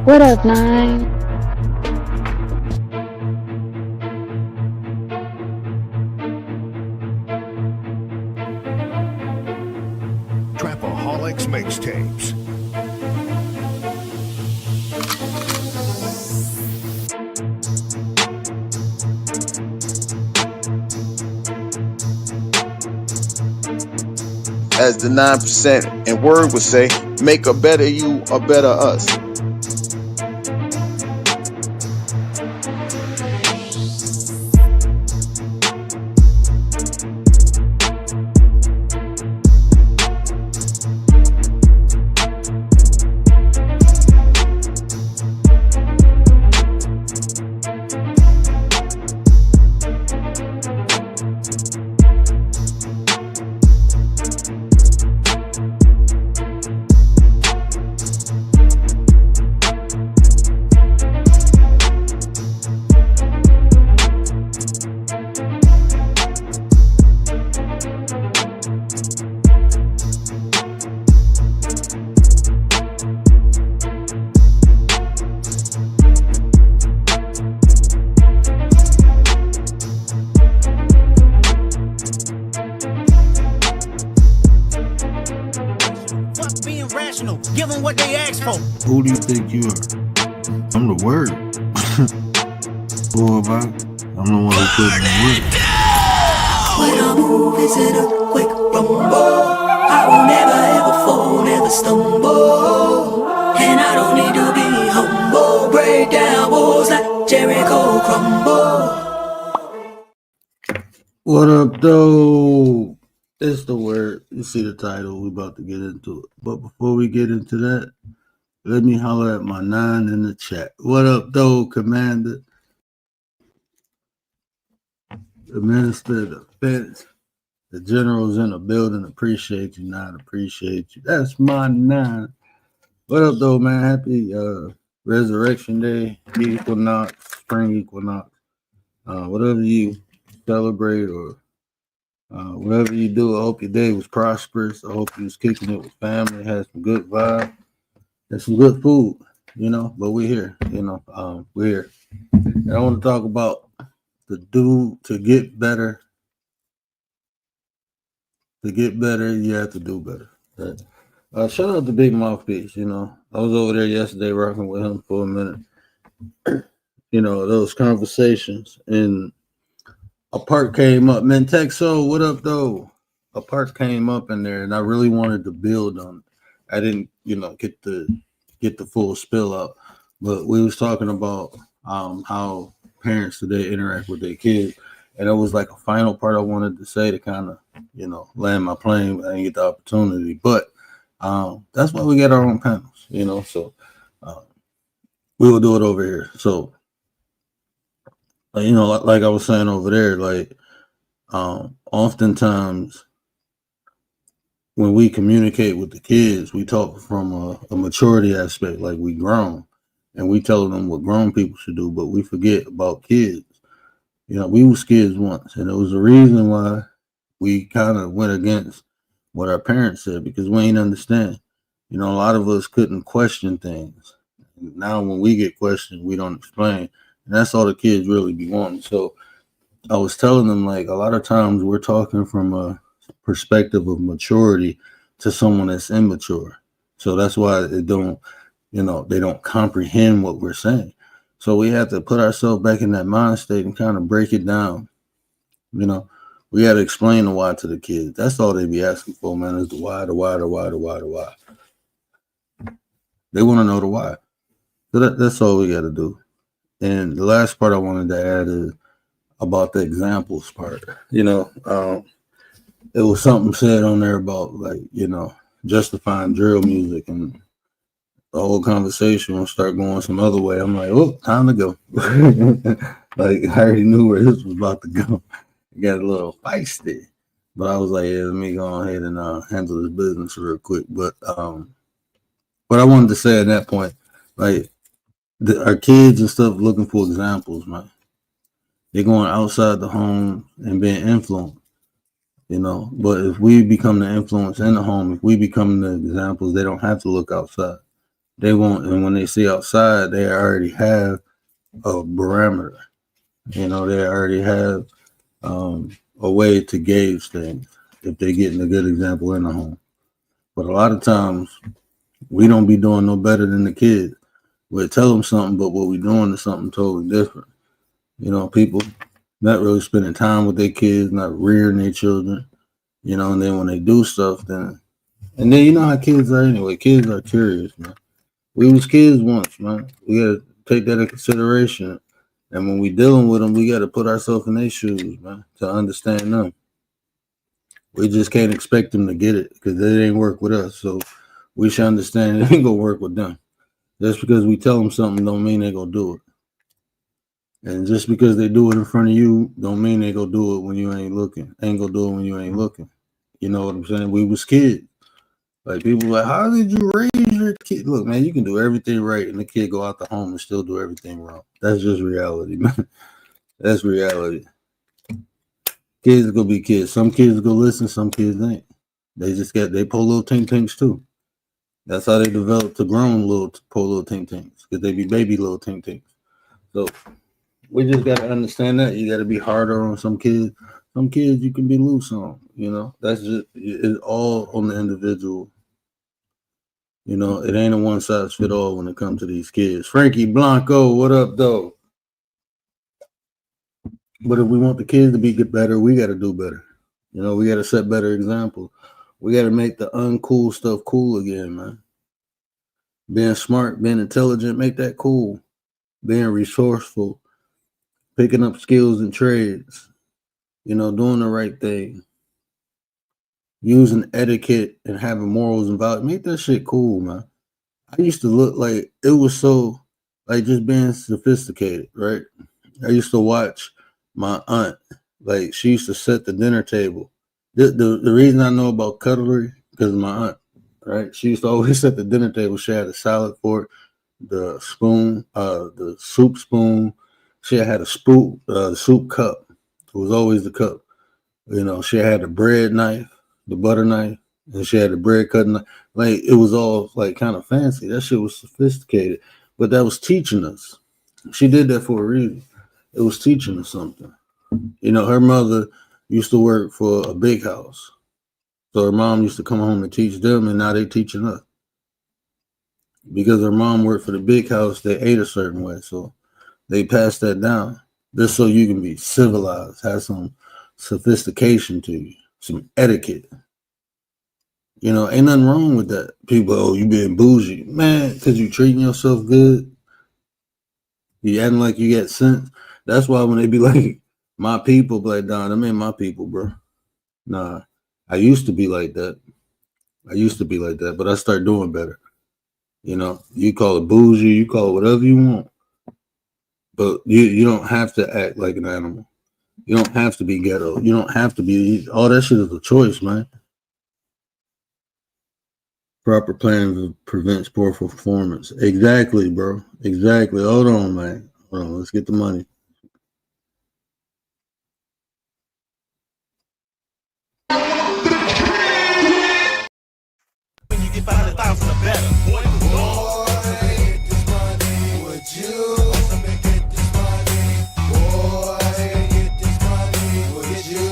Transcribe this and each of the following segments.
What up, Nine? Trapaholics Mixtapes. As the 9% and word would say, make a better you, a better us. Give them what they ask for. Who do you think you are? I'm the word. Boy, I'm the one who put in the work. When I move, is it a quick rumble? I will never ever fall, never stumble. And I don't need to be humble. Break down walls like Jericho crumble. What up, though? It's the word. You see the title. We about to get into it. But before we get into that, let me holler at my 9 in the chat. What up, though, Commander? The Minister, the Defense, the Generals in the building. Appreciate you, 9. Appreciate you. That's my 9. What up, though, man? Happy Resurrection Day, equinox, spring equinox. Whatever you celebrate or whatever you do, I hope your day was prosperous. I hope you was kicking it with family, had some good vibe, had some good food, but we're here, we're here. And I want to talk about to get better. To get better, you have to do better. Right? Shout out to Big Mouthpiece, I was over there yesterday rocking with him for a minute. Those conversations, and a part came up. Man, Texo, what up, though? A part came up in there, and I really wanted to build on it. I didn't, get the full spill out, but we was talking about how parents today interact with their kids, and it was like a final part I wanted to say to kind of, land my plane. I didn't get the opportunity, but that's why we get our own panels, so we will do it over here. So, like I was saying over there, oftentimes when we communicate with the kids, we talk from a maturity aspect, like we grown, and we tell them what grown people should do, but we forget about kids. We was kids once, and it was the reason why we kind of went against what our parents said, because we ain't understand. A lot of us couldn't question things. Now when we get questioned, we don't explain. And that's all the kids really be wanting. So I was telling them, a lot of times we're talking from a perspective of maturity to someone that's immature. So that's why they don't comprehend what we're saying. So we have to put ourselves back in that mind state and kind of break it down. We got to explain the why to the kids. That's all they be asking for, man, is the why, the why, the why, the why, the why. They want to know the why. So that's all we got to do. And the last part I wanted to add is about the examples part. It was something said on there about justifying drill music, and the whole conversation will start going some other way. I'm like, oh, time to go. I already knew where this was about to go. It got a little feisty, but I was like, yeah, let me go ahead and handle this business real quick. But what I wanted to say at that point, our kids and stuff looking for examples, man. They're going outside the home and being influenced, But if we become the influence in the home, if we become the examples, they don't have to look outside. They won't, and when they see outside, they already have a barometer. They already have a way to gauge things if they're getting a good example in the home. But a lot of times, we don't be doing no better than the kids. We'll tell them something, but what we're doing is something totally different. People not really spending time with their kids, not rearing their children, and then when they do stuff, and then you know how kids are anyway. Kids are curious, man. We was kids once, man. We gotta take that into consideration. And when we dealing with them, we gotta put ourselves in their shoes, man, to understand them. We just can't expect them to get it because they ain't work with us. So we should understand it ain't gonna work with them. Just because we tell them something don't mean they gonna do it. And just because they do it in front of you don't mean they gonna do it when you ain't looking. Ain't gonna do it when you ain't looking. You know what I'm saying? We was kids. Like people like, how did you raise your kid? Look, man, you can do everything right and the kid go out the home and still do everything wrong. That's just reality, man. That's reality. Kids are gonna be kids. Some kids go listen, some kids ain't. They pull little tink tinks too. That's how they develop to grown pull little tink tinks, because they be baby little tink tinks. So we just gotta understand that. You gotta be harder on some kids. Some kids you can be loose on, That's just it's all on the individual. It ain't a one size fit all when it comes to these kids. Frankie Blanco, what up, though? But if we want the kids to be better, we got to do better. We got to set better examples. We got to make the uncool stuff cool again, man. Being smart, being intelligent, make that cool. Being resourceful, picking up skills and trades, doing the right thing. Using etiquette and having morals and values, make that shit cool, man. I used to look like it was so like just being sophisticated, right? I used to watch my aunt, like she used to set the dinner table. The reason I know about cutlery because of my aunt, right? She used to always set the dinner table. She had a salad fork, the spoon, the soup spoon. She had a soup cup. It was always the cup. She had a bread knife, the butter knife, and she had the bread cutting knife. Like it was all like kind of fancy. That shit was sophisticated, but that was teaching us. She did that for a reason. It was teaching us something. Her mother used to work for a big house, so her mom used to come home and teach them, and now they teaching us. Because her mom worked for the big house, they ate a certain way, so they passed that down. Just so you can be civilized, have some sophistication to you, some etiquette. Ain't nothing wrong with that. People, you being bougie. Man, because you treating yourself good. You acting like you got sense. That's why when they be like, my people, like, Don, I mean my people, bro. Nah, I used to be like that. But I start doing better. You call it bougie, you call it whatever you want. But you don't have to act like an animal. You don't have to be ghetto. You don't have to be, all that shit is a choice, man. Proper planning prevents poor performance. Exactly, bro. Exactly. Hold on, man. Hold on. Let's get the money. When you get 500,000 or better. Boy, get this money. Would you also get this money? Boy, get this money. Would you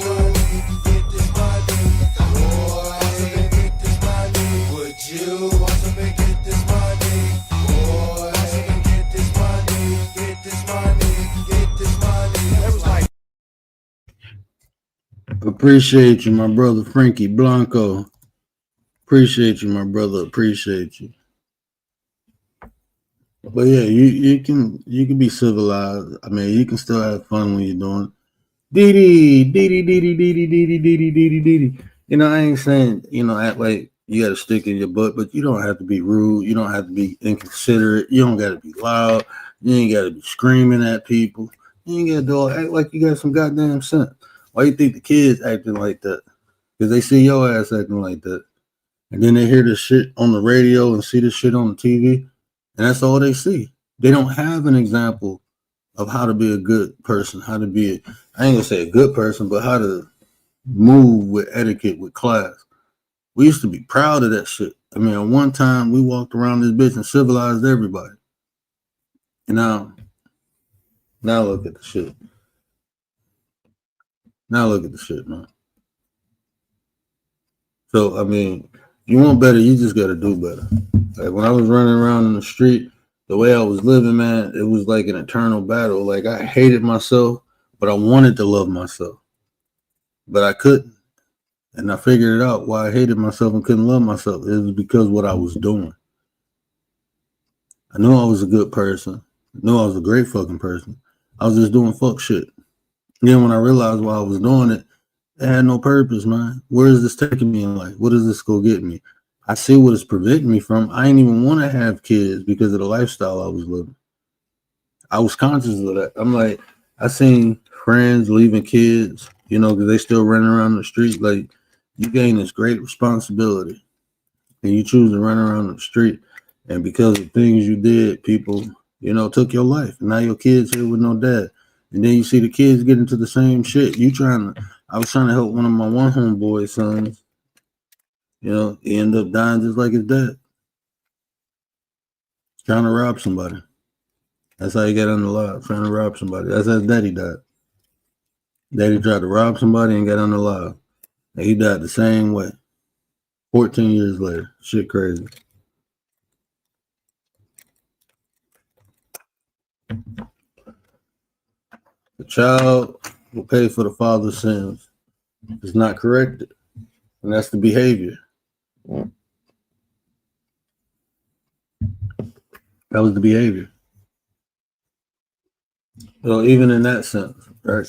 get this money? Boy, get this money. Would you also get this money? Boy, get this money. Get this money. Get this money. It was like. Appreciate you, my brother Frankie Blanco. Appreciate you, my brother. Appreciate you. But yeah, you can be civilized. I mean, you can still have fun when you're doing Didi. I ain't saying, act like you got to stick in your butt, but you don't have to be rude. You don't have to be inconsiderate. You don't got to be loud. You ain't got to be screaming at people. You ain't got to do act like you got some goddamn sense. Why you think the kids acting like that? Because they see your ass acting like that. And then they hear this shit on the radio and see this shit on the TV, and that's all they see. They don't have an example of how to be a good person, how to be, I ain't gonna say a good person, but how to move with etiquette, with class. We used to be proud of that shit. I mean, at one time we walked around this bitch and civilized everybody. And now look at the shit. Now look at the shit, man. So, I mean, you want better, you just got to do better. Like when I was running around in the street, the way I was living, man, it was like an eternal battle. Like I hated myself, but I wanted to love myself. But I couldn't. And I figured it out why I hated myself and couldn't love myself. It was because of what I was doing. I knew I was a good person. I knew I was a great fucking person. I was just doing fuck shit. And then when I realized why I was doing it, it had no purpose, man. Where is this taking me in life? What is this go get me? I see what it's preventing me from. I didn't even want to have kids because of the lifestyle I was living. I was conscious of that. I'm like, I seen friends leaving kids, you know, because they still running around the street. Like, you gain this great responsibility and you choose to run around the street. And because of things you did, people, you know, took your life. And now your kids here with no dad. And then you see the kids get into the same shit. I was trying to help one of my one homeboy sons. You know, he ended up dying just like his dad. Trying to rob somebody. That's how he got on the law, trying to rob somebody. That's how his daddy died. Daddy tried to rob somebody and got on the law. And he died the same way. 14 years later. Shit crazy. The child will pay for the father's sins. It's not corrected. And that's the behavior. That was the behavior. So even in that sense, right?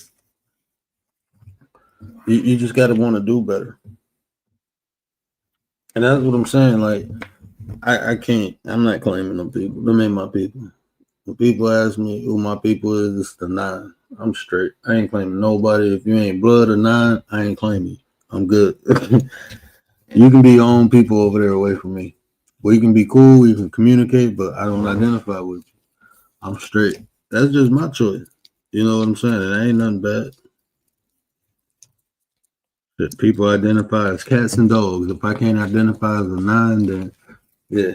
You just got to want to do better. And that's what I'm saying. Like, I can't, I'm not claiming them people. Them ain't my people. When people ask me who my people is, it's the 9. I'm straight. I ain't claiming nobody. If you ain't blood or 9, I ain't claiming you. I'm good. You can be your own people over there away from me. We can be cool, we can communicate, but I don't identify with you. I'm straight. That's just my choice. You know what I'm saying? It ain't nothing bad. That people identify as cats and dogs. If I can't identify as a 9, then yeah.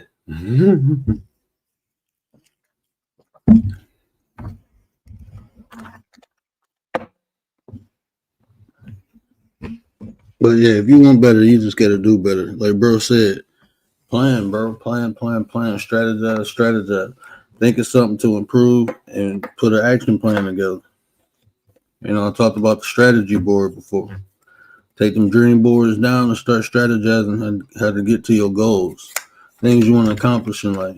But yeah, if you want better, you just got to do better. Like bro said, plan, bro. Plan, strategize. Think of something to improve and put an action plan together. You know, I talked about the strategy board before. Take them dream boards down and start strategizing how to get to your goals. Things you want to accomplish in life.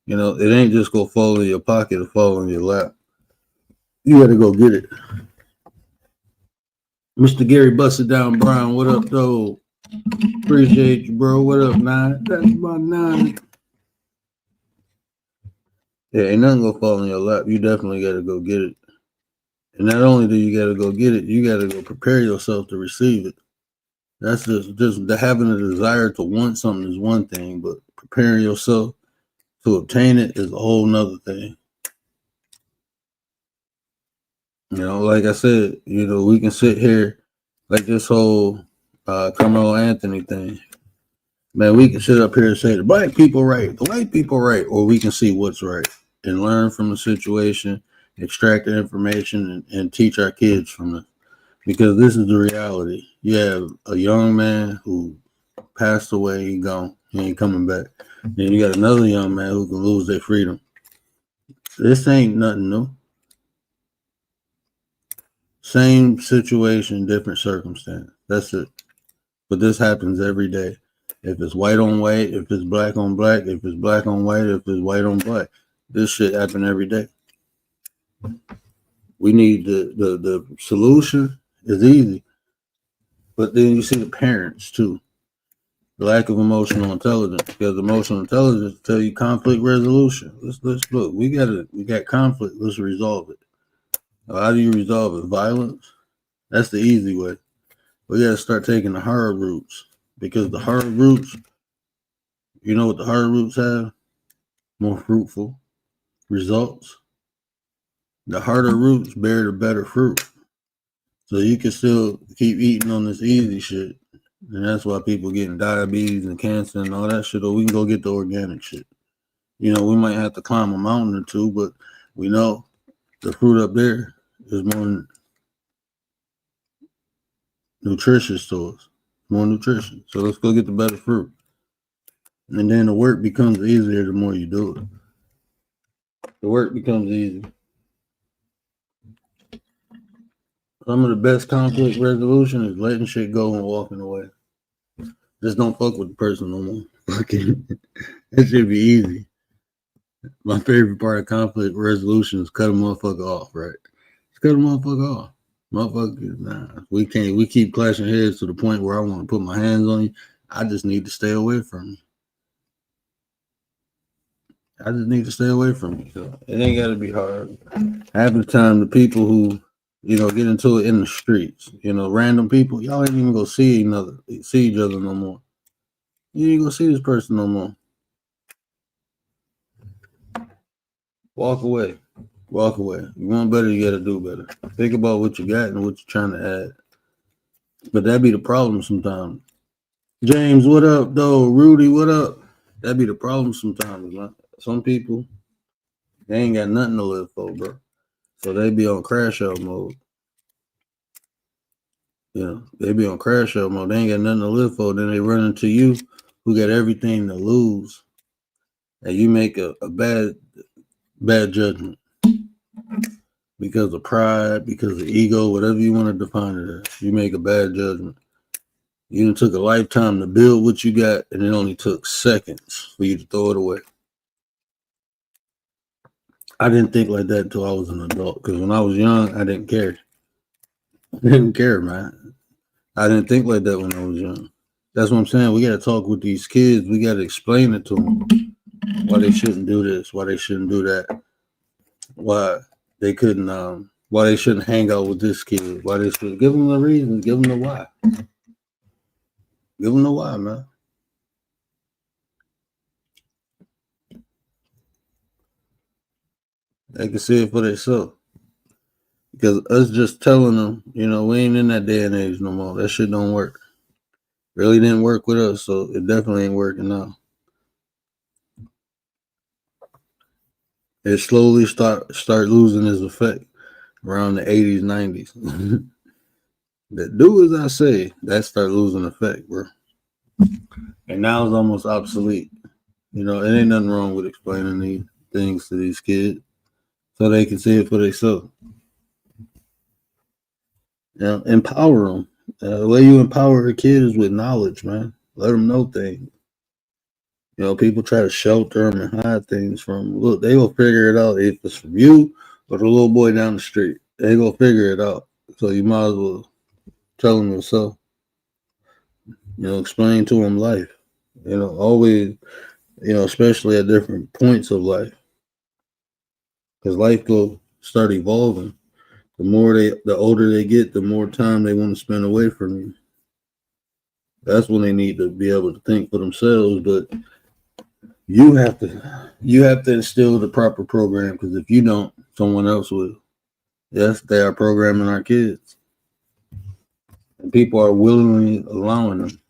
You know, it ain't just go fall in your pocket or fall in your lap. You got to go get it. Mr. Gary Busted Down Brown, what up, though? Appreciate you, bro. What up, 9? That's my 9. Yeah, ain't nothing gonna fall in your lap. You definitely got to go get it. And not only do you got to go get it, you got to go prepare yourself to receive it. That's just the having a desire to want something is one thing, but preparing yourself to obtain it is a whole nother thing. You know, like I said, you know, we can sit here like this whole Carmelo Anthony thing. Man, we can sit up here and say the black people right, the white people right, or we can see what's right and learn from the situation, extract the information, and teach our kids from it. Because this is the reality. You have a young man who passed away, he gone, he ain't coming back. Then you got another young man who can lose their freedom. This ain't nothing new. Same situation, different circumstance. That's it. But this happens every day. If it's white on white, if it's black on black, if it's black on white, if it's white on black, this shit happen every day. We need the solution is easy. But then you see the parents too. The lack of emotional intelligence. Because emotional intelligence tell you conflict resolution. Let's look. We got conflict. Let's resolve it. How do you resolve it? Violence? That's the easy way. We got to start taking the hard routes. Because the hard routes, you know what the hard routes have? More fruitful results. The harder roots bear the better fruit. So you can still keep eating on this easy shit And that's why people getting diabetes and cancer and all that shit. Or we can go get the organic shit. You know, we might have to climb a mountain or two, but we know the fruit up there is more nutritious to us, more nutrition. So let's go get the better fruit. And then the work becomes easier the more you do it. The work becomes easy. Some of the best conflict resolution is letting shit go and walking away. Just don't fuck with the person no more. Fucking, that should be easy. My favorite part of conflict resolution is cut a motherfucker off, right? Just cut a motherfucker off. Motherfucker, nah. We keep clashing heads to the point where I want to put my hands on you. I just need to stay away from you. So it ain't got to be hard. Half the time, the people who, you know, get into it in the streets, you know, random people, y'all ain't even gonna see each other no more. You ain't gonna see this person no more. Walk away. You want better, you gotta do better. Think about what you got and what you're trying to add. But that be the problem sometimes. James, what up, though? Rudy, what up? That be the problem sometimes, man. Some people, they ain't got nothing to live for, bro. So they be on crash out mode. Yeah, they be on crash out mode. They ain't got nothing to live for. Then they run into you who got everything to lose. And you make a bad judgment. Because of pride, because of ego, whatever you want to define it as. You make a bad judgment. You took a lifetime to build what you got, and it only took seconds for you to throw it away. I didn't think like that until I was an adult. Because when I was young, I didn't care. Man. I didn't think like that when I was young. That's what I'm saying. We got to talk with these kids. We got to explain it to them. Why they shouldn't do this. Why they shouldn't do that. Why they couldn't. Why they shouldn't hang out with this kid. Why they should give them the reason. Give them the why. Give them the why, man. They can see it for themselves. Because us just telling them, you know, we ain't in that day and age no more. That shit don't work. Really didn't work with us, so it definitely ain't working now. It slowly start losing its effect around the 80s, 90s. That do as I say, that start losing effect, bro. And now it's almost obsolete. You know, it ain't nothing wrong with explaining these things to these kids so they can see it for themselves. You know, empower them. The way you empower a kid is with knowledge, man. Let them know things. You know, people try to shelter them and hide things from them. Look, they will figure it out if it's from you or the little boy down the street. They go figure it out. So you might as well tell them yourself. You know, explain to them life. You know, always, you know, especially at different points of life. Because life will start evolving. The older they get, the more time they want to spend away from you. That's when they need to be able to think for themselves. But you have to instill the proper program, because if you don't, someone else will. Yes, they are programming our kids. And people are willingly allowing them.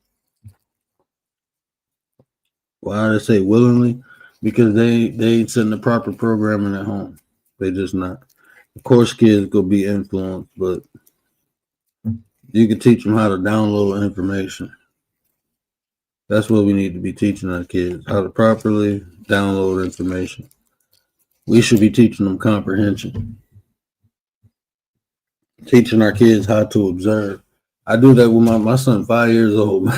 Why do I say willingly? Because they ain't setting the proper programming at home. They just not. Of course, kids gonna be influenced, but you can teach them how to download information. That's what we need to be teaching our kids, how to properly download information. We should be teaching them comprehension. Teaching our kids how to observe. I do that with my son, 5 years old.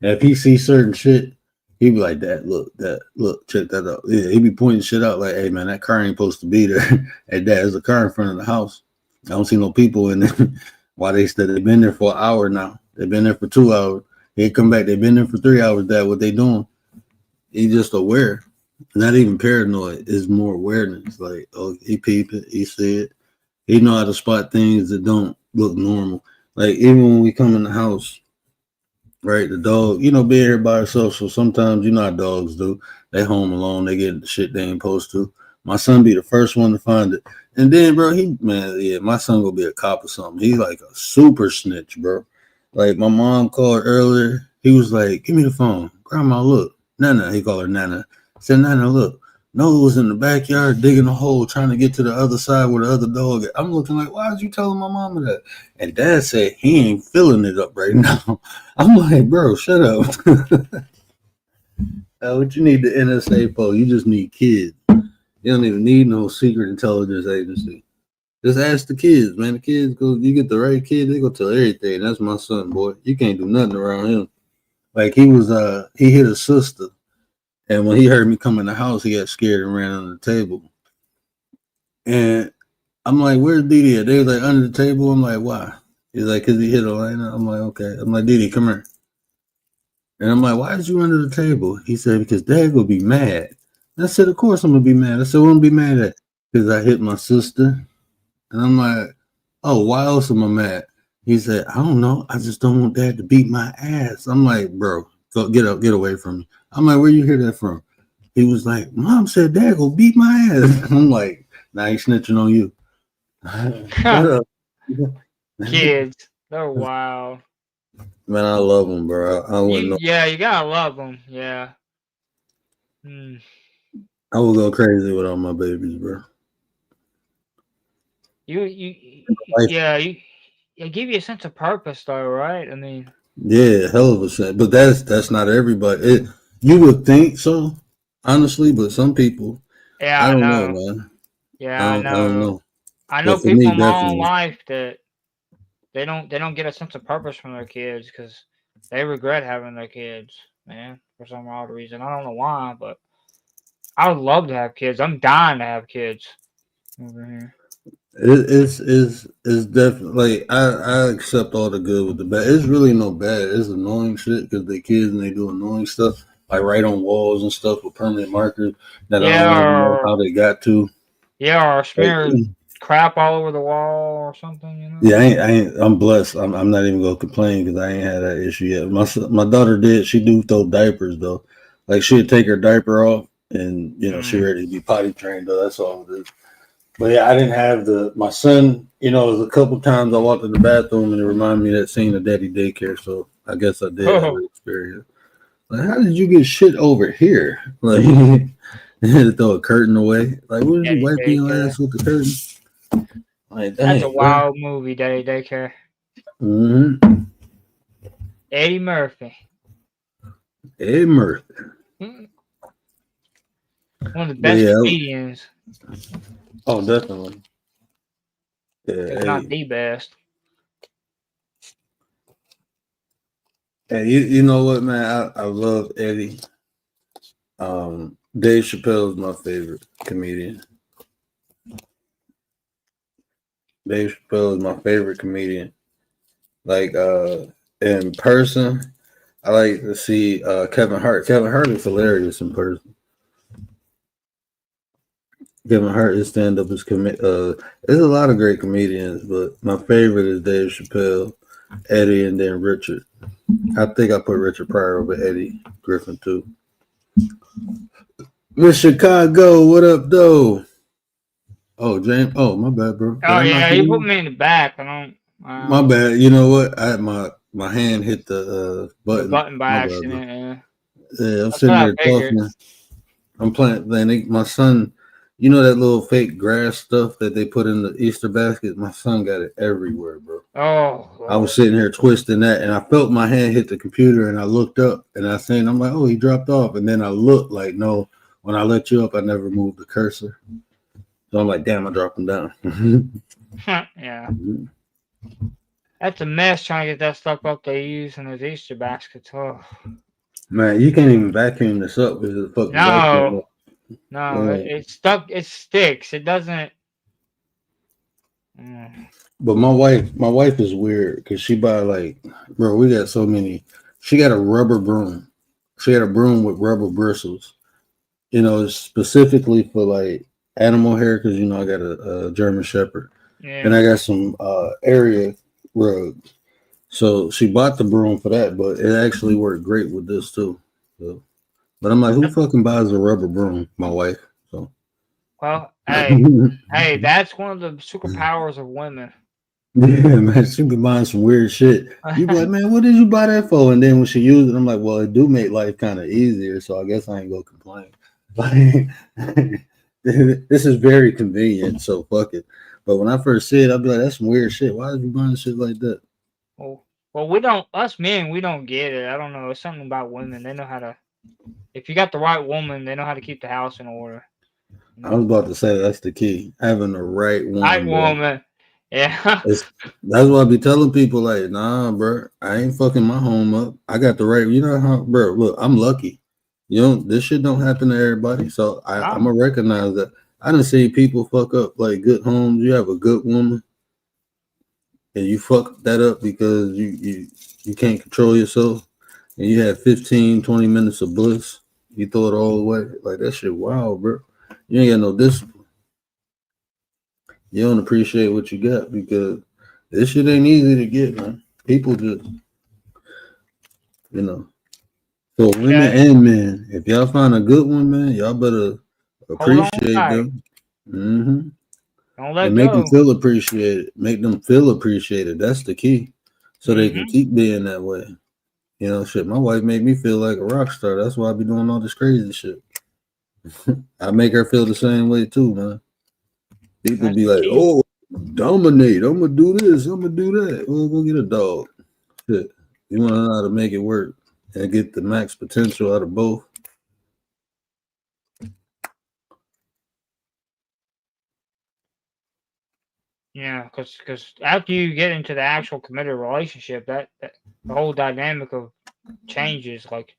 If he sees certain shit, he be like, look, check that out. Yeah, he be pointing shit out like, hey, man, that car ain't supposed to be there. Hey, Dad, there's a car in front of the house. I don't see no people in there. Why they said they've been there for an hour now. They've been there for 2 hours. They come back. They've been there for 3 hours, Dad. What they doing? He's just aware. Not even paranoid. It's more awareness. Like, oh, he peep it. He see it. He know how to spot things that don't look normal. Like, even when we come in the house, right, the dog, you know, being here by herself, so sometimes, you know how dogs do. They home alone. They get the shit they ain't supposed to. My son be the first one to find it. And then, bro, my son gonna be a cop or something. He's like a super snitch, bro. Like my mom called earlier. He was like, "Give me the phone, Grandma. Look, Nana." He called her Nana. I said, "Nana, look." Noah was in the backyard digging a hole, trying to get to the other side where the other dog. I'm looking like, why is you telling my mama that? And Dad said he ain't filling it up right now. I'm like, bro, shut up. What you need the NSA for? You just need kids. You don't even need no secret intelligence agency. Just ask the kids, man. The kids go. You get the right kid, they go tell everything. That's my son, boy. You can't do nothing around him. Like he hit his sister. And when he heard me come in the house, he got scared and ran under the table. And I'm like, where's Didi at? They was like, under the table. I'm like, why? He's like, because he hit Elena. I'm like, okay. I'm like, Didi, come here. And I'm like, why is you under the table? He said, because Dad will be mad. And I said, of course I'm going to be mad. I said, what am I be mad at? Because I hit my sister. And I'm like, oh, why else am I mad? He said, I don't know. I just don't want Dad to beat my ass. I'm like, bro, go get away from me. I'm like, where you hear that from? He was like, Mom said Dad go beat my ass. I'm like, nah, he's snitching on you. Shut up. Kids, they're wild. Man, I love them, bro. I wouldn't know. Yeah, you gotta love them. Yeah. I would go crazy with all my babies, bro. It give you a sense of purpose, though, right? I mean, yeah, hell of a sense. But that's not everybody. You would think so, honestly, but some people, yeah, I don't know, man. Yeah, I don't know. I know But for people me, in my own definitely. life that they don't get a sense of purpose from their kids because they regret having their kids, man, for some odd reason. I don't know why, but I would love to have kids. I'm dying to have kids over here. It's definitely like I accept all the good with the bad. It's really no bad. It's annoying shit because they kids and they do annoying stuff like write on walls and stuff with permanent markers that I don't even know how they got to. Yeah, or smear crap all over the wall or something. You know? Yeah, I'm blessed. I'm not even gonna complain because I ain't had that issue yet. My daughter did. She do throw diapers though. Like she'd take her diaper off and she ready to be potty trained though. That's all it is. But yeah, I didn't have my son, it was a couple times I walked in the bathroom and it reminded me of that scene of Daddy Daycare. So I guess I did have an experience. Like, how did you get shit over here? Like, you had to throw a curtain away. Like, what did you wiping your ass with the curtain? Like, that's a wild movie, Daddy Daycare. Mm-hmm. Eddie Murphy. Eddie Murphy. One of the best comedians. Oh, definitely. Yeah, if not the best. Hey, you know what, man? I love Eddie. Dave Chappelle is my favorite comedian. Dave Chappelle is my favorite comedian. Like in person, I like to see Kevin Hart. Kevin Hart is hilarious in person. Kevin Hart, his stand-up is there's a lot of great comedians, but my favorite is Dave Chappelle, Eddie, and then Richard. I think I put Richard Pryor over Eddie Griffin too. Miss Chicago, what up, though? Oh, James. Oh, my bad, bro. Oh yeah, you put me in the back. I don't. My bad. You know what? I had my hand hit the button. The button by accident. Yeah, I'm sitting there talking. I'm playing. My son. You know that little fake grass stuff that they put in the Easter basket? My son got it everywhere, bro. Oh. I was sitting here twisting that, and I felt my hand hit the computer, and I looked up, and I'm like, oh, he dropped off. And then I looked like, no, when I let you up, I never moved the cursor. So I'm like, damn, I dropped him down. Yeah. That's a mess trying to get that stuff up they use in those Easter baskets. Oh. Man, you can't even vacuum this up with the fucking vacuum. No, it's stuck. It sticks. It doesn't. But my wife is weird because she buy bro, we got so many. She got a rubber broom. She had a broom with rubber bristles. Specifically for animal hair because I got a German Shepherd, and I got some area rugs. So she bought the broom for that, but it actually worked great with this too. So. But I'm like, who fucking buys a rubber broom? My wife. So. Well, hey, that's one of the superpowers of women. Yeah, man, she be buying some weird shit. You be like, man, what did you buy that for? And then when she used it, I'm like, well, it do make life kind of easier, so I guess I ain't gonna complain. Like, this is very convenient, so fuck it. But when I first see it, I'd be like, that's some weird shit. Why are you buying shit like that? Well, we don't. Us men, we don't get it. I don't know. It's something about women. They know how to. If you got the right woman, they know how to keep the house in order. I was about to say that's the key, having the right woman. Right bro. woman. Yeah. That's why I be telling people like, nah, bro, I ain't fucking my home up. I got the right, you know how, bro. Look, I'm lucky. You know, this shit don't happen to everybody, so I'm gonna recognize that. I done see people fuck up like good homes. You have a good woman, and you fuck that up because you can't control yourself, and you have 15, 20 minutes of bliss. You throw it all away. Like that shit wild, bro. You ain't got no discipline. You don't appreciate what you got because this shit ain't easy to get, man. People just, you know. So women and men, if y'all find a good one, man, y'all better appreciate them. Mm-hmm. Don't let and make go. them feel appreciated. Make them feel appreciated. That's the key. So they can keep being that way. You know, shit. My wife made me feel like a rock star. That's why I be doing all this crazy shit. I make her feel the same way too, man. People be like, "Oh, dominate! I'm gonna do this. I'm gonna do that. Well, go get a dog." Shit. You want to know how to make it work and get the max potential out of both. Yeah, because after you get into the actual committed relationship, that the whole dynamic of changes. Like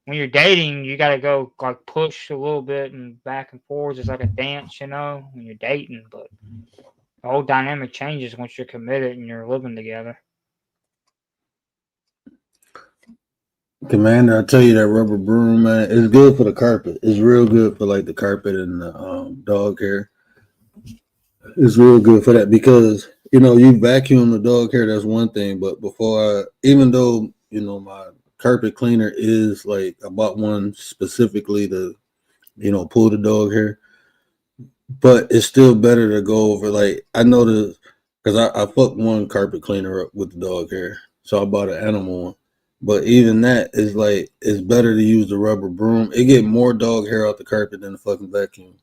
when you're dating, you got to go like push a little bit and back and forth. It's like a dance, you know, when you're dating. But the whole dynamic changes once you're committed and you're living together. Commander, I tell you that rubber broom, man, it's good for the carpet. It's real good for like the carpet and the dog hair. It's real good for that because you know you vacuum the dog hair. That's one thing, but even though you know my carpet cleaner is like I bought one specifically to pull the dog hair, but it's still better to go over like I know because I fucked one carpet cleaner up with the dog hair, so I bought an animal one. But even that is like it's better to use the rubber broom. It get more dog hair out the carpet than the fucking vacuum.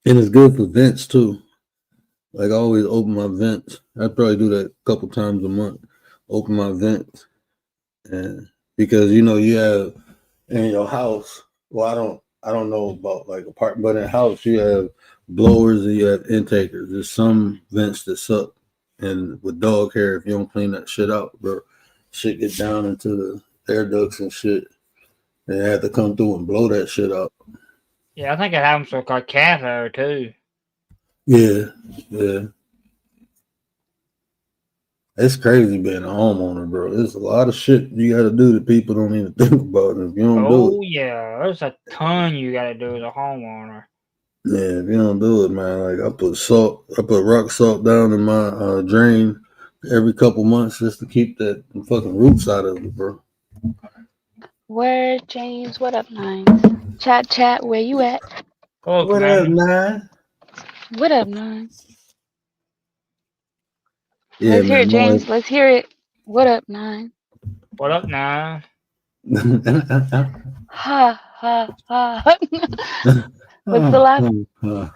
And it's good for vents too. Like I always open my vents. I probably do that a couple times a month. Open my vents, and because you have in your house. Well, I don't know about like apartment, but in a house you have blowers and you have intakers. There's some vents that suck, and with dog hair, if you don't clean that shit out, bro, shit get down into the air ducts and shit. They have to come through and blow that shit out. Yeah, I think it happens with like cat hair too. Yeah. It's crazy being a homeowner, bro. There's a lot of shit you got to do that people don't even think about. If you don't do it, yeah, there's a ton you got to do as a homeowner. Yeah, if you don't do it, man, like I put rock salt down in my drain every couple months just to keep that fucking roots out of it, bro. Word, James. What up, Nines? Chat, where you at? Oh, What up, man? What up, Nines? Yeah, Let's hear it, man. James. Let's hear it. What up, Nine? What up, Nine? Ha, ha, ha. What's the laugh? Oh,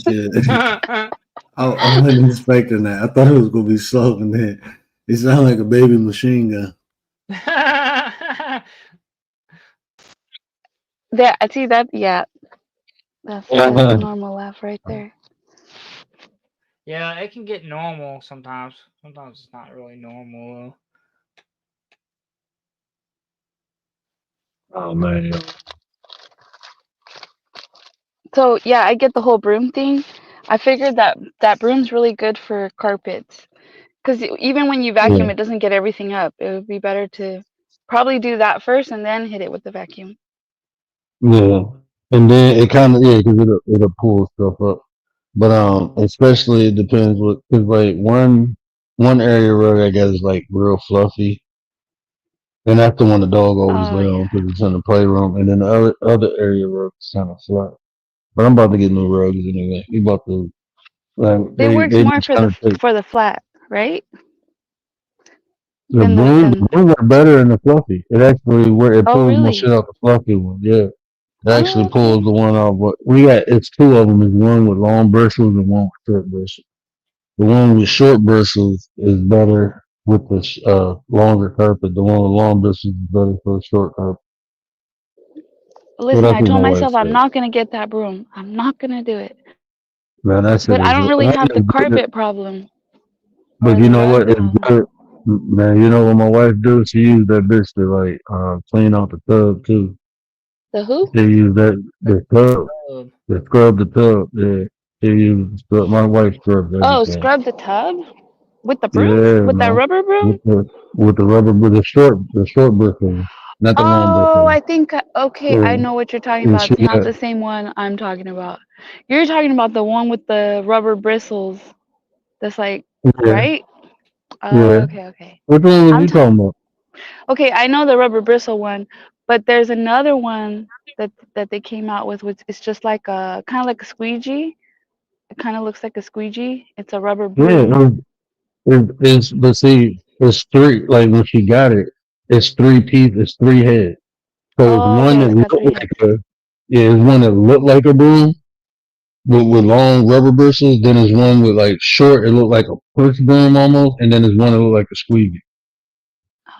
shit. I wasn't expecting that. I thought it was gonna be soft, and then it sounded like a baby machine gun. There, I see that. Yeah, that's a normal laugh right there. Yeah, it can get normal sometimes. Sometimes it's not really normal. Oh man. So yeah, I get the whole broom thing. I figured that broom's really good for carpets, because even when you vacuum, it doesn't get everything up. It would be better to probably do that first and then hit it with the vacuum. Yeah, and then it kind of because it'll pull stuff up. But especially it depends because like one area rug I guess is like real fluffy, And that's the one the dog always Oh lay on yeah. because it's in the playroom. And then the other area rug is kind of flat. But I'm about to get new rugs anyway. We about to like It works they more just kind of take for the flat, right? the Than broom. The brooms are better than the fluffy. It actually where it oh pulls more shit really? out the fluffy one. Yeah, it Oh actually pulls okay. the one out. But we got it's two of them. It's one with long bristles and one with short bristles. The one with short bristles is better with the longer carpet. The one with long bristles is better for the short carpet. So Listen, that's I what my told wife myself I'm said. not gonna get that broom. I'm not gonna do it. Man, that shit But I is. don't really That have the is good. carpet problem But or you the know rug what? It's problem. good. Man, you know what my wife do? She used that bitch to like clean out the tub too. The who? She used the tub to scrub the tub. Yeah, she used scrub. My wife scrubs Oh, everything. scrub the tub with the broom? Yeah, With that man. rubber broom? With the rubber, with the short bristle, not the long Oh, bristle. I think okay, I Yeah, know what you're talking and about. she It's not got the same one I'm talking about. You're talking about the one with the rubber bristles. That's like, yeah, right? Oh, yeah. okay, okay. Which one was I'm you t- talking about? okay. I know the rubber bristle one, but there's another one that they came out with, which is just like a kind of like a squeegee. It kind of looks like a squeegee. It's a rubber Yeah, broom. it's but see, it's three. Like when she got it, it's three pieces. It's three heads. So it's Oh, one okay, that it's got looked three like heads. it's one that looked like a broom with long rubber bristles. Then there's one with like short. It looked like a push broom almost, and then there's one that looked like a squeegee.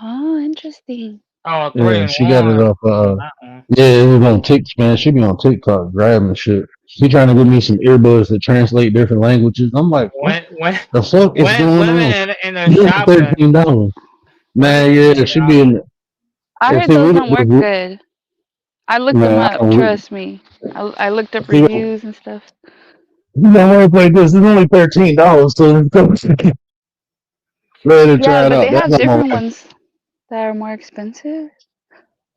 Oh, interesting. Oh, three Yeah, and she got it one off. on that one. Yeah, it was on TikTok. Man, she be on TikTok grabbing shit. She trying to give me some earbuds that translate different languages. I'm like, what When the fuck is going on? women in their You're shopping, $13. women Man, in their yeah, she be in. I And heard see, those don't work good. I looked them man, up. Trust me. I looked up see, reviews and stuff. you know, I like this. It's only $13, so ready to Yeah, try it but they out. That's have not my different wife. ones that are more expensive.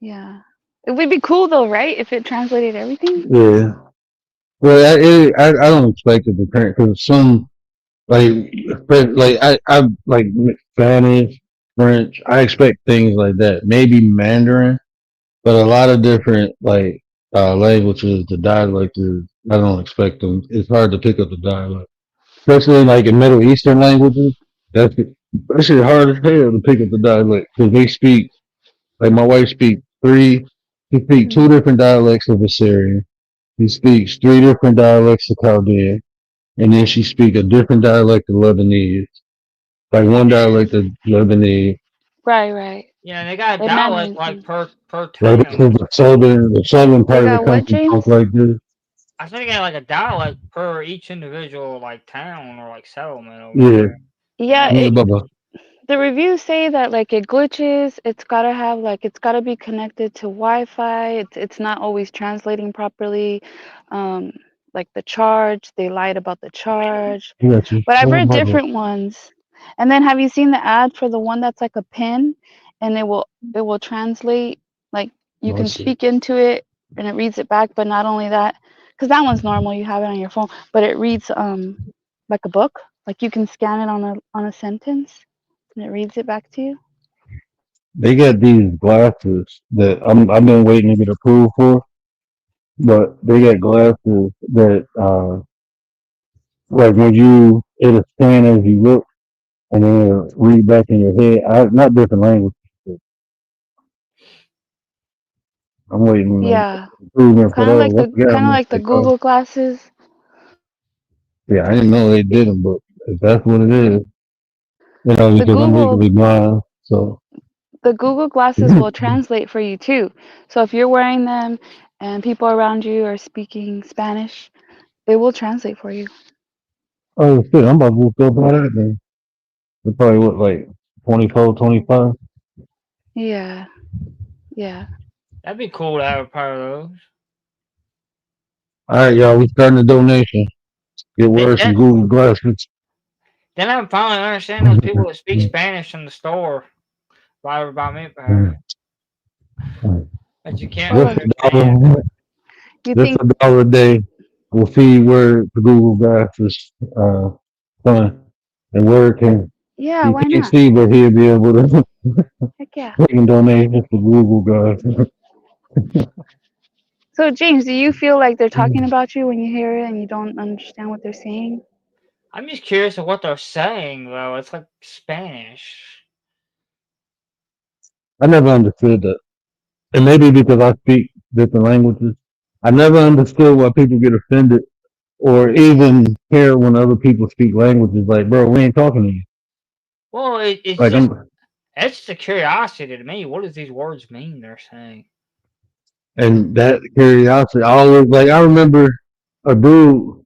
Yeah. It would be cool though, right? If it translated everything. Yeah. Well, I don't expect it to turn because some like I like Spanish, French. I expect things like that. Maybe Mandarin, but a lot of different like languages. The dialect is I don't expect them. It's hard to pick up the dialect, especially like in Middle Eastern languages. That's that shit hard as hell to pick up the dialect because they speak like my wife speaks three. She speaks two Hmm. different dialects of Assyrian. She speaks three different dialects of Chaldean, and then she speaks a different dialect of Lebanese. Like one dialect of Lebanese. Right, right. yeah, they got a Like dialect Mandarin like too. per Like town. this is the southern They part of the got what, country James? talk like this. I think they got like a dialect per each individual like town or like settlement over Yeah, there. Yeah, Yeah. yeah, Bubba. the reviews say that like it glitches. It's gotta have like it's gotta be connected to Wi-Fi. It's not always translating properly. Um, like the charge, they lied about the charge. I got you. But I've Oh, read Bubba. different ones. And then have you seen the ad for the one that's like a pin and it will translate like you No, I can see. speak into it and it reads it back, but not only that, because that one's normal, you have it on your phone, but it reads like a book. Like you can scan it on a sentence and it reads it back to you. They got these glasses that I've been waiting to get approved for, but they got glasses that like when it'll scan as you look and then it'll read back in your head. Not different language. I'm waiting like Yeah. improvement for those. I forgot how Kind of much like the they cost. Google glasses. Yeah, I didn't know they did them, but if that's what it is, you know, The because I'm Google legally blind, so the Google glasses will translate for you too. So if you're wearing them and people around you are speaking Spanish, it will translate for you. oh shit, I'm about to go buy that then. It's probably what like 24, 25. Yeah. Yeah. That'd be cool to have a pair of those. All right, y'all, we starting the donation. Get Then, worse then, some Google glasses. then I'm finally understanding those people that speak Spanish in the store. Why about me a pair? But you can't Oh Just look, a understand. dollar, you just think $1 a day will feed word to Google glasses. Fun and word can Yeah, He why can't not? see, but he'll be able to Heck yeah. take donations for Google, guys. So James, do you feel like they're talking about you when you hear it and you don't understand what they're saying? I'm just curious of what they're saying though. It's like Spanish. I never understood that. And maybe because I speak different languages, I never understood why people get offended or even care when other people speak languages. Like, bro, we ain't talking to you. Well, it's Like, just a curiosity to me. What does these words mean? They're saying. and that curiosity, I always like. I remember a dude,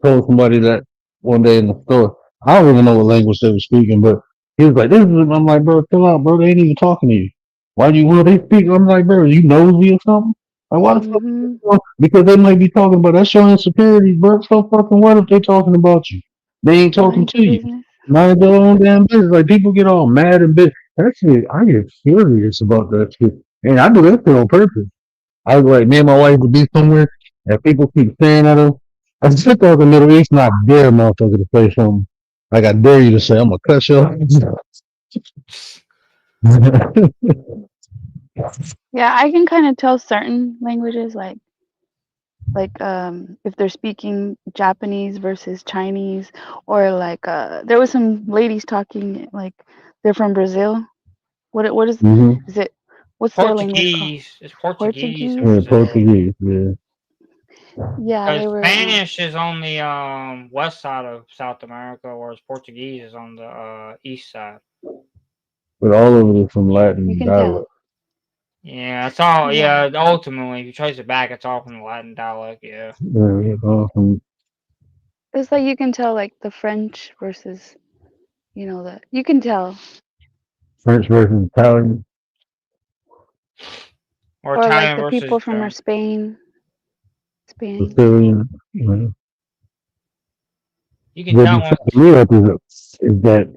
told somebody that one day in the store. I don't even know what language they were speaking, but he was like, "This is." I'm like, "Bro, chill out, bro. They ain't even talking to you. Why do you want they speak?" I'm like, "Bro, you nosy or something? Like, why the fuck?" Mm-hmm. Because they might be talking about that's your insecurities, bro. So fucking what if they talking about you? They ain't talking Mind to your you. business. Mind their own damn business. Like people get all mad and bitch. Actually, I get furious about that shit, and I do that shit on purpose. I was like, me and my wife would be somewhere, and people keep staring at us. I sit there in the Middle East, and I dare motherfucker to say something. Like I dare you to say, I'm gonna cut you off. Yeah, I can kind of tell certain languages like if they're speaking Japanese versus Chinese, or like there was some ladies talking like they're from Brazil. What hmm is it? What's their language called? Portuguese. It's Portuguese in Portuguese? Yeah, Brazil. Portuguese. Yeah, Yeah, Because they were. Spanish is on the west side of South America, whereas Portuguese is on the east side. but all of it is from You Latin can tell. dialect. Yeah, it's all. Yeah. Yeah, ultimately, if you trace it back, it's all from the Latin dialect. Yeah. Yeah, it's all from It's like you can tell like the French versus the you can tell. French versus Italian. Or Or like Italian the people versus from German. Spain. Sicilian. You know. You can What tell you when said to me is that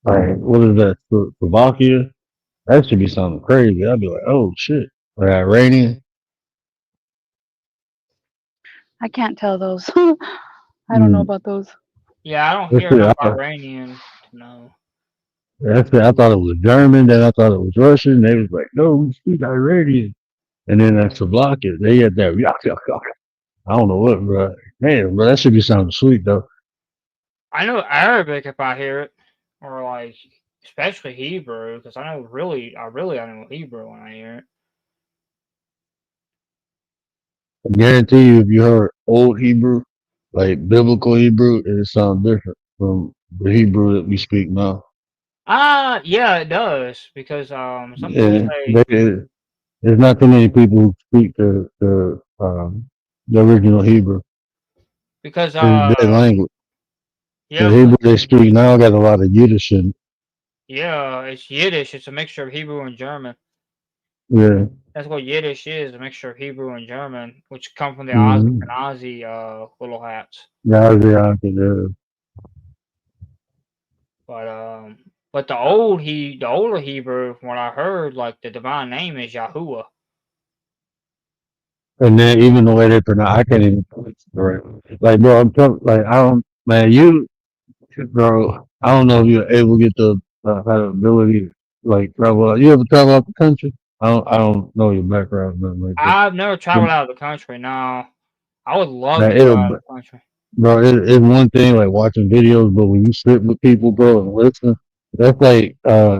like what is that? Slovakia? That should be something crazy. I'd be like, oh shit. Or Iranian. I can't tell those. I don't know Mm. about those. Yeah, I don't That's hear it. enough Iranian to know. That's it. I thought it was German, then I thought it was Russian. They was like, no, we speak Iranian. And then that's Slovakia. They had that. I don't know what, bro. Man, bro, that should be something sweet though. I know Arabic if I hear it, or like especially Hebrew, because I know Hebrew when I hear it. I guarantee you, if you heard old Hebrew, like biblical Hebrew, it sounds different from the Hebrew that we speak now. Yeah, it does because some people Yeah, say there's not too many people who speak the original Hebrew. because It's their language. yeah, The because Hebrew they speak now got a lot of Yiddish in it. yeah, it's Yiddish. It's a mixture of Hebrew and German. Yeah. That's what Yiddish is, a mixture of Hebrew and German, which come from the Mm-hmm. Ashkenazi little hats. Yeah. But the older Hebrew, from what I heard, like the divine name is Yahuwah. And then even the way they pronounce, I can't even pronounce it right. Like, bro, I'm telling, like, I don't, man, bro, I don't know if you're able to get have the ability to like travel out. You ever travel out the country? I don't know your background, nothing like that. I've never traveled out of the country. No, I would love to Man, go out of the country. bro, it's one thing like watching videos, but when you sit with people, bro, and listen, that's like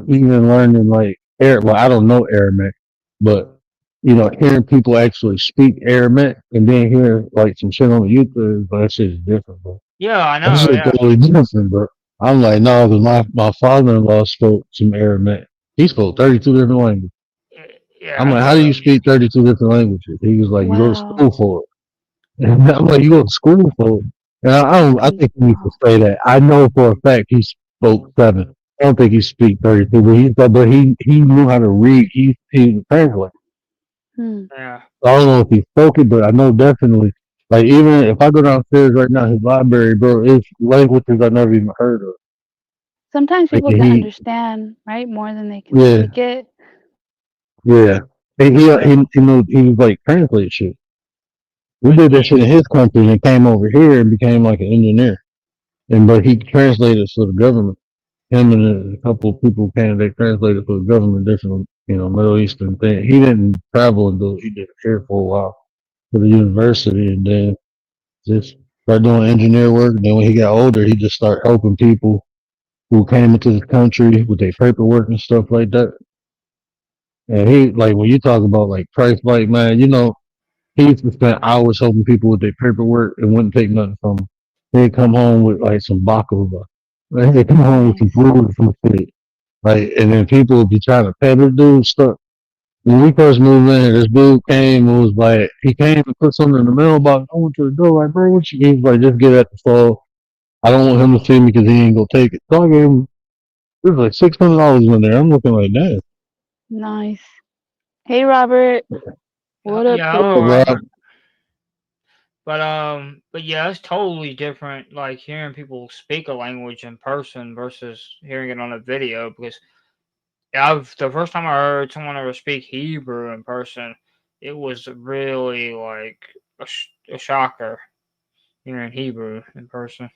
even learning like Arabic. Well, I don't know Aramaic, but hearing people actually speak Aramaic and then hear like some shit on the YouTube, but that shit is different, bro. Yeah, I That know. shit Yeah, totally different, bro. I'm like, no, because my father-in-law spoke some Aramaic. He spoke 32 different languages. yeah. I'm That's like, how what. do you speak 32 different languages? He was like, you go to Wow. school for it. And I'm like, you go to school for it? And I think he needs to say that. I know for a fact he spoke 7. I don't think he speak 32, but he knew how to read. He was translator. Yeah. I don't know if he spoke it, but I know definitely. Like even if I go downstairs right now, his library, bro, it's languages I never even heard of. Sometimes Like people can understand, right, more than they can yeah, speak it. yeah. And he knew he was like translate shit. We did that shit in his country and came over here and became like an engineer. but he translated for the government. Him and a couple of people came. They translated for the government, different Middle Eastern thing. He didn't travel and do. He did here for a while for the university, and then just started doing engineer work. And then when he got older, he just started helping people who came into the country with their paperwork and stuff like that. And he, like, when you talk about like price fight, man, he used to spend hours helping people with their paperwork and wouldn't take nothing from them. He'd come home with like some baklava. Like, he'd come home with some Nice. food and some shit. Like, and then people would be trying to pay this dude stuff. When we first moved in here, this dude came and was like, he came and put something in the mailbox. I went to the door, like, bro, what you? He was like, just get at the phone. I don't want him to see me because he ain't gonna take it. So I gave him, it was like $600 in there. I'm looking like that. Nice. Hey, Robert. What up, Yeah, dude? hello, Rob, Robert. But yeah, it's totally different. Like hearing people speak a language in person versus hearing it on a video. Because the first time I heard someone ever speak Hebrew in person, it was really like a shocker hearing Hebrew in person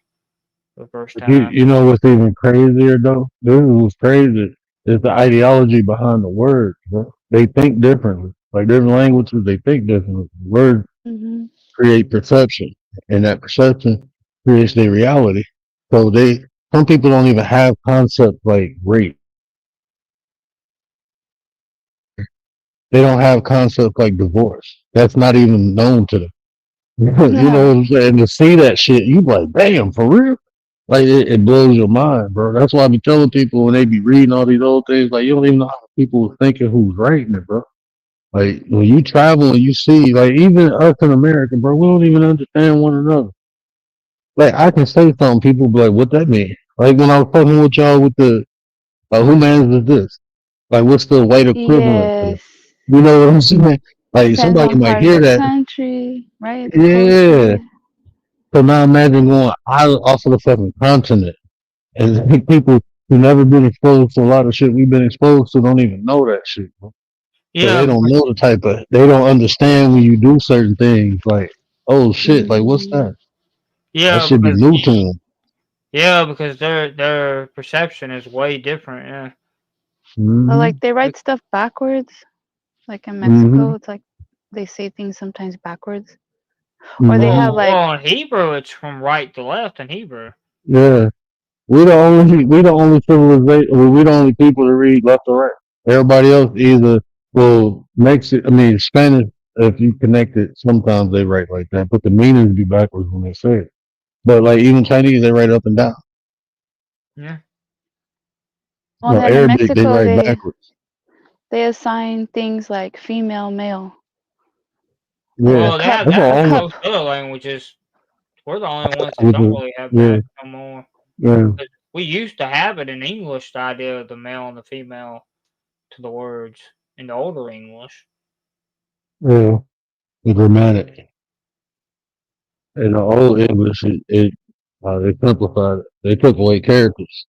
for the first time. you know what's even crazier though? This was crazy. It's the ideology behind the words, bro. They think differently. Like different languages, they think differently. Words Mm-hmm. create perception, and that perception creates their reality. So some people don't even have concepts like rape. They don't have concepts like divorce. That's not even known to them. You know what I'm saying? To see that shit, you like, damn, for real? Like it blows your mind, bro. That's why I be telling people when they be reading all these old things, like you don't even know how people are thinking who's writing it, bro. Like when you travel and you see, like even us in America, bro, we don't even understand one another. Like I can say something, people be like, "What that mean?" Like when I was talking with y'all with the, who mans is this? Like what's the white equivalent to that? Yes. You know what I'm saying? Like Depends somebody on might part of hear the that, country, right? The yeah. culture. So now imagine going out off of the fucking continent, and people who never been exposed to a lot of shit we've been exposed to don't even know that shit. Bro. So Yeah, they don't know they don't understand when you do certain things. Like, oh shit, like what's Mm-hmm. that? That yeah, should be because new to them. their perception is way different. Yeah. But Mm-hmm. like they write stuff backwards. Like in Mm-hmm. Mexico, it's like they say things sometimes backwards. Or they Mm-hmm. have like, Well, in Hebrew, it's from right to left in Hebrew. Yeah. We the only civilization. Well, we the only people to read left or right. Everybody else either Spanish. If you connect it, sometimes they write like that, but the meanings be backwards when they say it. But like even Chinese, they write up and down. Yeah. well, No, then in Arabic they Mexico write backwards. they assign things like female, male. Like Yeah, Well, they have that's that a all. in cup. most other languages. We're the only ones that With don't the, really have yeah, that no more. yeah, 'Cause we used to have it in English, the idea of the male and the female to the words in the older English. yeah. The grammatic in the old English, they simplified it. They took away characters.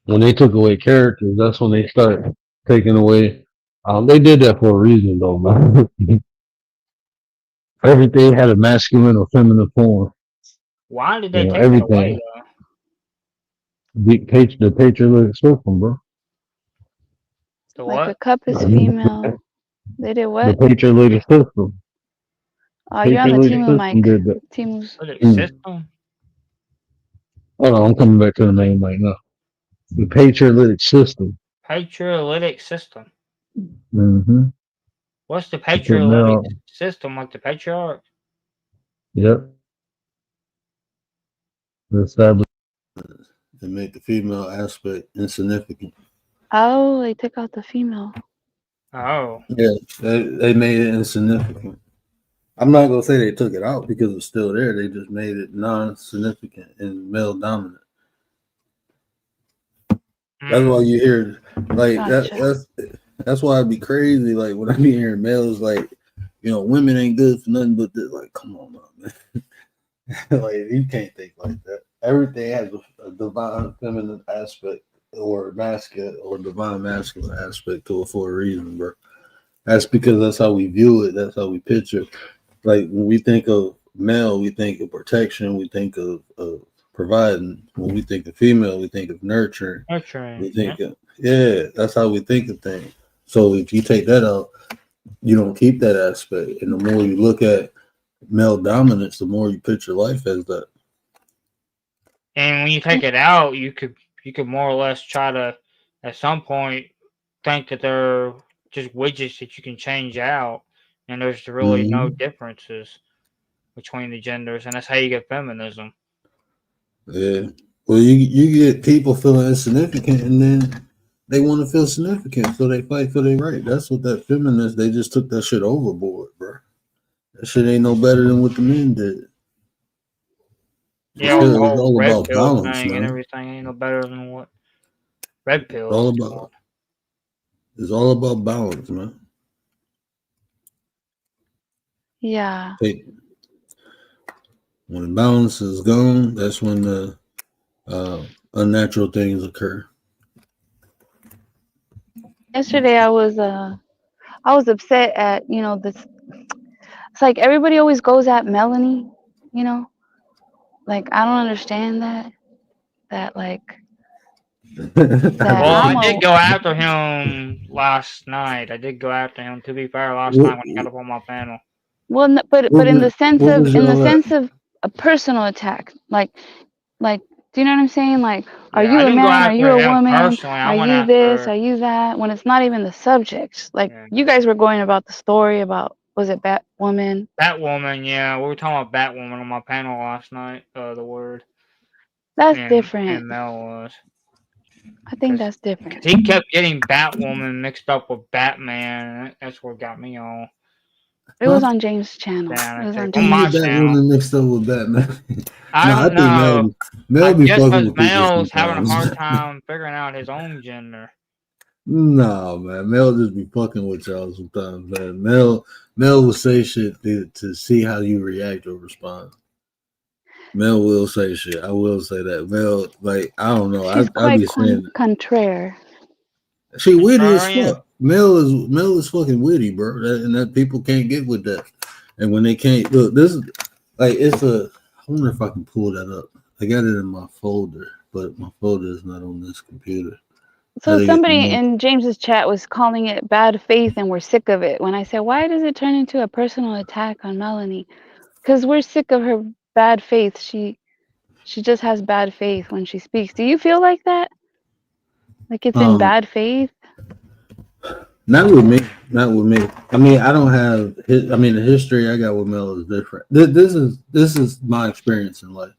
When they took away characters, that's when they started taking away. They did that for a reason, though, man. Everything had a masculine or feminine form. Why did they take that away, Everything. though? The patriarchal system, bro. The Like a what? cup is female. They did The what? patriarchal system. Oh, you're on the Patriarchal Timu system mic. did that. Timu. Civic Mm. system? Hold on, I'm coming back to the name right now. The patriarchal system. Patriotic system. Mm-hmm. What's the They put patriotic male. system? Like the patriarch? Yep. The establish and make the female aspect insignificant. Oh, they took out the female. Oh. Yeah, they made it insignificant. I'm not gonna say they took it out because it's still there. They just made it non-significant and male dominant. That's why you hear like Gotcha. that's why it'd be crazy. Like when I be hearing males like, women ain't good for nothing but this. Like, come on, man. Like you can't think like that. Everything has a divine feminine aspect or masculine or divine masculine aspect to it for a reason, bro. That's because that's how we view it. That's how we picture. Like when we think of male, we think of protection. We think of providing. When we think of female, we think of nurturing. Nurturing. We think of, yeah, that's how we think of things. So if you take that out, you don't keep that aspect. And the more you look at male dominance, the more you picture life as that. And when you take it out, you could more or less try to, at some point, think that they're just widgets that you can change out, and there's really no differences between the genders, and that's how you get feminism. Yeah. Well, you get people feeling insignificant, and then they want to feel significant, so they fight for their right. That's what that feminist, they just took that shit overboard, bro. That shit ain't no better than what the men did. Yeah, It's the whole all red about pill balance, thing and man. everything ain't no better than what red pill. It's all about balance, man. Yeah. When the balance is gone, that's when the unnatural things occur. Yesterday I was upset at, this. It's like everybody always goes at Melanie, like I don't understand that like that Well, I I'm did go after him last night. I did go after him, to be fair, last night when he got up on my panel. well, but in the sense of a personal attack, like do you know what I'm saying? Like, are Yeah, you I a didn't go man? Are after you a him woman? personally. I Are went you this? after. Are you that? When it's not even the subject. Like Yeah. you guys were going about the story about, was it Batwoman? Batwoman, yeah, we were talking about Batwoman on my panel last night. The word. That's And different. Mel was. I think that's different. He kept getting Batwoman mixed up with Batman. That's what got me on. It was on James' channel. Down. It was on On James' my channel. Batwoman mixed up with Batman. I don't know. Mel be guess fucking with people Mel's having a sometimes. hard time figuring out his own gender. No, man. Mel just be fucking with y'all sometimes, man. Mel will say shit to see how you react or respond. Mel will say shit. I will say that. Mel, like, I don't know. She's I be quite saying contraire. she witty as fuck. Mel is fucking witty, bro. And that people can't get with that. And when they can't look, this is like I wonder if I can pull that up. I got it in my folder, but my folder is not on this computer. So somebody in James's chat was calling it bad faith, and we're sick of it. When I said, why does it turn into a personal attack on Melanie? Because we're sick of her bad faith. She just has bad faith when she speaks. Do you feel like that? Like it's in bad faith? Not with me. Not with me. I mean, I don't have. The history I got with Mel is different. This is my experience in life.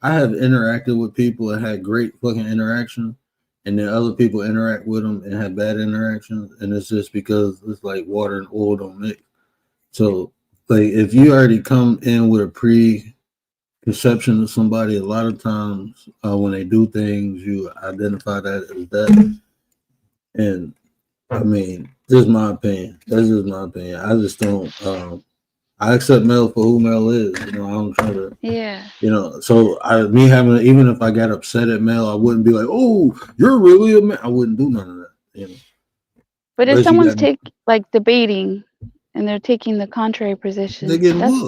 I have interacted with people and had great fucking interactions, and then other people interact with them and have bad interactions, and it's just because it's like water and oil don't mix. So, like, if you already come in with a preconception of somebody, a lot of times when they do things, you identify that as that. And I mean, this is my opinion. That's just my opinion. I just don't. I accept Mel for who Mel is. I don't try to. Yeah. So even if I got upset at Mel, I wouldn't be like, "Oh, you're really a man." I wouldn't do none of that. But if someone's debating and they're taking the contrary position,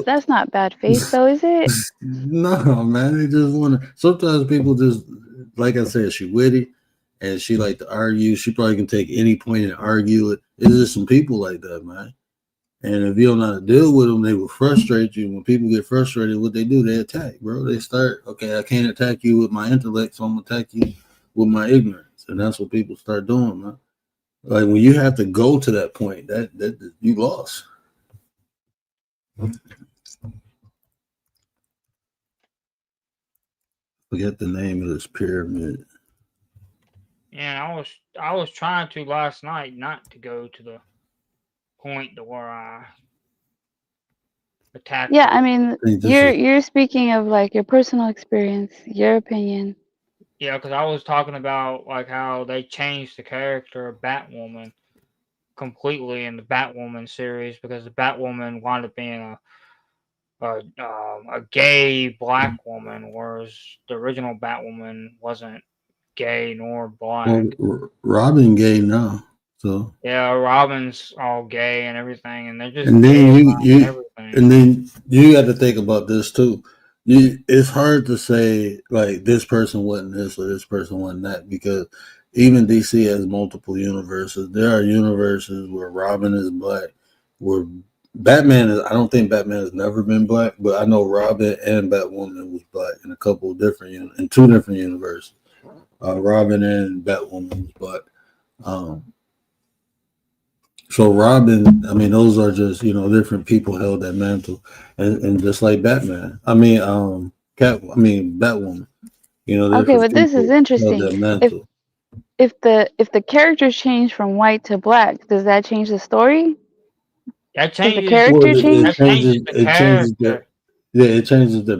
that's not bad faith, though, is it? No, man. They just want to. Sometimes people just, like I said, she witty. And she like to argue. She probably can take any point and argue it. It's just some people like that, man. And if you don't know how to deal with them, they will frustrate you. When people get frustrated, what they do, they attack, bro. They start, okay, I can't attack you with my intellect, so I'm going to attack you with my ignorance. And that's what people start doing, man. Like when you have to go to that point, that you lost. Forget the name of this pyramid. Yeah, I was trying to last night not to go to the point to where I attacked. Yeah, I mean, you're speaking of like your personal experience, your opinion. Yeah, because I was talking about like how they changed the character of Batwoman completely in the Batwoman series because the Batwoman wound up being a gay black woman, whereas the original Batwoman wasn't gay nor black. Well, Robin gay now, so yeah, Robin's all gay and everything, and they're just and then you got to think about this too. It's hard to say like this person wasn't this or this person wasn't that because even DC has multiple universes. There are universes where Robin is black, where Batman is. I don't think Batman has never been black, but I know Robin and Batwoman was black in a couple of different in two different universes. Robin and Batwoman was black. So Robin, I mean, those are just different people held that mantle, and just like Batman, Batwoman, Okay, different but this is people held interesting. that mantle. If the characters change from white to black, does that change the story? That Does the changes. character Well, change? That changes the it changes character it changes their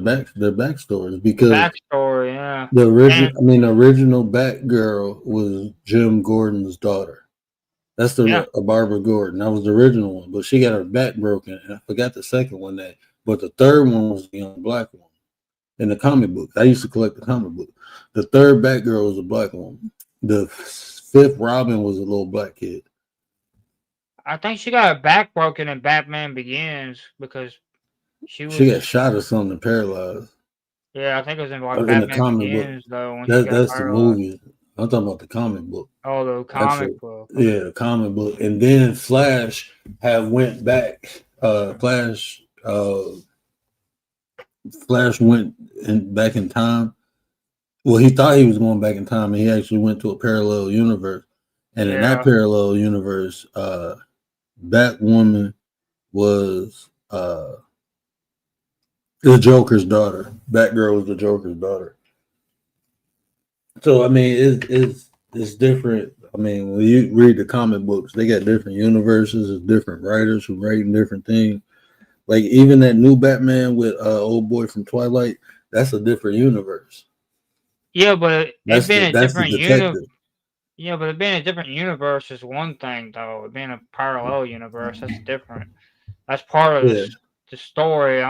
backstories because backstory. Yeah. the And original Batgirl was Jim Gordon's daughter. That's yeah, Barbara Gordon. That was the original one, but she got her back broken, and I forgot the second one but the third one was the young black one in the comic book. I used to collect the comic book. The third Batgirl was a black woman. The fifth Robin was a little black kid. I think she got her back broken in Batman Begins because she got shot or something, paralyzed. Yeah, I think it was in like In the Batman comic book. Begins though when she got That's the paralyzed. movie. I'm talking about the comic book. Oh, the comic book. Yeah, the comic book. And then Flash went back. Flash went back in time. Well, he thought he was going back in time, and he actually went to a parallel universe. And in that parallel universe, Batwoman was the Joker's daughter. Batgirl was the Joker's daughter. So I mean, it's different. I mean, when you read the comic books, they got different universes and different writers who writing different things. Like even that new Batman with old boy from Twilight, that's a different universe. Yeah, but That's it being a different detective. Yeah, but it being a different universe is one thing, though. It being a parallel universe, that's different. That's part of the story.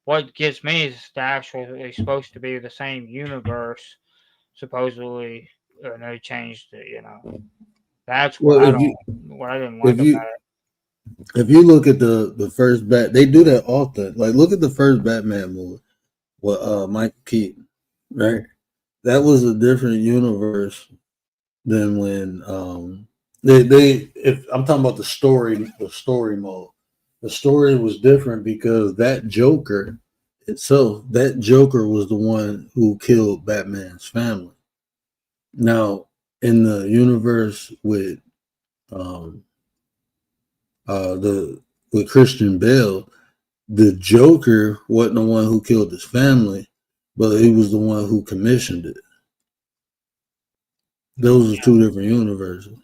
What gets me is the actually supposed to be the same universe. Supposedly, they changed it. That's what I didn't like about it. If you look at the first they do that often. Like look at the first Batman movie with Michael Keaton, right? That was a different universe than when if I'm talking about the story mode. The story was different because that Joker itself, that Joker was the one who killed Batman's family. Now, in the universe with with Christian Bale, the Joker wasn't the one who killed his family, but he was the one who commissioned it. Those are two different universes.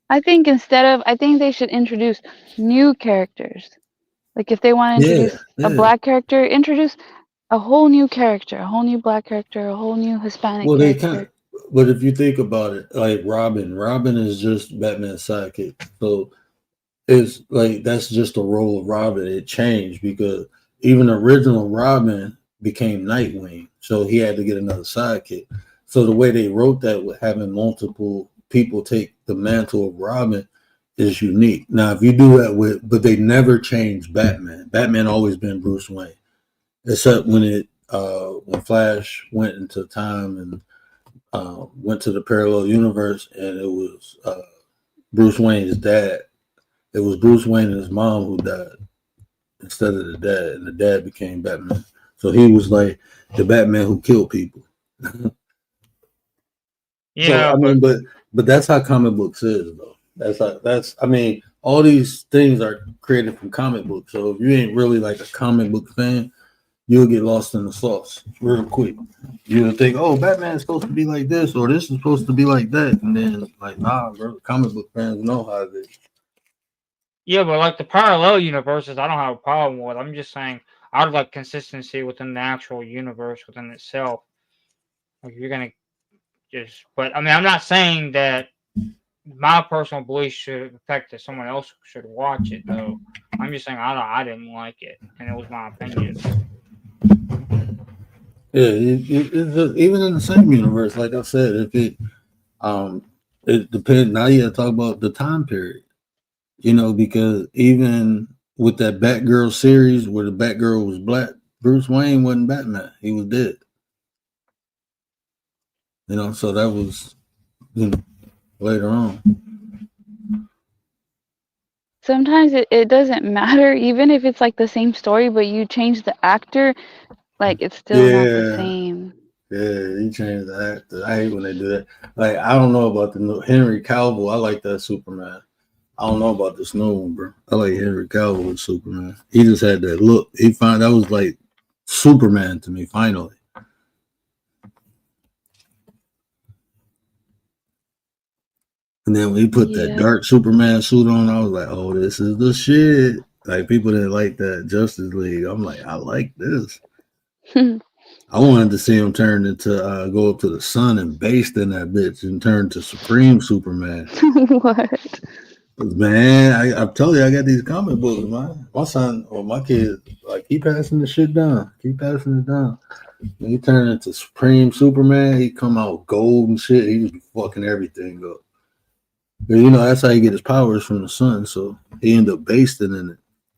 I think they should introduce new characters. Like if they want to introduce a black character, introduce a whole new character, a whole new black character, a whole new Hispanic character. But if you think about it, like Robin is just Batman's sidekick. So it's like that's just the role of Robin. It changed because even the original Robin became Nightwing, so he had to get another sidekick. So the way they wrote that with having multiple people take the mantle of Robin is unique. Now, if you do that but they never changed Batman. Batman always been Bruce Wayne, except when Flash went into time and went to the parallel universe, and it was Bruce Wayne's dad. It was Bruce Wayne and his mom who died instead of the dad, and the dad became Batman. So he was like the Batman who killed people. Yeah, so, but that's how comic books is, though. All these things are created from comic books. So if you ain't really like a comic book fan, you'll get lost in the sauce real quick. You'll think, oh, Batman's supposed to be like this, or this is supposed to be like that. And then, like, nah, bro, comic book fans know how it is. Yeah, but like the parallel universes, I don't have a problem with. I'm just saying, I would like consistency within the actual universe within itself. Like, you're going to but I mean, I'm not saying that my personal beliefs should affect that someone else should watch it, though. I'm just saying, I didn't like it, and it was my opinion. Yeah, it's even in the same universe, like I said, if it depends. Now you got to talk about the time period, because even with that Batgirl series where the Batgirl was black, Bruce Wayne wasn't Batman. He was dead. You know, so that was, you know, later on. Sometimes it doesn't matter, even if it's like the same story, but you change the actor, like it's still not the Yeah. same. Yeah, he changed the actor. I hate when they do that. Like, I don't know about the new Henry Cavill. I like that Superman. I don't know about this new one, bro. I like Henry Cavill with Superman. He just had that look. That was like Superman to me, finally. And then when he put that Yeah. dark Superman suit on, I was like, oh, this is the shit. Like, people didn't like that Justice League. I'm like, I like this. I wanted to see him turn into go up to the sun and based in that bitch and turn to Supreme Superman. What? Man, I'm telling you, I got these comic books, man. My son or my kid, like, keep passing the shit down. Keep passing it down. When he turned into Supreme Superman, he come out gold and shit. He just fucking everything up. But, you know, that's how he get his powers, from the sun. So he ended up basting in it.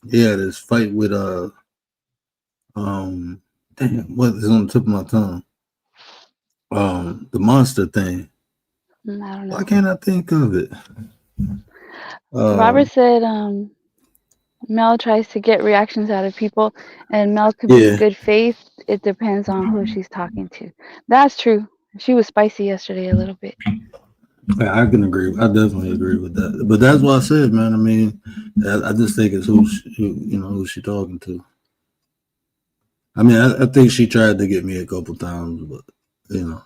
He had his fight with damn, what is on the tip of my tongue? The monster thing. I don't know. Why can't I think of it? Robert said Mel tries to get reactions out of people, and Mel could be Yeah. good faith. It depends on who she's talking to. That's true. She was spicy yesterday a little bit. Yeah, I can agree. I definitely agree with that. But that's what I said, man. I mean, I just think it's who she talking to. I mean, I think she tried to get me a couple times, but, you know,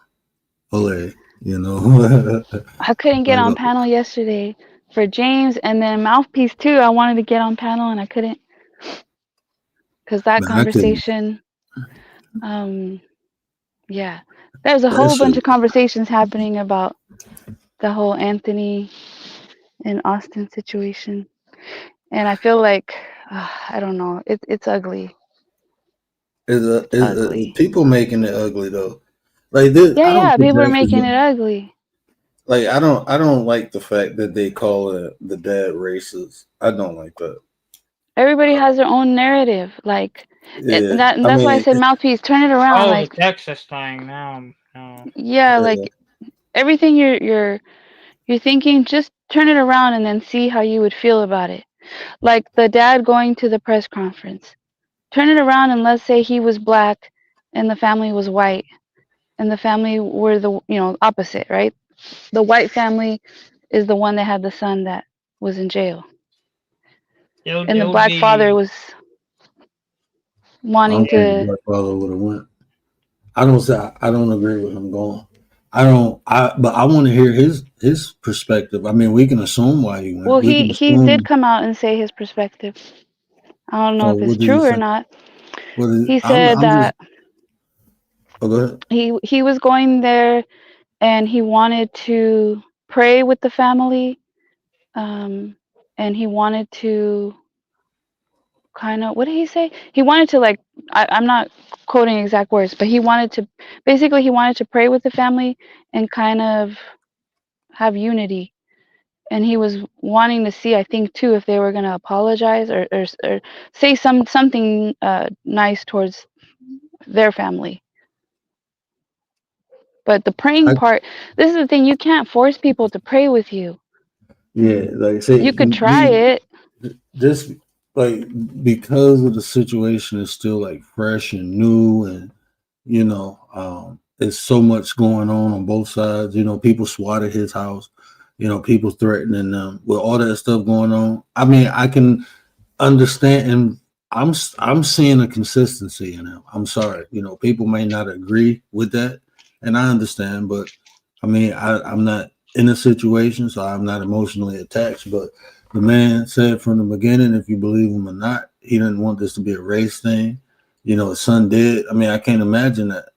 ole, you know. I couldn't get on panel yesterday for James, and then Mouthpiece too. I wanted to get on panel and I couldn't, because that Man, I couldn't. conversation, yeah, there's a whole bunch of conversations happening about the whole Anthony and Austin situation, and I feel like I don't know, it's ugly. It's Ugly. people making it ugly though. Like this, I don't Yeah, think people are that's making the- it ugly. Like, I don't like the fact that they call it the dad racist. I don't like that. Everybody has their own narrative. Like Yeah, that's why I said Mouthpiece, turn it around. Oh, Like, the Texas thing now. No. yeah, like everything you're thinking, just turn it around and then see how you would feel about it. Like the dad going to the press conference. Turn it around and let's say he was black and the family was white and the family were the opposite, right? The white family is the one that had the son that was in jail. And the black father was wanting to. Black father would have went. I don't agree with him going. But I want to hear his perspective. I mean, we can assume why he went. Well, he did come out and say his perspective. I don't know if it's true or not. He said that go ahead. he was going there and he wanted to pray with the family, and he wanted to kind of, what did he say? He wanted to, like, I'm not quoting exact words, but he wanted to pray with the family and kind of have unity. And he was wanting to see, I think, too, if they were going to apologize or say something nice towards their family. But the praying part, this is the thing, you can't force people to pray with you. Yeah, like, say You could try it. Just like, because of the situation is still like fresh and new, and there's so much going on both sides. You know, people swatted his house. You know, people threatening them with all that stuff going on. I mean, I can understand, and I'm seeing a consistency in him. I'm sorry, people may not agree with that, and I understand, but I mean, I'm not in a situation, so I'm not emotionally attached. But the man said from the beginning, if you believe him or not, he didn't want this to be a race thing. His son did. I mean, I can't imagine that.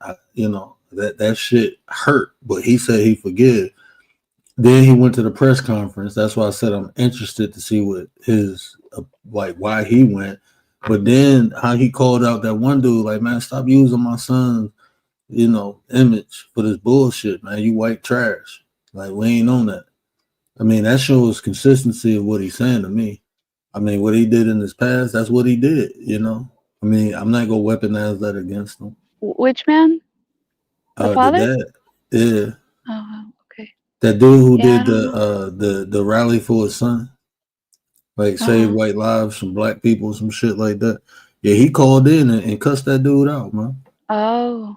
That shit hurt, but he said he forgive. Then he went to the press conference. That's why I said I'm interested to see what his why he went. But then how he called out that one dude, like, man, stop using my son's image for this bullshit, man. You white trash. Like, we ain't on that. I mean, that shows consistency of what he's saying to me. I mean, what he did in his past, that's what he did, I mean, I'm not gonna weaponize that against them. Which man? The The father? dad, yeah, Oh, okay. that dude who Yeah, I did don't the rally for his son, like save Uh-huh. white lives from black people, some shit like that. Yeah, he called in and cussed that dude out, man. Oh,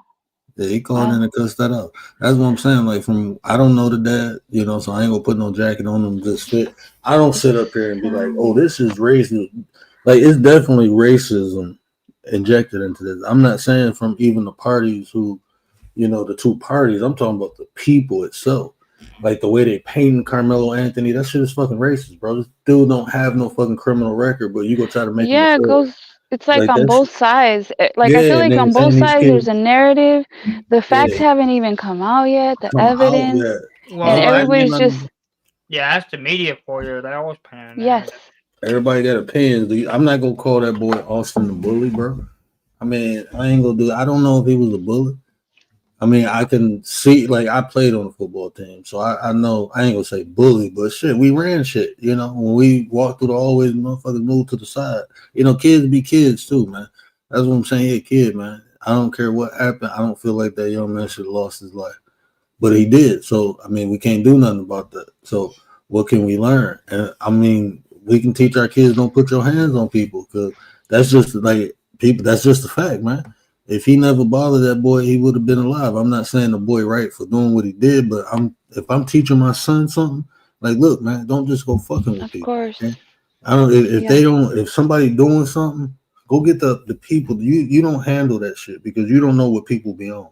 Yeah, he called in wow. and cussed that out. That's what I'm saying. Like, from I don't know the dad, you know, so I ain't gonna put no jacket on him just fit. I don't sit up here and be like, oh, this is racist. Like, it's definitely racism injected into this. I'm not saying from even the parties who, you know, the two parties. I'm talking about the people itself. Like the way they painting Carmelo Anthony, that shit is fucking racist, bro. This dude don't have no fucking criminal record, but you go try to make him a Yeah, it thug. goes. It's like Like on that shit. both sides. Like I feel Yeah, and like then on both saying these sides there's kids, a narrative. The facts yeah, haven't even come out yet. The come out evidence, there. and Well, Nobody everybody's none just of yeah, that's the media for you. They always pan in yes. there. everybody got opinions. I'm not gonna call that boy Austin the bully, bro. I mean, I ain't gonna do. I don't know if he was a bully. I mean, I can see, like, I played on the football team, so I know, I ain't gonna say bully, but shit, we ran shit, you know, when we walked through the hallways, motherfuckers moved to the side. You know, kids be kids too, man. That's what I'm saying. He a kid, man. I don't care what happened. I don't feel like that young man should have lost his life, but he did. So, I mean, we can't do nothing about that. So, what can we learn? And I mean, we can teach our kids don't put your hands on people, because that's just like people. That's just a fact, man. If he never bothered that boy, he would have been alive. I'm not saying the boy right for doing what he did, but if I'm teaching my son something, like, look, man, don't just go fucking with Of people. course. Okay? I don't. If they Yeah. don't, if somebody doing something, go get the people. You don't handle that shit, because you don't know what people be on.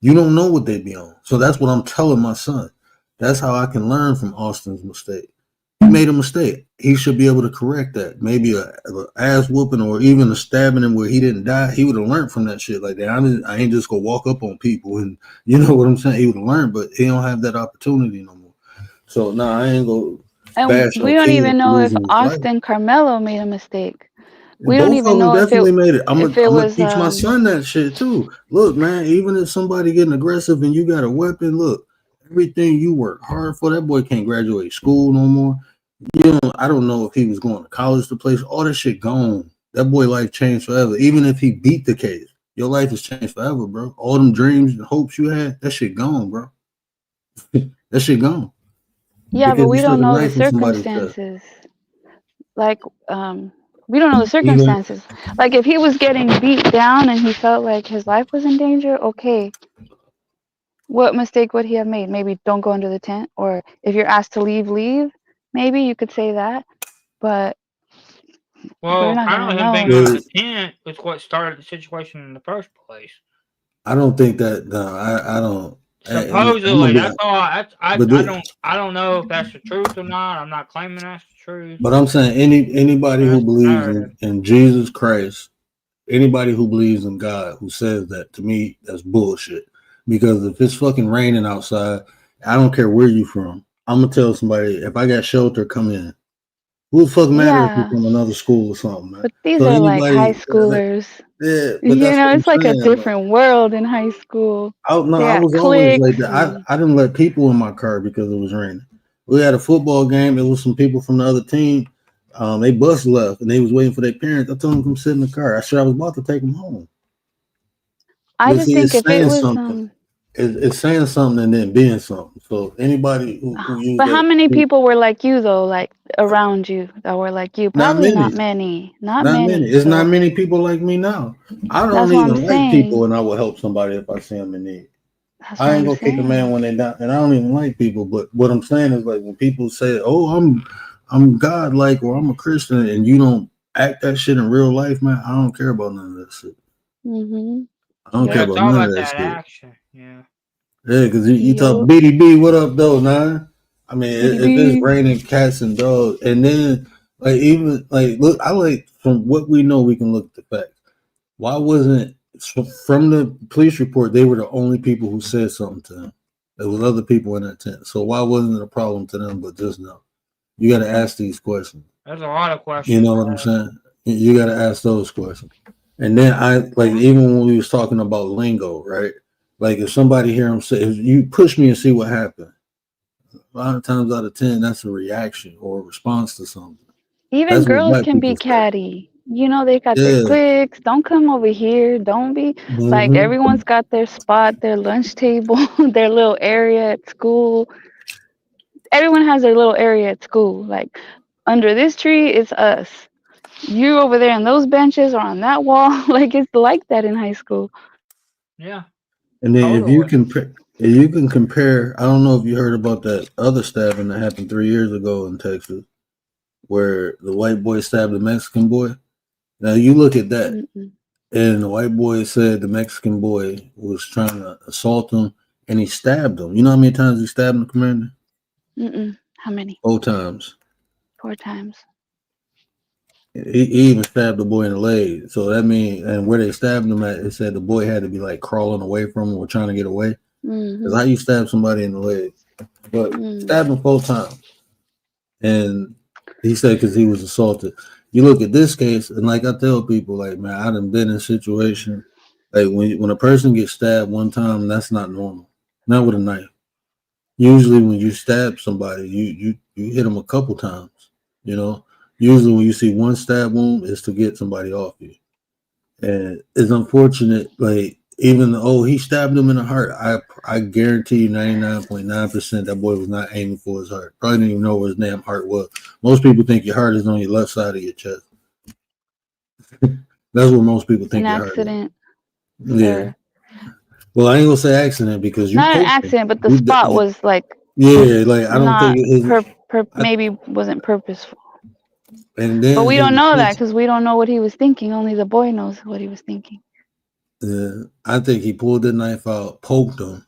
You don't know what they be on. So that's what I'm telling my son. That's how I can learn from Austin's mistake. He made a mistake. He should be able to correct that. Maybe a ass whooping or even a stabbing him where he didn't die. He would have learned from that shit like that. I ain't just gonna walk up on people, and you know what I'm saying. He would have learned, but he don't have that opportunity no more. So I ain't gonna And bash we no don't kid even for know if losing his life. Austin Carmelo made a mistake. We don't Both even of them know definitely made it. I'm if it gonna was teach my son that shit too. Look, man, even if somebody getting aggressive and you got a weapon, look, everything you work hard for, that boy can't graduate school no more. You know, I don't know if he was going to college to play. All that shit gone. That boy life changed forever. Even if he beat the case, your life has changed forever, bro. All them dreams and hopes you had, that shit gone, bro. That shit gone. Yeah, but Because you we stuck don't a know the knife in somebody's chest. circumstances. Like, we don't know the Even circumstances. Like, if he was getting beat down and he felt like his life was in danger, okay, what mistake would he have made? Maybe don't go under the tent, or if you're asked to leave, leave. Maybe you could say that, but we're Well, not kind gonna of him know being under well, the tent was what started the situation in the first place. I don't think that. No, I don't. And I'm gonna Supposedly, be, that's all. but I don't know if that's the truth or not. I'm not claiming that's the truth. But I'm saying anybody who That's the believes narrative. in Jesus Christ, anybody who believes in God who says that, to me, that's bullshit. Because if it's fucking raining outside, I don't care where you from. I'm gonna tell somebody, if I got shelter, come in. Who the fuck matter if you're Yeah, from another school or something, man? but these So are like high anybody, schoolers. yeah, but You that's know, what I'm it's like a saying. Like, different world in high school. no, They I got was always like cliques that. and I didn't let people in my car because it was raining. We had a football game. It was some people from the other team. They bus left and they was waiting for their parents. I told them to come sit in the car. I said I was about to take them home. I But just see, think it's if it saying was something. It's saying something and then being something. So anybody who used but how that, many people were like you though, like around you that were like you? not Probably not many, many. Not not many. many. It's not So many people like me now. I that's don't what I'm even like people, saying. and I will help somebody if I see them in need. That's what I ain't I'm gonna kick a man saying. when they not, and I don't even like people. But what I'm saying is, like, when people say, "Oh, I'm God-like," or "I'm a Christian," and you don't act that shit in real life, man, I don't care about none of that shit. Mhm. I don't care Yeah, Yep. it's about all none about of that that shit. action. Yeah. Yeah, because you talk Yup. BDB, what up though, man? I mean, if it's BDB. raining cats and dogs, and then like even like look, I like from what we know, we can look at the facts. Why wasn't from the police report? They were the only people who said something to him. There was other people in that tent, so why wasn't it a problem to them? But just now, you got to ask these questions. There's a lot of You questions. know what I'm saying? You got to ask those questions. And then I like even when we was talking about lingo, right? Like if somebody hear him say, if "You push me and see what happened," a lot of times out of 10, that's a reaction or a response to something. Even That's what girls black can be people say. catty. you know, they got their Yeah. cliques. Don't come over here. Don't be like, Mhm. everyone's got their spot, their lunch table, their little area at school. Everyone has their little area at school. Like, under this tree, it's us. You over there on those benches or on that wall. Like, it's like that in high school. Yeah. And then Totally. if you can compare, I don't know if you heard about that other stabbing that happened 3 years ago in Texas, where the white boy stabbed the Mexican boy. Now you look at that, Mm-mm. and the white boy said the Mexican boy was trying to assault him, and he stabbed him. You know how many times he stabbed him, Commander? Mm-mm. How many? 4 times. 4 times. He even stabbed the boy in the leg. So that means, and where they stabbed him at, it said the boy had to be like crawling away from him or trying to get away. Because Mm-hmm. how you stab somebody in the leg? But Mm. stabbed him 4 times. And he said because he was assaulted. You look at this case, and like I tell people, like, man, I done been in a situation, like when a person gets stabbed one time, that's not normal. Not with a knife. Usually when you stab somebody, you hit them a couple times, you know. Usually when you see one stab wound, it's to get somebody off you. And it's unfortunate, like, even though he stabbed him in the heart, I guarantee you 99.9% that boy was not aiming for his heart. Probably didn't even know where his damn heart was. Most people think your heart is on your left side of your chest. That's what most people think An your heart is. accident. Yeah. Or Well, I ain't gonna say accident because you not an poked him. accident, but the You- spot was like Yeah, like I don't not think his. maybe wasn't purposeful. And then But we his don't know that intention- because we don't know what he was thinking. Only the boy knows what he was thinking. I think he pulled the knife out, poked him,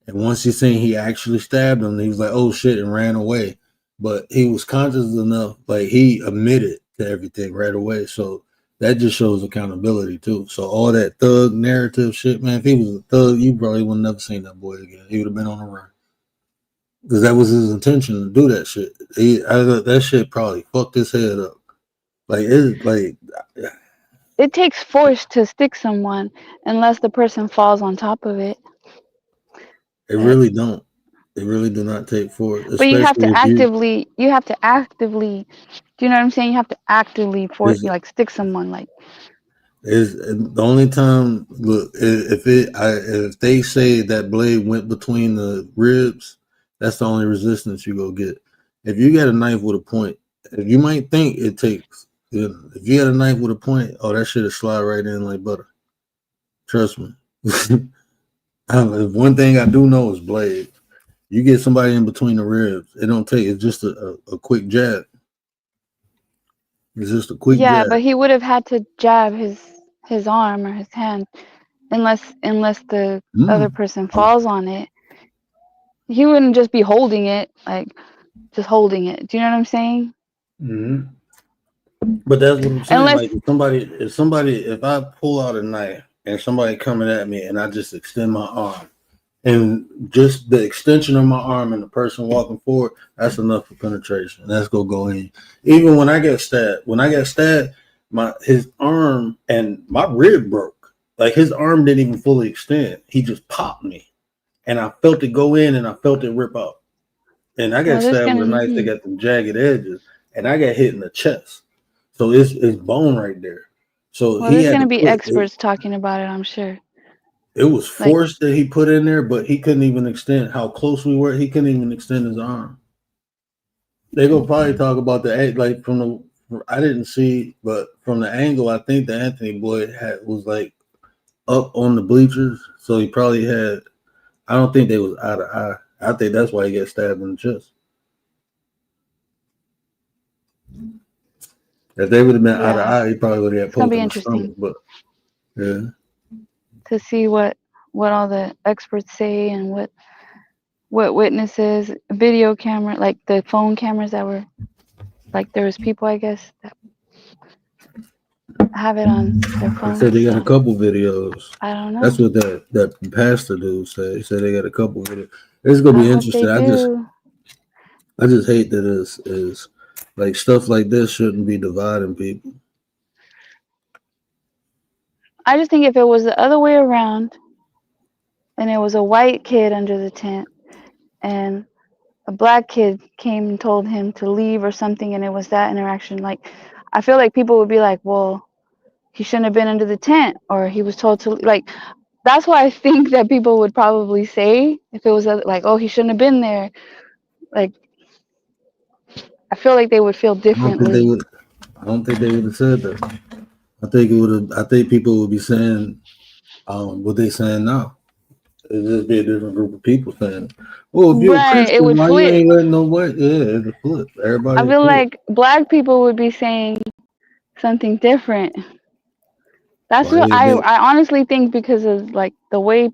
and once he seen he actually stabbed him, he was like, "Oh shit," and ran away. But he was conscious enough, like he admitted to everything right away. So that just shows accountability too. So all that thug narrative shit, man. If he was a thug, you probably would never seen that boy again. He would have been on the run because that was his intention to do that shit. That shit probably fucked his head up. Like it's like It takes force to stick someone unless the person falls on top of it. it really don't. It really do not take force, But you have especially to if you. actively. Do you know what I'm saying? You have to actively like stick someone. Like, Is the only time look if they say that blade went between the ribs, that's the only resistance you go get. If you got a knife with a point, if you might think it takes, if you got a knife with a point, oh that shit will slide right in like butter. Trust me. One thing I do know is blade. You get somebody in between the ribs, it don't take. It's just a quick jab. It's just a quick yeah, jab. but he would have had to jab his arm or his hand unless the other person falls on it. He wouldn't just be holding it, like just holding it. Do you know what I'm saying? Mm-hmm. But that's what I'm saying. Unless Like if I pull out a knife and somebody coming at me and I just extend my arm and just the extension of my arm and the person walking forward, that's enough for penetration. That's gonna go in. Even when I got stabbed, his arm and my rib broke. Like his arm didn't even fully extend. He just popped me. And I felt it go in and I felt it rip out. And I got stabbed with a knife that got the jagged edges and I got hit in the chest. So it's bone right there. So there's gonna be experts talking about it, I'm sure. It was force that he put in there, but he couldn't even extend how close we were. He couldn't even extend his arm. They gonna probably talk about the like I didn't see, but from the angle, I think the Anthony boy was like up on the bleachers, so he probably had. I don't think they was eye to eye. I think that's why he got stabbed in the chest. If they would have been eye to eye, he probably would have had poked in the stomach. But yeah, to see what all the experts say and what witnesses, video camera, like the phone cameras that were, like there was people, I guess, that have it on their phone. They said they got a couple videos. I don't know. That's what that pastor dude said. He said they got a couple videos. It's gonna be interesting. I just hate that is like stuff like this shouldn't be dividing people. I just think if it was the other way around and it was a white kid under the tent and a black kid came and told him to leave or something and it was that interaction, like I feel like people would be like, well, he shouldn't have been under the tent, or he was told to, like, that's why I think that people would probably say, if it was like, oh, he shouldn't have been there. Like, I feel like they would feel I don't think they differently. would. I don't think they would have said that. I think it would have. I think people would be saying what they saying now. It'd just be a different group of people saying, "Well, if you're a Right, it Christian, would why you flip. ain't letting no white?" Yeah, it's a flip. I Everybody feel flip. like black people would be saying something different. That's Why what they, they, I honestly think, because of like the way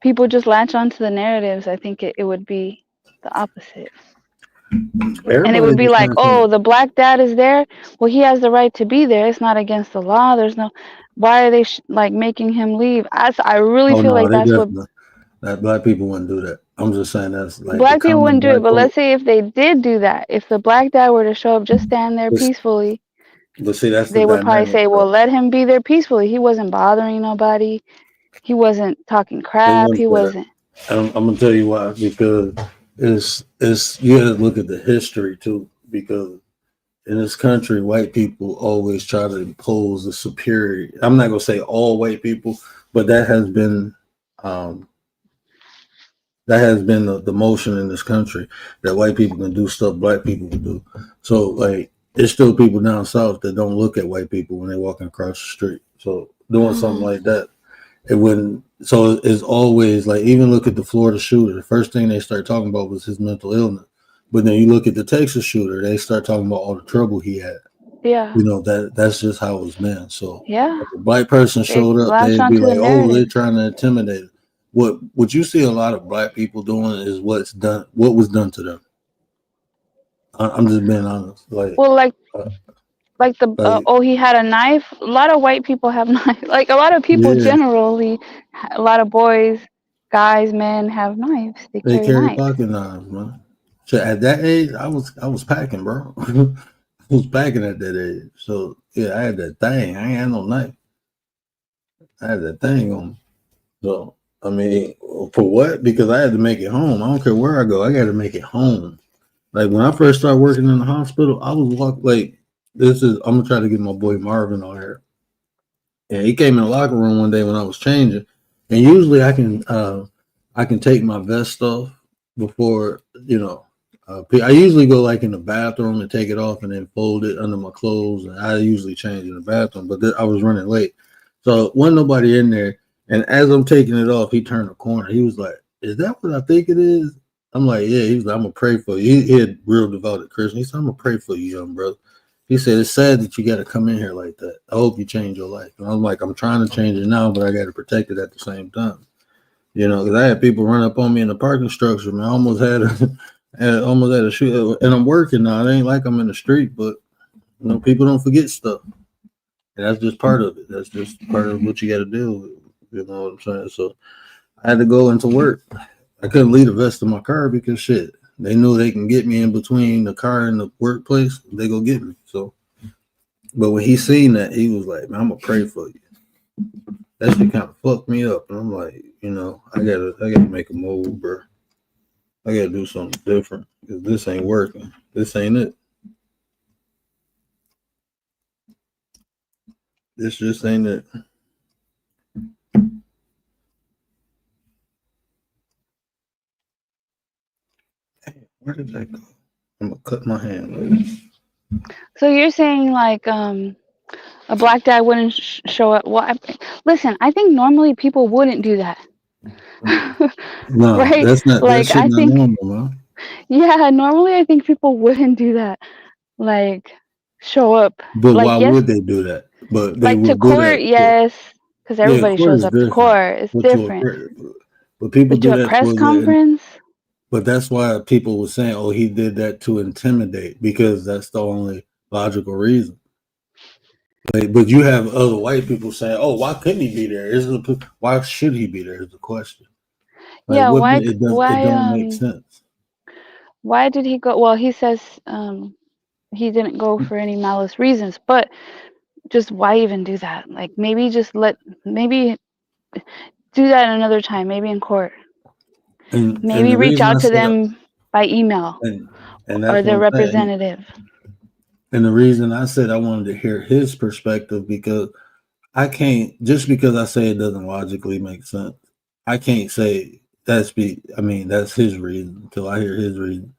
people just latch onto the narratives. I think it would be the opposite. And it everybody would be be like, saying oh, something. the black dad is there. Well, he has the right to be there. It's not against the law. There's no, why are they like making him leave? I really Oh feel no, like they that's what definitely. That black people wouldn't do that. I'm just saying that's like the black people common wouldn't do it. black But folk. let's say if they did do that, if the black dad were to show up, just stand there But, peacefully, but see, that's the they would probably dynamic. say, well, Though. let him be there peacefully. He wasn't bothering nobody. He wasn't talking They crap. wouldn't He say that. wasn't. I'm gonna tell you why. Because it's you have to look at the history too. Because in this country, white people always try to impose the superior. I'm not gonna say all white people, but um, that has been the motion in this country that white people can do stuff black people can do. So like, there's still people down south that don't look at white people when they're walking across the street. So doing something like that, it wouldn't. So it's always like, even look at the Florida shooter. The first thing they start talking about was his mental illness, but then you look at the Texas shooter, they start talking about all the trouble he had. Yeah. You know, that's just how it's been. So Yeah. if a black person They showed up, latch they'd be onto the like, "Oh, they're narrative. trying to intimidate him." What you see a lot of black people doing is what was done to them. I'm just being honest. Well, Uh, like the like oh, he had a knife. A lot of white people have knives. Like a lot of people yeah, generally, a lot of boys, guys, men have knives. They they carry carry knives. pocket knives, man. So at that age, I was packing, bro. I was packing at that age. So yeah, I had that thing. I ain't had no knife. I had that thing on me. So I mean, for what? Because I had to make it home. I don't care where I go. I got to make it home. Like when I first started working in the hospital, I was like this is. I'm gonna try to get my boy Marvin on here. Yeah, he came in the locker room one day when I was changing, and usually I can take my vest off before I usually go like in the bathroom and take it off and then fold it under my clothes, and I usually change in the bathroom. But I was running late, so wasn't nobody in there. And as I'm taking it off, he turned the corner. He was like, "Is that what I think it is?" I'm like, "Yeah." He was like, "I'm gonna pray for you." He had real devoted Christian. He said, "I'm gonna pray for you, young brother." He said, "It's sad that you got to come in here like that. I hope you change your life." And I'm like, "I'm trying to change it now, but I got to protect it at the same time." You know, because I had people run up on me in the parking structure, man. I almost had almost had a shoot, and I'm working now. It ain't like I'm in the street, but people don't forget stuff, and that's just part of it. That's just part of what you got to deal with. You know what I'm saying? So I had to go into work. I couldn't leave the vest in my car because shit, they knew they can get me in between the car and the workplace. They go get me. So, but when he seen that, he was like, "Man, I'm gonna pray for you." That shit kind of fucked me up, and I'm like, I gotta make a move, bro. I gotta do something different because this ain't working. This ain't it. This just ain't it. Where did that go? I'm gonna cut my hand later. So you're saying like a black dad wouldn't show up? Well, listen, I think normally people wouldn't do that. No, Right? that Like shit I not think, normal, man. yeah, normally I think people wouldn't do that. Like show up. But Like why yes, would they do that? But they like to will do court, that to yes, because yeah, everybody court shows is up to different. court. It's But to a different. but people But do to a that press for the conference, but that's why people were saying, "Oh, he did that to intimidate," because that's the only logical reason. But you have other white people saying, "Oh, why couldn't he be there? Why should he be there?" Is the question. Like, yeah. what it don't make sense. Why did he go? Well, he says he didn't go for any malice reasons, but just why even do that? Like maybe do that another time, maybe in court. And Maybe the reach reason I out to said them by email and or that's what their I'm saying. representative. And the reason I said I wanted to hear his perspective because I can't just because I say it doesn't logically make sense. I can't say I mean that's his reason until I hear his reason.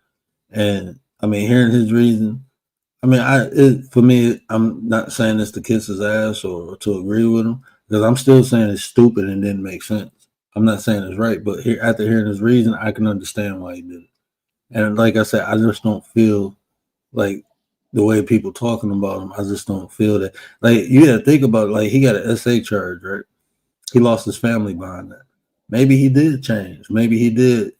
And I mean hearing his reason, I mean for me I'm not saying this to kiss his ass or to agree with him because I'm still saying it's stupid and didn't make sense. I'm not saying it's right, but after hearing his reason, I can understand why he did it. And like I said, I just don't feel like the way people talking about him. I just don't feel that. Like you got to think about it. Like he got an SA charge, right? He lost his family behind that. Maybe he did change. Maybe he did,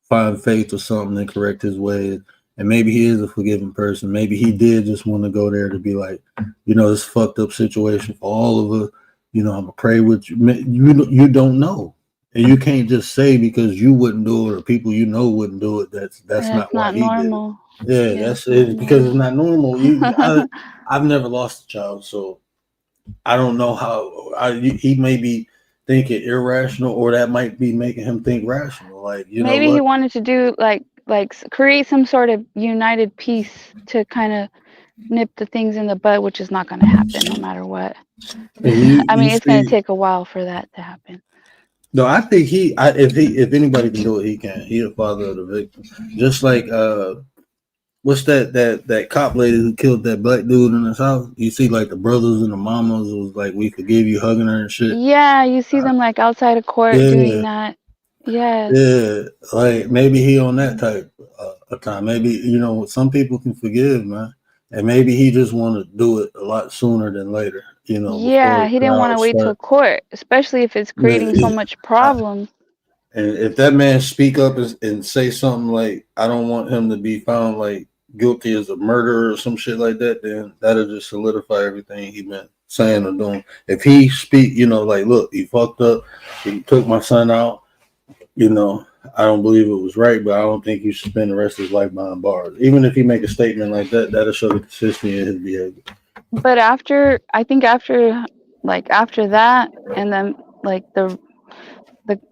find faith or something and correct his ways. And maybe he is a forgiving person. Maybe he did just want to go there to be like, this fucked up situation for all of us. I'm gonna pray with you. You don't know, and you can't just say because you wouldn't do it or people wouldn't do it. That's not why he normal. did it. Yeah, that's it because it's not normal. I've never lost a child, so I don't know how. He may be thinking irrational, or that might be making him think rational. Like maybe he wanted to do like create some sort of united peace to kind of nip the things in the bud, which is not going to happen no matter what. I mean, it's going to take a while for that to happen. No, I think if anybody can do it, he can. He the father of the victim. Just like what's that cop lady who killed that black dude in his house? You see like the brothers and the mamas was like, we forgive you, hugging her and shit. Yeah, you see them like outside of court doing that. Yeah. Yeah, like maybe he on that type of time. Maybe some people can forgive, man, and maybe he just want to do it a lot sooner than later. Yeah, he didn't want to wait till court, especially if it's creating so much problem. And if that man speak up and say something like, I don't want him to be found like guilty as a murderer or some shit like that, then that'll just solidify everything he been saying or doing. If he speak, like, look, he fucked up, he took my son out, I don't believe it was right, but I don't think he should spend the rest of his life behind bars. Even if he make a statement like that, that'll show the consistency in his behavior. But after that, and then like the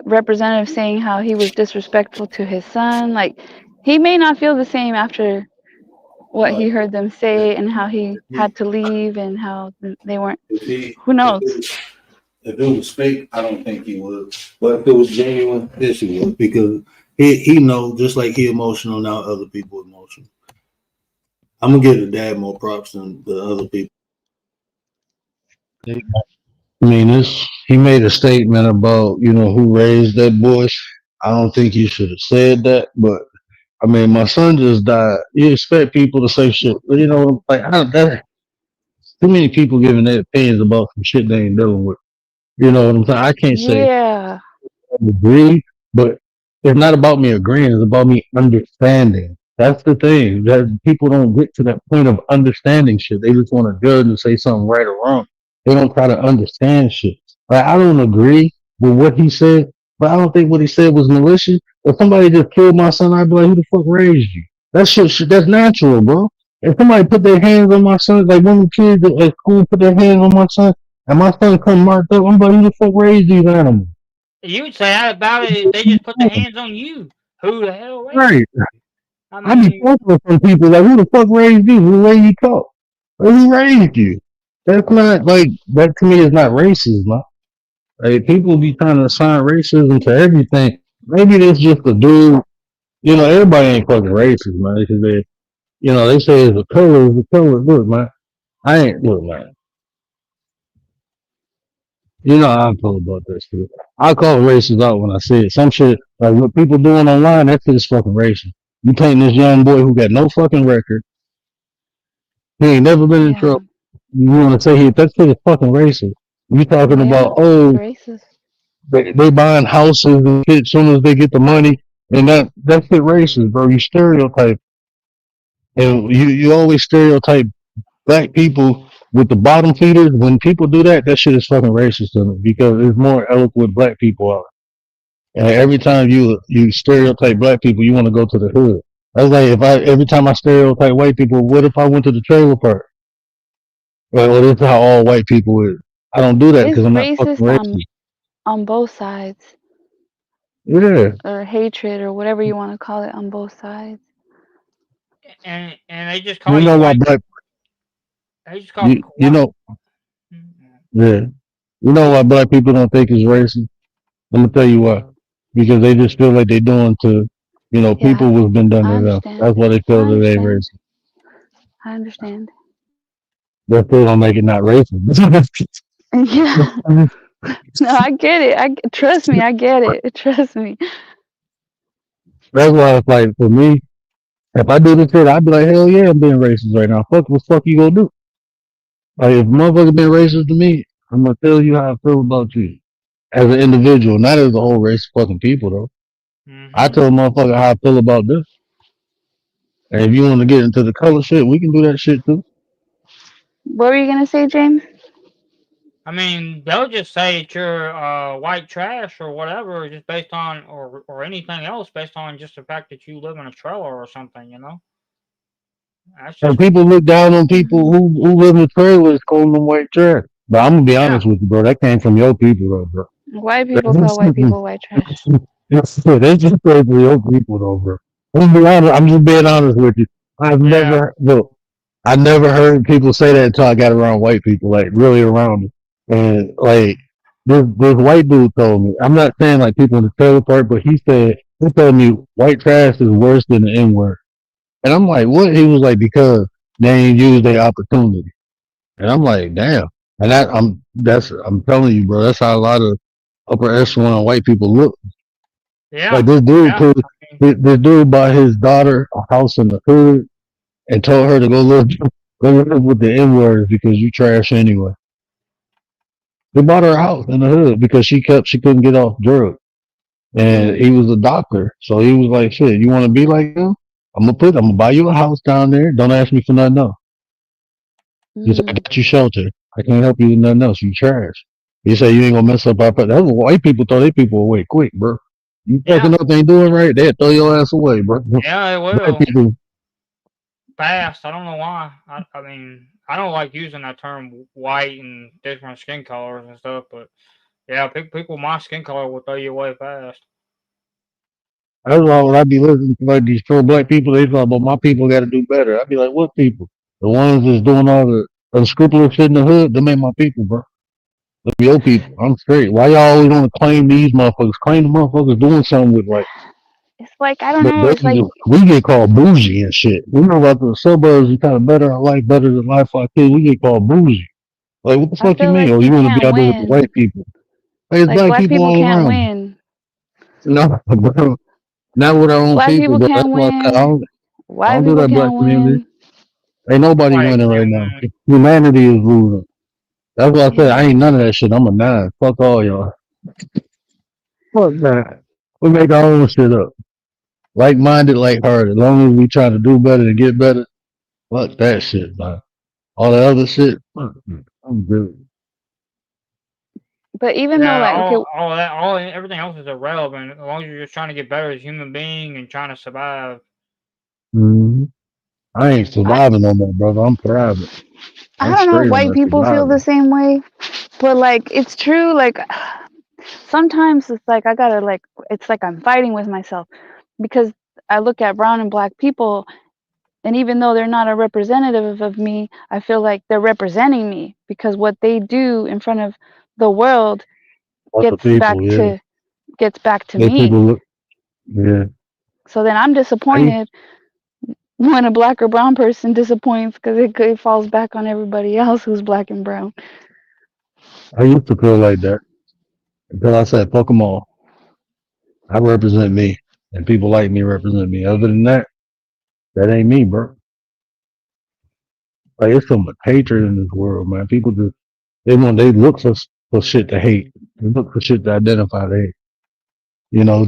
representative saying how he was disrespectful to his son, like he may not feel the same after what he heard them say and how he had to leave and how they weren't. Who knows? If it was fake, I don't think he would. But if it was genuine, yes, he would. Because he know, just like he emotional now, other people emotional. I'm gonna give the dad more props than the other people. I mean, he made a statement about who raised that boy. I don't think he should have said that, but I mean, my son just died. You expect people to say shit, like too many people giving their opinions about some shit they ain't dealing with. You know what I'm saying? I can't say Yeah. agree, but it's not about me agreeing. It's about me understanding. That's the thing. That people don't get to that point of understanding shit. They just want to judge and say something right or wrong. They don't try to understand shit. Like I don't agree with what he said, but I don't think what he said was malicious. If somebody just killed my son, I'd be like, who the fuck raised you? That shit that's natural, bro. If somebody put their hands on my son, like one of the kids at school put their hands on my son, and my son come marked up, I'm like, who the fuck raised these animals? You would say that about it if they just put their hands on you. Who the hell raised Right. you? I be talking with some people like, who the fuck raised you? The way you talk. Who raised you? That's not like that to me is not racism. Man. Like people be trying to assign racism to everything. Maybe that's just a dude. Everybody ain't fucking racist, man. Because they say it's a color, it's a color. Look, man. Look, man. How I feel about this shit. I call racist out when I see it. Some shit, like what people doing online, that shit is fucking racist. You painting this young boy who got no fucking record. He ain't never been in trouble. You want to say that shit is fucking racist. You talking about, racist. They buying houses and shit as soon as they get the money. And that shit racist, bro. You stereotype. And you always stereotype black people with the bottom feeders. When people do that, that shit is fucking racist to me because there's more eloquent black people out. And every time you stereotype black people, you want to go to the hood. That's like every time I stereotype white people, what if I went to the trailer park? Well, this is how all white people is. I don't do that because I'm not fucking racist. On both sides. Yeah. Or hatred or whatever you want to call it on both sides. And they just call you why They just call it You know, yeah. You know why black people don't think it's racist? Let me tell you why. Because they just feel like they doing to, Yeah, people what's been done I to them. understand. That's why they I feel that they understand. racist. I understand. That still don't make it not racist. Yeah. No, I get it. Trust me, I get it. Trust me. That's why it's like for me, if I do this shit, I'd be like, hell yeah, I'm being racist right now. Fuck, what the fuck you gonna do? Like if motherfucker been racist to me, I'm gonna tell you how I feel about you as an individual, not as a whole race of fucking people though. I Mm-hmm. tell a motherfucker how I feel about this. And if you want to get into the color shit, we can do that shit too. What were you gonna say, James? I mean, they'll just say that you're white trash or whatever, just based on or anything else based on just the fact that you live in a trailer or something. That's And just people look down on people Hmm. who live in trailers, calling them white trash. But I'm gonna be yeah. honest with you, bro. That came from your people, though, bro. White people call white people white trash. They just came from your people, though, bro. I'm gonna be honest. I'm just being honest with you. I've Yeah. never look. I never heard people say that until I got around white people, like really around me. And like this white dude told me. I'm not saying like people in the trailer park, but he told me white trash is worse than the N word. And I'm like, what? He was like, because they ain't used their opportunity. And I'm like, damn. And I'm telling you, bro, that's how a lot of upper echelon white people look. Like Yeah. this dude Yeah. put this dude bought his daughter a house in the hood and told her to go live with the N words because you trash anyway. They bought her a house in the hood because she couldn't get off drugs. And Mm, he was a doctor. So he was like, shit, you wanna be like him? I'm gonna buy you a house down there. Don't ask me for nothing else. He said, I mm. got you shelter. I can't help you with nothing else. You trash. He said, you ain't gonna mess up our That's what white people throw their people away quick, bro. You Yeah. fucking up ain't doing right, they'll throw your ass away, bro. Yeah. It Black will people, fast. I don't know why. I mean, I don't like using that term white and different skin colors and stuff, but yeah, people my skin color will throw you away fast. that's why when I be listening to like these pro black people, they talk about my people gotta do better. I be like, what people? The ones that's doing all the unscrupulous shit in the hood, them ain't my people, bro. Them your people. I'm straight. Why y'all always want to claim these motherfuckers? Claim the motherfuckers doing something with like It's like I don't but know. It's like basically, we get called bougie and shit. We know about the suburbs, we kind of better our life, better than life like kids. We get called bougie. Like, what the I fuck you feel mean? like Oh, you you want to be can't out there with the win. white people? Hey, it's Like black black people people all can't around. win. No, bro, not with our own Black people, people bro. That's can't why I said win. I White don't do people that black can't community. win. Ain't nobody Nobody winning right can now. win. Humanity is losing. That's why I said I Yeah. ain't none of that shit. I'm a nine. Fuck all y'all. Fuck that. We make our own shit up. Like minded, like hearted. As long as we try to do better and get better, fuck that shit, man. All the other shit, I'm good. But even though, Yeah, like, okay, all that, everything else is irrelevant as long as you're just trying to get better as a human being and trying to survive. hmm I ain't I surviving no more, brother. I'm thriving. I I'm don't know if straight on white that people feel the surviving. same way, but like it's true. Like sometimes it's like I gotta like it's like I'm fighting with myself because I look at brown and black people, and even though they're not a representative of me, I feel like they're representing me because what they do in front of the world Other gets back people, yeah. to gets back to They me. people look, yeah. So then I'm I used, disappointed when a black or brown person disappoints because it falls back on everybody else who's black and brown. I used to feel like that until I said, fuck them all. I represent me, and people like me represent me. Other than that, that ain't me, bro. Like, it's so much hatred in this world, man. People just, they look for shit to hate. They look for shit to identify to hate.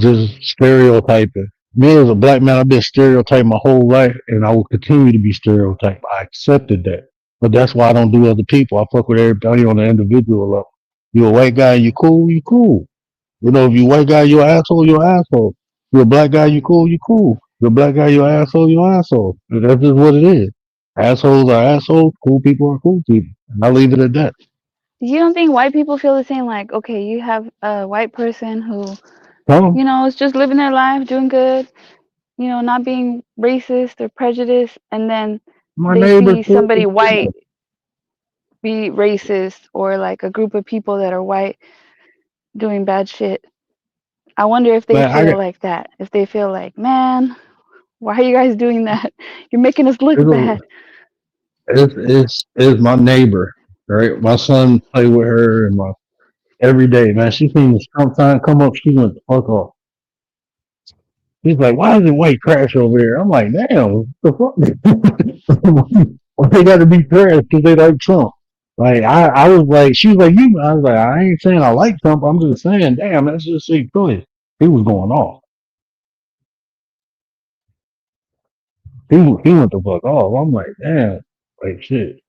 Just stereotyping. Me as a black man, I've been stereotyped my whole life, and I will continue to be stereotyped. I accepted that, but that's why I don't do other people. I fuck with everybody on the individual level. You a white guy, you cool, you cool. If you white guy, you an asshole, you an asshole. You a black guy, you cool, you cool. You a black guy, you an asshole, you an asshole. That's just what it is. Assholes are assholes. Cool people are cool people. And I leave it at that. You don't think white people feel the same? Like, okay, you have a white person who, Some is just living their life, doing good, not being racist or prejudiced, and then my they neighbors see cool. somebody white. be racist or like a group of people that are white doing bad shit. I wonder if they Man, I feel got like that. If they feel like, man, why are you guys doing that? You're making us look bad. it's my neighbor, right? My son play with her and my every day, man. She seen the Trump sign come up, she went the fuck off. He's like, why is it white trash over here? I'm like, damn, what the fuck? Well, they got to be trash because they like Trump. Like I was like, she was like, you. I was like, I ain't saying I like Trump. I'm just saying, damn, that's just a choice. He was going off. He went the fuck off. I'm like, damn, like shit.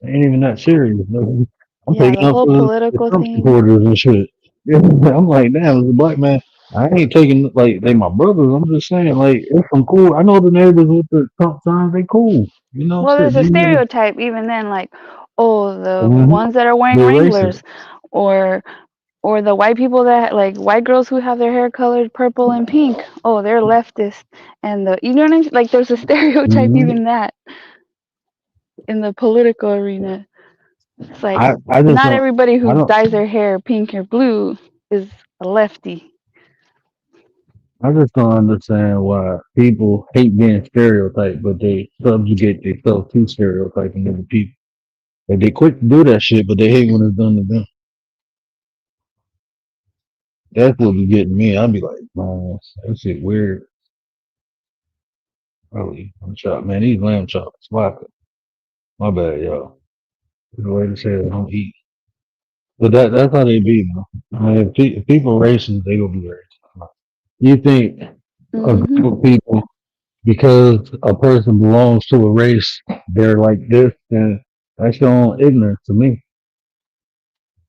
Ain't even that serious. No. I'm Yeah, taking the up whole for the political Trump thing. supporters and shit. Yeah, I'm like, damn, as a black man, I ain't taking like they my brothers. I'm just saying, like, it's some cool. I know the neighbors with the Trump signs, they cool. You know, Well, shit. there's a They never, stereotype even then, like, oh, the mhm, ones that are wearing they're racist. Wranglers, or the white people that like white girls who have their hair colored purple and pink. Oh, they're leftist, and the you know what I mean? Like, there's a stereotype Hmm. even that in the political arena. It's like I just not don't. everybody I who don't. dyes their hair pink or blue is a lefty. I just don't understand why people hate being stereotyped, but they subjugate themselves to stereotyping other people. Like they quick to do that shit, but they hate when it's done to them. That's what be getting me. I'd be like, man, that shit weird. Really, I'm chopped, man. These lamb chops, my bad, y'all. The way to say it, I don't eat. But that's how they be, man. I mean, if people racist, they gonna be racist. You think a Hmm. group of people, because a person belongs to a race, they're like this, then that's your own ignorance to me.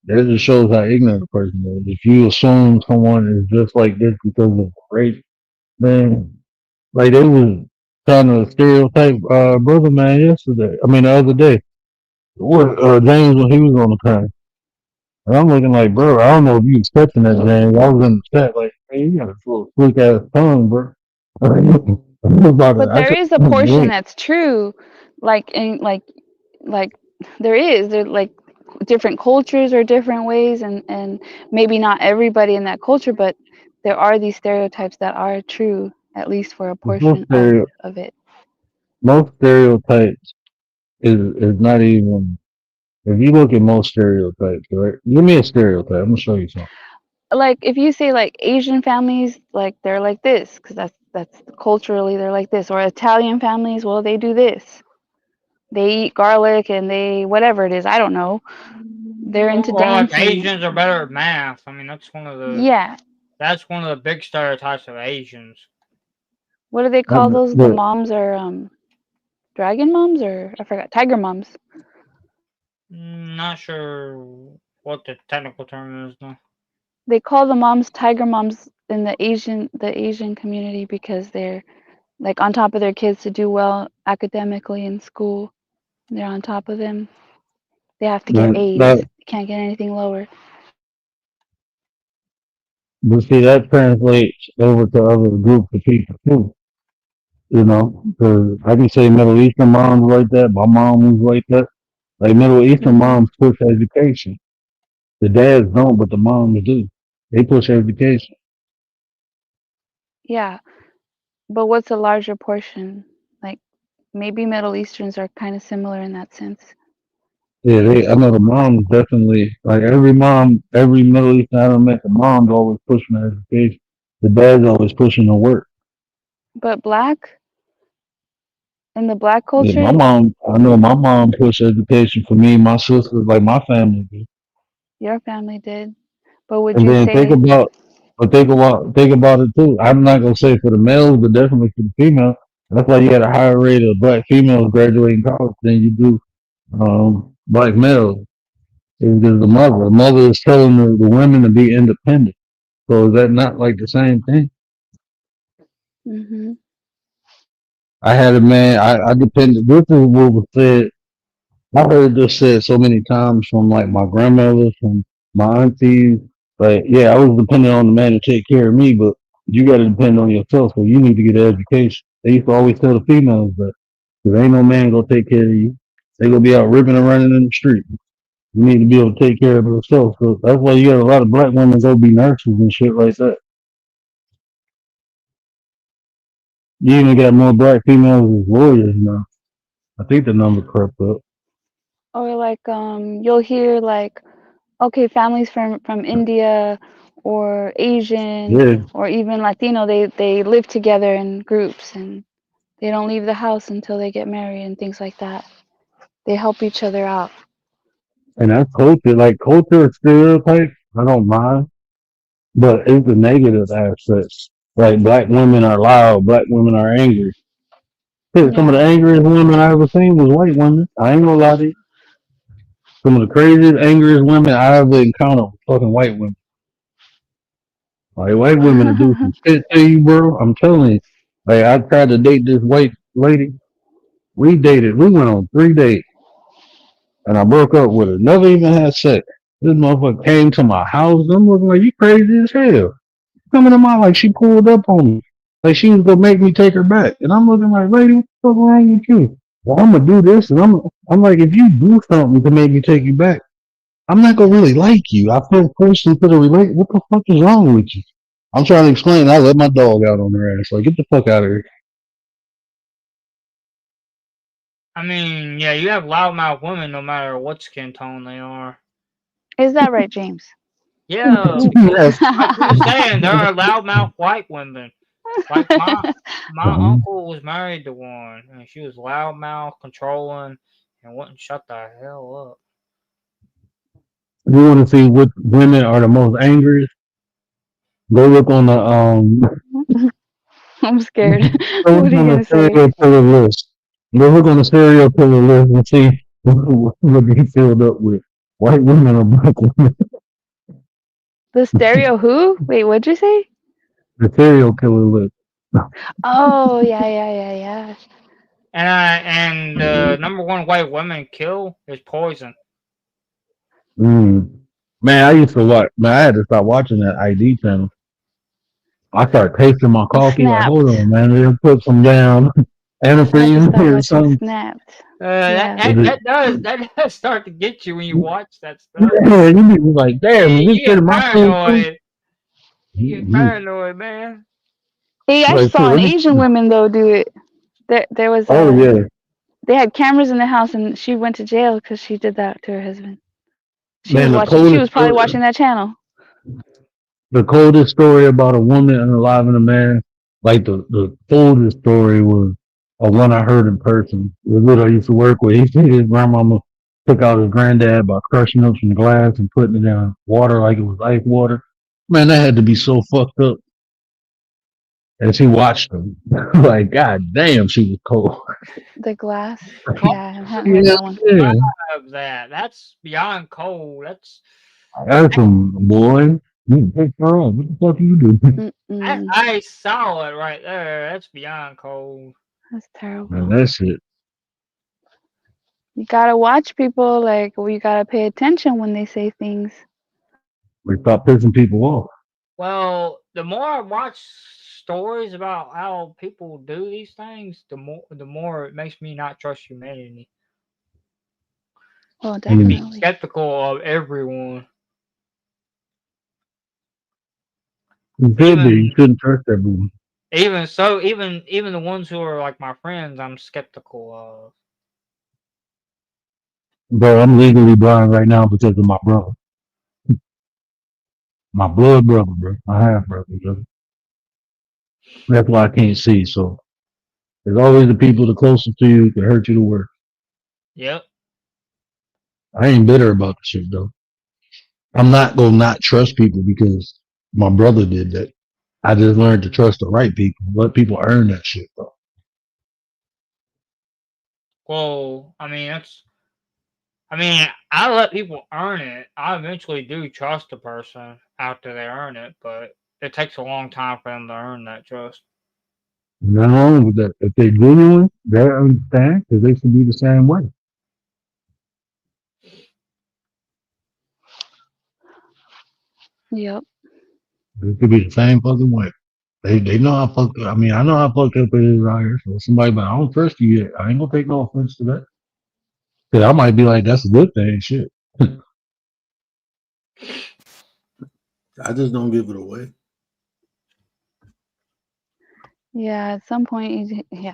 That just shows how ignorant a person is. If you assume someone is just like this because of race, then like they was trying to stereotype brother man yesterday. I mean the other day. What James when he was on the panel. And I'm looking like, bro, I don't know if you expecting that, James. I was in the chat like, man, you got a little slick ass tongue, bro. But I there could is a portion that's true, like in like there like different cultures or different ways, and maybe not everybody in that culture, but there are these stereotypes that are true, at least for a most portion stereo of it. most stereotypes is not even if you look at most stereotypes, right? Give me a stereotype. I'm gonna show you something. Like if you say like Asian families, like they're like this because that's culturally they're like this, or Italian families, well they do this, they eat garlic and they whatever it is, I don't know, they're into Or like dancing. Asians are better at math. I mean, Yeah, that's one of the big stereotypes of Asians. what do they Uh, call those? The But moms are dragon moms, or I forgot, tiger moms. Not sure what the technical term is though. They call the moms tiger moms in the Asian community because they're like on top of their kids to do well academically in school. They're on top of them. They have to get that, A's. that They can't get anything lower. but see that translates over to other groups of people too. You know, because I can say Middle Eastern moms like that. My mom was like that. Like Middle Eastern Hmm. moms push education. The dads don't, but the moms do. They push education. Yeah, but what's a larger portion? Like maybe Middle Easterns are kind of similar in that sense. Yeah, I know the moms definitely, like every mom, every Middle Eastern I done met, the mom's always pushing the education. The dad's always pushing the work. But black in the black Yeah, my culture, mom, I know my mom pushed education for me, my sisters, like my family did. your family did. But would And you then say, think about it too. I'm not gonna say for the males, but definitely for the females. That's why you got a higher rate of black females graduating college than you do black males. It's because the mother is telling the women to be independent. So is that not like the same thing? hmm I had a man. I depended. This is what was said. I heard this said so many times from like my grandmothers, from my aunties. Like, yeah, I was dependent on the man to take care of me, but you got to depend on yourself. So you need to get an education. They used to always tell the females that, because ain't no man gonna take care of you. They gonna be out ripping and running in the street. You need to be able to take care of yourself. So that's why you got a lot of black women go be nurses and shit like that. You even got more black females as lawyers now. I think the number crept up. Or like you'll hear like, okay, families from India or Asian Yeah, or even Latino, they live together in groups and they don't leave the house until they get married and things like that. They help each other out. and that's culture. Like culture stereotype, I don't mind, but it's the negative aspects. Like black women are loud, black women are angry. Shit, some of the Yeah. angriest women I ever seen was white women. I ain't gonna lie to you. Some of the craziest, angriest women I ever encountered was fucking white women. Like white women to do some shit to you, bro. I'm telling you. Like I tried to date this white lady. We dated. We went on 3 dates, and I broke up with her. Never even had sex. This motherfucker came to my house. I'm looking like you crazy as hell. Coming to my like she pulled up on me, like she was gonna make me take her back. And I'm looking like, lady, what the fuck wrong with you? Well, I'm gonna do this, and I'm like, if you do something to make me take you back, I'm not gonna really like you. I feel forced into the relate. What the fuck is wrong with you? I'm trying to explain. I let my dog out on her ass. Like, get the fuck out of here. I mean, yeah, you have loudmouth women no matter what skin tone they are. Is that right, James? Yeah, Yes. like you were saying, there are loudmouth white women. Like my uncle was married to one, and she was loudmouth, controlling, and wouldn't shut the hell up. You want to see which women are the most angry? Go look on the I'm scared. go What look are you on the gonna say? serial killer list. Go look on the serial killer list and see what he filled up with. White women or black women. The stereo who? Wait, what'd you say? The serial killer list. Oh, yeah. And the number one white women kill is poison. Man, I used to watch. Man, I had to stop watching that ID channel. I started tasting my coffee. Like, hold Snapped. on, man. They put some down I had to antifreeze stop or watching something. Snapped. That, Yeah. that does start to get you when you watch that stuff. Yeah, you be like, damn, is this You shit in get my food too? paranoid. You get paranoid, man. Hey, I Like, shit, saw an let me. Asian woman though do it. There was Oh yeah, they had cameras in the house and she went to jail because she did that to her husband. She was man. watching. She was probably watching that channel. The coldest story about a woman unaliving a man. Like the coldest story was a one I heard in person. The dude I used to work with. He said his grandmama took out his granddad by crushing up some glass and putting it in water like it was ice water. Man, that had to be so fucked up. And she watched him. Like, god damn, she was cold. The glass. Cold Yeah, I haven't heard that one. Yeah. of that. That's beyond cold. That's some boy. You take her off. What the fuck are you doing? Mm-mm. I saw it right there. That's beyond cold. That's terrible. Man, that shit. You gotta watch people. Like, you gotta pay attention when they say things. We stop pissing people off. Well, the more I watch stories about how people do these things, the more it makes me not trust humanity. Oh, Be definitely. skeptical of everyone. You should be. Even You shouldn't trust everyone. even so, even the ones who are like my friends, I'm skeptical of. Bro, I'm legally blind right now because of my brother. My blood brother, bro. My half brother, bro. That's why I can't see. So there's always the people the closest to you that hurt you the worst. Yep. I ain't bitter about the shit though. I'm not gonna not trust people because my brother did that. I just learned to trust the right people. Let people earn that shit though. Well, I mean I let people earn it. I eventually do trust a person after they earn it, but it takes a long time for them to earn that trust. Nothing wrong with that. If they're genuine, they understand because they should be the same way. Yep. It could be the same fucking way. They know how fucked up. I mean, I know how fucked up it is out here. So somebody, but I don't trust you yet. I ain't gonna take no offense to that. Cause I might be like, that's a good thing, shit. I just don't give it away. Yeah, at some point, yeah.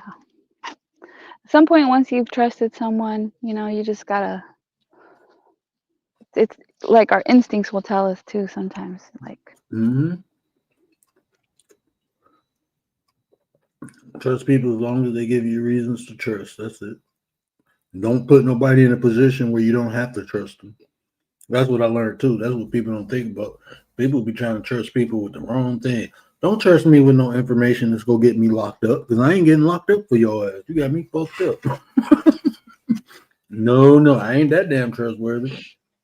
At some point, once you've trusted someone, you just gotta. It's like our instincts will tell us too sometimes. Like, Hmm. Trust people as long as they give you reasons to trust. That's it. Don't put nobody in a position where you don't have to trust them. That's what I learned too. That's what people don't think about. People be trying to trust people with the wrong thing. Don't trust me with no information that's gonna get me locked up, because I ain't getting locked up for your ass. You got me fucked up. No, I ain't that damn trustworthy.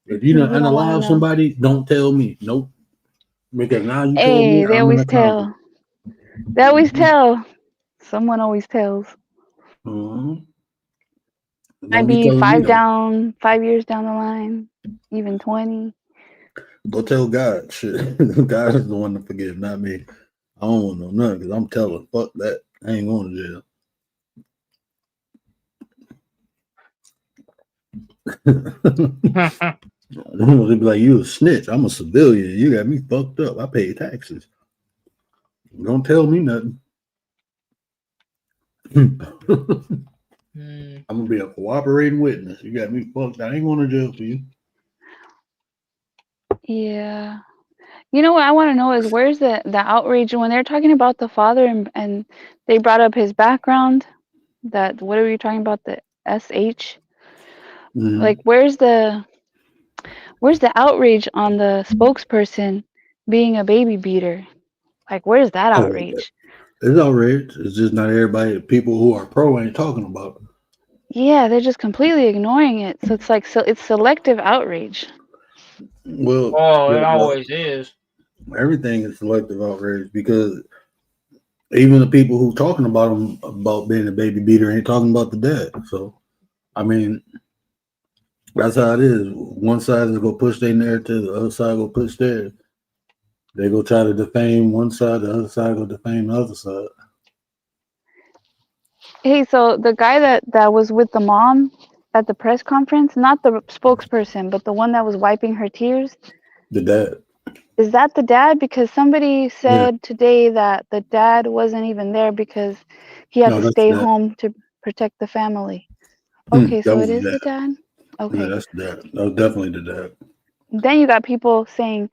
If you you don't don't want to allow know. somebody, don't tell me. Nope. Because now you told me Hey, they I'm an always accountant. tell. They always tell. Someone always tells. Mm-hmm. Might Don't be be telling me though. 5 years down the line, even 20. Go tell God. Shit. God is the one to forgive, not me. I don't want no none because I'm telling. Fuck that. I ain't going to jail. They'd be like, you a snitch. I'm a civilian. You got me fucked up. I pay taxes. Don't tell me nothing. I'm Mm. gonna be a cooperating witness. You got me fucked. I ain't going to jail for you. Yeah. You know what I want to know is where's the outrage when they're talking about the father and they brought up his background. That what are we talking about? The SH? Like Mm-hmm. where's the outrage on the spokesperson being a baby beater? Like where's that Oh, outrage? it's outrage. It's just not everybody. People who are pro ain't talking about it. Yeah, they're just completely ignoring it. So it's like it's selective outrage. Well, Oh, it always is. everything is selective outrage because even the people who talking about him about being a baby beater ain't talking about the dad. So, I mean, that's how it is. One side is gonna push their narrative, the other side gonna push theirs. They go try to defame one side, the other side go defame the other side. Hey, so the guy that was with the mom at the press conference, not the spokesperson, but the one that was wiping her tears, The dad. is that the dad? Because somebody Yeah. said today that the dad wasn't even there because he had No, to that's stay the dad. home to protect the family. Okay, That so it was the is the dad. dad? Yeah, Okay. that's the dad. That was definitely the dad. Then you got people saying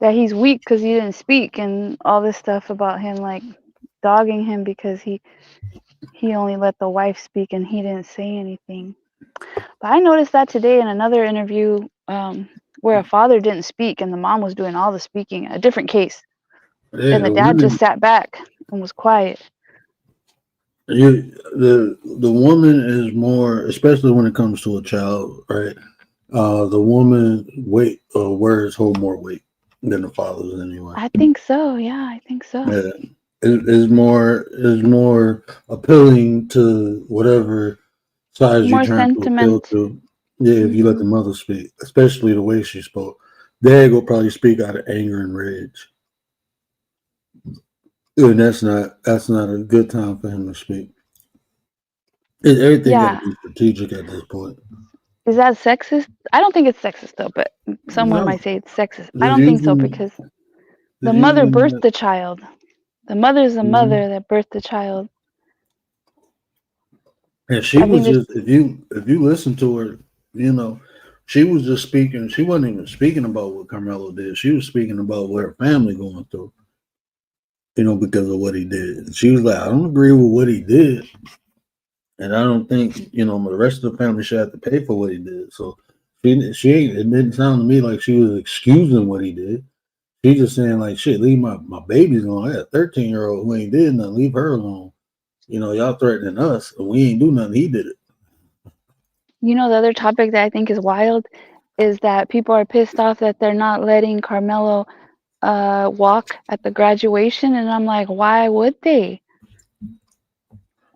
that he's weak because he didn't speak and all this stuff about him, like dogging him because he only let the wife speak and he didn't say anything. But I noticed that today in another interview where a father didn't speak and the mom was doing all the speaking, a different case. Yeah, And the dad just sat back and was quiet. the woman is more, especially when it comes to a child, right? The woman words hold more weight than the fathers anyway. I think so. Yeah, I think so. Yeah, is more appealing to whatever size you're More trying to appeal sentiment. to. Yeah, if you let the mother speak, especially the way she spoke, Dad will probably speak out of anger and rage, and that's not a good time for him to speak. Everything got to Yeah. be strategic at this point. Is that sexist? I don't think it's sexist though, but someone No, might say it's sexist. I there's don't think so usually because the there's mother usually birthed not. the child. The mother's the Mhm. mother that birthed the child. And she I think was there's just, if you listen to her, you know, she was just speaking. She wasn't even speaking about what Carmelo did. She was speaking about what her family going through. Because of what he did. She was like, I don't agree with what he did, and I don't think the rest of the family should have to pay for what he did. So she ain't. It didn't sound to me like she was excusing what he did. She just saying like, shit, leave my babies alone. I got a 13-year-old who ain't did nothing. Leave her alone. Y'all threatening us, and we ain't do nothing. He did it. the other topic that I think is wild is that people are pissed off that they're not letting Carmelo walk at the graduation, and I'm like, why would they?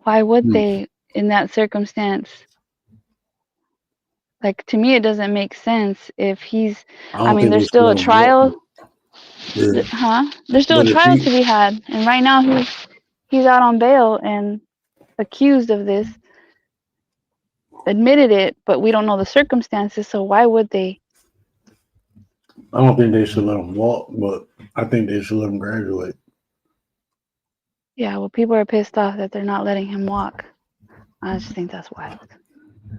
Why would Hmm. they in that circumstance? Like to me, it doesn't make sense if he's. I I don't mean, think they there's should still a let him walk. trial, Yeah, huh? There's still a but if trial he, to be had, and right now he's out on bail and accused of this. admitted it, but we don't know the circumstances. So why would they? I don't think they should let them walk, but I think they should let them graduate. Yeah, well, people are pissed off that they're not letting him walk. I just think that's wild.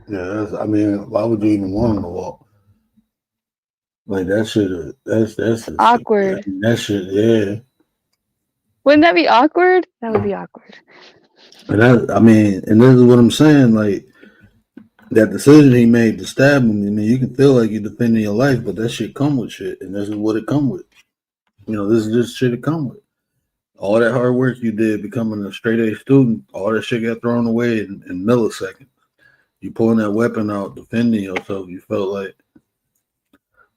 Yeah, I mean, why would you even want them to walk? Like that shit, that's Awkward. that shit, yeah. Wouldn't that be awkward? That would be awkward. And I mean, and this is what I'm saying. Like that decision he made to stab him. I mean, you can feel like you're defending your life, but that shit come with shit, and this is what it come with. You know, this is just shit it come with. All that hard work you did becoming a straight A student, all that shit got thrown away in milliseconds. You pulling that weapon out, defending yourself. You felt like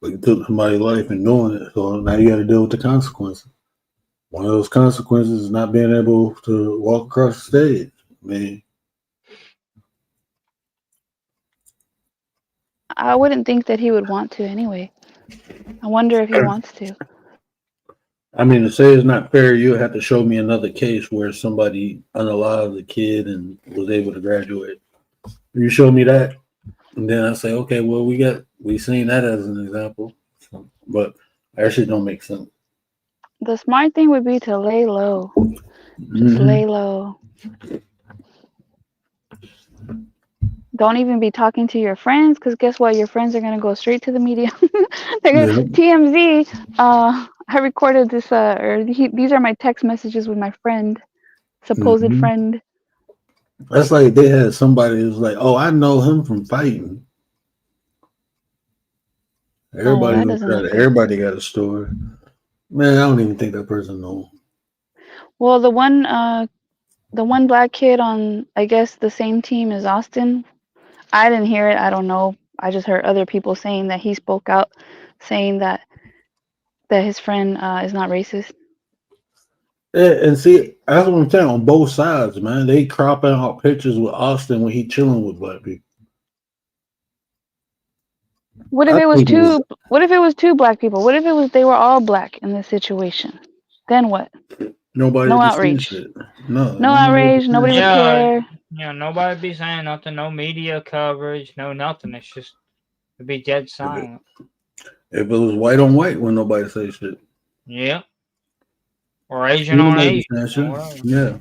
you took somebody's life and doing it. So now you got to deal with the consequences. One of those consequences is not being able to walk across the stage. I mean, I wouldn't think that he would want to anyway. I wonder if he wants to. I mean, to say it's not fair, you have to show me another case where somebody unalived a kid and was able to graduate. You show me that, and then I say, okay, well, we seen that as an example, but that shit don't make sense. The smart thing would be to lay low. Just lay low. Don't even be talking to your friends, because guess what? Your friends are gonna go straight to the media. They're gonna, TMZ. I recorded this. These are my text messages with my friend, supposed friend. That's like they had somebody who's like, "Oh, I know him from fighting." Everybody, everybody got a story. Man, I don't even think that person knows. Well, the one black kid on, I guess, the same team as Austin. I didn't hear it. I don't know. I just heard other people saying that he spoke out, saying that his friend is not racist. Yeah, and see, that's what I'm saying. On both sides, man, they cropping out pictures with Austin when he chilling with black people. What if it was two black people? What if they were all black in this situation? Then what? Nobody. No outrage. Shit. No outrage. Nobody would care. Yeah, nobody be saying nothing. No media coverage. No nothing. It's just it'd be dead silent. If it was white on white, when nobody say shit. Yeah. Or Asian on Asian. Yeah.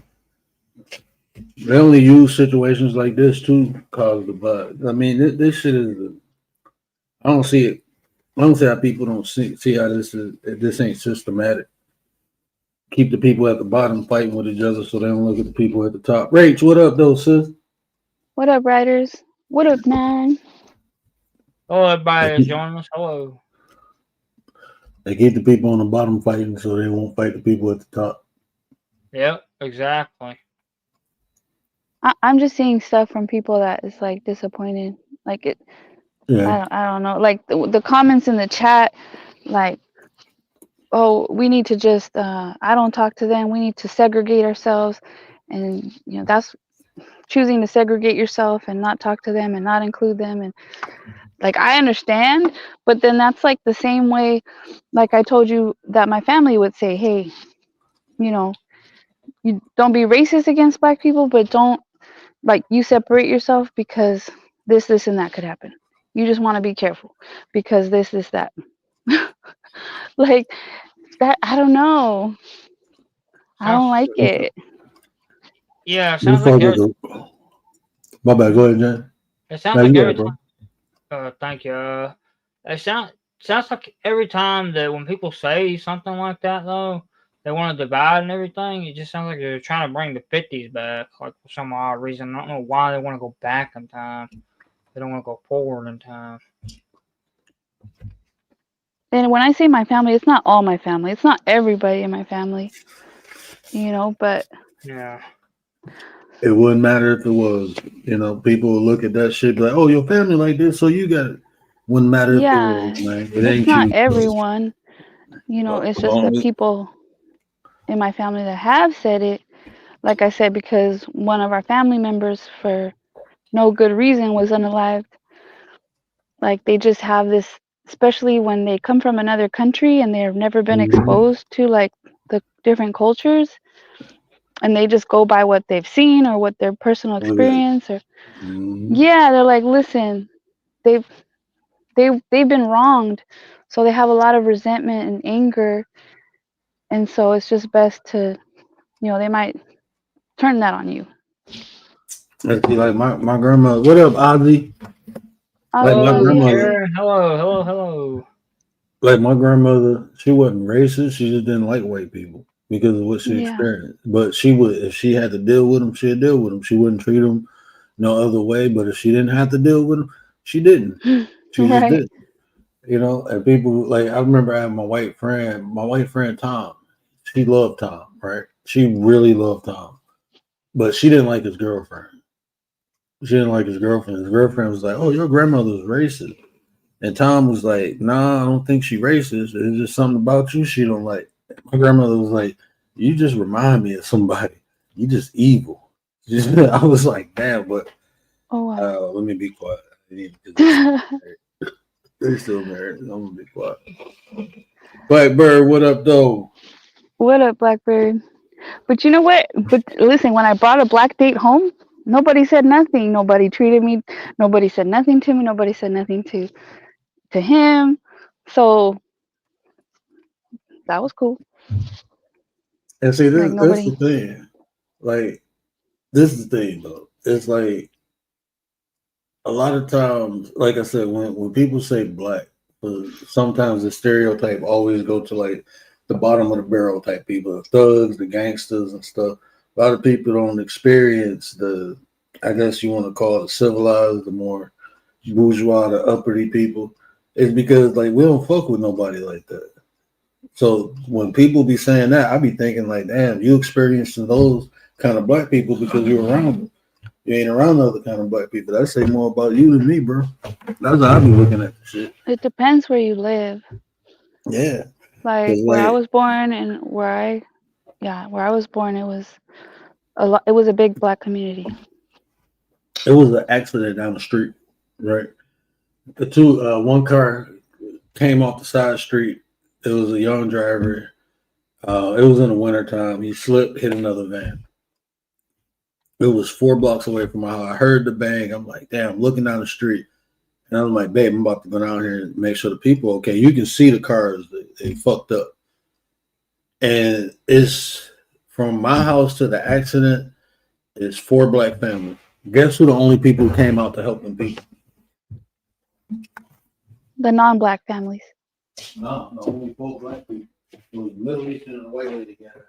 They only use situations like this to cause the buzz. I mean, this shit is. I don't see it. I don't see how people don't see how this ain't systematic. Keep the people at the bottom fighting with each other so they don't look at the people at the top. Rach, what up, though, sis? What up, writers? What up, man? Hello, everybody that's joining us. Hello. They keep the people on the bottom fighting so they won't fight the people at the top. Yep, exactly. I'm just seeing stuff from people that is like disappointed. Like it. Yeah. I don't know. Like the comments in the chat, like, oh, we need to just I don't talk to them. We need to segregate ourselves, and that's choosing to segregate yourself and not talk to them and not include them. And like I understand, but then that's like the same way, like I told you that my family would say, hey, you don't be racist against black people, but don't you separate yourself because this and that could happen. You just want to be careful because this, that. Like that, I don't know. I don't like it. Yeah, it sounds like my bad. Go ahead, Jen. It sounds like every time. Thank you. It sounds like every time that when people say something like that, though, they want to divide and everything. It just sounds like they're trying to bring the 50s back, like for some odd reason. I don't know why they want to go back in time. They don't want to go forward in time. And when I say my family, it's not all my family. It's not everybody in my family. But yeah. It wouldn't matter if it was. People would look at that shit like, "Oh, your family like this, so you got it." Wouldn't matter if it was, man. It's not everyone. It's just the people in my family that have said it. Like I said, because one of our family members, for no good reason, was unalived. Like they just have this, especially when they come from another country and they've never been exposed to like the different cultures. and they just go by what they've seen or what their personal Look at it. experience or Mhm. yeah, they're like, listen, they've they've been wronged, so they have a lot of resentment and anger, and so it's just best to, they might turn that on you. Let's see, like my grandmother. What up, Ozzy? Like Ozzy, my Hello, Ozzy, grandmother. Ozzy. Aaron. Hello, hello, hello. Like my grandmother, she wasn't racist. She just didn't like white people because of what she Yeah. experienced. But she would, if she had to deal with them, she'd deal with them. She wouldn't treat them no other way. But if she didn't have to deal with them, she didn't. She just Right. did. And people like I remember having my white friend Tom. She loved Tom, right? She really loved Tom, but she didn't like his girlfriend. She didn't like his girlfriend. His girlfriend was like, "Oh, your grandmother's racist," and Tom was like, "Nah, I don't think she racist. It's just something about you she don't like." My grandmother was like, "You just remind me of somebody. You just evil." I was like, "Damn," but Oh wow. let me be quiet. They still married. I'm gonna be quiet. Blackbird, what up, though? What up, Blackbird? But you know what? But listen, when I brought a black date home, nobody said nothing. Nobody treated me. Nobody said nothing to me. Nobody said nothing to him. So that was cool. And see, Like this the nobody. thing. Like, this is the thing, though. It's like a lot of times, like I said, when people say black, sometimes the stereotype always go to like the bottom of the barrel type people, the thugs, the gangsters, and stuff. A lot of people don't experience the, I guess you want to call it civilized, the more bourgeois, the uppity people. It's because like we don't fuck with nobody like that. So when people be saying that, I be thinking like, damn, you experiencing those kind of black people because you're around them. You ain't around other kind of black people. That say more about you than me, bro. That's how I be looking at the shit. It depends where you live. Yeah, Like cause where I like was born and where I was born, it was a lot. It was a big black community. it was an accident down the street, right? One car came off the side street. It was a young driver. It was in the wintertime. He slipped, hit another van. It was 4 blocks away from my house. I heard the bang. I'm like, damn, looking down the street. And I was like, babe, I'm about to go down here and make sure the people okay. You can see the cars, they fucked up. And it's from my house to the accident, it's 4 black families. Guess who the only people who came out to help them people? The non-black families. No, only 4 black people. It was Middle Eastern and a white lady together.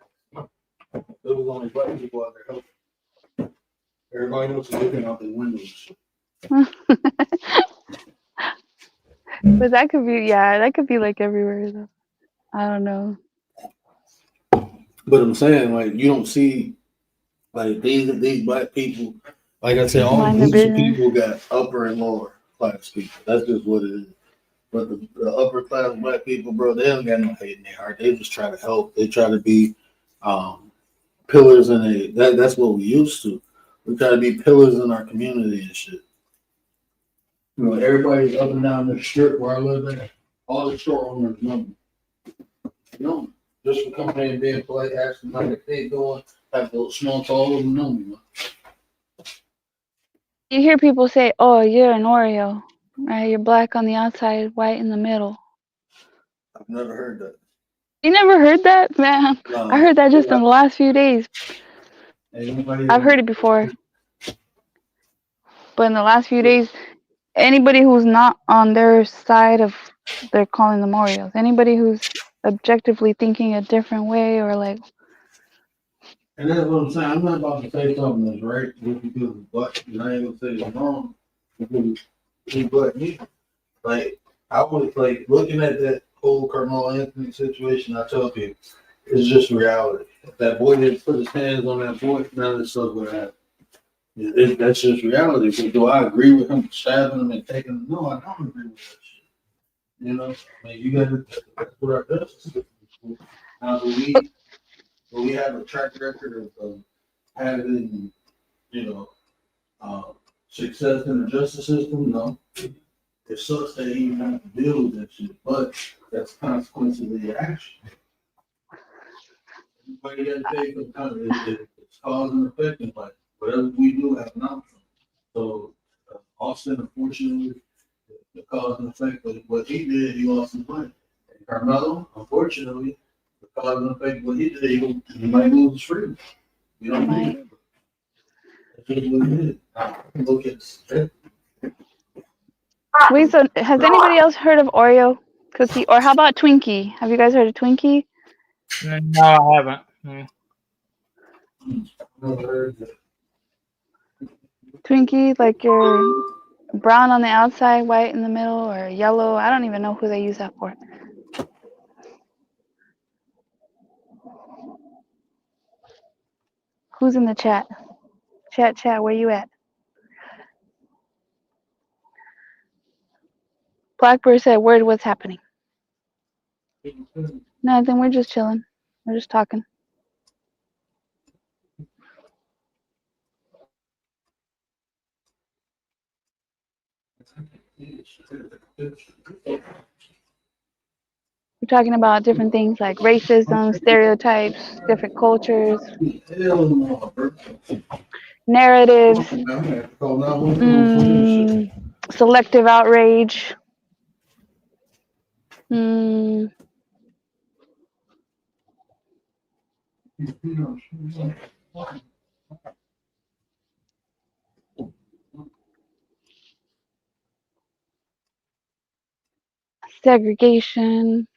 It was only black people out there helping. Everybody else was looking out their windows. But that could be like everywhere though. I don't know. But I'm saying, like, you don't see like these black people. Like I said, all Mind the groups of business. people got upper and lower class people. That's just what it is. But the upper class black people, bro, they don't got no hate in their heart. They just try to help. They try to be pillars in that's what we used to. We try to be pillars in our community and shit. You know, everybody's up and down the strip where I live at. All the store owners know me. You know me. Just for coming in and being polite, asking how they doing, have a little small talk, all of them know me, man. You hear people say, "Oh, you're an Oreo, right? You're black on the outside, white in the middle." I've never heard that. You never heard that, man? I heard that just in the last few days. I've heard it before, but in the last few days, anybody who's not on their side of, they're calling them Oreos. Anybody who's objectively thinking a different way or like, And that's what I'm saying. I'm not about to say something that's right just because it's black. And I ain't gonna say it's wrong because it's black me. Like I was like looking at that whole Carmelo Anthony situation. I tell people it's just reality. If that boy didn't put his hands on that boy, none of this stuff would happen. That's just reality. But do I agree with him stabbing him and taking him? No, I don't agree with that shit. You know, I mean, you got to that's what our justice system is for. Now, do we have a track record of having, you know, success in the justice system? No. It sucks that you have to deal with that shit, but that's consequences of your action. Everybody got to pay for the consequences. it's cause and effect in life. Whatever we do have an outcome. So Austin, unfortunately, the cause and effect of what he did, he lost his money. And Carmelo, unfortunately, the cause and effect of what he did, he might lose his freedom. You don't know. That's just what it is. Look at Wait, so has anybody else heard of Oreo cookie? Or how about Twinkie? Have you guys heard of Twinkie? No, I haven't. Twinkie, like you're brown on the outside, white in the middle, or yellow. I don't even know who they use that for. Who's in the chat? Chat, where you at? Blackbird said, word, what's happening? Nothing, we're just chilling. We're just talking. We're talking about different things like racism, stereotypes, different cultures, narratives, selective outrage. Segregation.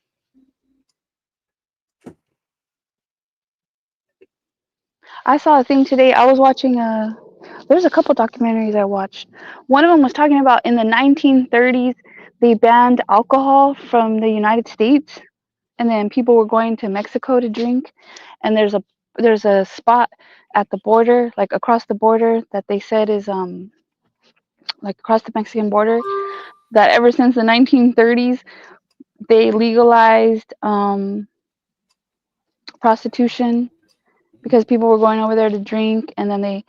I saw a thing today. I was watching there's a couple documentaries I watched. One of them was talking about in the 1930s, they banned alcohol from the United States, and then people were going to Mexico to drink. And there's a spot at the border, like across the border, that they said is like across the Mexican border, that ever since the 1930s, they legalized prostitution because people were going over there to drink, and then they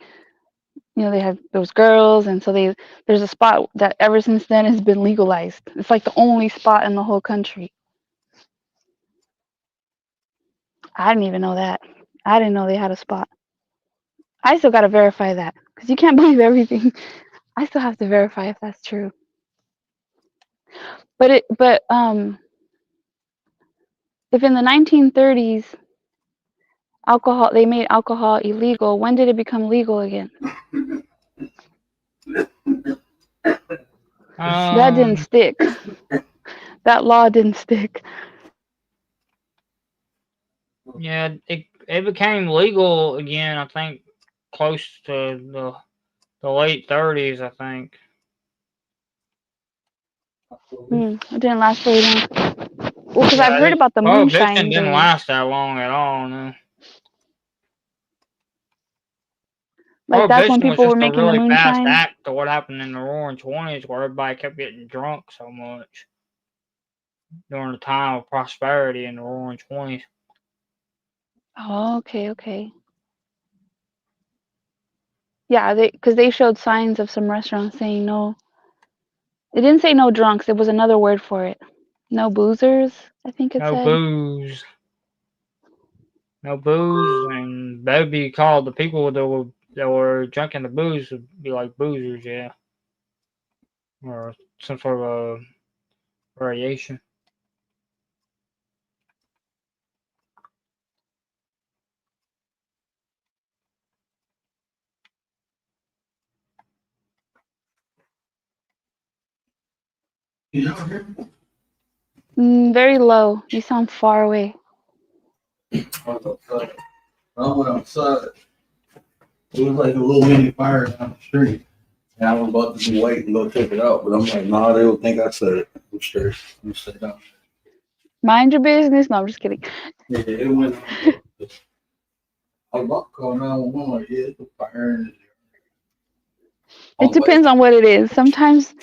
have those girls, and so there's a spot that ever since then has been legalized. It's like the only spot in the whole country. I didn't even know that. I didn't know they had a spot. I still got to verify that because you can't believe everything. I still have to verify if that's true. But if in the 1930s they made alcohol illegal, when did it become legal again? That didn't stick. That law didn't stick. Yeah, it became legal again, I think, close to the late 30s, I think. It didn't last very long. Well, because I've heard about the Prohibition moonshine. didn't last that long at all, no. Like that's when Prohibition was people were just a making the really fast moonshine. act to what happened in the Roaring '20s, where everybody kept getting drunk so much during the time of prosperity in the Roaring '20s. Oh, okay. Yeah, because they showed signs of some restaurants saying no. It didn't say no drunks. It was another word for it. No boozers, I think it No said. booze. No booze, and that would be called the people that were drinking the booze would be like boozers, yeah, or some sort of a variation. Very low. You sound far away. I went outside. It was like a little mini fire down the street. And I was about to wait and go check it out, but I'm like, nah, they would think I said it. I'm straight. I'm stay down. Mind your business. No, I'm just kidding. Yeah, it went. I was about to call 911. Like, yeah, it's a fire in It depends on what it is. Sometimes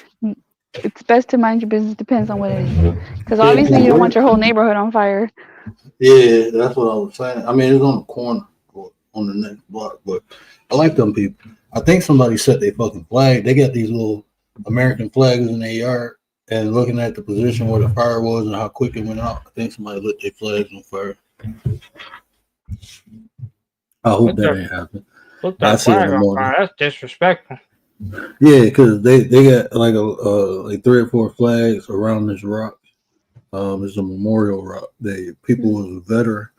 it's best to mind your business. Depends on what it is. Because obviously you don't want your whole neighborhood on fire. Yeah, that's what I was saying. I mean, it's on the corner or on the next block, but I like them people. I think somebody set their fucking flag. They got these little American flags in their yard, and looking at the position where the fire was and how quick it went out, I think somebody lit their flags on fire. I hope Put that their ain't happen. put I that see it in flag the on morning. fire. That's disrespectful. Yeah, because they got like like 3 or 4 flags around this rock. It's a memorial rock. People was a veteran,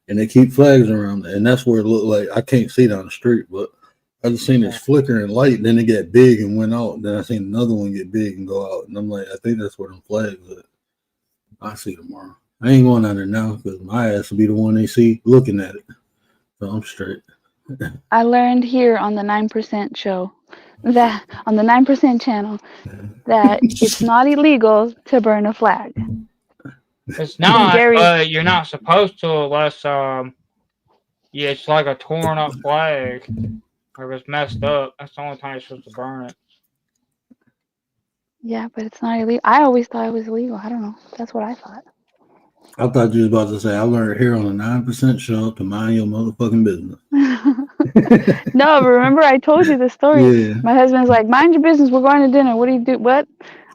and they keep flags around it, and that's where it looked like I can't see down the street, but I just seen this flickering light, and then it got big and went out. Then I seen another one get big and go out, and I'm like, I think that's where them flags at. I'll see tomorrow. I ain't going out there now because my ass will be the one they see looking at it. So I'm straight. I learned here on the 9% show that on the 9% channel that it's not illegal to burn a flag. It's not, Gary, but you're not supposed to unless yeah, it's like a torn up flag or if it's messed up. That's the only time you're supposed to burn it. yeah, but it's not illegal. I always thought it was illegal. I don't know. That's what I thought. I thought you was about to say I learned here on the 9% show to mind your motherfucking business. No, but remember I told you the story. Yeah. My husband's like, mind your business. We're going to dinner. What do you do? What?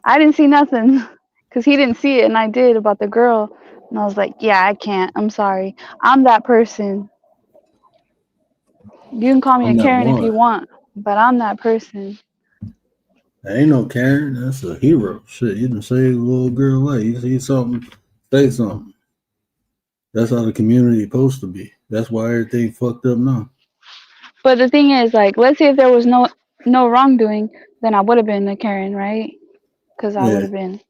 I didn't see nothing because he didn't see it, and I did about the girl. And I was like, yeah, I can't. I'm sorry. I'm that person. You can call me I'm a that Karen if you one. want, but I'm that person. That ain't no Karen. That's a hero. Shit, you done saved a little girl life. You see something, say something. That's how the community supposed to be. That's why everything fucked up now. But the thing is, like, let's say if there was no wrongdoing, then I would have been a Karen, right? Because I would Yeah. have been.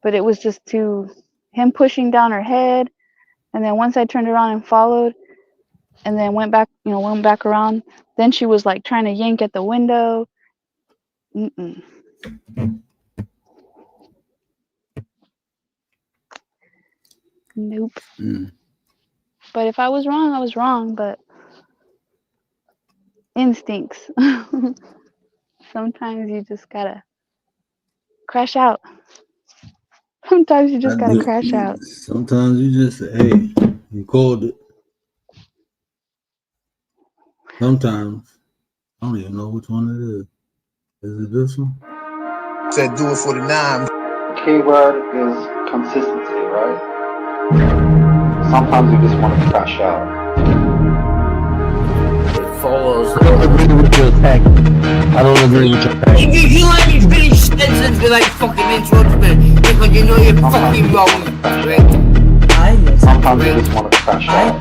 But it was just him pushing down her head, and then once I turned around and followed, and then went back around, then she was like trying to yank at the window. Mm-mm. Nope. Mm. But if I was wrong, I was wrong. But instincts. Sometimes you just gotta crash out. Sometimes you just gotta crash out. Sometimes you just say, hey, you called it. Sometimes I don't even know which one it is. Is it this one? Said do it for the 9. Keyword is consistency, right? Sometimes you just want to crash out. It follows. I don't agree with your attack. I don't agree with your attack. You let me finish sentence be like fucking interrupt me because you know you're fucking wrong. Right? Sometimes you just want to crash out.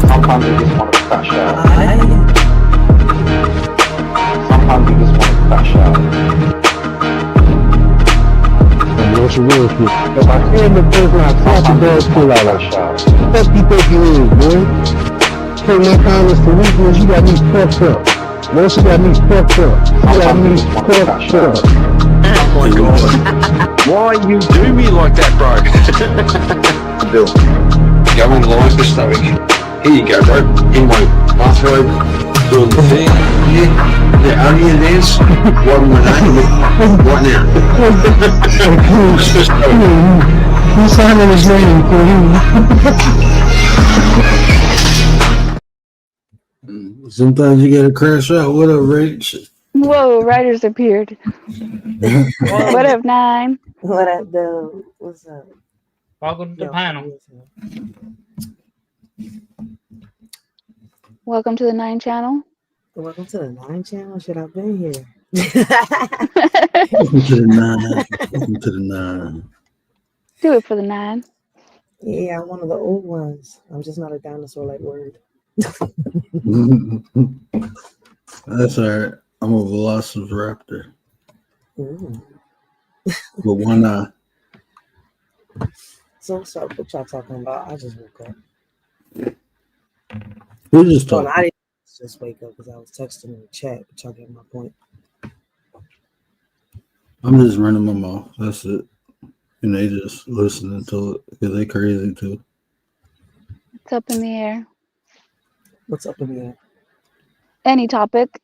Sometimes you just want to crash out. Sometimes you just want to crash out. And what's the real shit? If I hear the person I slap the dog pull out of shot. Fuck you think you is, boy? Take my comments to weakness, you got me fucked up. Once you got me fucked up, you got me fucked up. Oh my god. Why you do me like that, bro? Do. Going live this week. Here you go, bro. In my bathrobe, doing the thing. Yeah, the onion dance. What am I name? Right now. Who's signing his name for you? Sometimes you gotta crash out. What up, Rach? Whoa, writers appeared. What up, 9? What up, dude? What's up? Welcome to the panel. Welcome to the 9 channel. Welcome to the 9 channel. Should I've been here? Welcome to the 9. Welcome to the 9. Do it for the 9. Yeah, I'm one of the old ones. I'm just not a dinosaur like Word. That's alright. I'm a velociraptor. Ooh. But one eye. So sorry, what y'all talking about? I just woke up. We're just Well, talking. I didn't just wake up because I was texting in the chat, but y'all get my point. I'm just running my mouth. That's it. And they just listening to it because they crazy too. It's up in the air. What's up in the air? Any topic,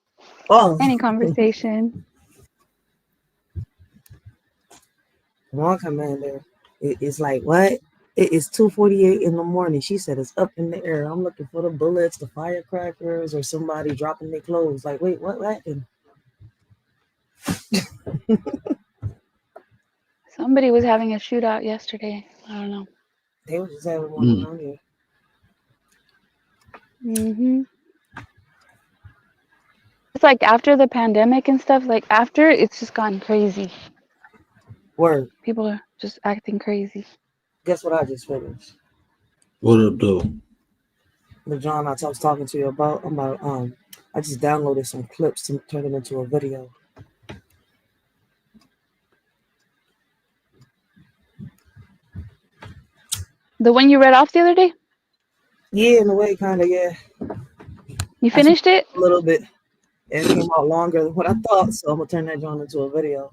Oh, any conversation. come on, Commander. It's like, what? It is 2:48 in the morning. She said it's up in the air. I'm looking for the bullets, the firecrackers, or somebody dropping their clothes. Like, wait, what happened? Somebody was having a shootout yesterday. I don't know. They were just having one around here. Mm-hmm. It's like after the pandemic and stuff, like after it's just gone crazy. Word. People are just acting crazy. Guess what I just finished? What up, though? The John I was talking to you about. I just downloaded some clips to turn it into a video. The one you read off the other day? Yeah, in a way, kind of, yeah. You finished it? A little bit. It came out longer than what I thought, so I'm gonna turn that John into a video.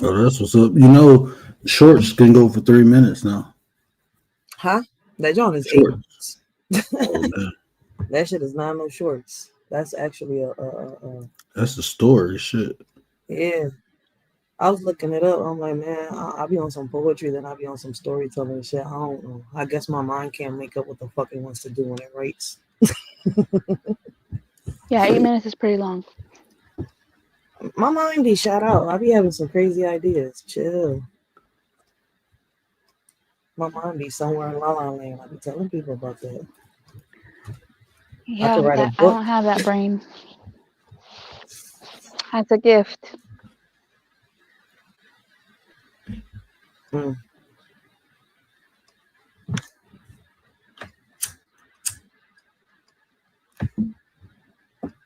Oh, that's what's up. You know, shorts can go for 3 minutes now. Huh? That John is Shorts. 8 Oh, man. That shit is not no shorts. That's actually a That's the story, shit. yeah. I was looking it up. I'm like, man, I'll be on some poetry, then I'll be on some storytelling and shit. I don't know. I guess my mind can't make up what the fuck it wants to do when it writes. Yeah, 8 minutes is pretty long. My mind be shot out. I be having some crazy ideas. Chill. My mind be somewhere in La La Land. I be telling people about that. Yeah, could write a I book. don't have that brain. That's a gift. Mm.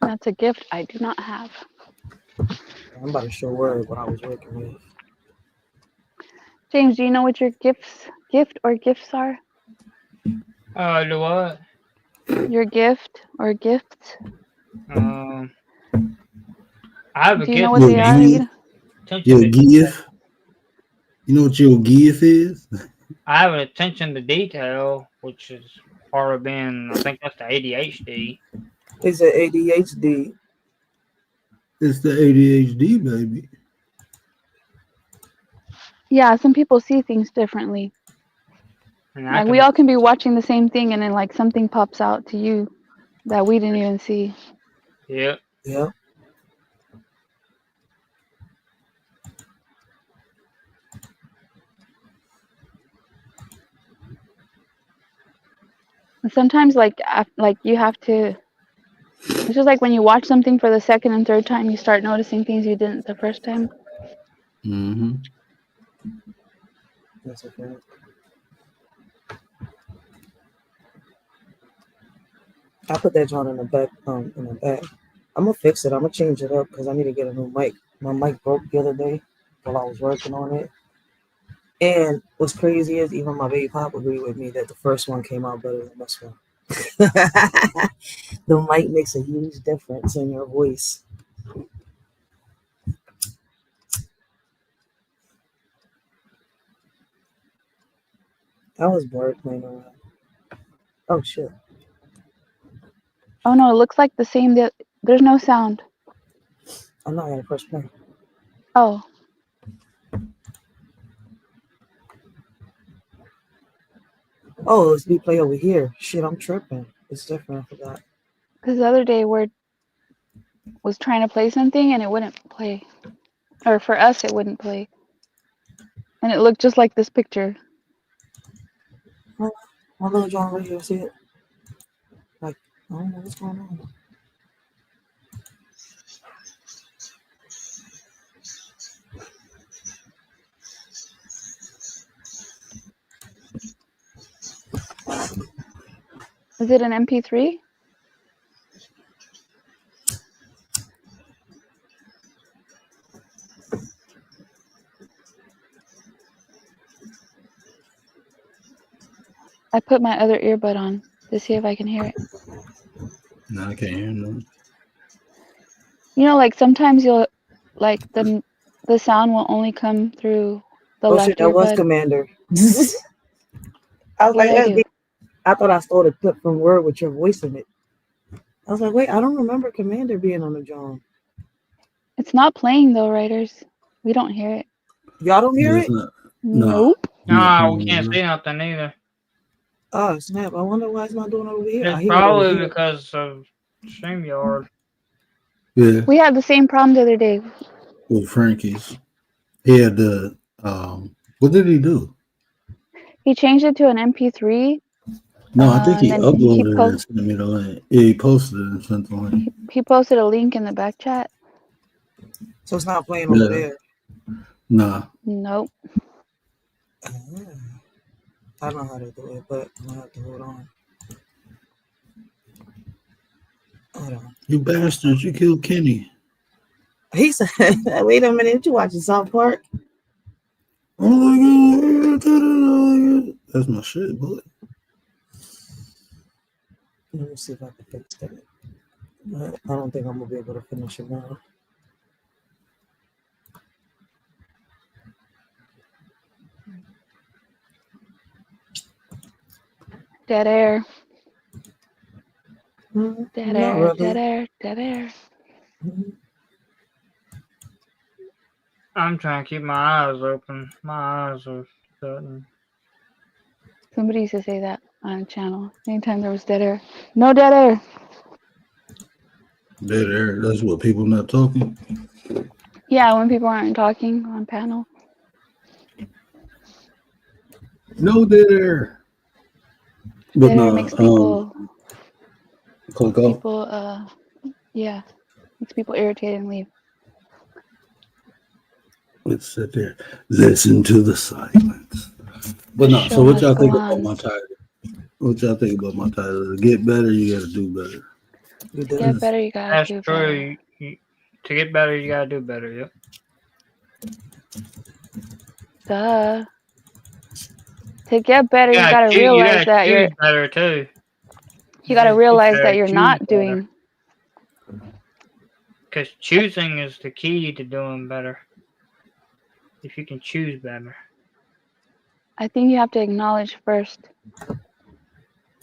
That's a gift I do not have. I'm about to show Word what I was working with. James, do you know what your gift or gifts are? Do what? Your gift or gifts? I have a Do you know gift. what they are? Your gift? You know what your gift is? I have an attention to detail, which is part of being, I think that's the ADHD. It's an ADHD. It's the ADHD, baby. Yeah, some people see things differently. And Like we all can be watching the same thing and then like something pops out to you that we didn't even see. Yep. Yep. And sometimes like you have to, it's just like when you watch something for the second and third time, you start noticing things you didn't the first time. Mm-hmm. That's okay. I put that John in the back. I'm gonna fix it. I'm gonna change it up because I need to get a new mic. My mic broke the other day while I was working on it. And what's crazy is even my baby pop agreed with me that the first one came out better than this one. The mic makes a huge difference in your voice. I was bored playing around. Oh shit. Oh no, it looks like the same. There's no sound. I'm not gonna press play. Oh. Oh, it's me play over here. Shit, I'm tripping. It's different. I forgot. Because the other day Word was trying to play something and it wouldn't play. Or for us, it wouldn't play. And it looked just like this picture. My little John right here, see it? Like, I don't know what's going on. Is it an MP3? I put my other earbud on to see if I can hear it. No, I can't hear nothing. You know, like sometimes you'll, like the sound will only come through the left Shit, that was earbud. Commander. I was What'd I like, do? I thought I stole a clip from Word with your voice in it. I was like, wait, I don't remember Commander being on the John. It's not playing though, writers. We don't hear it. Y'all don't hear it? Nope. No, we can't see nothing either. Oh snap! I wonder why it's not doing it over here. I It's hear it over probably here. because of StreamYard. Yeah, We had the same problem the other day. with Frankie's. He had the what did he do? He changed it to an MP3 No, I think And he then uploaded it and sent me the link. Yeah, he posted it and sent the link. he posted a link in the back chat. So it's not playing over there. Nah. Nope. I don't know how to do it, but I'm gonna have to hold on. Hold on. You bastards, you killed Kenny. He said, wait a minute, you watching South Park? Oh my god, that's my shit, boy. Let me see if I can fix that. I don't think I'm gonna be able to finish it now. Dead air. Not Dead air. really. Dead air. Dead air. I'm trying to keep my eyes open. My eyes are shutting. Somebody used to say that on the channel. Anytime there was dead air. No dead air. Dead air. That's what people not talking. Yeah, when people aren't talking on panel. No dead air. But Dead air no, makes people click off. Yeah, makes people irritated and leave. Let's sit there. Listen to the silence. But no, so what y'all think about my title? What y'all think about my title? To get better, you gotta do better. To get better, you gotta That's do true. better. To get better, you gotta do better. Yep. Duh. To get better, you gotta realize that you're better too. You gotta realize that you're not doing. Because choosing is the key to doing better. If you can choose better. I think you have to acknowledge first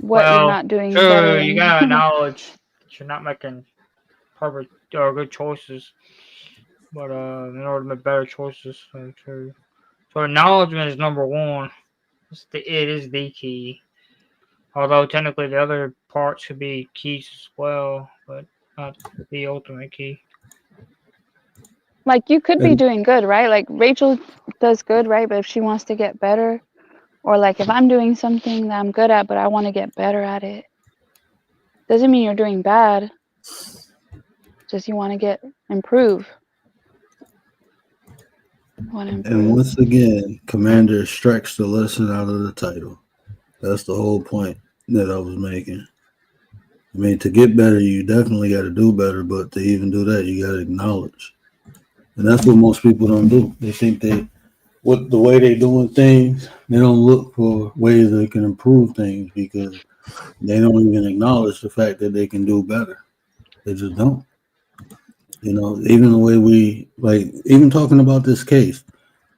what you're not doing true, better. You gotta acknowledge that you're not making perfect or good choices. But in order to make better choices, true. So acknowledgement is number one. It is the key. Although technically the other parts could be keys as well, but not the ultimate key. Like you could be doing good, right? Like Rachel does good, right? But if she wants to get better, or like if I'm doing something that I'm good at, but I want to get better at it, doesn't mean you're doing bad. Just you want to improve. And once again, Commander extracts the lesson out of the title. That's the whole point that I was making. I mean, to get better, you definitely got to do better, but to even do that, you got to acknowledge. And that's what most people don't do. They think with the way they're doing things, they don't look for ways they can improve things because they don't even acknowledge the fact that they can do better. They just don't. You know, even the way even talking about this case,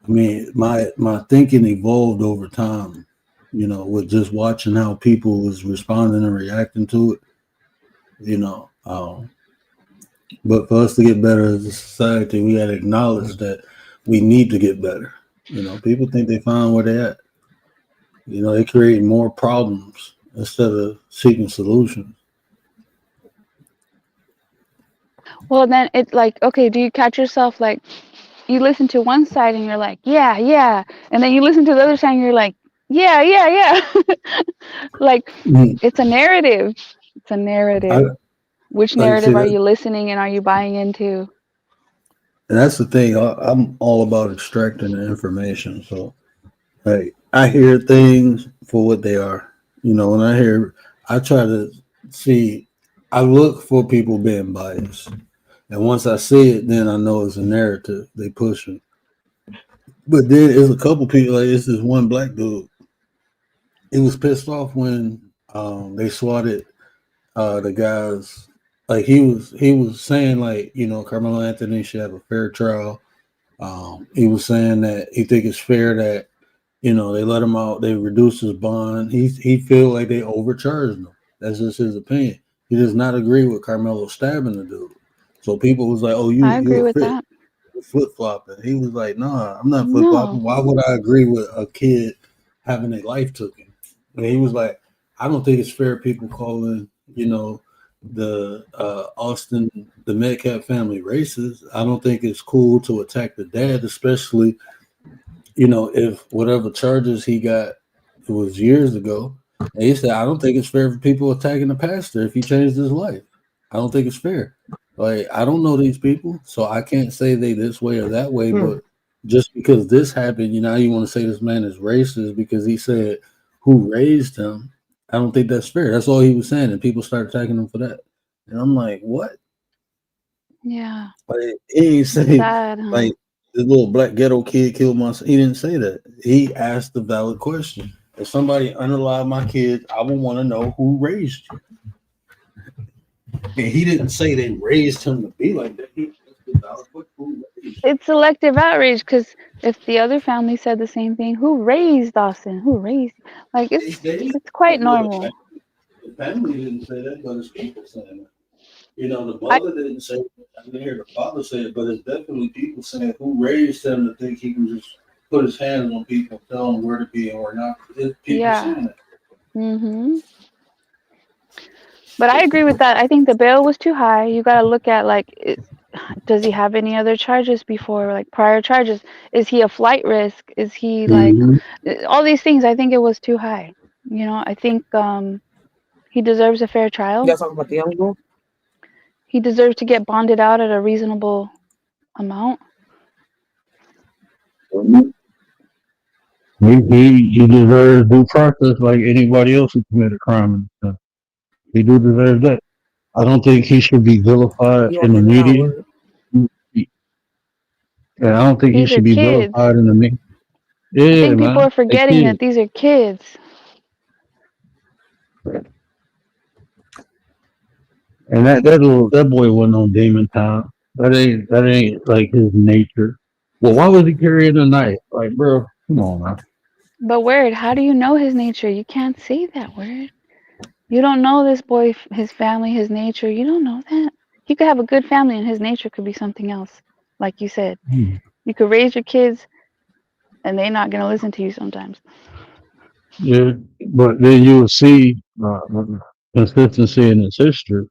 I mean, my thinking evolved over time, you know, with just watching how people was responding and reacting to it, you know. But for us to get better as a society, we got to acknowledge that we need to get better. You know, people think they find where they're at. You know, they create more problems instead of seeking solutions. Well, then it's like, okay, do you catch yourself like you listen to one side and you're like, yeah, yeah, and then you listen to the other side and you're like, yeah, yeah, yeah. Like it's a narrative. It's a narrative. Which narrative are you listening and are you buying into? And that's the thing. I'm all about extracting the information. So, I hear things for what they are. You know, when I try to see. I look for people being biased, and once I see it, then I know it's a narrative they pushing. But then there's a couple people. Like it's this one black dude. He was pissed off when they swatted the guys. Like he was saying, like, you know, Carmelo Anthony should have a fair trial. He was saying that he think it's fair that, you know, they let him out, they reduced his bond. He feel like they overcharged him. That's just his opinion. He does not agree with Carmelo stabbing the dude. So people was like, "Oh, I agree with that. Flip flopping." He was like, "Nah, I'm not flip flopping. Why would I agree with a kid having their life taken?" And he was like, "I don't think it's fair. People calling, you know, the Austin, the Metcalf family racist. I don't think it's cool to attack the dad, especially, you know, if whatever charges he got, it was years ago, And he said, I don't think it's fair for people attacking the pastor if he changed his life. I don't think it's fair. Like, I don't know these people, so I can't say they this way or that way, but just because this happened, you want to say this man is racist because he said who raised him. I don't think that's fair. That's all he was saying, and people start attacking him for that. And I'm like, what? Yeah. Like, he ain't say Sad, huh? like this little black ghetto kid killed my son. He didn't say that. He asked the valid question. If somebody unalived my kids, I would want to know who raised you. And he didn't say they raised him to be like that. He asked the valid question, who raised you? It's selective outrage because if the other family said the same thing, who raised Dawson? Who raised? Like it's quite normal. The family didn't say that, but it's people saying that. The mother didn't say it. I didn't hear the father say it, but it's definitely people saying who raised him to think he can just put his hands on people, tell them where to be and where not. It's people saying that. Mm-hmm. But I agree with that. I think the bail was too high. You got to look at does he have any other charges before, like prior charges? Is he a flight risk? Is he like all these things? I think it was too high. I think he deserves a fair trial. You guys talking about the young boy? He deserves to get bonded out at a reasonable amount. He deserves due process like anybody else who committed a crime and stuff. He do deserve that. I don't think he should be vilified in the media. Yeah, I don't think he should be vilified in the media. Yeah, I think people are forgetting that these are kids. And that boy wasn't on demon time. That ain't like his nature. Well, why was he carrying a knife? Like, bro, come on, man. But Word, how do you know his nature? You can't say that, Word. You don't know this boy, his family, his nature. You don't know that. He could have a good family and his nature could be something else. Like you said, you could raise your kids and they're not going to listen to you sometimes. Yeah, but then you will see consistency in his history.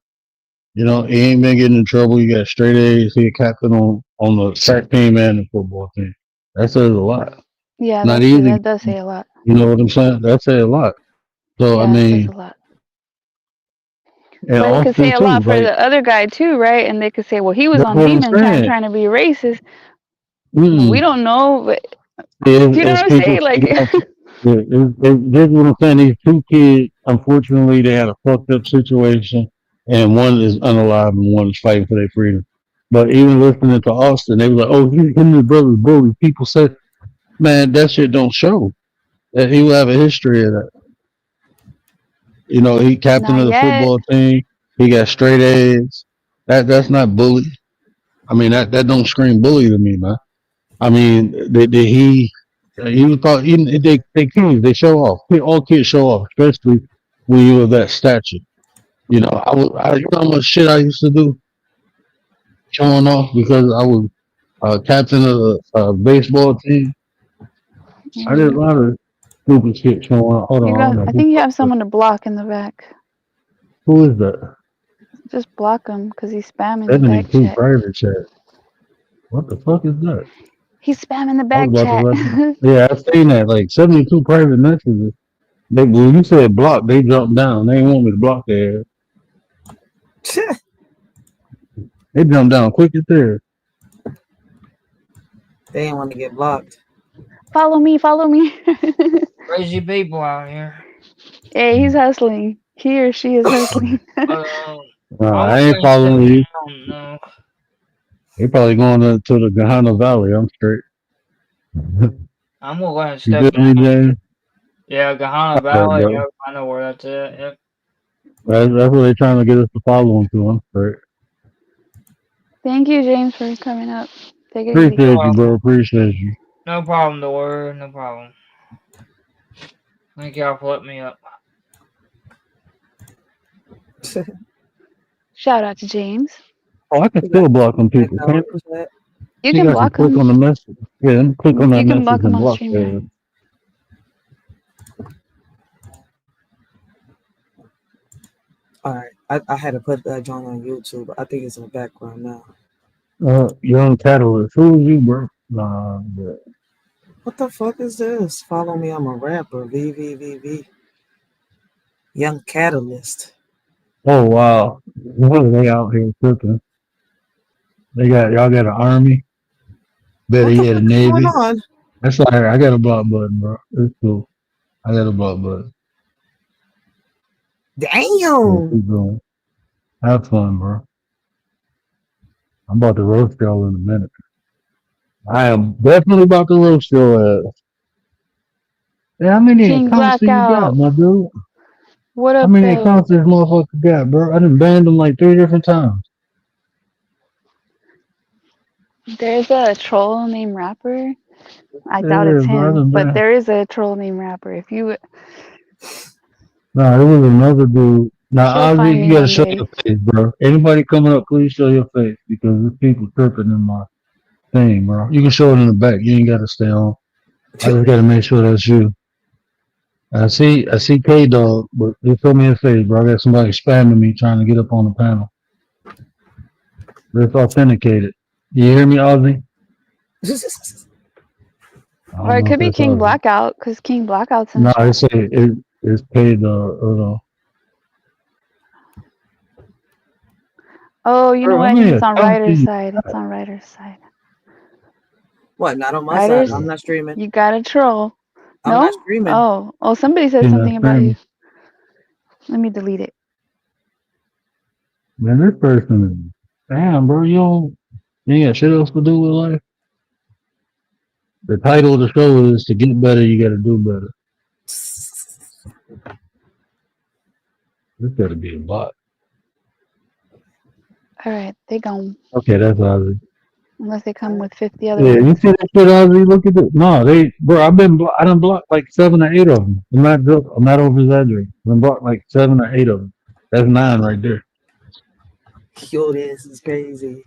He ain't been getting in trouble. He got straight A's. He a captain on the track team and the football team. That says a lot. Yeah, Not that's easy. true. That does say a lot. You know what I'm saying? That says a lot. So Yeah, I it mean, says a lot. and But it could say a Austin lot too. for Like, the other guy too, right? And they could say, well, he was that's on what I'm demon time saying. trying to be racist. Mm. We don't know, but It's, you know it's what I'm people saying? Like, this is what I'm saying. These two kids, unfortunately, they had a fucked up situation, and one is unalive and one is fighting for their freedom. But even listening to Austin, they were like, "Oh, him and his brother's bullies." People said, "Man, that shit don't show that he will have a history of that." He captain not of the yet. football team. He got straight A's. That's not bully. I mean, that don't scream bully to me, man. I mean, he was probably they kids, they show off. All kids show off, especially when you were that stature. You know how much shit I used to do showing off because I was captain of the baseball team. I did a lot of stupid shit showing off. Hold on, I think you have someone to block in the back. who is that? Just block him because he's spamming That the ain't back too chat. private chat. What the fuck is that? He's spamming the I back was about chat. to let yeah, I've seen that. Like 72 private messages. When you said block, they jumped down. They didn't want me to block their ass. They jumped down quick as there. They didn't want to get blocked. Follow me. Crazy people out here. Hey, he's hustling. He or she is hustling. I ain't following you. No. They probably going to the Gahana Valley. I'm straight. I'm gonna go ahead and You step good, me, down. James? Yeah, Gahana Alright, Valley. bro. Yep, I know where that's at. Yep. That's what they're trying to get us to follow them to. I'm straight. Thank you, James, for coming up. Take it Appreciate easy. you, bro. Appreciate you. No problem, the word. No problem. Thank y'all for letting me up. Shout out to James. Oh, I can still block them people. Can't You can block click him. on the message. Yeah, let me click on that You can message block him and on block StreamYard. All right, I had to put that joint on YouTube. I think it's in the background now. Young Catalyst. Who is you, bro? Nah, yeah. What the fuck is this? Follow me, I'm a rapper. VVVV. Young Catalyst. Oh wow, what are they out here cooking? Y'all got an army. Better What the yet, a fuck is going navy. on? That's all right. I got a block button, bro. It's cool. I got a block button. Yeah, Damn. keep going. Have fun, bro. I'm about to roast y'all in a minute. I am definitely about to roast your ass. Yeah, how many King accounts do you got, Blackout. my dude? What How up, many though? accounts this motherfucker got, bro? I done banned him like 3 different times. There's a troll named Rapper. I doubt Yeah, it's bro. I him, done but banned. there is a troll named Rapper. If you, Nah, it was another dude. Now, she'll find Ozzy, me you gotta one show day. your face, bro. Anybody coming up, please show your face because there's people tripping in my thing, bro. You can show it in the back. You ain't gotta stay on. I just gotta make sure that's you. I see K Dog, but they show me his face, bro. I got somebody spamming me trying to get up on the panel. It's authenticated. You hear me, Ozzy? I Or don't it know could if be that's King Ozzy. Blackout, because King Blackout's in No, the chat. it's K Dog. Oh, you know Bro, what? how I think many it's on accounts do Ryder's you side. It's on Ryder's side. What? Not on my side. Ryder's, I'm not streaming. you got a troll. I'm not No? streaming. Oh, somebody said in something that about you. stream? Let me delete it. Man, this person is damn, bro. You ain't got shit else to do with life. The title of the show is "To Get Better, You Gotta Do Better." This gotta be a bot. All right, they gone. Okay, that's Ozzy. Unless they come with 50 other Yeah, you ones. see that shit, Ozzy? Look at it. No, bro. I done blocked like 7 or 8 of them. I'm not over exaggerating. I done blocked like 7 or 8 of them. That's 9 right there. Yo, this is crazy.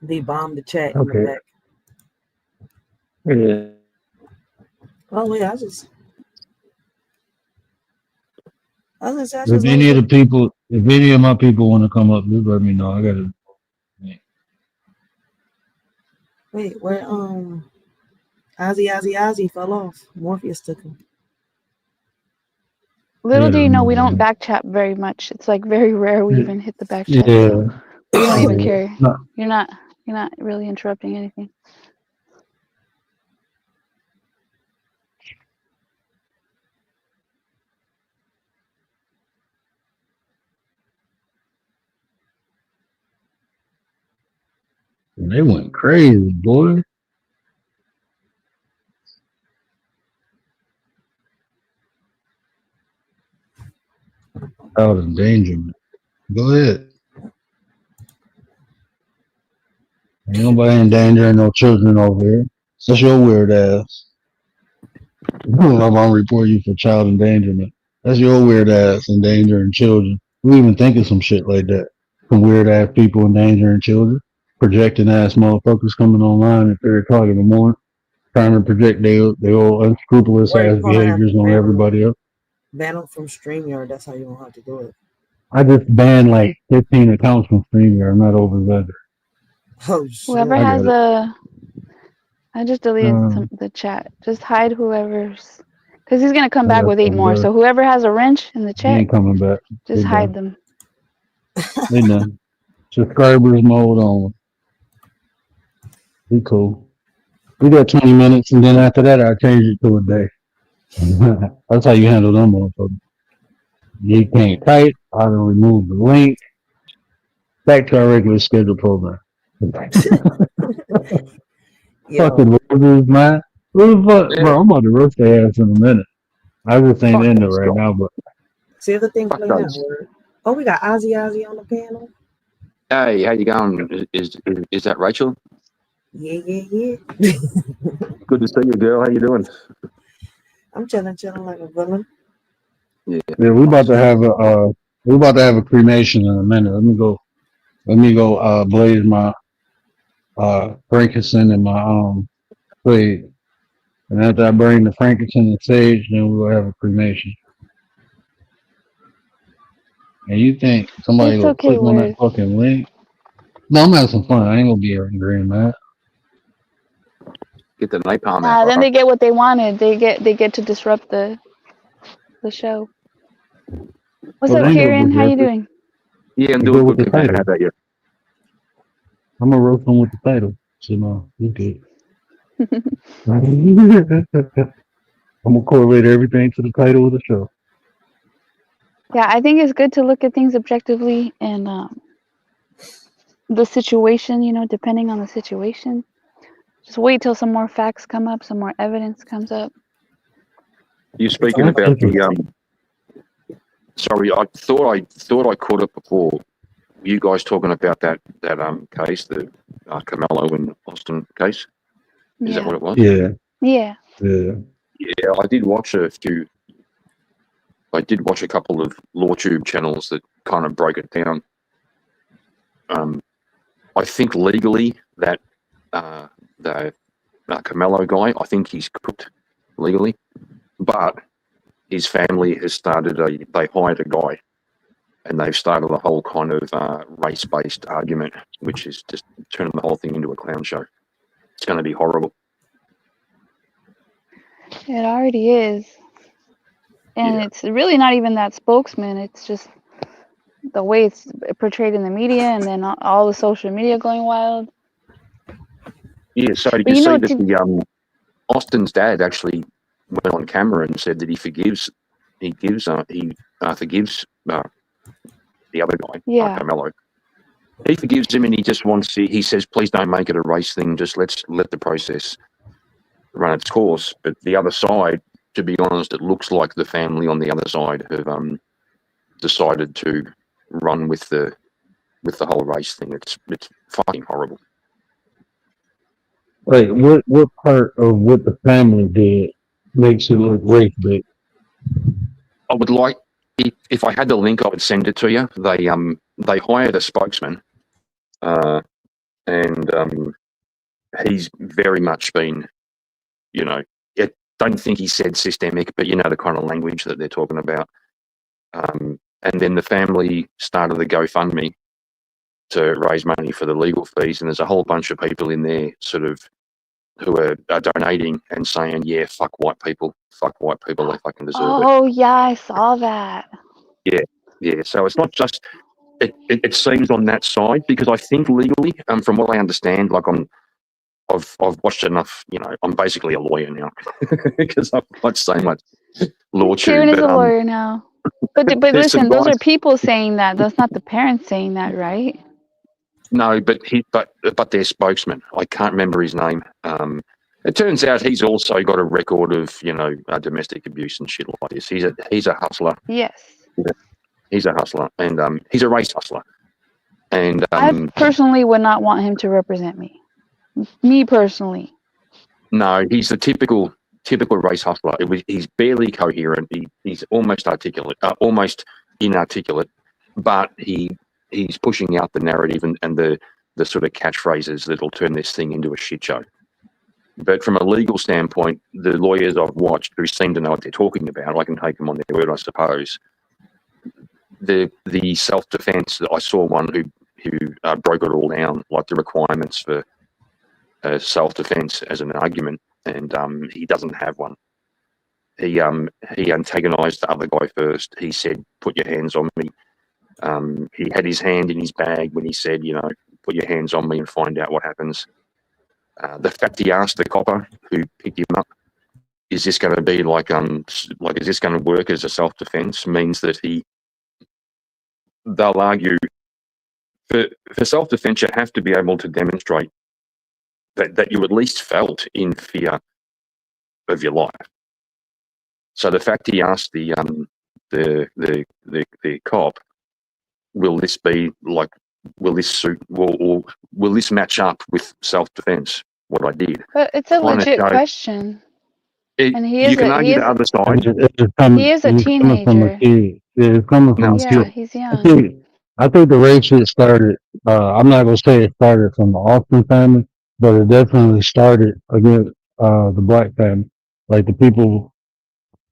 They bombed the chat in the Okay. back. Yeah. Oh wait, I was gonna say I If just any of my people want to come up, just let me know. I gotta. wait, where Ozzy fell off. Morpheus took him. Little do Yeah, you know, we no, don't back chat very much. It's like very rare we yeah. even hit the back chat. Yeah. So we don't even care. No, You're not really interrupting anything. they went crazy, boy. Out endangerment. Go ahead. Ain't nobody endangering no children over here. That's your weird ass. I'm gonna report you for child endangerment. That's your weird ass endangering children. We even think of some shit like that. Some weird ass people endangering children. Projecting ass motherfuckers coming online at 3 o'clock in the morning, trying to project their old unscrupulous Or ass you're gonna have behaviors to on everybody else. ban them from StreamYard. That's how you gonna have to do it. I just banned like 15 accounts from StreamYard. I'm not over that. Oh shit. Whoever I has got it. I just deleted the chat. Just hide whoever's, because he's gonna come I back got with 8 some more. good. So whoever has a wrench in the He chat, ain't coming back. just They hide done. them. They done. Subscribers mode on. Be cool. We got 20 minutes, and then after that, I change it to a day. That's how you handle them motherfuckers. You can't type. I done remove the link. Back to our regular scheduled program. Fucking losers, man. Who the fuck, bro? I'm about to roast their ass in a minute. I just ain't in there right now, but See if the thing play now. does. Word. Oh, we got Ozzy on the panel. Hey, how you going? Is that Rachel? Yeah. Good to see you, girl. How you doing? I'm chilling like a villain. Yeah. yeah, we about to have a cremation in a minute. Let me go blaze my frankincense and my sage. And after I burn the frankincense and sage, then we will have a cremation. And you think somebody It's will okay, click on that Worth. fucking link? No, I'm having some fun. I ain't gonna be angry, man. Get the napalm Nah, out, then bro. they get what they wanted. They get to disrupt the the show. What's Oh, up, thank you, Kieran? How you Jeffrey. doing? Yeah, I'm You go doing with good, the Commander. How title. about you? I'm gonna roast him with the title. So no, you good. I'm gonna correlate everything to the title of the show. Yeah, I think it's good to look at things objectively and the situation, you know, depending on the situation. Just wait till some more facts come up, some more evidence comes up. You're speaking That's about the interesting. Sorry, I thought I caught it before. You guys talking about that case, the Carmelo and Austin case? Is that Yeah. what it was? Yeah, Yeah. yeah. Yeah, I did watch a few. I did watch a couple of LawTube channels that kind of broke it down. I think legally that the Carmelo guy, I think he's cooked legally, but his family has started they hired a guy, and they've started a whole kind of race-based argument, which is just turning the whole thing into a clown show. It's going to be horrible. It already is. And Yeah. it's really not even that spokesman. It's just the way it's portrayed in the media and then all the social media going wild. Yeah, so did But you you see know, that the Austin's dad actually went on camera and said that he forgives the other guy, yeah. Carmelo. He forgives him, and he just wants to, he says, please don't make it a race thing, just let the process run its course. But the other side, to be honest, it looks like the family on the other side have decided to run with the whole race thing. It's fucking horrible. Like, what part of what the family did makes it look race bait? I would like, if I had the link, I would send it to you. They hired a spokesman, and he's very much been, you know, I don't think he said systemic, but you know the kind of language that they're talking about. And then the family started the GoFundMe to raise money for the legal fees, and there's a whole bunch of people in there sort of who are donating and saying, yeah, fuck white people, they fucking deserve it. Oh, yeah, I saw that. Yeah, so it's not just, it seems on that side, because I think legally, from what I understand, like I've watched enough, you know, I'm basically a lawyer now because I've watched so much law Kieran tube, is a lawyer now. But there's some listen, those guys, are people saying that. That's not the parents saying that, right? no, but their spokesman, I can't remember his name. It turns out he's also got a record of, you know, domestic abuse and shit like this. He's a hustler. Yes. He's a hustler, and he's a race hustler. And I personally would not want him to represent me. Me personally. no, he's the typical race hustler. He's barely coherent. He's almost articulate, almost inarticulate, but he's pushing out the narrative and the sort of catchphrases that'll turn this thing into a shit show. But from a legal standpoint, the lawyers I've watched who seem to know what they're talking about, I can take them on their word, I suppose. The self-defense, I saw one who broke it all down, like the requirements for self-defense as an argument, and he doesn't have one. He antagonized the other guy first. He said, put your hands on me. He had his hand in his bag when he said, you know, put your hands on me and find out what happens. The fact he asked the copper who picked him up, is this going to be like is this going to work as a self-defense, means that they'll argue for self-defense, you have to be able to demonstrate that you at least felt in fear of your life. So the fact he asked the cop, will this be like, will this suit, or will this match up with self-defense, what I did? But it's a Kinda legit show- question. It, And he you is can a argue he is the other side. It's coming, he is a it's coming from a teenager. kid. Yeah, it's coming from No. a Yeah, kid. he's I young. think the race shit started. I'm not gonna say it started from the Austin family, but it definitely started against the black family. Like the people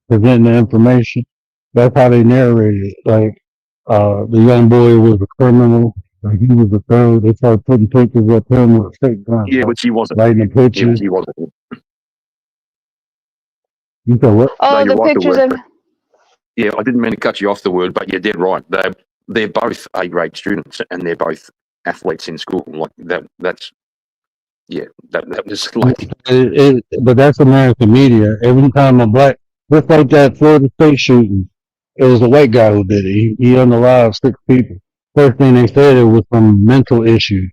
presenting the information. That's how they narrated it. Like the young boy was a criminal. Like he was a thug. They started putting pictures of him with a fake gun. Yeah, but he wasn't. Lighting the Yeah, but pictures. he wasn't. You said what? Oh, you're the right, pictures the of word. Yeah, I didn't mean to cut you off the word, but you're dead right. They're both A-grade students, and they're both athletes in school. Like that. That's that was like But that's American media. Every time a black, just like that Florida State shooting, it was a white guy who did it. He unalived 6 people. First thing they said it was some mental issue.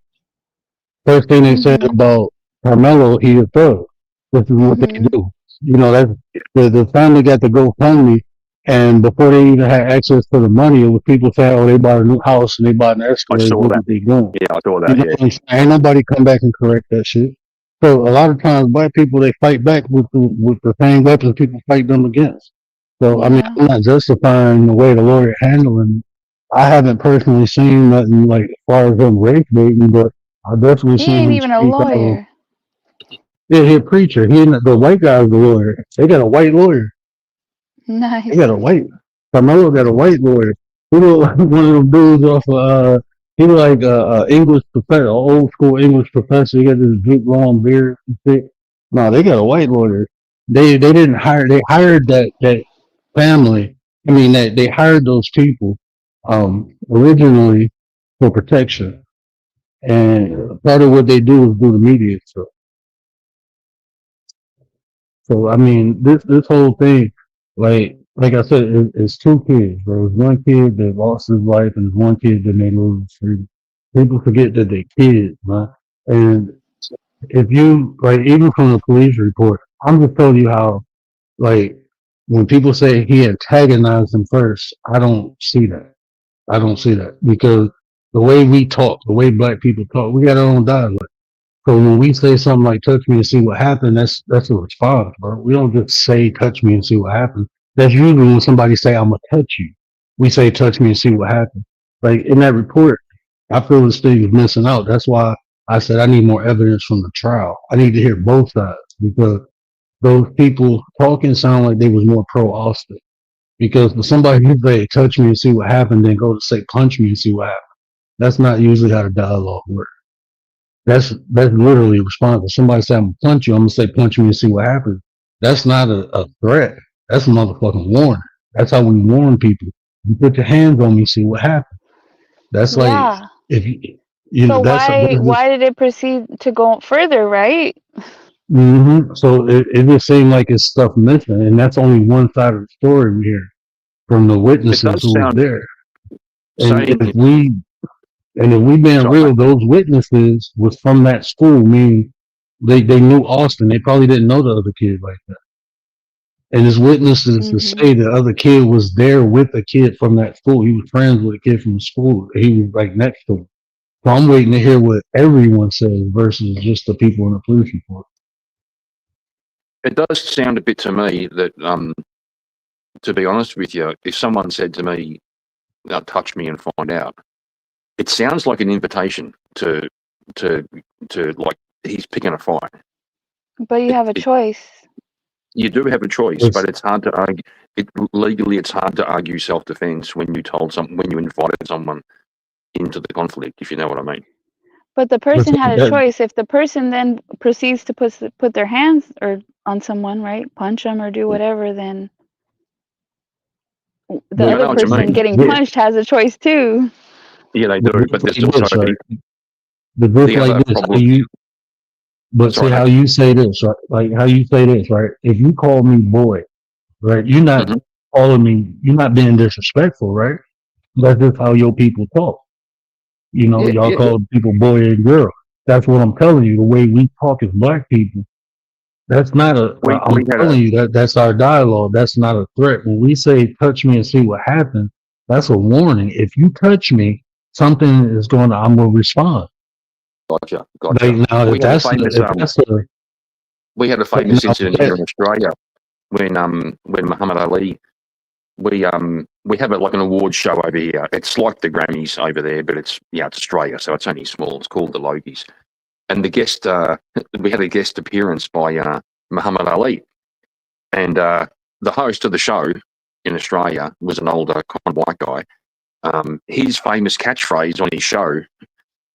First thing they said about Carmelo, he a thug. This is what they do. You know, that's the family got the GoFundMe, and before they even had access to the money, it was people saying, "Oh, they bought a new house and they bought an I Escalade. saw Look that. what they doing." Yeah, I saw You that. know Yeah, what I'm saying? Ain't nobody come back and correct that shit. So a lot of times, black people they fight back with the same weapons people fight them against. So I mean, Yeah. I'm not justifying the way the lawyer handling. I haven't personally seen nothing like as far as him race baiting, but I definitely He seen ain't him even a speak out. lawyer. Yeah, he a preacher. He ain't the white guy's the lawyer. They got a white lawyer. They Nice. got a white. Carmelo got a white lawyer. He was one of them dudes off of he was like English professor, old school English professor. He got this big long beard and shit. No, they got a white lawyer. They didn't hire. They hired that family. I mean that they hired those people originally for protection, and part of what they do is do the media stuff. So I mean, this whole thing, like I said, it's 2 kids, bro. It's one kid that lost his life, and it's one kid that may lose his freedom. People forget that they kids, man. And if you like, even from the police report, I'm just telling you how, like, when people say he antagonized them first, I don't see that. I don't see that because the way we talk, the way black people talk, we got our own dialect. So when we say something like "touch me and see what happened," that's a response, bro. We don't just say "touch me and see what happened." That's usually when somebody say "I'm gonna touch you." We say "touch me and see what happened." Like in that report, I feel this thing is missing out. That's why I said I need more evidence from the trial. I need to hear both sides because those people talking sound like they was more pro Austin. Because for somebody who say "touch me and see what happened," then go to say "punch me and see what happened," that's not usually how the dialogue works. That's literally a response. If somebody say I'm gonna punch you, I'm gonna say punch me and see what happens. That's not a threat. That's a motherfucking warning. That's how we warn people. You put your hands on me, see what happens. That's like Yeah. if you know So that's why did it proceed to go further, right? So it just seemed like it's stuff missing, and that's only one side of the story we hear from the it witnesses does who was sound there. And saying. if we being Sorry, real, those witnesses was from that school, meaning they knew Austin. They probably didn't know the other kid like that. And his witnesses to say the other kid was there with a kid from that school. He was friends with a kid from school. He was like next to him. So I'm waiting to hear what everyone says versus just the people in the police report. It does sound a bit to me that, to be honest with you, if someone said to me, "Touch me and find out," it sounds like an invitation to like he's picking a fight. But you have a choice. You do have a choice, but it's hard to argue. Legally, it's hard to argue self-defense when you invited someone into the conflict, if you know what I mean. But the person had a choice. If the person then proceeds to put their hands or on someone, right, punch them or do whatever, then the I know other what you person mean. getting punched has a choice too. Yeah, they do, but there's also The group the like other this, problem. but Sorry, see how mate. you say this, right? Like how you say this, right? If you call me boy, right? You're not calling me. You're not being disrespectful, right? That's just how your people talk. You know, y'all call people boy and girl. That's what I'm telling you. The way we talk as black people, that's not a. I'm telling you that's our dialogue. That's not a threat. When we say touch me and see what happens, that's a warning. If you touch me, something is going to. I'm going to respond. Gotcha. Like now, We had a famous incident here in Australia when Muhammad Ali. We have it like an award show over here. It's like the Grammys over there, but it's Australia, so it's only small. It's called the Logies. And the guest, we had a guest appearance by Muhammad Ali, and the host of the show in Australia was an older kind of white guy. His famous catchphrase on his show,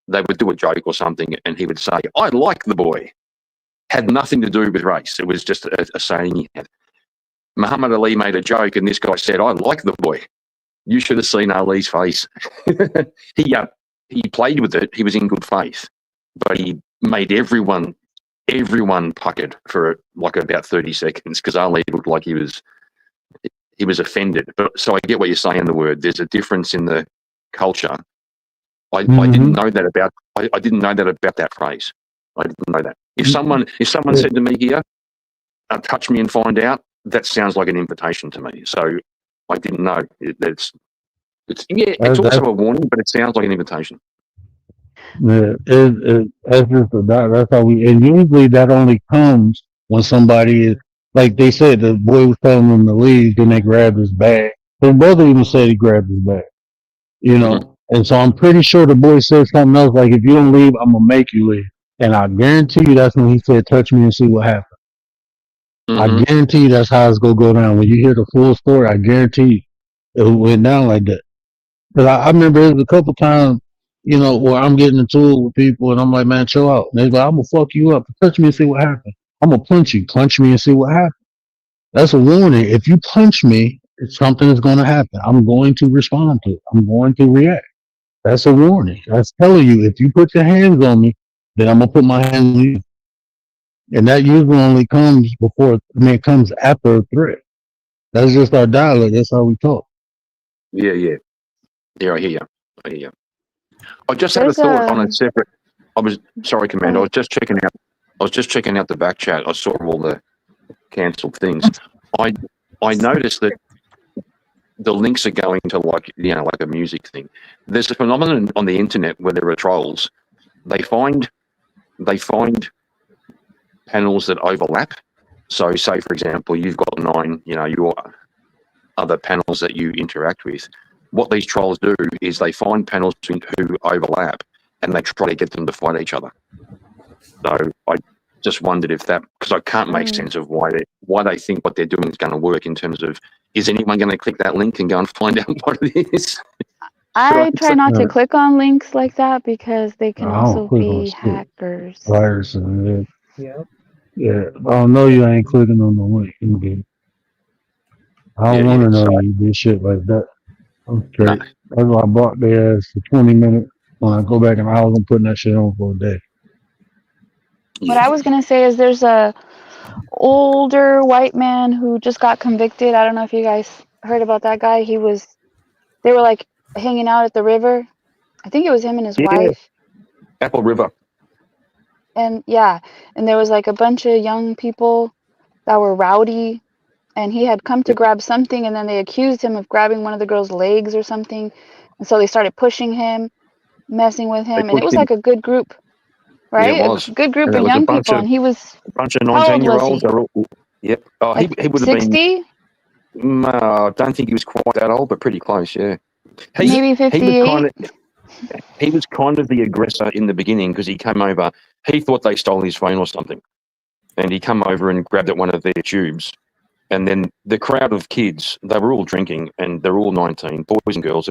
they would do a joke or something, and he would say, "I like the boy." Had nothing to do with race. It was just a saying he had. Muhammad Ali made a joke, and this guy said, "I like the boy." You should have seen Ali's face. He played with it. He was in good faith, but he made everyone puckered for like about 30 seconds because Ali looked like he was offended. But so I get what you're saying. The word, there's a difference in the culture. I didn't know that about. I didn't know that about that phrase. I didn't know that. If someone said to me here, "Touch me and find out," that sounds like an invitation to me. So I didn't know. It's also a warning, but it sounds like an invitation. Yeah, that's just that's how we. And usually that only comes when somebody is like they said. The boy was telling them to leave, then they grabbed his bag. His brother even said he grabbed his bag. You know, and so I'm pretty sure the boy said something else like, "If you don't leave, I'm gonna make you leave." And I guarantee you that's when he said, "Touch me and see what happens." I guarantee you that's how it's gonna go down. When you hear the full story, I guarantee you it went down like that. Because I remember it was a couple times, you know, where I'm getting into it with people and I'm like, "Man, chill out." And they're like, "I'm gonna fuck you up. Touch me and see what happens. I'm gonna punch you. Punch me and see what happens." That's a warning. If you punch me, something is gonna happen. I'm going to respond to it. I'm going to react. That's a warning. That's telling you if you put your hands on me, then I'm gonna put my hands on you. And that usually only comes it comes after a threat. That's just our dialogue. That's how we talk. Yeah. I hear you. I just had a thought on a separate. Sorry, Commander. I was just checking out the back chat. I saw all the cancelled things. I noticed that the links are going to like a music thing. There's a phenomenon on the internet where there are trolls. They find panels that overlap. So, say for example, you've got 9, your other panels that you interact with. What these trolls do is they find panels who overlap, and they try to get them to fight each other. So I just wondered if that, because I can't make sense of why they think what they're doing is going to work in terms of, is anyone going to click that link and go and find out what it is? I try not to click on links like that because they can also be hackers. Viruses. Yep. Yeah. I know you ain't clicking on the link. I don't want to know you do shit like that. I'm straight. That's why I bought their ass for 20 minutes. When I go back in the house, I'm putting that shit on for a day. What I was gonna say is there's a older white man who just got convicted. I don't know if you guys heard about that guy. They were like hanging out at the river. I think it was him and his wife. Apple River. And and there was like a bunch of young people that were rowdy, and he had come to grab something, and then they accused him of grabbing one of the girl's legs or something, and so they started pushing him, messing with him, and it was like a good group, right? Yeah, it was. A good group And of there was a young bunch people, of- and he was A bunch of How old was 19-year-olds. Yep. Oh, he would have 60, been. I don't think he was quite that old, but pretty close. Yeah. maybe 58. He was kind of the aggressor in the beginning because he came over. He thought they stole his phone or something, and he come over and grabbed at one of their tubes. And then the crowd of kids, they were all drinking, and they're all 19, boys and girls.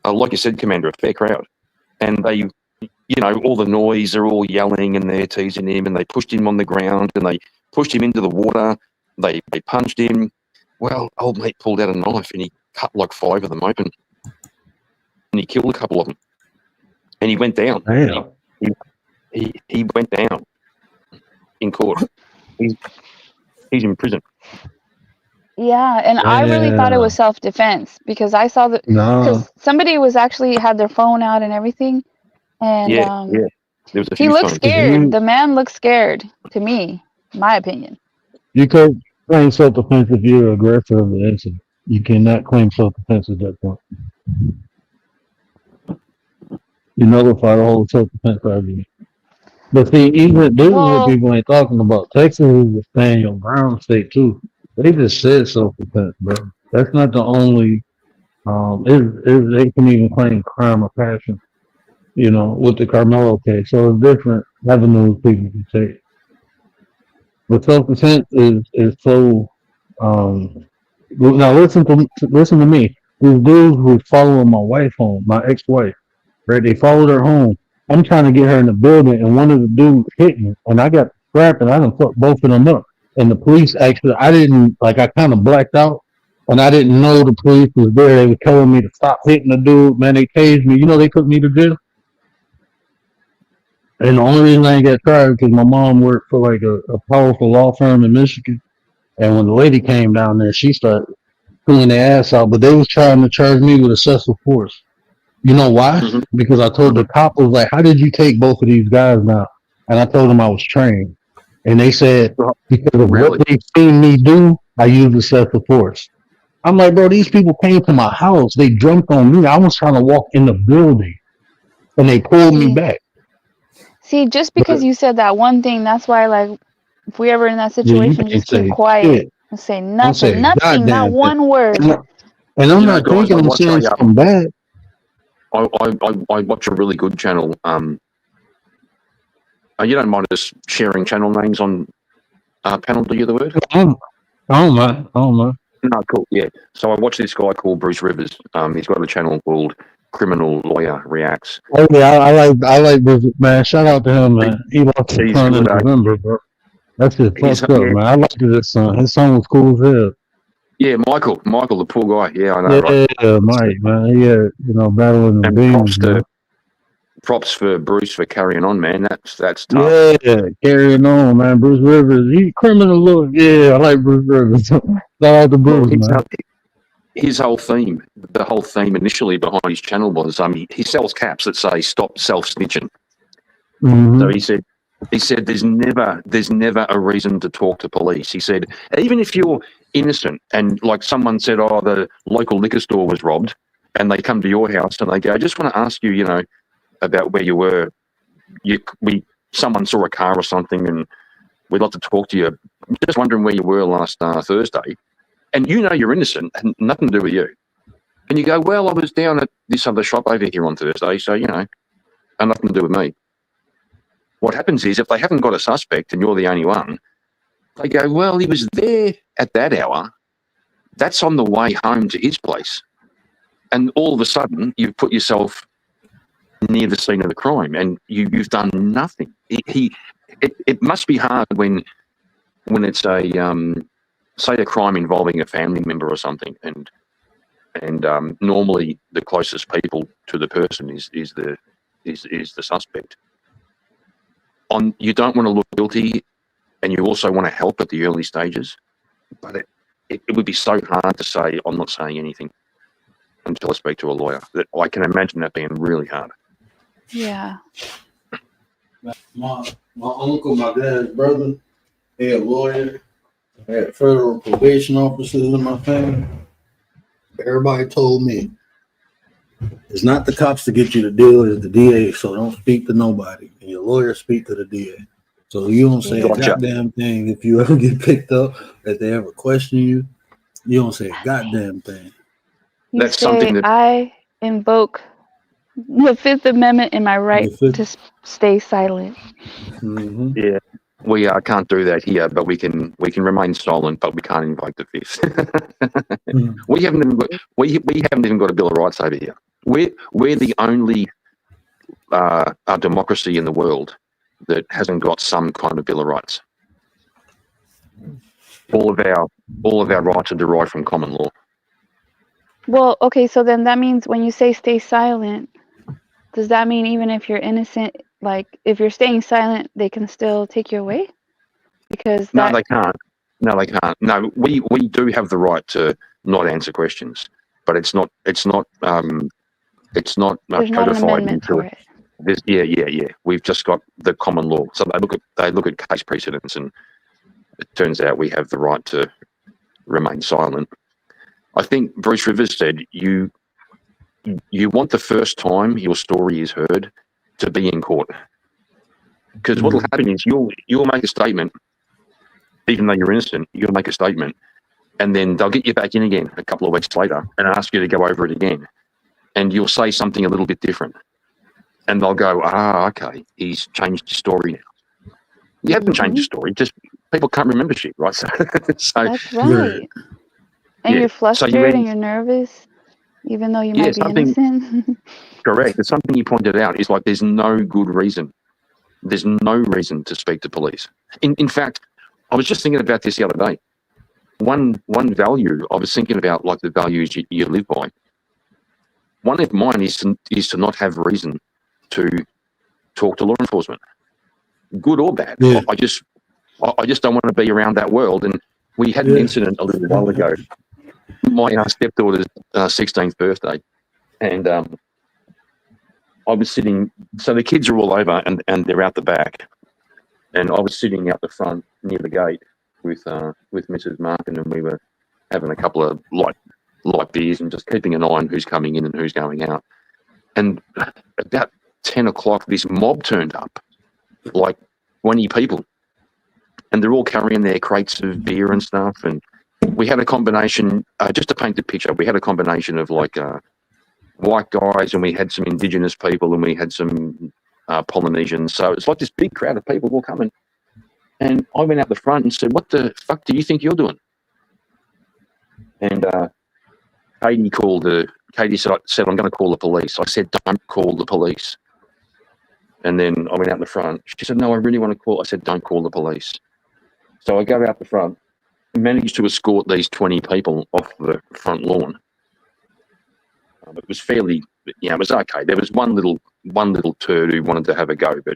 Like you said, Commander, a fair crowd. And they, all the noise, they're all yelling and they're teasing him, and they pushed him on the ground and they pushed him into the water. They punched him. Well, old mate pulled out a knife and he cut like 5 of them open. And he killed a couple of them. And he went down. Damn. He went down in court. He's in prison. Yeah, and I really thought it was self-defense because I saw that because somebody was actually had their phone out and everything, and There was a he few looked phones. scared. The man looked scared to me, my opinion. You could claim self-defense if you're an aggressor of the incident. You cannot claim self-defense at that point. You nullify the whole self-defense argument. But see, even this is what people ain't talking about. Texas is a stand your ground state too. They just said self-defense, bro. That's not the only. They can even claim crime of passion, with the Carmelo case. So it's different avenues people can take. But self-defense is so. Now listen to me. These dudes who following my wife home, my ex-wife, right? They followed her home. I'm trying to get her in the building, and one of the dudes hit me, and I got strapped, and I done fucked both of them up. and the police actually, I didn't, like, I kind of blacked out, and I didn't know the police was there. They were telling me to stop hitting the dude. Man, they tased me. You know, they took me to jail. And the only reason I ain't got tried because my mom worked for like a powerful law firm in Michigan. And when the lady came down there, she started pulling their ass out. But they was trying to charge me with excessive force. You know why? Because I told the cop, was like, how did you take both of these guys down? And I told them I was trained. And they said, because of what they seen me do, I used excessive force. I'm like, bro, these people came to my house. They jumped on me. I was trying to walk in the building. And they pulled me back. See, just because you said that one thing, that's why, like, if we ever in that situation, just keep quiet and say nothing, not one word. And I'm not thinking I'm saying something bad. I watch a really good channel. You don't mind us sharing channel names on panel, do you, the word? I don't mind. No, cool, yeah. So I watch this guy called Bruce Rivers. He's got a channel called Criminal Lawyer Reacts. Oh yeah, I like Bruce, man. Shout out to him, man. He lost his son in November, bro. That's just fucked up, man. I liked his son. His son was cool as hell. Yeah, Michael, the poor guy. Yeah, I know, right? Yeah, Mike, man. Yeah, you know, battling the beams. Props for Bruce for carrying on, man. That's tough. Yeah, carrying on, man. Bruce Rivers, he criminal look. Yeah, I like Bruce Rivers. Shout out to Bruce, man. His whole theme, the whole theme initially behind his channel was he sells caps that say "Stop self-snitching." So he said there's never a reason to talk to police. He said even if you're innocent and like someone said, oh, the local liquor store was robbed, and they come to your house and they go, I just want to ask you, you know, about where you were. Someone saw a car or something, and we'd like to talk to you. Just wondering where you were last Thursday. And you know you're innocent, and nothing to do with you. And you go, well, I was down at this other shop over here on Thursday, so, you know, and nothing to do with me. What happens is if they haven't got a suspect and you're the only one, they go, well, he was there at that hour. That's on the way home to his place. And all of a sudden, you've put yourself near the scene of the crime and you've done nothing. It must be hard when it's say a crime involving a family member or something, and normally the closest people to the person is the suspect. You don't want to look guilty, and you also want to help at the early stages, but it would be so hard to say I'm not saying anything until I speak to a lawyer. That I can imagine that being really hard. Yeah. My uncle, my dad's brother, he a lawyer. I had federal probation officers in my family. Everybody told me it's not the cops to get you the deal, it's the DA. So don't speak to nobody. And your lawyer speak to the DA. So you don't say a goddamn thing if you ever get picked up, if they ever question you. You don't say a goddamn thing. That's something that I invoke the Fifth Amendment in my right to stay silent. Mm-hmm. Yeah. We can't do that here, but we can remain silent, but we can't invoke the Fifth. We haven't even got a Bill of Rights over here. We're the only democracy in the world that hasn't got some kind of Bill of Rights. All of our rights are derived from common law. Well, okay, so then that means when you say stay silent, does that mean even if you're innocent, like if you're staying silent, they can still take you away? Because no, they can't. No, they can't. No, we do have the right to not answer questions, but it's not there's not an codified amendment for it. Yeah. We've just got the common law. So they look at case precedents, and it turns out we have the right to remain silent. I think Bruce Rivers said you want the first time your story is heard to be in court, because what will happen is you'll make a statement, even though you're innocent. You'll make a statement, and then they'll get you back in again a couple of weeks later and ask you to go over it again, and you'll say something a little bit different, and they'll go, okay, he's changed his story now. You haven't changed your story, just people can't remember shit, right? So that's right. And you're flustered and you're nervous, even though you might be innocent. Correct. It's something you pointed out. Is like there's no good reason. There's no reason to speak to police. In fact, I was just thinking about this the other day. One value I was thinking about, like the values you live by. One of mine is to not have reason to talk to law enforcement, good or bad. Yeah. I just don't want to be around that world. And we had an incident a little while ago. My stepdaughter's 16th birthday, and I was sitting. So the kids are all over, and they're out the back, and I was sitting out the front near the gate with Mrs. Markin, and we were having a couple of light beers and just keeping an eye on who's coming in and who's going out. And about 10 o'clock, this mob turned up, like 20 people, and they're all carrying their crates of beer and stuff. And we had a combination, just to paint the picture, we had a combination of like white guys, and we had some indigenous people, and we had some Polynesians. So it's like this big crowd of people all coming. And I went out the front and said, "What the fuck do you think you're doing?" And Katie said, "I'm going to call the police." I said, "Don't call the police." And then I went out the front. She said, "No, I really want to call." I said, "Don't call the police." So I go out the front and managed to escort these 20 people off the front lawn. It was fairly, it was okay. There was one little turd who wanted to have a go, but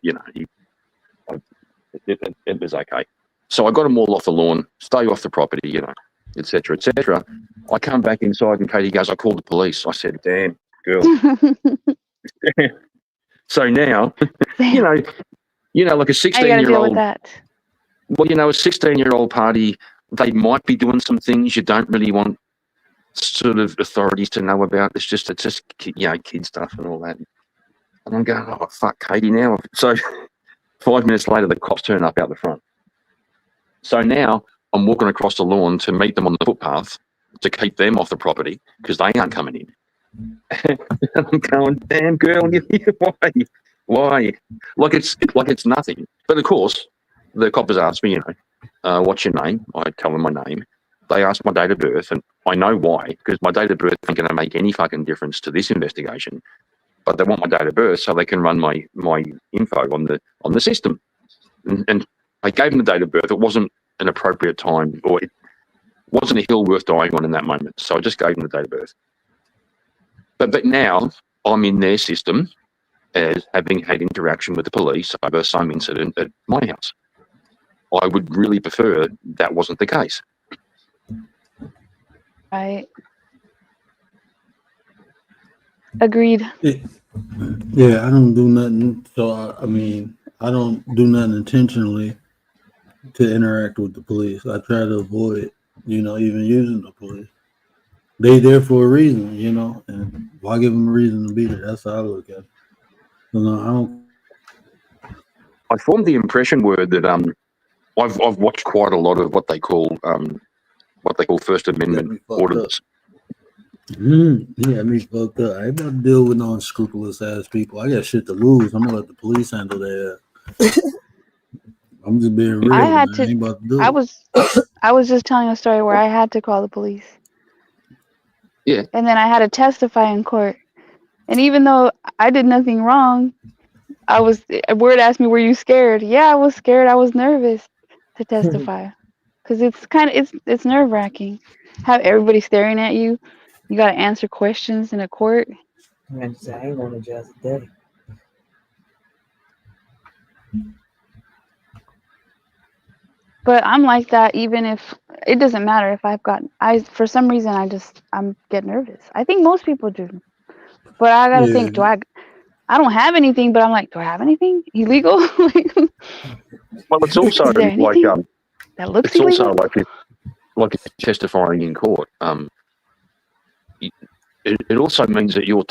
it was okay. So I got them all off the lawn, stay off the property, etc., etc. I come back inside and Katie goes, "I called the police." I said, "Damn, girl." So now, like a 16-year-old. Well, a 16-year-old party, they might be doing some things you don't really want sort of authorities to know about. It's just kid stuff and all that. And I'm going, "Oh, fuck, Katie now." So 5 minutes later, the cops turn up out the front. So now I'm walking across the lawn to meet them on the footpath to keep them off the property because they aren't coming in. And I'm going, "Damn, girl, why? Like it's nothing." But of course, the coppers asked me, "What's your name?" I tell them my name. They asked my date of birth, and I know why, because my date of birth ain't going to make any fucking difference to this investigation. But they want my date of birth so they can run my info on the system. And I gave them the date of birth. It wasn't an appropriate time, or it wasn't a hill worth dying on in that moment. So I just gave them the date of birth. But now I'm in their system as having had interaction with the police over some incident at my house. I would really prefer that wasn't the case. Right. Agreed. Yeah, I don't do nothing. So I don't do nothing intentionally to interact with the police. I try to avoid, even using the police. They there for a reason, and why give them a reason to be there? That's how I look at it. So no, I don't. I formed the impression word that I've watched quite a lot of what they call First Amendment orders. Yeah, me fucked up. I ain't about to deal with no unscrupulous ass people. I got shit to lose. I'm gonna let the police handle that. I'm just being real. I ain't about to do it. I was just telling a story where I had to call the police. Yeah. And then I had to testify in court. And even though I did nothing wrong, Word asked me, "Were you scared?" Yeah, I was scared. I was nervous to testify. Because it's nerve wracking. Have everybody staring at you. You got to answer questions in a court. Man, I ain't going to jail today. But I'm like that even if it doesn't matter if for some reason I'm get nervous. I think most people do. But I got to think, I don't have anything, but I'm like, do I have anything illegal? Well, it's also like that looks it's illegal? also like testifying in court. It also means that your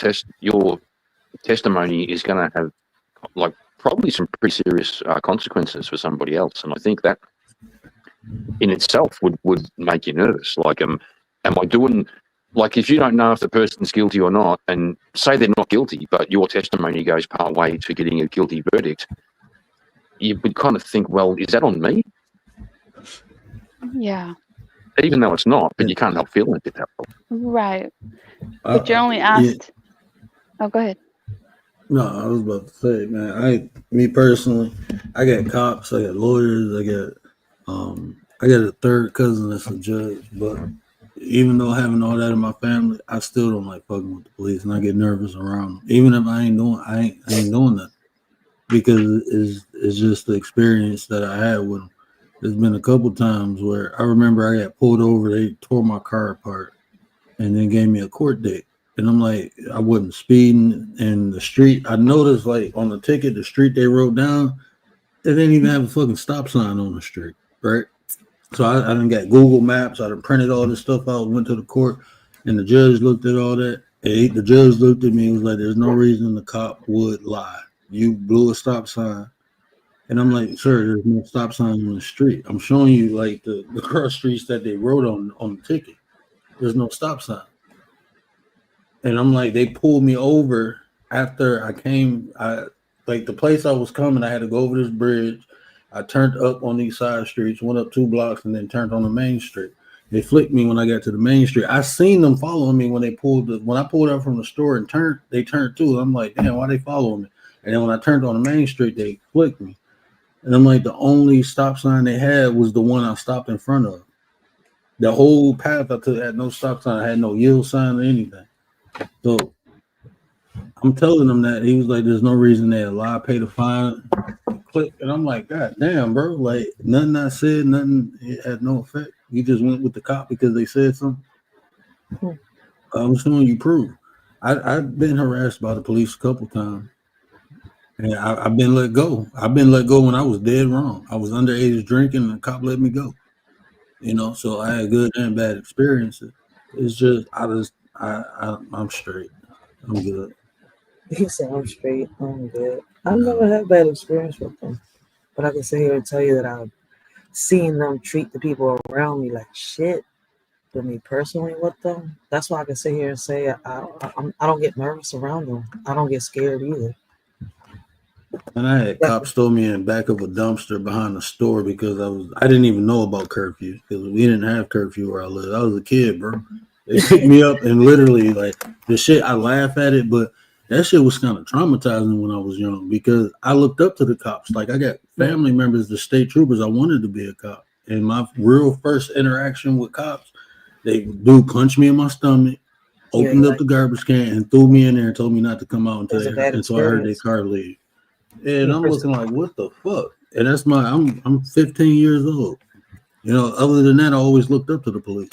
testimony is going to have probably some pretty serious consequences for somebody else, and I think that in itself would make you nervous. Am I doing? If you don't know if the person's guilty or not, and say they're not guilty, but your testimony goes part way to getting a guilty verdict, you would kind of think, well, is that on me? Yeah. Even though it's not, but you can't help feeling it that way. Right. But you're only asked. Oh, go ahead. No, I was about to say, man, me personally, I got cops, I got lawyers, I got I got a third cousin that's a judge, but even though having all that in my family, I still don't like fucking with the police, and I get nervous around them. Even if I ain't doing that, because it's just the experience that I had with them. There's been a couple times where I remember I got pulled over, they tore my car apart, and then gave me a court date. And I'm like, I wasn't speeding in the street. I noticed, like, on the ticket, the street they wrote down, they didn't even have a fucking stop sign on the street, right? So I done got Google Maps. I done printed all this stuff out, went to the court, and the judge looked at all that. And the judge looked at me and was like, there's no reason the cop would lie. You blew a stop sign. And I'm like, sir, there's no stop sign on the street. I'm showing you, like, the cross streets that they wrote on the ticket. There's no stop sign. And I'm like, they pulled me over after I came. Like, the place I was coming, I had to go over this bridge. I turned up on these side streets, went up 2 blocks, and then turned on the main street. They flicked me when I got to the main street. I seen them following me when I pulled up from the store and they turned too. I'm like, damn, why they following me? And then when I turned on the main street, they flicked me. And I'm like, the only stop sign they had was the one I stopped in front of. The whole path I took had no stop sign. I had no yield sign or anything. So I'm telling them that. He was like, there's no reason they lie, pay the fine, click. And I'm like, God damn, bro. Like, nothing I said, nothing, it had no effect. You just went with the cop because they said something. I'm showing you proof. I've been harassed by the police a couple times. And I've been let go. I've been let go when I was dead wrong. I was underage drinking and the cop let me go. You know, so I had good and bad experiences. It's just, I'm straight. I'm good. He said, I'm straight. I'm good. I've never had bad experience with them. But I can sit here and tell you that I've seen them treat the people around me like shit. But me personally with them, that's why I can sit here and say I don't get nervous around them. I don't get scared either. And I had cops throw me in the back of a dumpster behind the store because I didn't even know about curfew because we didn't have curfew where I lived. I was a kid, bro. They picked me up and literally, like, the shit, I laugh at it, but that shit was kind of traumatizing when I was young because I looked up to the cops. Like, I got family members, the state troopers. I wanted to be a cop. And my real first interaction with cops, they punched me in my stomach, opened up the garbage can, and threw me in there and told me not to come out until I heard their car leave. And I'm looking like, what the fuck? And that's I'm 15 years old. You know, other than that, I always looked up to the police.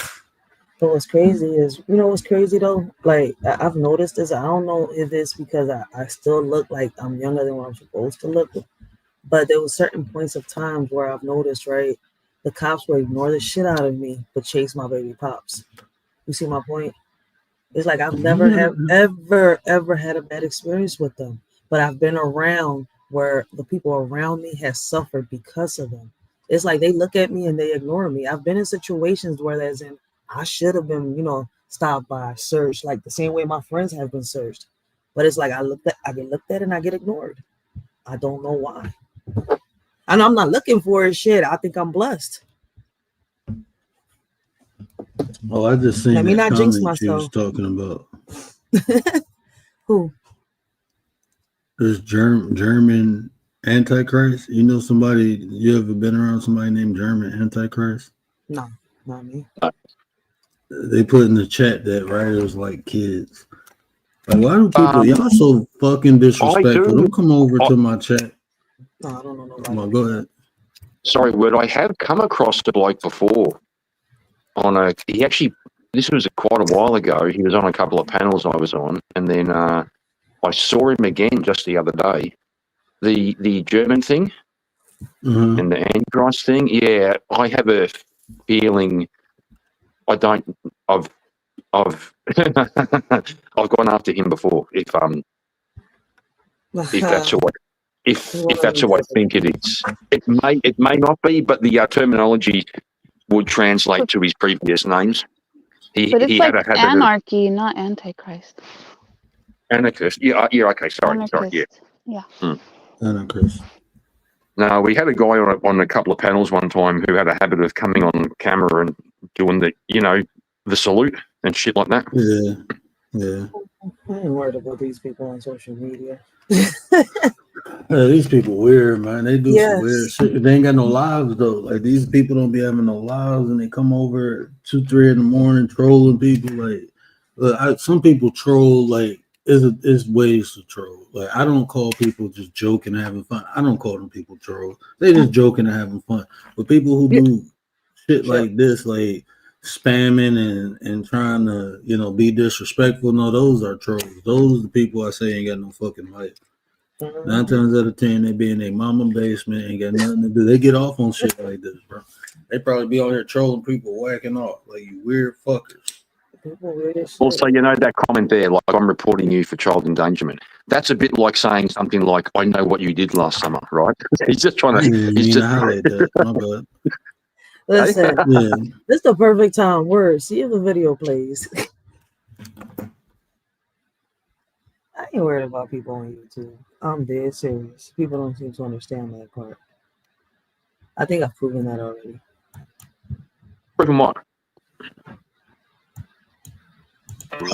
But what's crazy is, you know what's crazy though? Like, I've noticed this. I don't know if it's because I still look like I'm younger than what I'm supposed to look. But there was certain points of times where I've noticed, right, the cops will ignore the shit out of me, but chase my baby pops. You see my point? It's like I've never ever had a bad experience with them. But I've been around where the people around me have suffered because of them. It's like they look at me and they ignore me. I've been in situations where there's I should have been, you know, stopped by, searched, like the same way my friends have been searched. But it's like I get looked at and I get ignored. I don't know why. And I'm not looking for it, shit. I think I'm blessed. Oh, I just seen Let me that not jinx comment you was myself. talking about. Who? This German Antichrist. You know somebody? You ever been around somebody named German Antichrist? No, not me. They put in the chat that writers like kids. Like, why do people? Y'all so fucking disrespectful. Don't come over to my chat. No, I don't know nobody. Come on, go ahead. Sorry, Word. I have come across the bloke before. This was quite a while ago. He was on a couple of panels I was on, and then I saw him again just the other day. The German thing and the Antichrist thing. Yeah, I have a feeling. I've I've gone after him before. If that's who I think it is. It may not be, but the terminology would translate to his previous names. But it's like anarchy, not antichrist. Anarchist. Yeah, okay. Sorry. Yeah. Anarchist. No, we had a guy on a couple of panels one time who had a habit of coming on camera and doing the salute and shit like that. Yeah. I ain't worried about these people on social media. Yeah, these people weird, man. They do some weird Yes. shit. They ain't got no lives though. Like these people don't be having no lives, and they come over at 2, 3 in the morning trolling people. Like, some people troll. Like, is ways to troll. Like, I don't call people just joking and having fun. I don't call them people troll. They just joking and having fun. But people who do shit like this, like spamming and trying to, be disrespectful, no, those are trolls. Those are the people I say ain't got no fucking life. 9 times out of 10, they be in their mama basement, ain't got nothing to do. They get off on shit like this, bro. They probably be on here trolling people, whacking off like you weird fuckers. People weird as shit. Also, that comment there, like I'm reporting you for child endangerment. That's a bit like saying something like, "I know what you did last summer," right? He's just trying to. He's just. Highlight that. My bad. Listen, Yeah. this is the perfect time. Word. See if the video plays. I ain't worried about people on YouTube. I'm dead serious. People don't seem to understand that part. I think I've proven that already. Proven what? You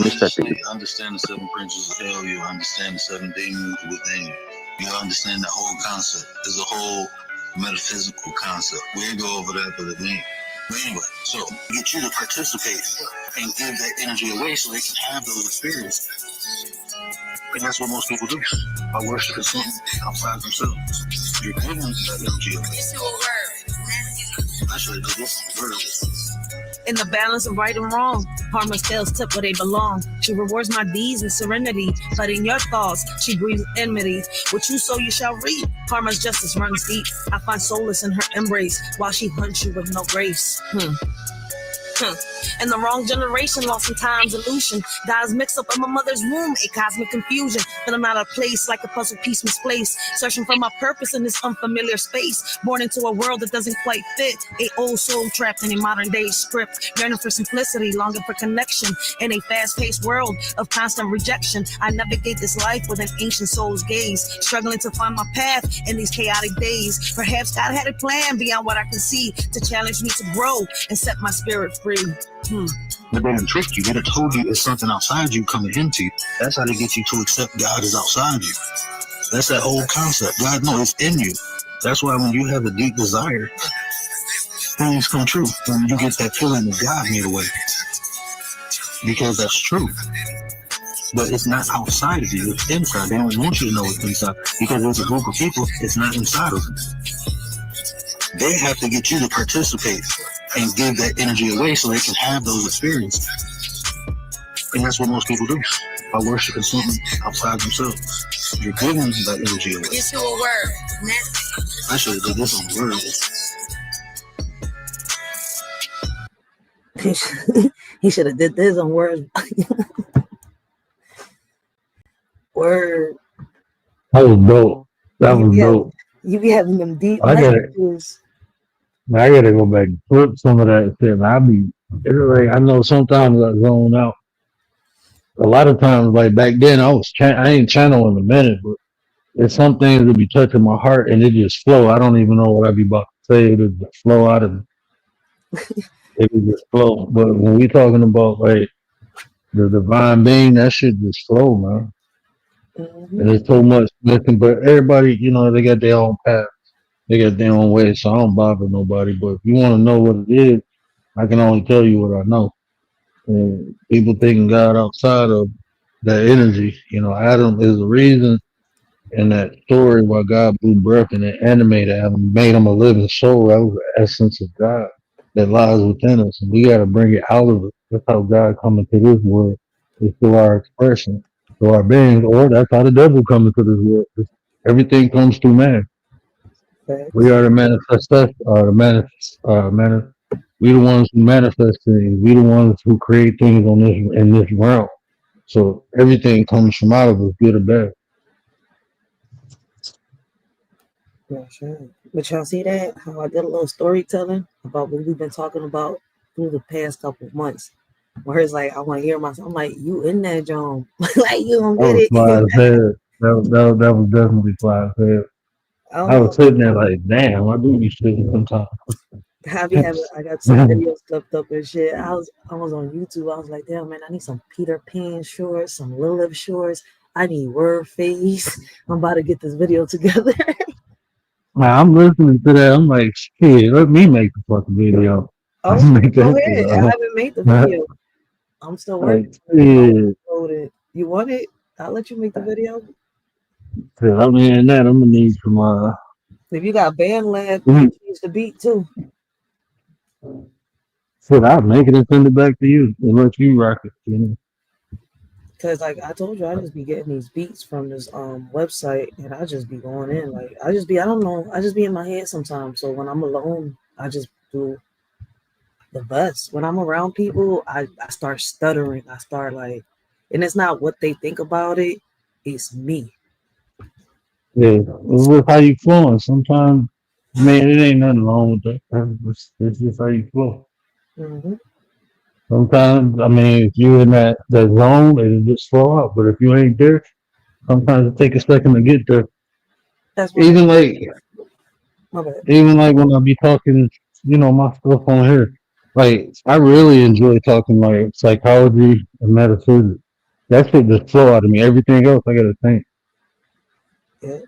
understand the 7 princes of hell. You understand the 7 demons within you. You understand the whole concept. There's a whole metaphysical concept. We'll go over that, but it ain't. But anyway, so get you to participate and give that energy away so they can have those experiences. And that's what most people do. By worshiping something outside themselves. You're giving that energy away. I should have did this on words. In the balance of right and wrong, karma scales tip where they belong. She rewards my deeds in serenity, but in your thoughts, she breathes enmity. What you sow, you shall reap. Karma's justice runs deep. I find solace in her embrace, while she hunts you with no grace. And the wrong generation lost in time's illusion. God's mixed up in my mother's womb, a cosmic confusion. But I'm out of place like a puzzle piece misplaced. Searching for my purpose in this unfamiliar space. Born into a world that doesn't quite fit. A old soul trapped in a modern day script. Yearning for simplicity, longing for connection. In a fast-paced world of constant rejection, I navigate this life with an ancient soul's gaze. Struggling to find my path in these chaotic days. Perhaps God had a plan beyond what I can see, to challenge me to grow and set my spirit free. But they done tricked you. They done told you it's something outside you coming into you. That's how they get you to accept God is outside you. That's that whole concept. God knows it's in you. That's why when you have a deep desire, things come true. When you get that feeling of God made away. Because that's true. But it's not outside of you. It's inside. They don't want you to know it's inside. Because there's a group of people, it's not inside of them. They have to get you to participate and give that energy away so they can have those experiences. And that's what most people do. By worshiping something outside themselves. You're giving that energy away. It's your word. I should have did this on words. He should have did this on words. Word. That was dope. That was dope. You be having them deep I got it. messages. I gotta go back and flip some of that shit. It's like, I know sometimes I zone out. A lot of times, like back then, I ain't channeling a minute, but there's some things that be touching my heart and it just flow. I don't even know what I be about to say. It just flow out of me. It would just flow. But when we talking about like the divine being, that shit just flow, man. And there's so much missing, but everybody, they got their own path. They got their own way, so I don't bother nobody. But if you want to know what it is, I can only tell you what I know. And people thinking God outside of that energy, Adam is the reason in that story why God blew breath and it animated Adam, and made him a living soul. That was the essence of God that lies within us, and we got to bring it out of it. That's how God come into this world, is through our expression, through our beings, or that's how the devil come into this world. Everything comes through man. We are the manifestation. We the ones who manifest things. We the ones who create things in this realm. So everything comes from out of us, good or bad. Yeah, sure. But y'all see that? How I did a little storytelling about what we've been talking about through the past couple of months. Where it's like, I want to hear myself. I'm like, you in that, John? Like, you don't get it. Fly as hell. That was definitely fly as hell. I was sitting there like, damn, I do be sitting sometimes. I got some videos clipped up and shit. I was on YouTube. I was like, damn, man, I need some Peter Pan shorts, some Lilith shorts. I need word face. I'm about to get this video together. Man, I'm listening to that. I'm like, shit, let me make the fucking video. Oh, Make go that ahead. shit I up. haven't made the video. I'm still working. Like, shit. Upload it. You want it? I'll let you make the video. Shit, I'm hearing that. I'm gonna need some If you got band lab, Mhm. change the beat too. shit, I'll make it and send it back to you and let you rock it, you know. Cause like I told you, I just be getting these beats from this website, and I just be going in. Like I just be, I don't know, I just be in my head sometimes. So when I'm alone, I just do the best. When I'm around people, I start stuttering. I start like, and it's not what they think about it, it's me. Yeah, it's just how you flowing. Sometimes, man, it ain't nothing wrong with that. It's just how you flow. Hmm. Sometimes, I mean, if you're in that zone, it'll just flow out. But if you ain't there, sometimes it take a second to get there. That's what Even like, my bad. even like when I be talking, you know, my stuff on here, like I really enjoy talking like psychology and metaphysics. That shit just flow out of me. Everything else, I gotta think. Yeah.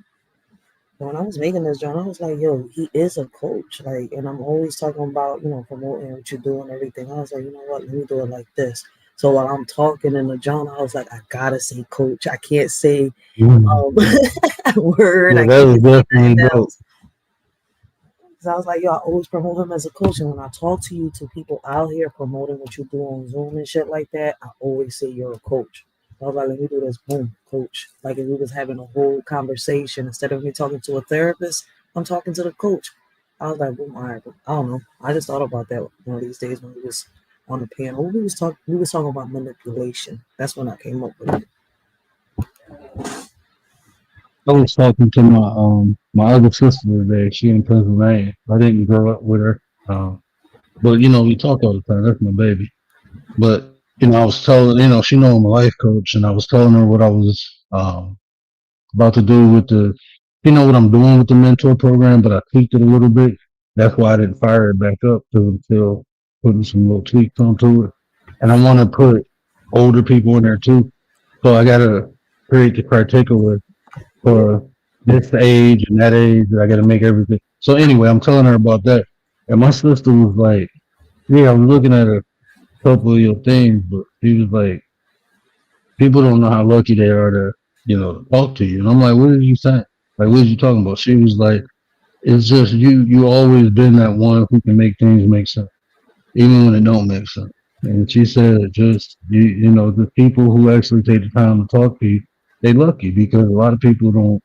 When I was making this joint, I was like, yo, he is a coach. Like, and I'm always talking about, promoting what you do and everything. I was like, you know what, let me do it like this. So while I'm talking in the joint, I was like, I gotta say coach. I can't say word. Yeah, I that can't was say definitely nothing dope. else. So I was like, yo, I always promote him as a coach. And when I talk to you, to people out here promoting what you do on Zoom and shit like that, I always say you're a coach. I was like, let me do this, boom, coach. Like if we was having a whole conversation, instead of me talking to a therapist, I'm talking to the coach. I was like, boom, all right, I don't know. I just thought about that one of these days when we was on the panel. We was talking about manipulation. That's when I came up with it. I was talking to my other sister today. She in Pennsylvania. I didn't grow up with her, but you know we talk all the time. That's my baby. But you know I was telling she know I'm a life coach, and I was telling her what I was about to do with what I'm doing with the mentor program, but I tweaked it a little bit. That's why I didn't fire it back up until putting some little tweaks onto it. And I want to put older people in there too. So I got to create the criteria for this age and that age. I got to make everything. So anyway, I'm telling her about that. And my sister was like, yeah, I was looking at a couple of your things, but she was like, people don't know how lucky they are to, talk to you. And I'm like, what are you saying? Like, what are you talking about? She was like, it's just you always been that one who can make things make sense, even when it don't make sense. And she said, just, the people who actually take the time to talk to you, they lucky because a lot of people don't,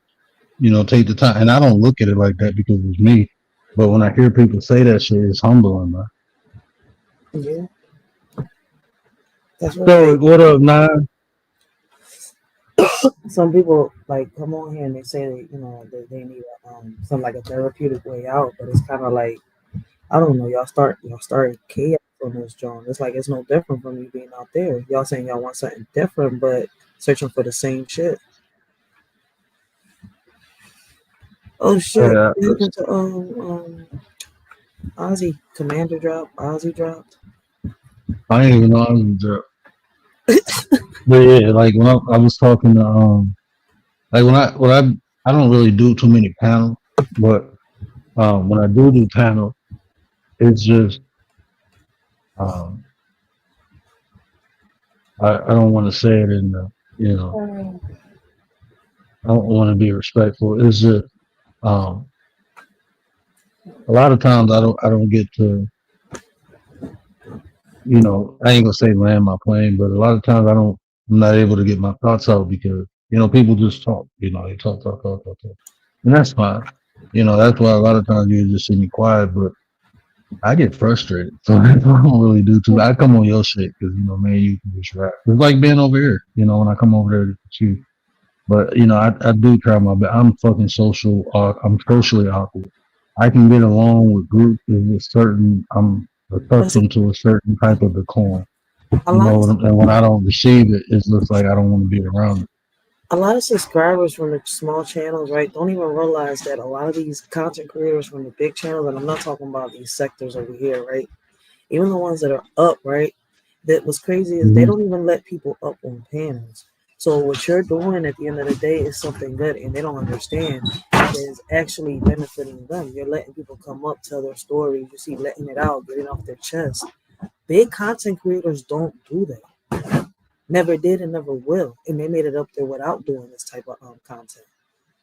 take the time. And I don't look at it like that because it's me. But when I hear people say that shit, it's humbling, man. Yeah. That's So, what what up, Nine? some people like come on here and they say that they need some like a therapeutic way out, but it's kind of like I don't know. Y'all start chaos on this joint. It's like it's no different from me being out there. Y'all saying y'all want something different, but searching for the same shit. Oh shit! Yeah, What happened to Ozzy? Commander dropped. Ozzy dropped. I didn't even know I was in jail. But yeah, like when I was talking to like I don't really do too many panels, but when I do panels, it's just I don't want to say it in the I don't want to be respectful. It's just a lot of times I don't get to I ain't gonna say land my plane, but a lot of times I'm not able to get my thoughts out because people just talk. They talk, and that's fine. That's why a lot of times you just see me quiet, but I get frustrated, so I don't really do too. I come on your shit because man, you can just rap. It's like being over here, when I come over there to you. But I do try my best. I'm fucking social. I'm socially awkward. I can get along with groups with certain. I'm accustomed to a certain type of decorum. And when I don't receive it, it looks like I don't want to be around it. A lot of subscribers from the small channels, right, don't even realize that a lot of these content creators from the big channels, and I'm not talking about these sectors over here, right? Even the ones that are up, right? That what's crazy is they don't even let people up on panels. So what you're doing at the end of the day is something good, and they don't understand that it's actually benefiting them. You're letting people come up, tell their story. You see, letting it out, getting off their chest. Big content creators don't do that. Never did and never will, and they made it up there without doing this type of content.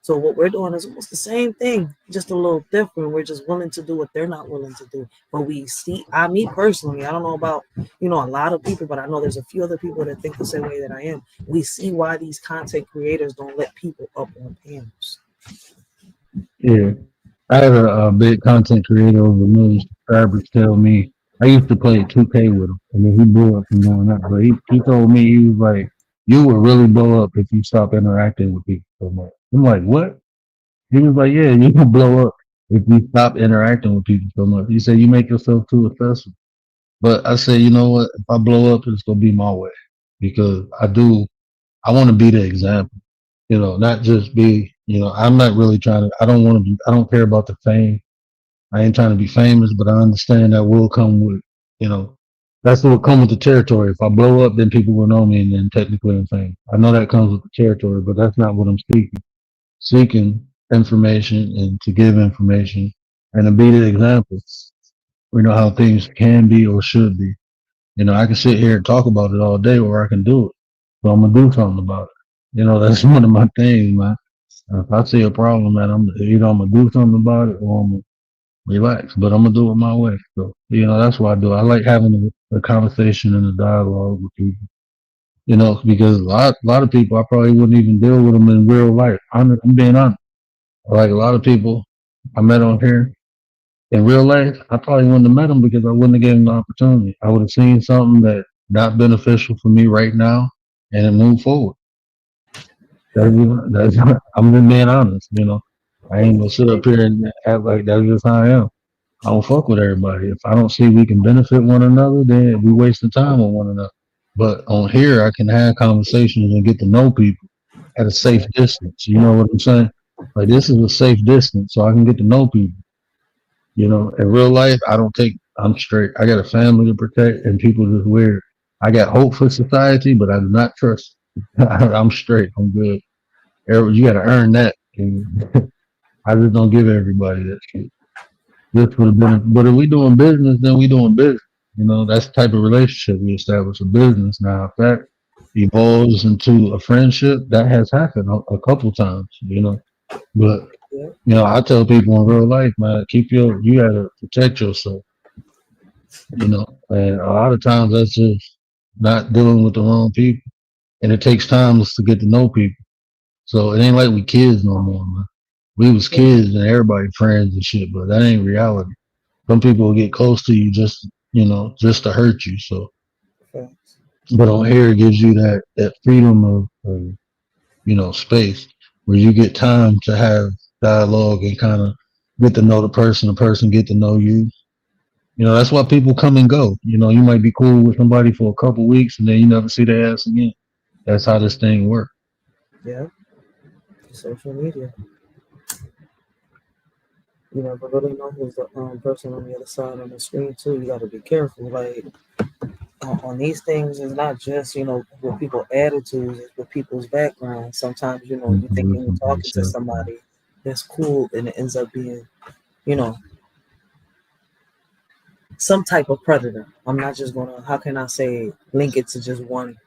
So what we're doing is almost the same thing, just a little different. We're just willing to do what they're not willing to do. But we see, me personally, I don't know about, a lot of people, but I know there's a few other people that think the same way that I am. We see why these content creators don't let people up on panels. Yeah. I had a big content creator over a million subscribers tell me, I used to play 2K with him, and then he blew up from doing that. But he told me, he was like, you would really blow up if you stop interacting with people so much. I'm like, what? He was like, yeah, you can blow up if you stop interacting with people so much. He said, you make yourself too accessible. But I said, you know what? If I blow up, it's going to be my way, because I want to be the example, not just be, I'm not really trying to, I don't care about the fame. I ain't trying to be famous, but I understand that will come with, that's what will come with the territory. If I blow up, then people will know me, and then technically I'm famous. I know that comes with the territory, but that's not what I'm seeking. Seeking information and to give information and to be the example. We know how things can be or should be. I can sit here and talk about it all day, or I can do it. So I'm gonna do something about it. That's one of my things, man. If I see a problem, man, I'm gonna do something about it, or I'm gonna relax. But I'm gonna do it my way. So that's what I do. I like having a conversation and a dialogue with people. Because a lot of people, I probably wouldn't even deal with them in real life. I'm being honest. Like a lot of people I met on here in real life, I probably wouldn't have met them because I wouldn't have given them the opportunity. I would have seen something that not beneficial for me right now, and then move forward. That's I'm just being honest. I ain't gonna sit up here and act like that's just how I am. I don't fuck with everybody. If I don't see we can benefit one another, then we wasting time on one another. But on here, I can have conversations and get to know people at a safe distance. You know what I'm saying? Like, this is a safe distance, so I can get to know people. In real life, I'm straight. I got a family to protect, and people just weird. I got hope for society, but I do not trust. I'm straight. I'm good. You got to earn that. I just don't give everybody that shit. This would have been, but if we doing business, then we doing business. That's the type of relationship we establish, a business. Now, if that evolves into a friendship, that has happened a couple times, But I tell people in real life, man, you gotta protect yourself. And a lot of times that's just not dealing with the wrong people, and it takes time to get to know people. So it ain't like we kids no more, man. We was kids and everybody friends and shit, but that ain't reality. Some people will get close to you just to hurt you. So, but on here it gives you that freedom of space where you get time to have dialogue and kind of get to know the person get to know you. That's why people come and go. You might be cool with somebody for a couple weeks and then you never see their ass again. That's how this thing works. Yeah. Social media. You never really know who's the person on the other side of the screen too. You got to be careful. Like on these things, it's not just with people's attitudes, it's with people's background. Sometimes you think you're talking to somebody that's cool, and it ends up being some type of predator. I'm not just gonna, how can I say, link it to just one.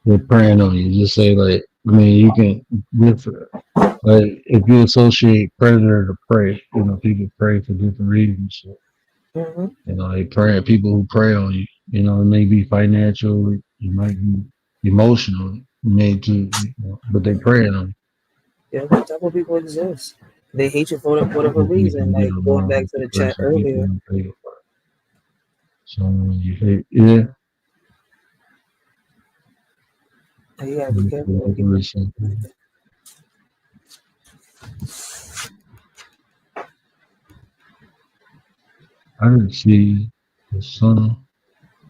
They're preying on you. Just say you can differ. Like if you associate predator to prey, people prey for different reasons. So, they prey at people who prey on you. It may be financial, it might be emotional, but they prey on you. Yeah, what type of people exist? They hate you for whatever reason. Like going back to the chat earlier. So you hate, yeah. You gotta be careful. I didn't see the son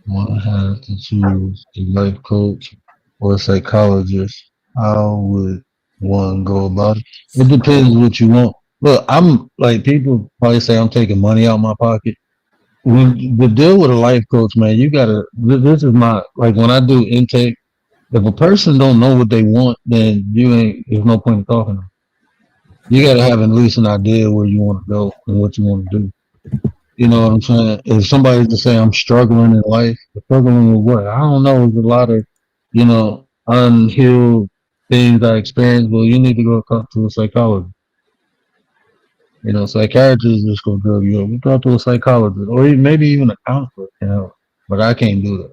one has to choose a life coach or a psychologist. How would one go about it? It depends what you want. Look, I'm like, people probably say I'm taking money out of my pocket. when the deal with a life coach, man, you gotta. This is not like when I do intake. If a person don't know what they want, then you ain't. There's no point in talking to them. You gotta have at least an idea where you want to go and what you want to do. You know what I'm saying? If somebody to say I'm struggling in life, struggling with what? I don't know. There's a lot of, unhealed things I experienced. Well, you need to go talk to a psychologist. Psychiatrists just go drug you up. You talk to a psychologist or maybe even a counselor, but I can't do that.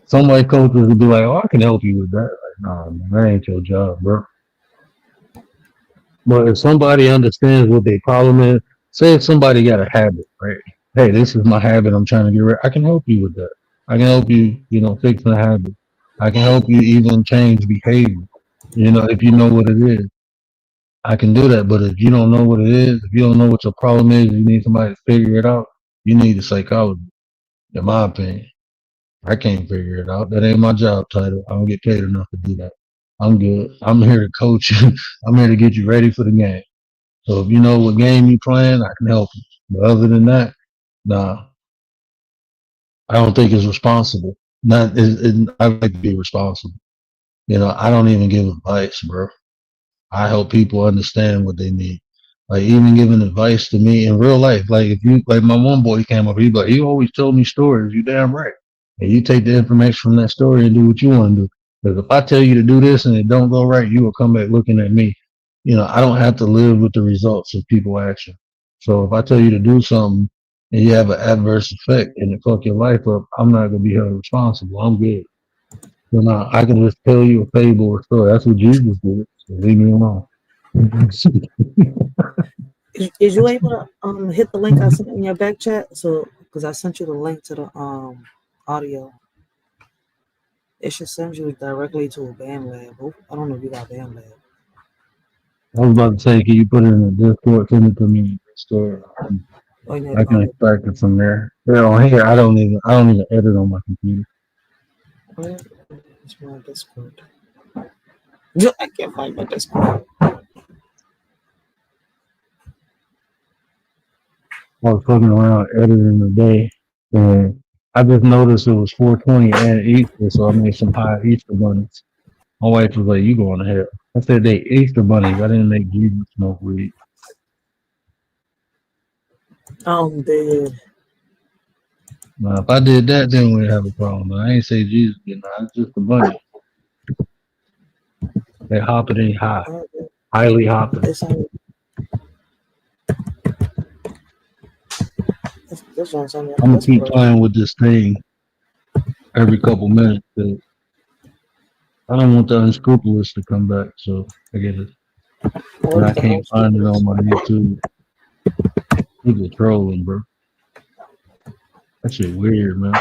Some life coaches will be like, oh, I can help you with that. Like, nah, man, that ain't your job, bro. But if somebody understands what their problem is, say if somebody got a habit, right? Hey, this is my habit. I'm trying to get rid. I can help you with that. I can help you, fix the habit. I can help you even change behavior. If you know what it is, I can do that. But if you don't know what it is, if you don't know what your problem is, you need somebody to figure it out. You need a psychologist, in my opinion. I can't figure it out. That ain't my job title. I don't get paid enough to do that. I'm good. I'm here to coach you. I'm here to get you ready for the game. So if you know what game you playing, I can help you. But other than that, nah, I don't think it's responsible. I like to be responsible. I don't even give advice, bro. I help people understand what they need. Like even giving advice to me in real life. Like if you, like my one boy came up, he always told me stories. You damn right. And you take the information from that story and do what you want to do. Because if I tell you to do this and it don't go right, you will come back looking at me. I don't have to live with the results of people action. So if I tell you to do something and you have an adverse effect and it fuck your life up, I'm not gonna be held responsible. I'm good. So now I can just tell you a fable or story. That's what Jesus did. So leave me alone. Is you able to hit the link I sent in your back chat? So because I sent you the link to the audio. It should send you directly to a BandLab. I don't know if you got BandLab. I was about to say, can you put it in the Discord? Send it to me in the Discord. I can extract it from there. On here, I don't even edit on my computer. It's my Discord. I can't find my Discord. I was fucking around editing today, and I just noticed it was 420 and Easter, so I made some pie Easter bunnies. My wife was like, "You going to hell?" I said, "They Easter bunnies. I didn't make Jesus smoke weed." Dude. Now, if I did that, then we'd have a problem. But I ain't say Jesus getting high. It's just a bunny. They hoppity high, highly hoppity. I'm gonna keep playing with this thing every couple minutes. I don't want the unscrupulous to come back, so I get it. And I can't find it on my YouTube. People trolling, bro. That shit weird, man.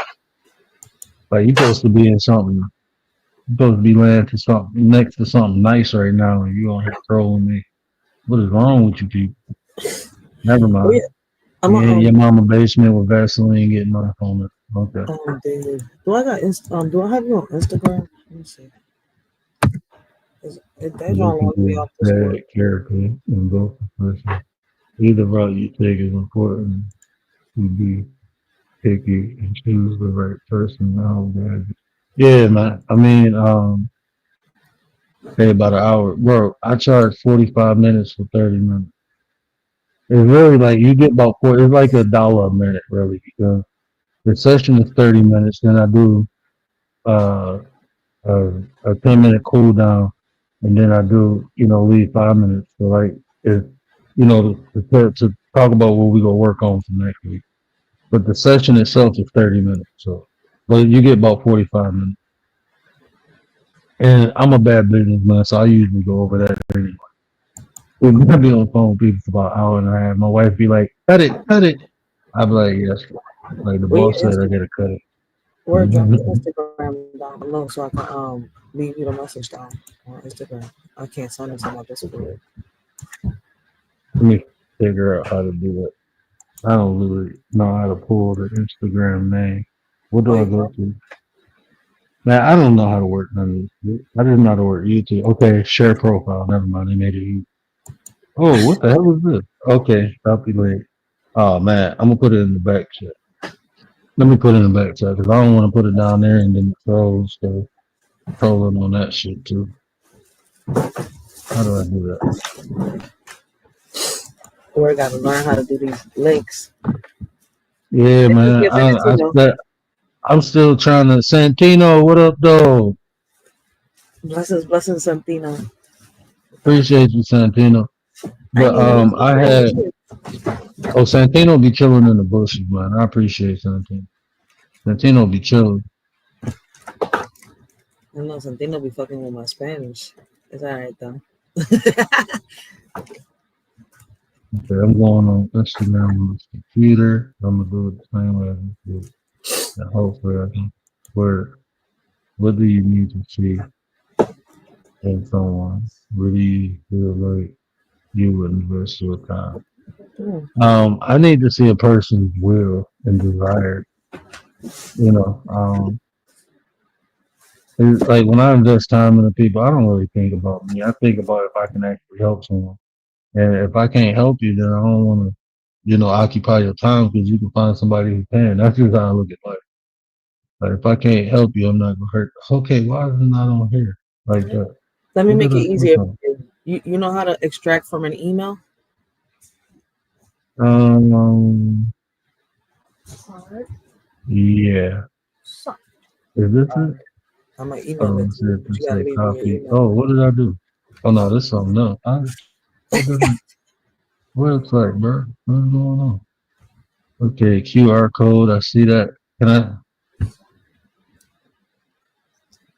Like you supposed to be in something. You supposed to be laying to something next to something nice right now, and you on here trolling me. What is wrong with you people? Never mind. Your mama basement with Vaseline getting off on it. Okay. Dude. Do I have you on Instagram? Let me see. That's all me off bad character in both person. Either route you take is important. To be picky and choose the right person. Oh, God. Yeah, man. I mean, say about an hour. Bro, I charge 45 minutes for 30 minutes. It's really like you get about it's like $1 a minute, really, because the session is 30 minutes. Then I do a 10-minute cool down, and then I do leave 5 minutes. So like it's to talk about what we gonna work on for next week. But the session itself is 30 minutes. So, but you get about 45 minutes. And I'm a bad businessman, so I usually go over that anyway. We'll be on the phone with people for about an hour and a half. My wife be like, cut it. I'll be like, yes. Like the boss said, I gotta cut it. Or drop your Instagram down below so I can leave you the message down on Instagram. I can't send it to my Discord. Let me figure out how to do it. I don't really know how to pull the Instagram name. What do I go to? Man, I don't know how to work none of this. I just know how to work YouTube. Okay, share profile. Never mind, they made it easy. Oh, what the hell is this? Okay, copy link. Oh man, I'm gonna put it in the back chat. Let me put it in the back chat because I don't want to put it down there and then the trolls go trolling on that shit too. How do I do that? Or got to learn how to do these links. Yeah, man. Give it to them. I'm still trying to. Santino, what up, though? Blessings, Santino. Appreciate you, Santino. But I had Santino be chilling in the bushes, man. I appreciate Santino. Santino be chilling. I know Santino be fucking with my Spanish. It's alright though. Okay, I'm going on Instagram on this computer. I'm gonna do it the same way I do it. And hopefully I can word. What do you need to see in someone? Where do you feel like you would invest your time? I need to see a person's will and desire. You know, it's like when I invest time into people, I don't really think about me. I think about if I can actually help someone. And if I can't help you, then I don't want to, occupy your time because you can find somebody who can. That's just how I look at life. Like if I can't help you, I'm not gonna hurt. Okay, why is it not on here like that? Let me make it easier. You know how to extract from an email? Yeah. Is this it? I'm gonna email it to you. But you gotta leave me your Copy. email. Oh, what did I do? Oh no, this is something else. Website, bro. What's going on? Okay, QR code. I see that. Can I?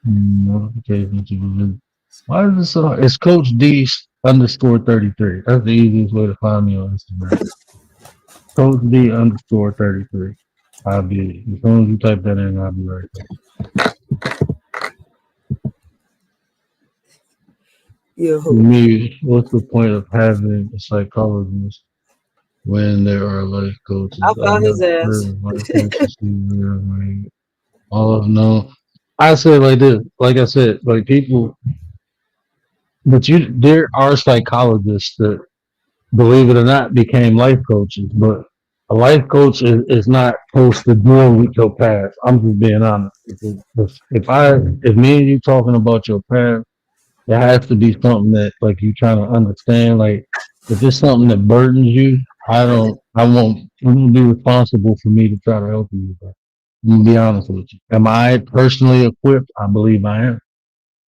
Notifications. Why is this so hard? It's Coach D _33. That's the easiest way to find me on Instagram. Coach D _33. I'll be as soon as you type that in, I'll be right there. Me, what's the point of having a psychologist when there are life coaches? I found his ass. All of no. I say it like this. Like I said, like people, but there are psychologists that, believe it or not, became life coaches. But a life coach is not supposed to deal with your past. I'm just being honest. If me and you talking about your past, it has to be something that like you trying to understand. Like if it's something that burdens you, it won't be responsible for me to try to help you with that. I'm gonna be honest with you. Am I personally equipped? I believe I am.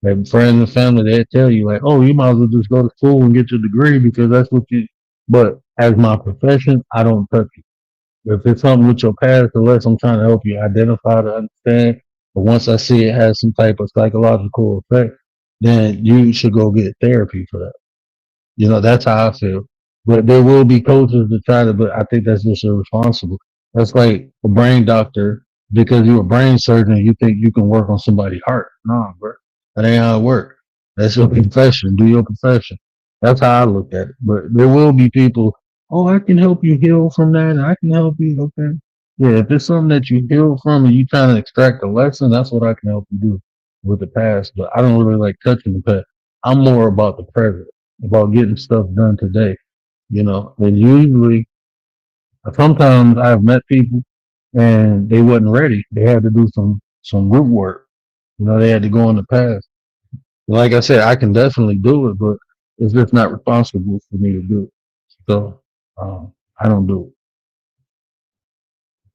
Like friends and family, they tell you like, oh, you might as well just go to school and get your degree because that's what you. But as my profession, I don't touch it. If it's something with your past, unless I'm trying to help you identify to understand, but once I see it has some type of psychological effect, then you should go get therapy for that. That's how I feel. But there will be coaches that try to, but I think that's just irresponsible. That's like a brain doctor, because you're a brain surgeon, you think you can work on somebody's heart. No, bro. That ain't how it works. That's your profession. Do your profession. That's how I look at it. But there will be people, oh, I can help you heal from that. I can help you. Okay. Yeah, if it's something that you heal from and you trying to extract a lesson, that's what I can help you do with the past. But I don't really like touching the past. I'm more about the present, about getting stuff done today. And usually, sometimes I've met people and they wasn't ready. They had to do some root work. They had to go in the past. Like I said, I can definitely do it, but it's just not responsible for me to do it. So I don't do it.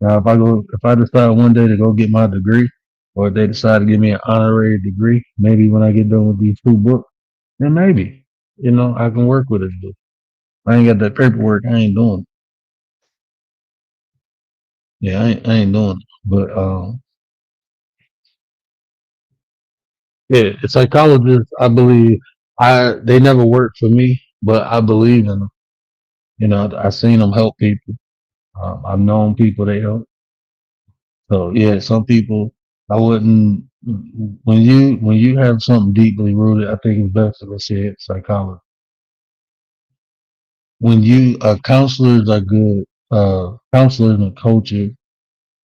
Now, if I decide one day to go get my degree, or if they decide to give me an honorary degree, maybe when I get done with these 2 books, then maybe, I can work with it. But I ain't got that paperwork. I ain't doing it. Yeah, I ain't doing it. But yeah, the psychologists, I believe, they never worked for me, but I believe in them. I've seen them help people. I've known people they help. So yeah, some people I wouldn't. When you have something deeply rooted, I think it's best to see it psychology. When counselors are good, counselors and coaches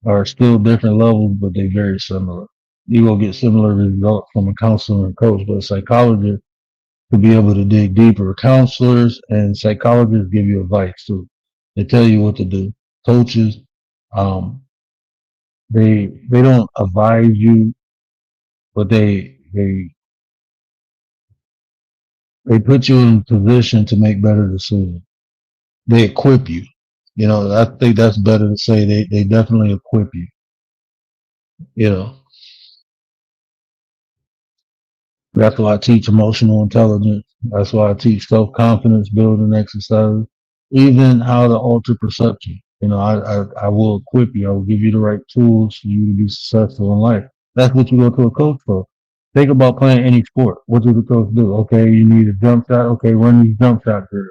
are still different levels, but they're very similar. You will get similar results from a counselor and coach, but a psychologist to be able to dig deeper. Counselors and psychologists give you advice too. They tell you what to do. Coaches, they don't advise you, but they put you in a position to make better decisions. They equip you. You know, I think that's better to say. They definitely equip you. You know, that's why I teach emotional intelligence. That's why I teach self confidence building exercises, even how to alter perception. You know, I will equip you. I will give you the right tools for you to be successful in life. That's what you go to a coach for. Think about playing any sport. What does the coach do? Okay, you need a jump shot. Okay, run these jump shot drills.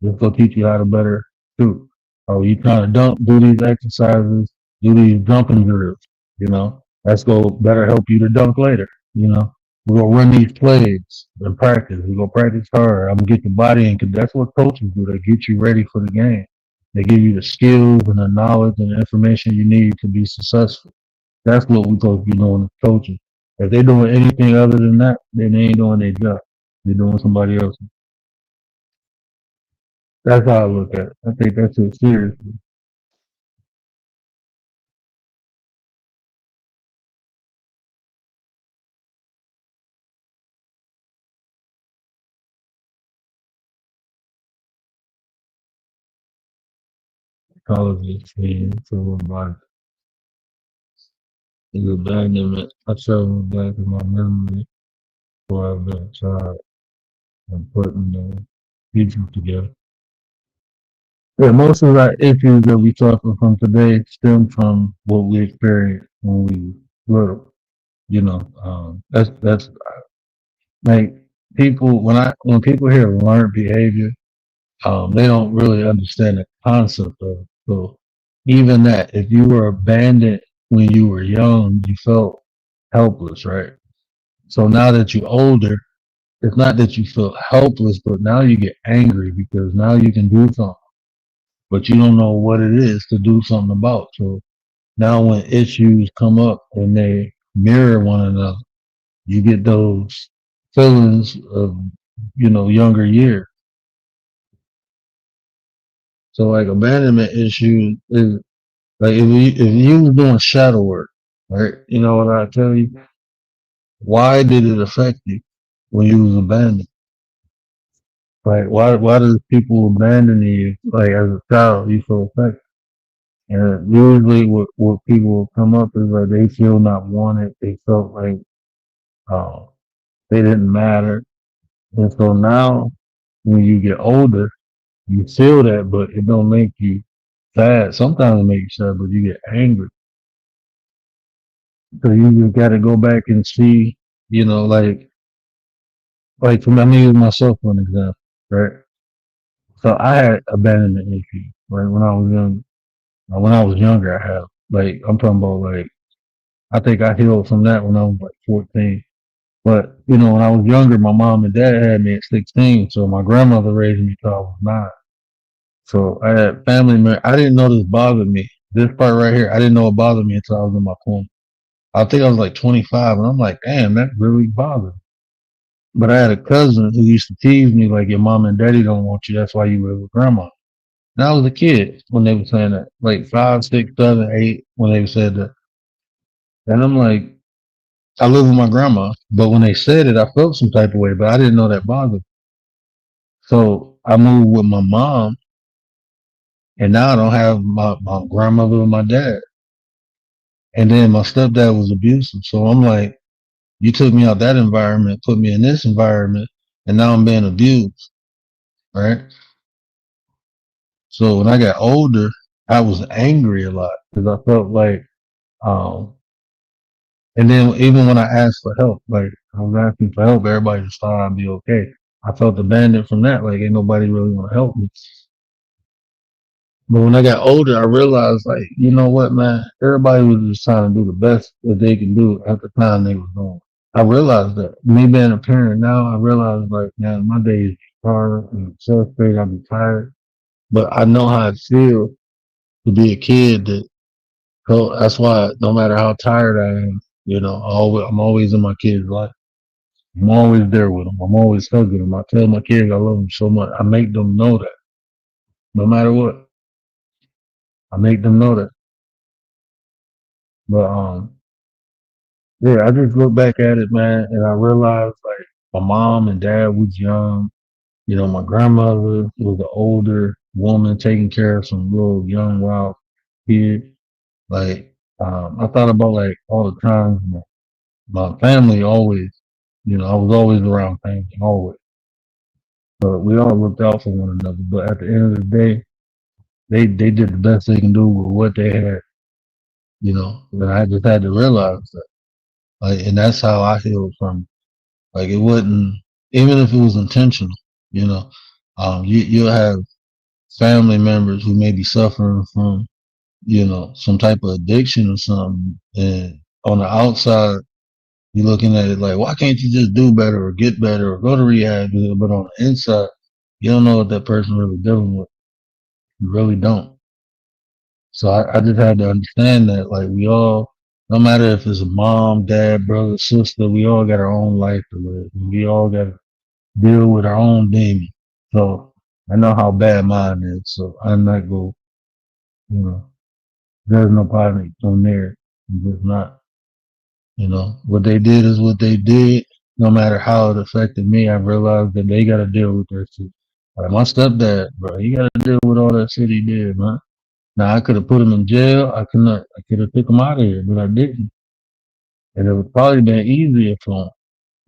Let's go teach you how to better shoot. Oh, you trying to dunk? Do these exercises. Do these jumping drills. You know, that's go better help you to dunk later. You know, we're gonna run these plays and practice. We're gonna practice hard. I'm gonna get your body in because that's what coaches do. They get you ready for the game. They give you the skills and the knowledge and the information you need to be successful. That's what we're supposed to be doing as coaches. If they're doing anything other than that, then they ain't doing their job. They're doing somebody else's. That's how I look at it. I think that's it seriously. College is changing for my abandonment. I travel back in my memory where I've been a child and putting the pieces together. Yeah, most of our issues that we suffer from today stem from what we experienced when we were little. You know, that's like people when people hear learned behavior, they don't really understand the concept of it. So even that, if you were abandoned when you were young, you felt helpless, right? So now that you're older, it's not that you feel helpless, but now you get angry because now you can do something, but you don't know what it is to do something about. So now when issues come up and they mirror one another, you get those feelings of, younger years. So like abandonment issues is like if you was doing shadow work, right? You know what I tell you? Why did it affect you when you was abandoned? Like why does people abandon you like as a child you feel affected? And usually what people come up is like they feel not wanted, they felt like uh, they didn't matter. And so now when you get older, you feel that but it don't make you sad. Sometimes it makes you sad, but you get angry. So you just gotta go back and see, like for me, I'm gonna use myself for an example, right? So I had abandonment issues, right? When I was young, when I was younger, I have like I'm talking about like I think I healed from that when I was like 14. But when I was younger, my mom and dad had me at 16, so my grandmother raised me till I was 9. So I had family members. I didn't know this bothered me. This part right here, I didn't know it bothered me until I was in my 20s. I think I was like 25, and I'm like, damn, that really bothered me. But I had a cousin who used to tease me like, your mom and daddy don't want you. That's why you live with grandma. And I was a kid when they were saying that, like 5, 6, 7, 8, when they said that. And I'm like, I live with my grandma. But when they said it, I felt some type of way, but I didn't know that bothered me. So I moved with my mom, and now I don't have my grandmother or my dad. And then my stepdad was abusive. So I'm like, you took me out that environment, put me in this environment, and now I'm being abused, right? So when I got older, I was angry a lot because I felt like, and then even when I asked for help, like I was asking for help, everybody just thought I'd be okay. I felt abandoned from that, like ain't nobody really want to help me. But when I got older, I realized, like, you know what, man, everybody was just trying to do the best that they can do at the time they was doing. I realized that. Me being a parent now, I realize, like, man, my days hard and frustrated. I be tired, but I know how it feels to be a kid. So that's why no matter how tired I am, I'm always in my kids' life. I'm always there with them. I'm always hugging them. I tell my kids I love them so much. I make them know that. No matter what, I make them know that. But yeah, I just look back at it, man, and I realized like my mom and dad was young. You know, my grandmother was an older woman taking care of some little young wild kid. Like I thought about like all the times my family always, you know, I was always around family, always. But we all looked out for one another. But at the end of the day, they did the best they can do with what they had, you know. And I just had to realize that, like, and that's how I healed from it. Like it wasn't, even if it was intentional, you know. You'll have family members who may be suffering from, you know, some type of addiction or something, and on the outside you're looking at it like, why can't you just do better or get better or go to rehab? But on the inside, you don't know what that person really dealing with. You really don't. So I just had to understand that, like, we all, no matter if it's a mom, dad, brother, sister, we all got our own life to live. We all got to deal with our own demons. So I know how bad mine is. So I'm not going, you know, there's no panic on there. I'm just not, you know, what they did is what they did. No matter how it affected me, I realized that they got to deal with their shit. Like my stepdad, bro, he got to deal with all that shit he did, man. Now I could have put him in jail. I could have took him out of here, but I didn't. And it would probably been easier for him.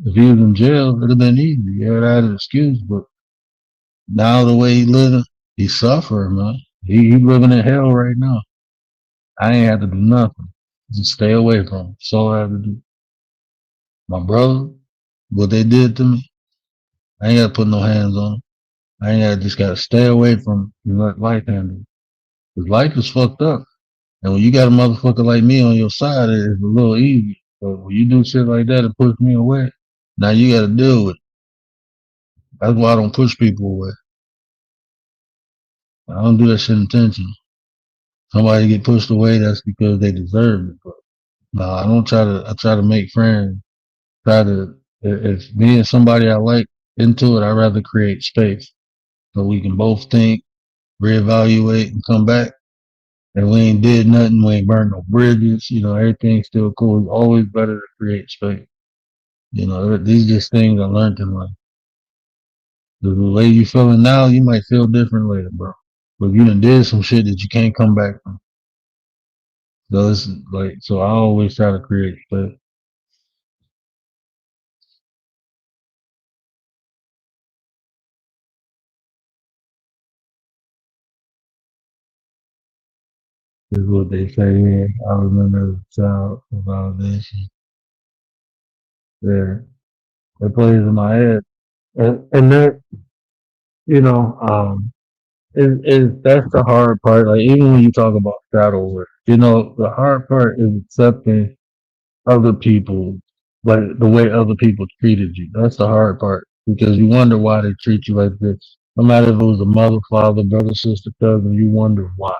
If he was in jail, it'd have been easy. Yeah, I had an excuse, but now the way he living, he suffering, man. He living in hell right now. I ain't had to do nothing. Just stay away from him. That's all I had to do. My brother, what they did to me, I ain't got to put no hands on him. I ain't got just got to stay away from him and let life handle it. Because life is fucked up. And when you got a motherfucker like me on your side, it's a little easy. But when you do shit like that and push me away, now you got to deal with it. That's why I don't push people away. I don't do that shit intentionally. Somebody get pushed away, that's because they deserve it. But no, I don't try to. I try to make friends. Try to, if me and somebody I like into it, I'd rather create space so we can both think, reevaluate, and come back. And we ain't did nothing. We ain't burned no bridges. You know, everything's still cool. It's always better to create space. You know, these just things I learned in life. The way you feeling now, you might feel different later, bro. But you done did some shit that you can't come back from. So it's like, so I always try to create space. Is what they say here. I remember as a child validation. There, it plays in my head, and that, you know, is that's the hard part. Like even when you talk about shadow work, you know, the hard part is accepting other people, like the way other people treated you. That's the hard part because you wonder why they treat you like this. No matter if it was a mother, father, brother, sister, cousin, you wonder why.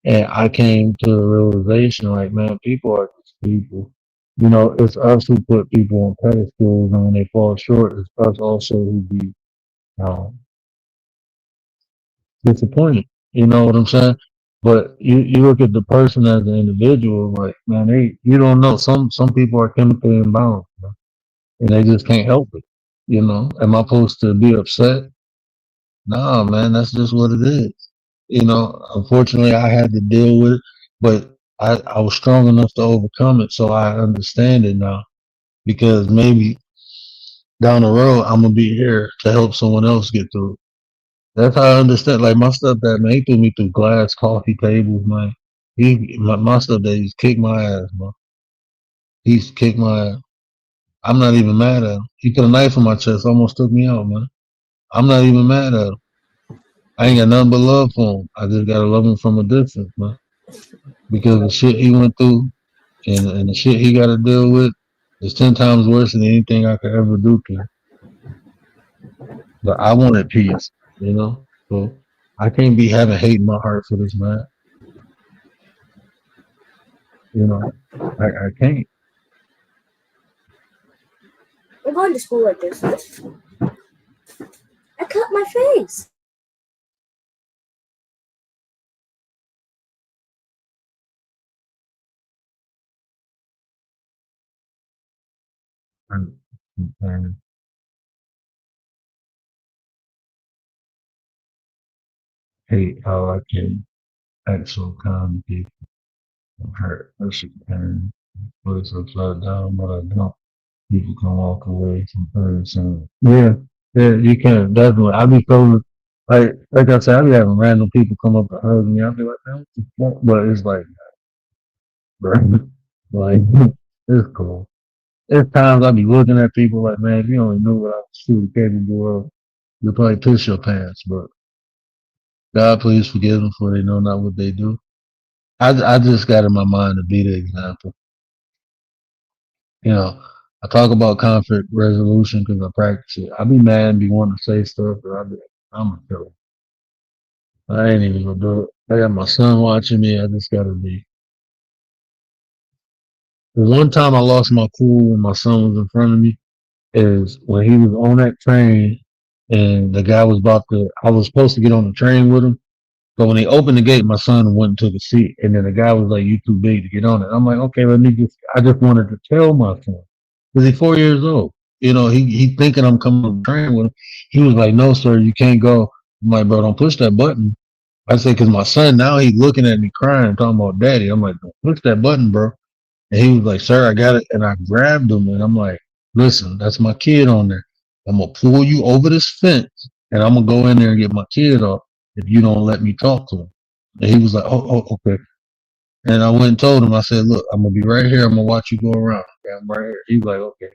And I came to the realization, like, man, people are just people. You know, it's us who put people on pedestals, and when they fall short, it's us also who be um, disappointed. You know what I'm saying? But you look at the person as an individual, like, man, you don't know. Some people are chemically imbalanced, man, and they just can't help it. You know, am I supposed to be upset? Nah, man, that's just what it is. You know, unfortunately, I had to deal with it, but I was strong enough to overcome it, so I understand it now. Because maybe down the road, I'm gonna be here to help someone else get through it. That's how I understand. Like my stepdad, man, he threw me through glass coffee tables, man. My stepdad used to kick my ass, man. He used to kick my ass. I'm not even mad at him. He put a knife in my chest, almost took me out, man. I'm not even mad at him. I ain't got nothing but love for him. I just gotta love him from a distance, man. Because the shit he went through and the shit he got to deal with is 10 times worse than anything I could ever do to him. But I wanted peace, you know? So I can't be having hate in my heart for this man. You know, I can't. I'm going to school like this. I cut my face. hurt and pain. Hate how I can act so kind to people. I'm hurt, hurt pain. Put it upside down, but I don't. People can walk away from hurts and yeah, you can definitely. I be feeling like I said, I be having random people come up and hug me. I be like, man, what the fuck? But it's like, bro, like it's cool. There's times I be looking at people like, man, if you only knew what I was truly capable of, you'd probably piss your pants. But God, please forgive them for they know not what they do. I just got in my mind to be the example. You know, I talk about conflict resolution because I practice it. I be mad and be wanting to say stuff, but I'm a killer. I ain't even gonna do it. I got my son watching me. I just gotta be. The one time I lost my cool when my son was in front of me is when he was on that train and the guy was I was supposed to get on the train with him. But when they opened the gate, my son went and took a seat. And then the guy was like, you too big to get on it. I'm like, okay, I just wanted to tell my son. Because he's 4 years old. You know, he thinking I'm coming on the train with him. He was like, no, sir, you can't go. I'm like, bro, don't push that button. I say, because my son, now he's looking at me crying, talking about daddy. I'm like, don't push that button, bro. And he was like, sir, I got it. And I grabbed him and I'm like, listen, that's my kid on there. I'm going to pull you over this fence and I'm going to go in there and get my kid off if you don't let me talk to him. And he was like, oh, okay. And I went and told him, I said, look, I'm going to be right here. I'm going to watch you go around. Okay, I'm right here. He was like, okay.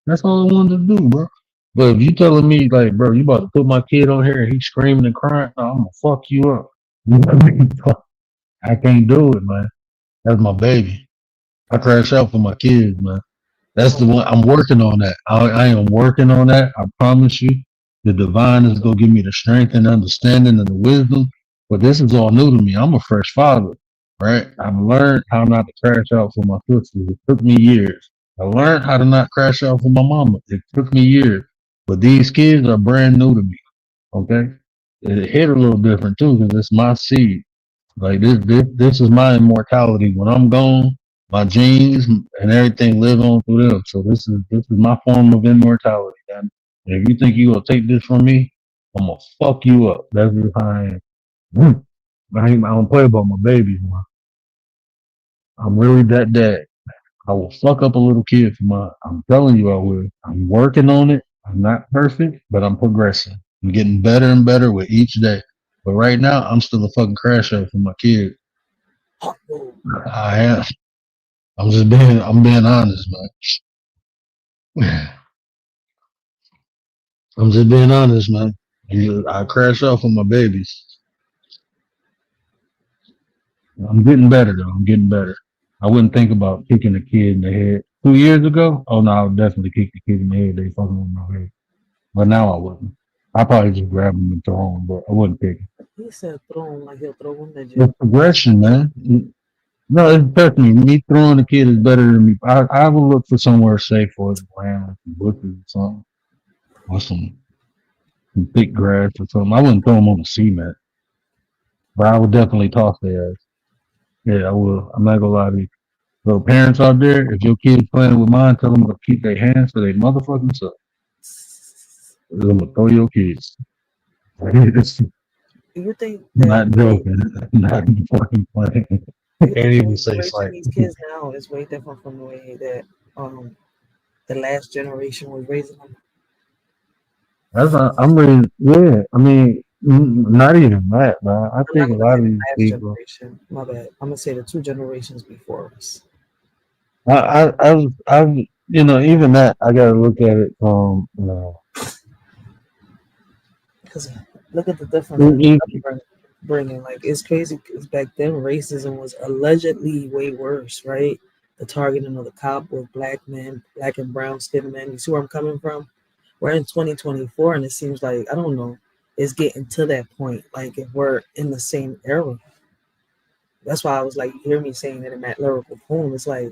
That's all I wanted to do, bro. But if you telling me, like, bro, you about to put my kid on here and he's screaming and crying, no, I'm going to fuck you up. You know what I mean? I can't do it, man. That's my baby. I crash out for my kids, man. That's the one. I'm working on that. I am working on that. I promise you. The divine is going to give me the strength and understanding and the wisdom. But this is all new to me. I'm a fresh father, right? I've learned how not to crash out for my sisters. It took me years. I learned how to not crash out for my mama. It took me years. But these kids are brand new to me, okay? It hit a little different, too, because it's my seed. Like, this is my immortality. When I'm gone, my genes and everything live on through them. So this is my form of immortality. And if you think you gonna take this from me, I'm gonna fuck you up. That's just how I am. I don't play about my babies, man. I'm really that dad. I will fuck up a little kid for mine. I'm telling you I will. I'm working on it. I'm not perfect, but I'm progressing. I'm getting better and better with each day. But right now, I'm still a fucking crash out for my kid. I am. I'm being honest, man. I'm just being honest, man. I crash out for my babies. I'm getting better though. I'm getting better. I wouldn't think about kicking a kid in the head 2 years ago. Oh no, I would definitely kick the kid in the head. They fucking with my head. But now I wouldn't. I probably just grab him and throw him, but I wouldn't kick him. He said throw him like he'll throw him in the It's progression, man. No, it's definitely me throwing the kid is better than me. I will look for somewhere safe for his land, like some bushes or something, or some thick grass or something. I wouldn't throw him on the cement, but I would definitely toss their ass. Yeah, I will. I'm not gonna lie to you. So parents out there, if your kid's playing with mine, tell them to keep their hands to their motherfucking self. I'm gonna throw your kids. You think Not joking. Not fucking playing. Can't even say raising slight. these kids now is way different from the way that the last generation was raising them? That's not, I'm really, yeah. I mean, not even that, man. I I'm think not a gonna lot say of the these last people. generation. My bad. I'm gonna say the 2 generations before us. I, you know, even that, I gotta look at it from, you know, Because look at the difference in upbringing. Like it's crazy because back then racism was allegedly way worse, right? The targeting of the cop with black men, black and brown skinned men. You see where I'm coming from? We're in 2024, and it seems like I don't know. It's getting to that point. Like if we're in the same era. That's why I was like, you hear me saying it in that lyrical poem. It's like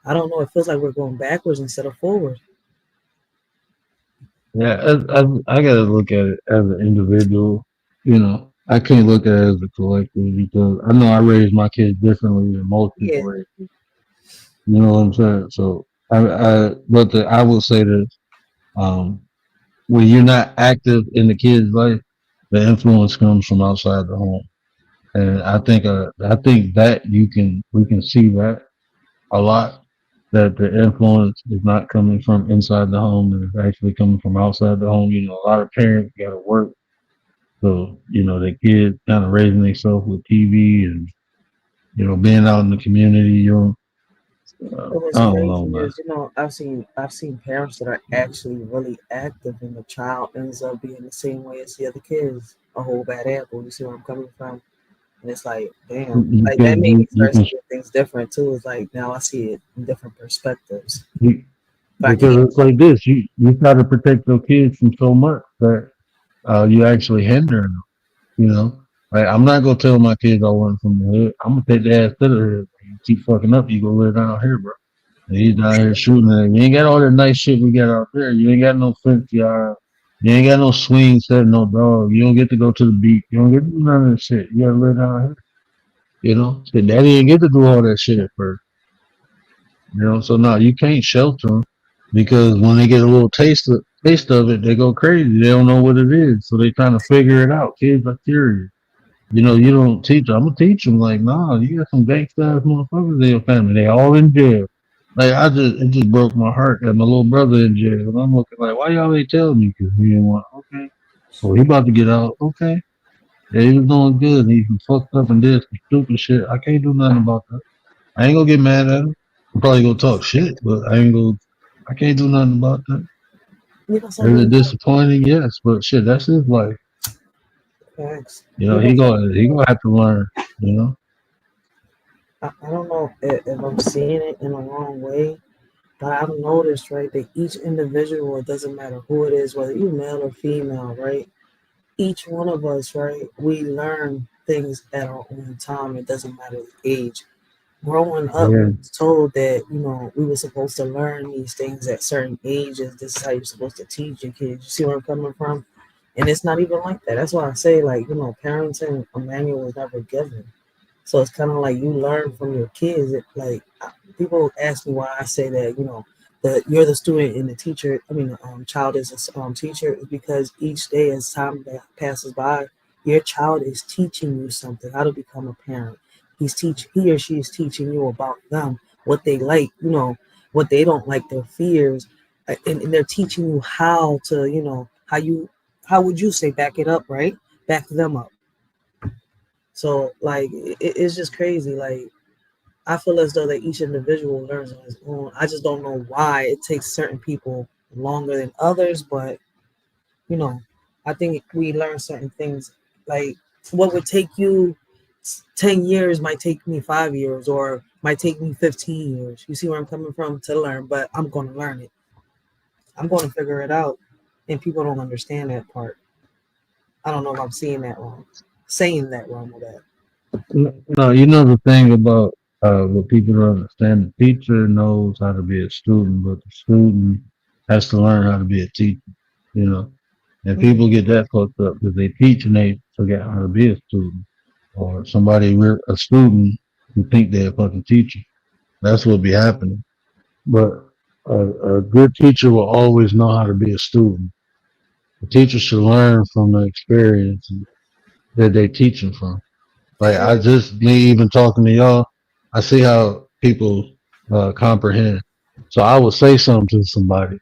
I don't know. It feels like we're going backwards instead of forward. yeah, I gotta look at it as an individual. You know, I can't look at it as a collective because I know I raised my kids differently than most people Yeah. raise. You know what I'm saying? So I will say this: when you're not active in the kid's life, the influence comes from outside the home, and I think that we can see that a lot. That the influence is not coming from inside the home, and it's actually coming from outside the home. You know, a lot of parents got to work, so the kids kind of raising themselves with TV and being out in the community. What's I don't crazy know, man. is, I've seen parents that are actually really active, and the child ends up being the same way as the other kids. A whole bad apple. You see where I'm coming from? And it's like, damn, like that Because made me you start can seeing things different too. It's like now I see it in different perspectives. you, But I because can't. it's like this. You try to protect your kids from so much that you actually hinder them. You know, like I'm not gonna tell my kids I want from the hood. I'm gonna take their ass to the hood. You keep fucking up, you go live down here, bro. And he's down here shooting at you ain't got all that nice shit we got out there. You ain't got no fence yard. You ain't got no swing set, no dog. You don't get to go to the beach. You don't get to do none of that shit. You gotta live down here. So daddy didn't get to do all that shit at first. So no, you can't shelter them because when they get a little taste of it, they go crazy. They don't know what it is, so they trying to figure it out. Kids are curious. You don't teach them. I'm gonna teach them like, nah, you got some gangsta ass motherfuckers in your family. They all in jail. Like it just broke my heart that my little brother in jail, and I'm looking like, why y'all ain't telling me? Because he didn't want. Okay, well he about to get out. Okay, yeah, he was doing good. And he fucked up and did some stupid shit. I can't do nothing about that. I ain't gonna get mad at him. I'm probably gonna talk shit, but I can't do nothing about that. You know Is something? it disappointing? Yes, but shit, that's his life. Facts. He gonna have to learn. I don't know if I'm seeing it in the wrong way, but I've noticed, right, that each individual, it doesn't matter who it is, whether you're male or female, right? Each one of us, right, we learn things at our own time. It doesn't matter the age. Growing up, we Yeah. was told that, we were supposed to learn these things at certain ages. This is how you're supposed to teach your kids. You see where I'm coming from? And it's not even like that. That's why I say, like, parenting a manual was never given. So it's kind of like you learn from your kids. People ask me why I say that, that you're the student and the teacher. I mean, the child is a teacher, is because each day as time passes by, your child is teaching you something, how to become a parent. He or she is teaching you about them, what they like, what they don't like, their fears, and they're teaching you how to, how would you say back it up, right? Back them up. So like it's just crazy. Like I feel as though that each individual learns on his own. I just don't know why it takes certain people longer than others, but I think we learn certain things. Like what would take you 10 years might take me 5 years, or might take me 15 years. You see where I'm coming from to learn, but I'm going to learn it. I'm going to figure it out, and people don't understand that part. I don't know if I'm saying that wrong with that. No, the thing about what people don't understand, the teacher knows how to be a student, but the student has to learn how to be a teacher, and people get that fucked up because they teach and they forget how to be a student, or a student who think they're a fucking teacher. That's what be happening. But a good teacher will always know how to be a student. The teacher should learn from the experience that they teaching from. Like me even talking to y'all, I see how people comprehend. So I would say something to somebody,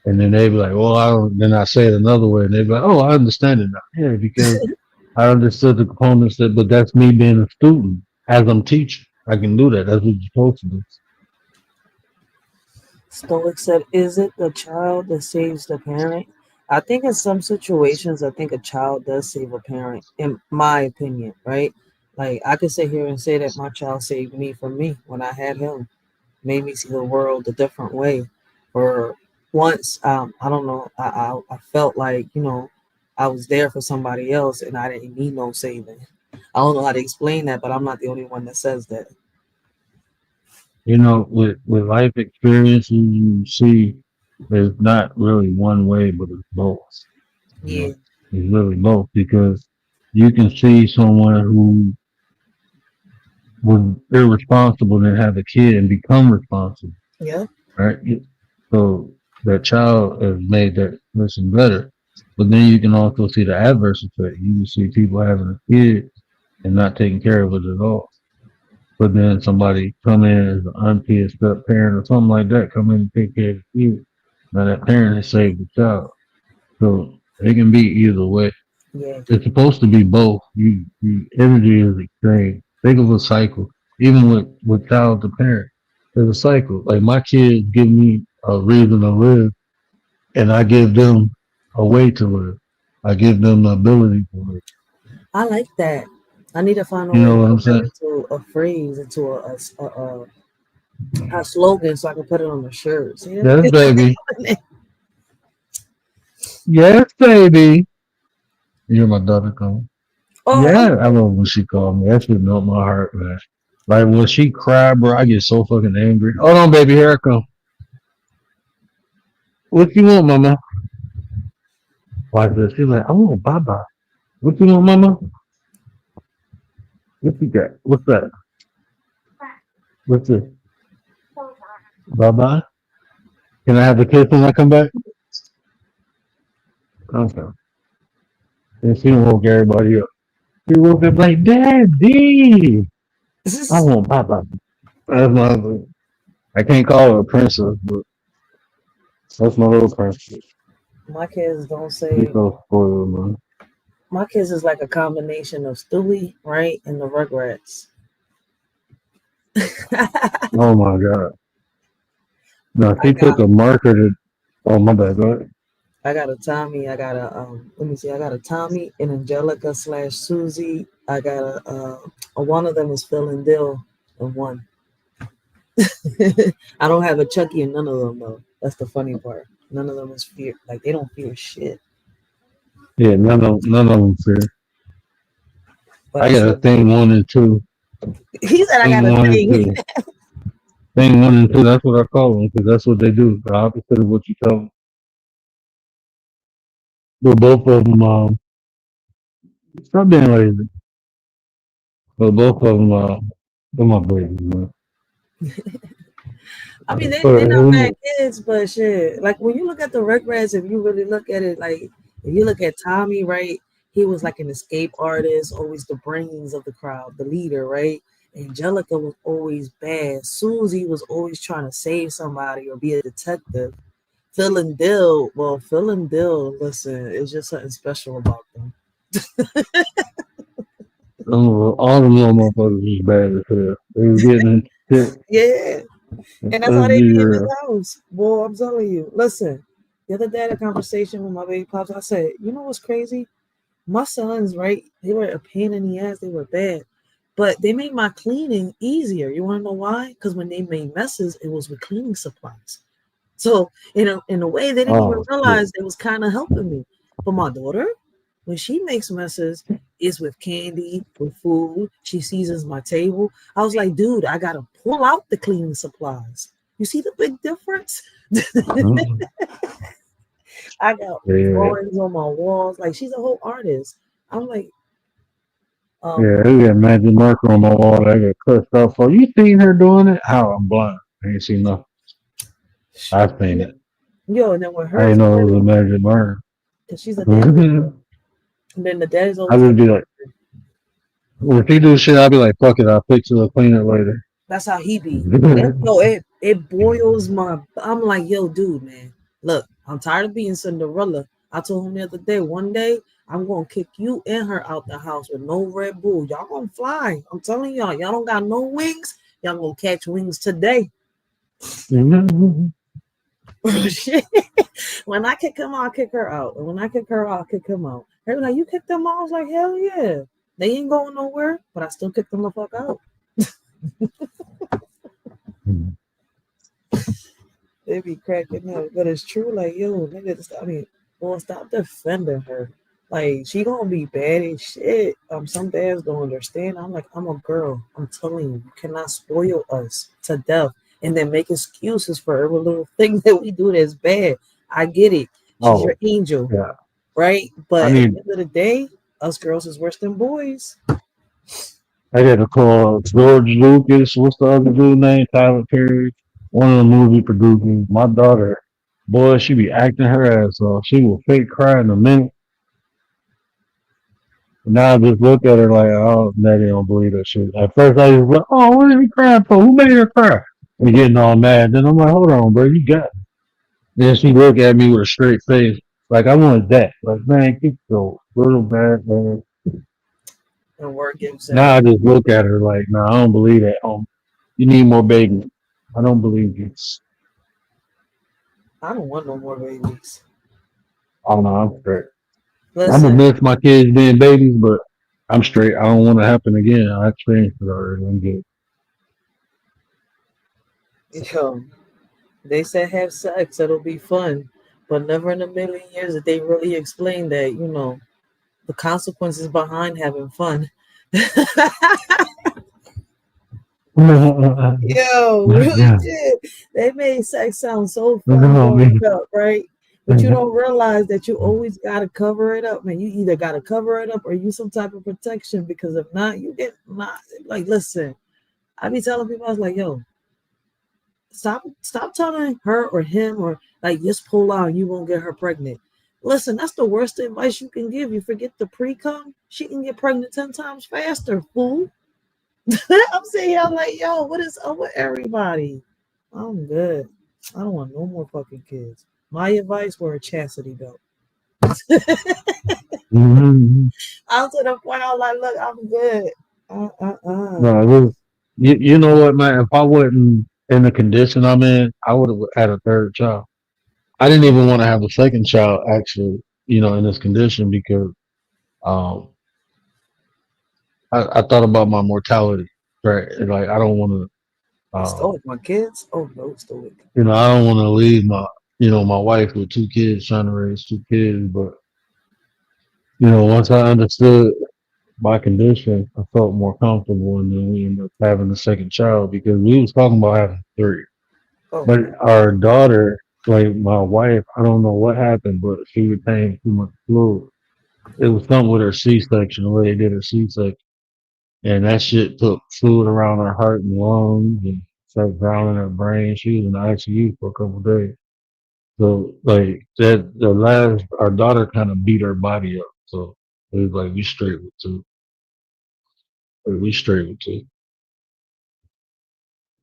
and then they'd be like, "Well, I don't." Then I say it another way, and they'd be like, "Oh, I understand it now." Yeah, because I understood the components but that's me being a student. As I'm teaching, I can do that. That's what you're supposed to do. Stoic said, "Is it the child that saves the parent?" I think in some situations, I think a child does save a parent, in my opinion, right? Like I could sit here and say that my child saved me from me when I had him, made me see the world a different way. Or once, I don't know, I felt like I was there for somebody else and I didn't need no saving. I don't know how to explain that, but I'm not the only one that says that. With life experiences, you see there's not really one way, but it's both. Yeah. It's really both, because you can see someone who was irresponsible and have a kid and become responsible. Yeah. right? So that child has made that person better. But then you can also see the adverse effect. You can see people having a kid and not taking care of it at all. But then somebody come in as an auntie, a step parent, or something like that, come in and take care of the kid. Now that parent has saved the child. So it can be either way. Yeah. It's supposed to be both. You energy is extreme. Think of a cycle. Even with child to parent, there's a cycle. Like my kids give me a reason to live, and I give them a way to live. I give them the ability to live. I like that. I need to find a You way know to what I'm put that saying? into a phrase, into a slogan, so I can put it on the shirt. See that? Yes, baby. Yes, baby. You hear my daughter calling? Oh, Yeah, I love when she called me. That shit melt my heart, man. Like when she cried, bro, I get so fucking angry. Hold on, baby, here I come. What you want, mama? Like this. She's like, I want Baba. What you want, mama? What you got? What's that? What's this? Baba? Can I have the kiss when I come back? Okay. And she woke everybody up. She woke up like, Daddy, I want Baba. That's my, I can't call her a princess, but that's my little princess. my kids don't She's say. so spoiled, man. My kids is like a combination of Stewie, right, and the Rugrats. Oh my god. No, I she got took a marker to. Oh my bad. Go ahead. I got a Tommy. I got a let me see. I got a Tommy and Angelica / Susie. I got a one of them is Phil and Dill, and one. I don't have a Chucky in none of them though. That's the funny part. None of them is fear. Like they don't fear shit. Yeah, none of them fear. But I got a thing 1 and 2. he said I got Thing a 1 and thing. 2. Thing 1 and 2. That's what I call them because that's what they do. The opposite of what you tell them. But both of them, stop being lazy. But both of them, they're my babies, man. I mean, they're But not bad kids, but shit. Like when you look at the Rugrats, if you really look at it, like if you look at Tommy, right? He was like an escape artist, always the brains of the crowd, the leader, right? Angelica was always bad. Susie was always trying to save somebody or be a detective. Phil and Dill, listen, it's just something special about them. all them little motherfuckers was bad as hell. They was getting shit. Yeah. And that's how Let's they be be in real. the house. Boy, I'm telling you. Listen, the other day I had a conversation with my baby pops. I said, you know what's crazy? My sons, right? They were a pain in the ass. They were bad. But they made my cleaning easier. You want to know why? Because when they made messes, it was with cleaning supplies. So, in a way, they didn't even realize it was kind of helping me. But my daughter, when she makes messes, it's with candy, with food. She seasons my table. I was like, dude, I got to pull out the cleaning supplies. You see the big difference? I got drawings on my walls. Like, she's a whole artist. I'm like, Yeah, they got magic marker on my wall. I got cussed off for. You seen her doing it? How? I'm blind. I ain't seen nothing. I've seen it. yo, and then with her, I didn't know it was a magic marker. because she's a dad. And then the dad's I always would be like, when she do shit, I'll be like, fuck it, I'll fix it, I'll clean it later. that's how he be. It boils my. I'm like, yo, dude, man, look, I'm tired of being Cinderella. I told him the other day, one day I'm gonna kick you and her out the house with no Red Bull. Y'all gonna fly. I'm telling y'all don't got no wings. Y'all gonna catch wings today. Shit. When I kick him out, I'll kick her out. And when I kick her out, I'll kick him out. They were like, you kicked them out? I was like, hell yeah. They ain't going nowhere, but I still kick them the fuck out. They be cracking up. But it's true, like, yo, nigga, stop defending her. Like, she gonna be bad as shit. Some dads don't understand. I'm like, I'm a girl. I'm telling you, you cannot spoil us to death and then make excuses for every little thing that we do that's bad. I get it. She's your angel. Yeah. Right? But I mean, at the end of the day, us girls is worse than boys. I got to call George Lucas. What's the other dude name? Tyler Perry. one of the movie producers, my daughter, boy, she be acting her ass off. She will fake cry in a minute. Now I just look at her like, oh, Daddy don't believe that shit. At first I was like, oh, what are you crying for? Who made her cry? And getting all mad. Then I'm like, hold on, bro, you got it. Then she look at me with a straight face, like I wanted that. Like, man, keep your little bad man. And word gives Now I out. just look at her like, no, I don't believe that. You need more babies. I don't believe you. I don't want no more babies. Oh no, I'm straight. I'm Listen, gonna miss my kids being babies, but I'm straight. I don't want to happen again. I experienced it already. I'm good. yo, they said have sex, it'll be fun. But never in a million years did they really explain that, the consequences behind having fun. Yo, really Yeah. did. They made sex sound so fun No, growing man. up, right? But you don't realize that you always gotta cover it up, man. You either gotta cover it up or use some type of protection because if not, you get not like listen. I be telling people, I was like, yo, stop telling her or him or like just pull out and you won't get her pregnant. Listen, that's the worst advice you can give. You forget the pre-cum, she can get pregnant 10 times faster, fool. I'm sitting here like, yo, what is up with everybody? I'm good. I don't want no more fucking kids. My advice were a chastity belt. Mhm. I'm to the point I was like, look, I'm good. No, it was, you know what, man? If I wasn't in the condition I'm in, I would have had a third child. I didn't even want to have a second child, actually, in this condition because um, I thought about my mortality, right? And, like, I don't want to, Stoic, my kids? Oh no, stoic. I don't want to leave my wife with two kids, trying to raise two kids. But, once I understood my condition, I felt more comfortable, and then we ended up having a second child because we was talking about having three. Oh, But our daughter, like my wife, I don't know what happened, but she retained too much fluid. It was something with her C-section, the way they did her C-section. And that shit took fluid around her heart and lungs and started drowning her brain. She was in the ICU for a couple of days. So like that, our daughter kind of beat her body up. So it was like we straight with two. Like, we straight with two.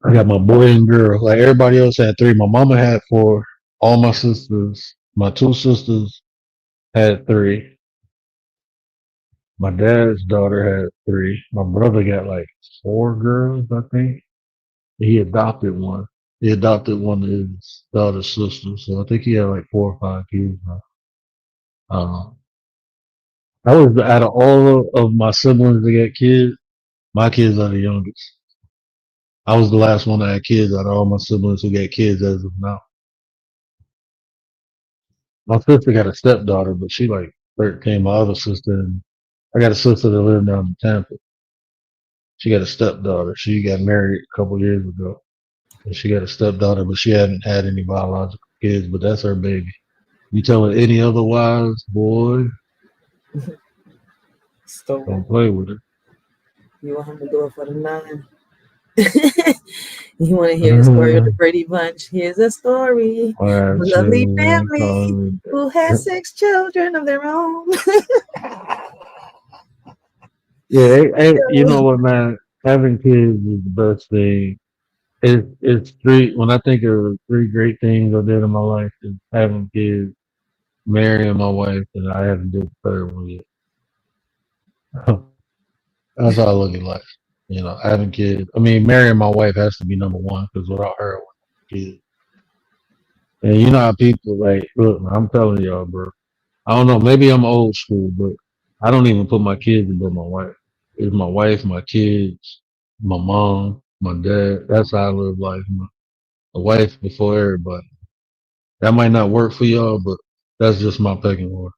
I got my boy and girl. Like everybody else had three. My mama had four. All my sisters, my two sisters had three. My dad's daughter had three. My brother got like four girls, I think. He adopted one. He adopted one of his daughter's sisters. So I think he had like 4 or 5 kids now. Uh, I was out of all of my siblings that got kids, my kids are the youngest. I was the last one that had kids out of all my siblings who got kids as of now. My sister got a stepdaughter, but she like 13. My other sister, and I got a sister that lived down in Tampa. She got a stepdaughter. She got married a couple years ago. And she got a stepdaughter, but she hadn't had any biological kids, but that's her baby. You tell her any otherwise, boy, stoic. don't play with her. You want him to do it for the 9? You want to hear a story of the Brady Bunch? Here's a story of a lovely family who has 6 children of their own. Yeah, you know what, man? Having kids is the best thing. It's three. When I think of 3 great things I did in my life, is having kids, marrying my wife, and I haven't did the third one yet. That's how I look at life. Having kids. I mean, marrying my wife has to be number one because without her, I wouldn't have kids. And you know how people like, look, man, I'm telling y'all, bro. I don't know. Maybe I'm old school, but I don't even put my kids above my wife. It's my wife, my kids, my mom, my dad. That's how I live life. My wife before everybody. That might not work for y'all, but that's just my pecking order.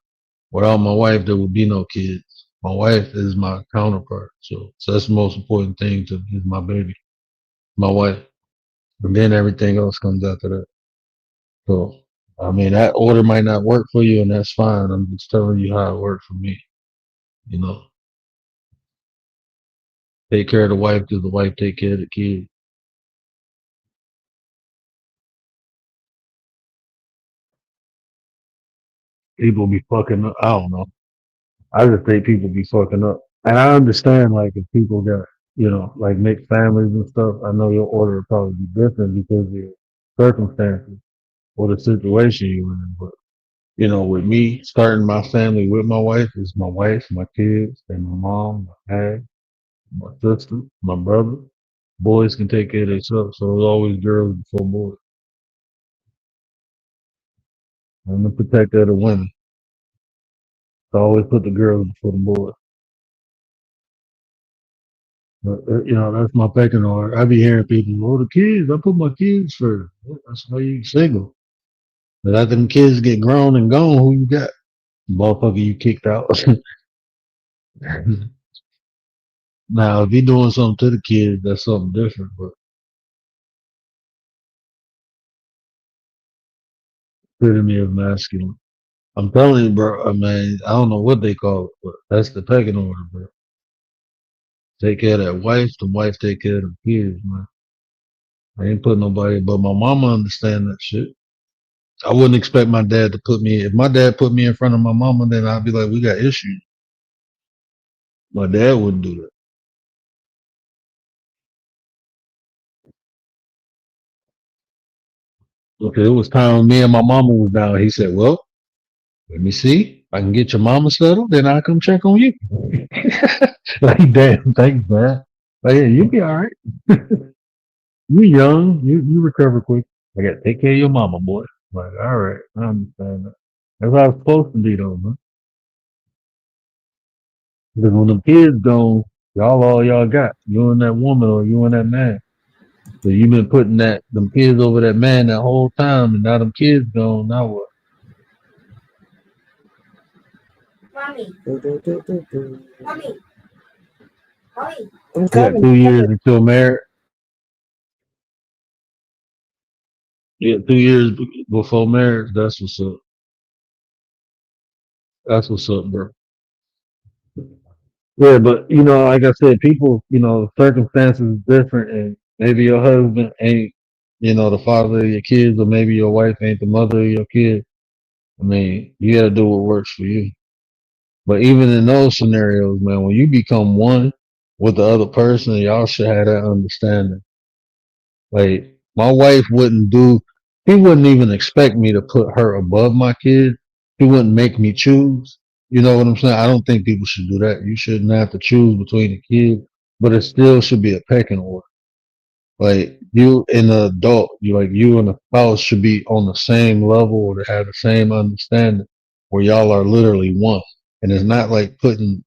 Without my wife, there would be no kids. My wife is my counterpart. So that's the most important thing to me is my baby, my wife. And then everything else comes after that. So, I mean, that order might not work for you, and that's fine. I'm just telling you how it worked for me. You know, take care of the wife because the wife take care of the kids. people be fucking up. I don't know. I just think people be fucking up. And I understand, like, if people got, like mixed families and stuff, I know your order would probably be different because of your circumstances or the situation you're in. But, with me starting my family with my wife, is my wife, my kids, and my mom, my dad, my sister, my brother. Boys can take care of themselves, so it's always girls before boys. I'm the protector of the women. So I always put the girls before the boys. But, that's my pecking order. I be hearing people, oh, the kids, I put my kids first. That's why you single. But after them kids get grown and gone, who you got? Motherfucker you kicked out. Now, if you doing something to the kids, that's something different. But epitome of masculine. I'm telling you, bro. I mean, I don't know what they call it, but that's the pecking order, bro. Take care of that wife. The wife take care of the kids, man. I ain't put nobody, but my mama understand that shit. I wouldn't expect my dad to put me. If my dad put me in front of my mama, then I'd be like, we got issues. My dad wouldn't do that. Okay, it was time when me and my mama was down. He said, well, let me see. If I can get your mama settled, then I'll come check on you. Like, damn, thanks, man. Like, yeah, you'll be all right. You young. You recover quick. I got to take care of your mama, boy. Like, all right. I understand that. That's how it's supposed to be, though, man. Because when them kids gone, y'all all y'all got. You and that woman or you and that man. So you been putting them kids over that man that whole time, and now them kids gone. Now what? Mommy. Mommy. Mommy. I'm You got coming. 2 years until married. Yeah, 2 years before marriage. That's what's up. That's what's up, bro. Yeah, but like I said, people, circumstances is different, and maybe your husband ain't, the father of your kids, or maybe your wife ain't the mother of your kids. I mean, you got to do what works for you. But even in those scenarios, man, when you become one with the other person, y'all should have that understanding. Like, my wife he wouldn't even expect me to put her above my kids. He wouldn't make me choose. You know what I'm saying? I don't think people should do that. You shouldn't have to choose between the kids, but it still should be a pecking order. Like, you and the adult, you and the spouse should be on the same level or to have the same understanding where y'all are literally one. And it's not like putting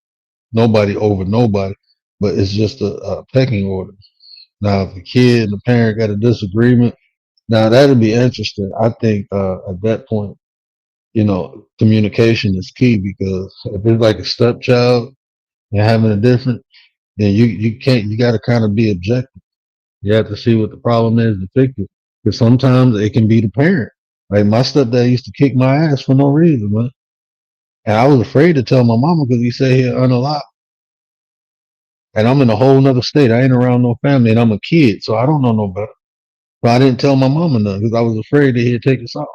nobody over nobody, but it's just a pecking order. Now, if the kid and the parent got a disagreement, now that'd be interesting. I think at that point, communication is key, because if it's like a stepchild and having a different, then you got to kind of be objective. You have to see what the problem is and fix it. Because sometimes it can be the parent. Like, my stepdad used to kick my ass for no reason, man. And I was afraid to tell my mama because he said he'd unalive. And I'm in a whole nother state. I ain't around no family, and I'm a kid, so I don't know no better. So I didn't tell my mama nothing because I was afraid that he'd take us out.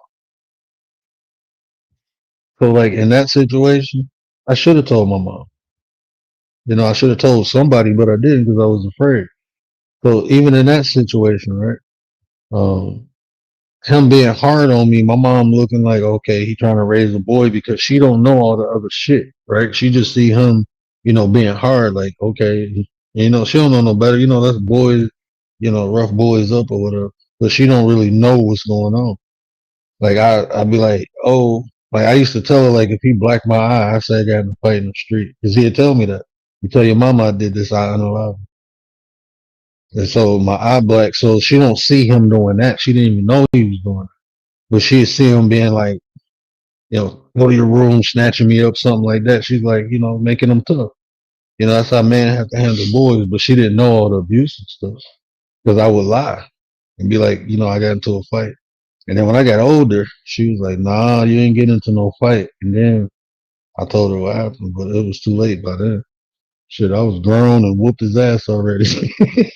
So, like, in that situation, I should have told my mom. I should have told somebody, but I didn't because I was afraid. So even in that situation, right? Him being hard on me, my mom looking like, okay, he trying to raise a boy, because she don't know all the other shit, right? She just see him, being hard, like, okay, she don't know no better. That's boys, rough boys up or whatever. But she don't really know what's going on. Like, I'd be like, oh, like, I used to tell her, like, if he blacked my eye, I said I got in a fight in the street. Because he'd tell me that. You tell your mama I did this, I unalive him. And so my eye black, so she don't see him doing that. She didn't even know he was doing it. But she'd see him being like, go to your room, snatching me up, something like that. She's like, making them tough. That's how men have to handle boys. But she didn't know all the abuse and stuff. Because I would lie and be like, I got into a fight. And then when I got older, she was like, nah, you ain't get into no fight. And then I told her what happened, but it was too late by then. Shit, I was grown and whooped his ass already. Beat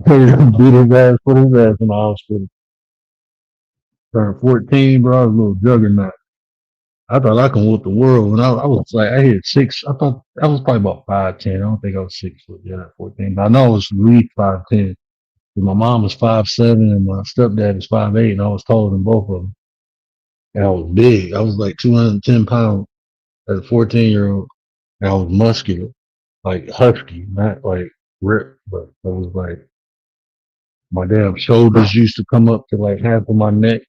his ass, put his ass in the hospital. Turned 14, bro. I was a little juggernaut. I thought I can whoop the world when I was like, I hit 6. I thought I was probably about 5'10". I don't think I was 6 foot yet at 14, but I know I was at least 5'10". My mom was 5'7" and my stepdad was 5'8", and I was taller than both of them. And I was big. I was like 210 pounds as a 14-year-old, and I was muscular, like husky, not like ripped, but I was like, my damn shoulders used to come up to like half of my neck.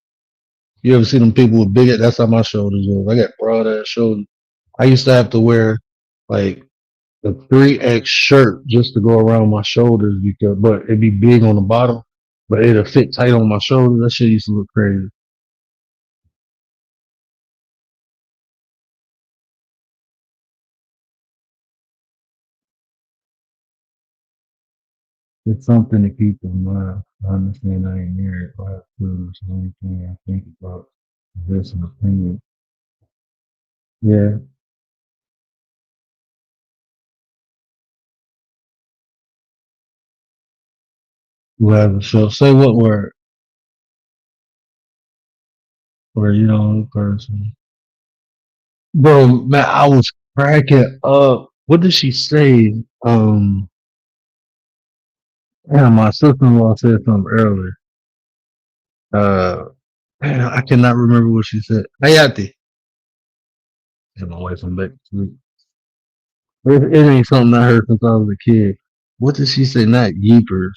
You ever see them people with big? That's how my shoulders was. I got broad ass shoulders. I used to have to wear like a 3X shirt just to go around my shoulders but it'd be big on the bottom, but it'll fit tight on my shoulders. That shit used to look crazy. It's something to keep in mind. I understand I ain't near it, but I feel it's the only thing I think about. This an opinion. Yeah. Whoever. So say what word? Or you know, person. Bro, man, I was cracking up. What did she say? Man, my sister-in-law said something earlier. Man, I cannot remember what she said. Hayati. And my wife went back to sleep. It ain't something I heard since I was a kid. What did she say? Not yeepers.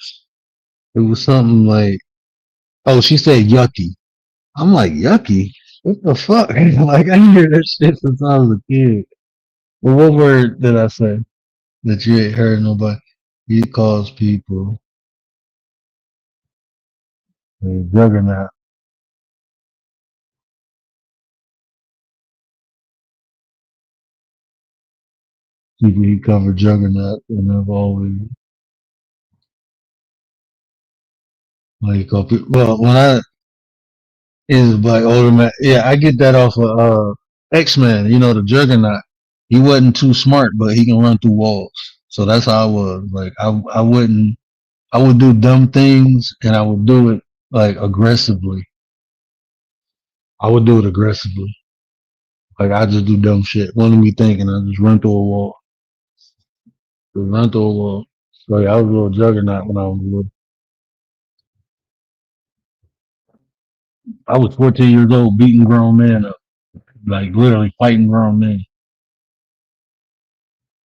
It was something like, oh, she said yucky. I'm like, yucky? What the fuck? Like, I hear that shit since I was a kid. Well, what word did I say that you ain't heard nobody? It calls people a juggernaut. People he cover juggernaut, and I've always like call people. Well, when I is like older man, yeah, I get that off of X-Men. You know, the juggernaut. He wasn't too smart, but he can run through walls. So that's how I was. Like I would do dumb things, and I would do it like aggressively. I would do it aggressively. Like I just do dumb shit. Wasn't me thinking. I just run through a wall. Just run through a wall. So yeah, I was a little juggernaut when I was little. I was 14 years old, beating grown men up, like literally fighting grown men.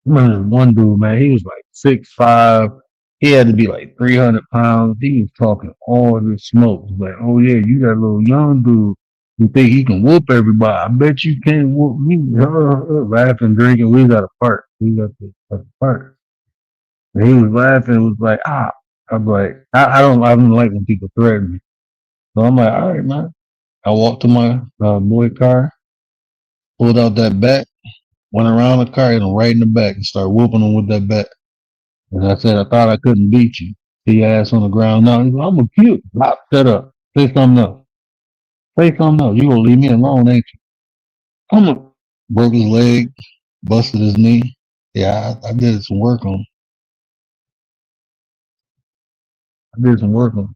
I remember this one dude, man. He was like 6'5". He had to be like 300 pounds. He was talking all this smoke. He was like, oh yeah, you that little young dude who think he can whoop everybody. I bet you can't whoop me. Laughing, drinking. We got a park. We got the park. And he was laughing. Was like, ah. I'm like, I don't like when people threaten me. So I'm like, all right, man. I walked to my boy car, pulled out that bat, went around the car, hit him right in the back, and started whooping him with that bat. And I said, I thought I couldn't beat you. He ass on the ground. No, he's like, I'm a cute. Stop, shut up. Say something else. Say something else. You gonna leave me alone, ain't you? Broke his leg, busted his knee. Yeah, I did some work on him. I did some work on him.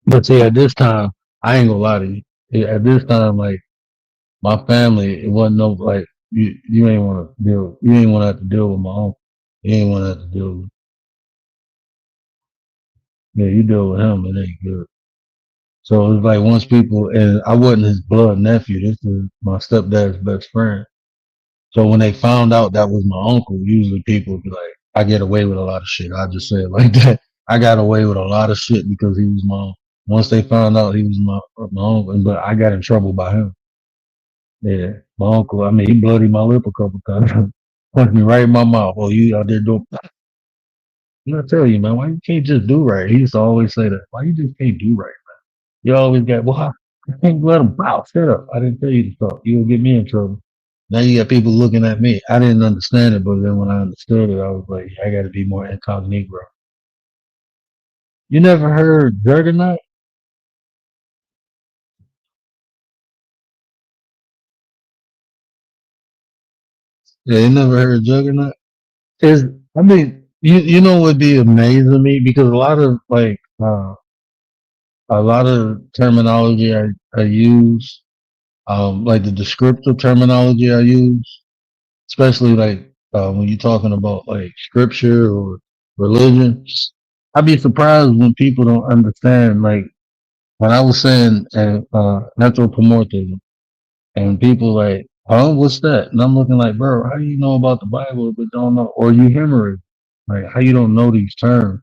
But see, at this time, I ain't gonna lie to you. Yeah, at this time, like my family, it wasn't no like you ain't want to deal. You ain't want to have to deal with my uncle. You ain't want to have to deal with. Yeah, you deal with him, it ain't good. So it was like once people, and I wasn't his blood nephew. This is my stepdad's best friend. So when they found out that was my uncle, usually people would be like, I get away with a lot of shit. I just say it like that. I got away with a lot of shit because he was my uncle. Once they found out he was my uncle, but I got in trouble by him. Yeah, my uncle. I mean, he bloodied my lip a couple times. Punched me right in my mouth. Oh, you out there doing? I tell you, man, why you can't just do right? He used to always say that. Why you just can't do right, man? You always got, well, I can't let him out. Shut up. I didn't tell you to talk. You'll get me in trouble. Now you got people looking at me. I didn't understand it, but then when I understood it, I was like, I got to be more incognito. You never heard Juggernaut? Yeah, you never heard Juggernaut? I mean, you know what would be amazing to me? Because a lot of like a lot of terminology I use, like the descriptive terminology I use, especially like when you're talking about like scripture or religion. I'd be surprised when people don't understand. Like when I was saying anthropomorphism, and people like, oh, what's that? And I'm looking like, bro, how do you know about the Bible but don't know? Or you hemorrhage? Like how you don't know these terms?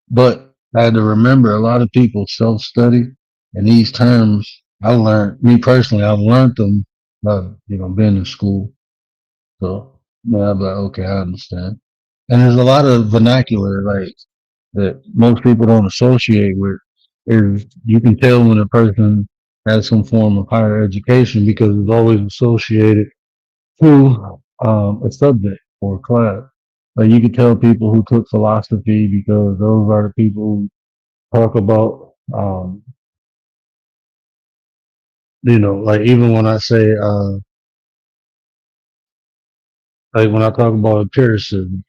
But I had to remember a lot of people self-study, and these terms I learned. Me personally, I've learned them, being in school. So yeah, I'm like, okay, I understand. And there's a lot of vernacular like that most people don't associate with. Is you can tell when a person has some form of higher education because it's always associated to a subject or a class. Like you can tell people who took philosophy because those are the people who talk about, like even when I say, like when I talk about empiricism,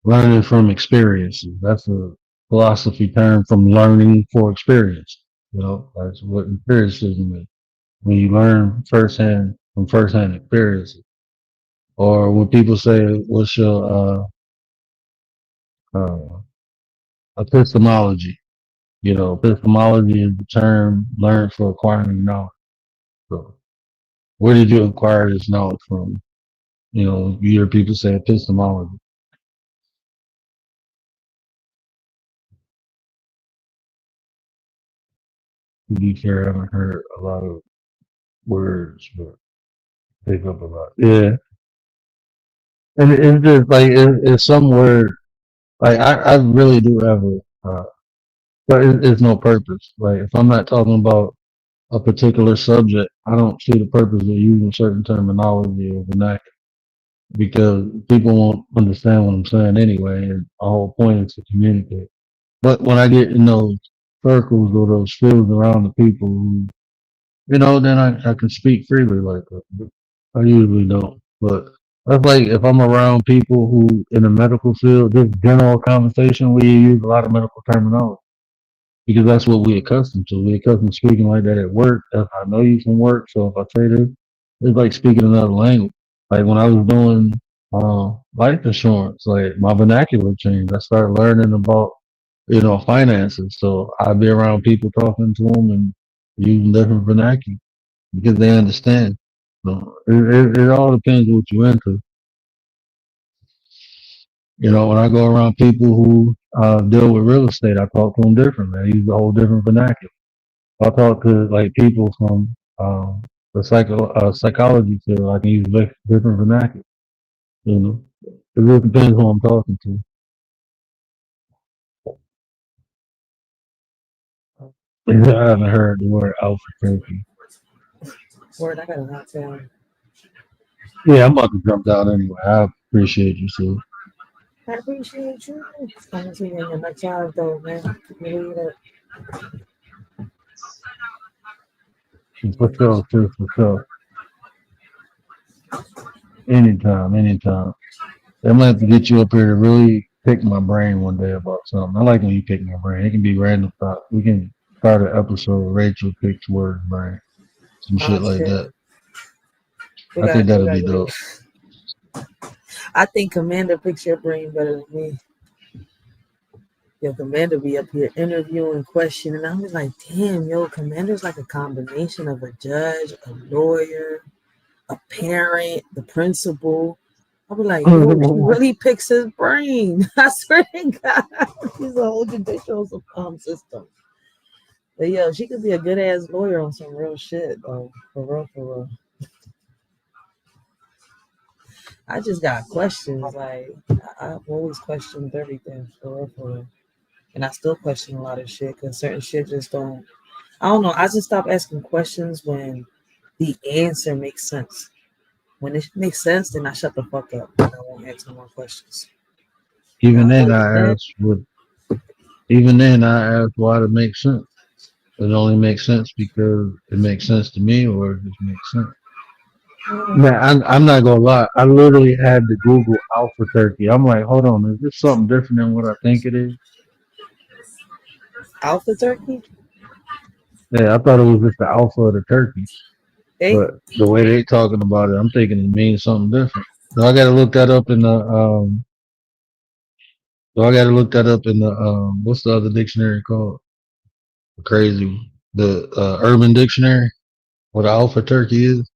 learning from experiences. That's a philosophy term from learning for experience. That's what empiricism is. When you learn firsthand from firsthand experiences. Or when people say, what's your epistemology? Epistemology is the term learned for acquiring knowledge. So where did you acquire this knowledge from? You hear people say epistemology. To be fair, I haven't heard a lot of words, but pick up a lot. Yeah. And it's just like, it's some word, like I really do have but it's no purpose. Like if I'm not talking about a particular subject, I don't see the purpose of using certain terminology or vernacular because people won't understand what I'm saying anyway. And the whole point is to communicate. But when I get in those circles or those fields around the people who, then I can speak freely like that. But I usually don't. But that's like if I'm around people who in the medical field, just general conversation, we use a lot of medical terminology because that's what we accustomed to. We accustomed to speaking like that at work. That's how I know you from work. So if I say this, it's like speaking another language. Like when I was doing life insurance, like my vernacular changed. I started learning about finances. So I'd be around people talking to them and using different vernacular because they understand. So it all depends what you into. When I go around people who deal with real estate, I talk to them differently. I use a whole different vernacular. I talk to like people from the psychology field. I can use different vernacular. It really depends who I'm talking to. I haven't heard the word alpha turkey. Word, I got a hot down. Yeah, I'm about to jump down anyway. I appreciate you, Sue. I appreciate you. Coming to you in my time though, man. Believe it. For sure, Sue, for sure. Anytime. I'm gonna have to get you up here to really pick my brain one day about something. I like when you pick my brain. It can be random thoughts. We can start an episode where Rachel picks word brain. Some shit like that. I think that'll be dope. I think Commander picks your brain better than me. Yo, Commander be up here interviewing, questioning. I was like, damn, yo, Commander's like a combination of a judge, a lawyer, a parent, the principal. I'll be like, yo, he really picks his brain. I swear to God, he's a whole judicial system. But yo, she could be a good ass lawyer on some real shit, though. For real. I just got questions. Like I've always questioned everything, for real. And I still question a lot of shit because certain shit just don't. I don't know. I just stop asking questions when the answer makes sense. When it makes sense, then I shut the fuck up and I won't ask no more questions. Even then, I ask why it makes sense. It only makes sense because it makes sense to me, or it just makes sense. Man, I'm not gonna lie. I literally had to Google alpha turkey. I'm like, hold on, is this something different than what I think it is? Alpha turkey? Yeah, I thought it was just the alpha of the turkey, Hey, but the way they talking about it, I'm thinking it means something different. So I got to look that up in the. So I got to look that up in the. What's the other dictionary called? Crazy one. The Urban Dictionary. What alpha turkey is.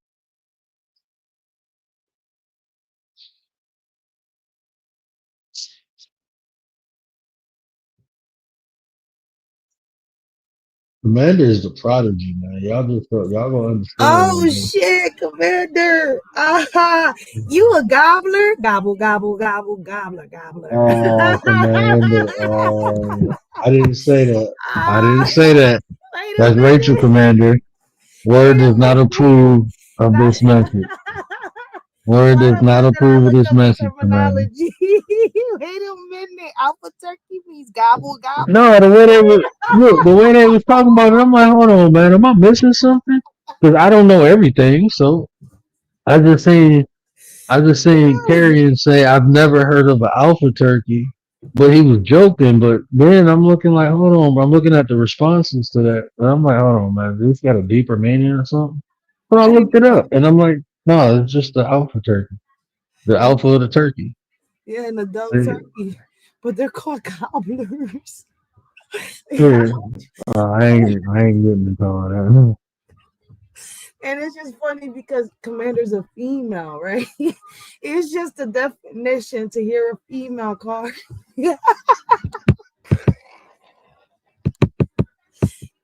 Commander is the prodigy, man. Y'all gonna understand. oh shit, Commander! Aha! You a gobbler? Gobble, gobble, gobble, gobbler, gobbler. Oh, Commander. I didn't say that. I didn't say that. Wait a That's Rachel, minute. Commander. Word does not approve of this message. Word does not approve of this message, Commander. Terminology. Wait a minute. Alpha turkey means gobble, gobble. No, the way they was look, the way they was talking about it, I'm like, hold on, man, am I missing something? Because I don't know everything. So I just seen Carrion say I've never heard of an alpha turkey, but he was joking. But then I'm looking like, hold on, I'm looking at the responses to that, and I'm like, hold on, man, this got a deeper meaning or something. So I looked it up, and I'm like, no, it's just the alpha turkey, the alpha of the turkey. Yeah, an adult Yeah. turkey. But they're called gobblers. Yeah. I ain't getting into all that. And it's just funny because Commander's a female, right? It's just a definition to hear a female call.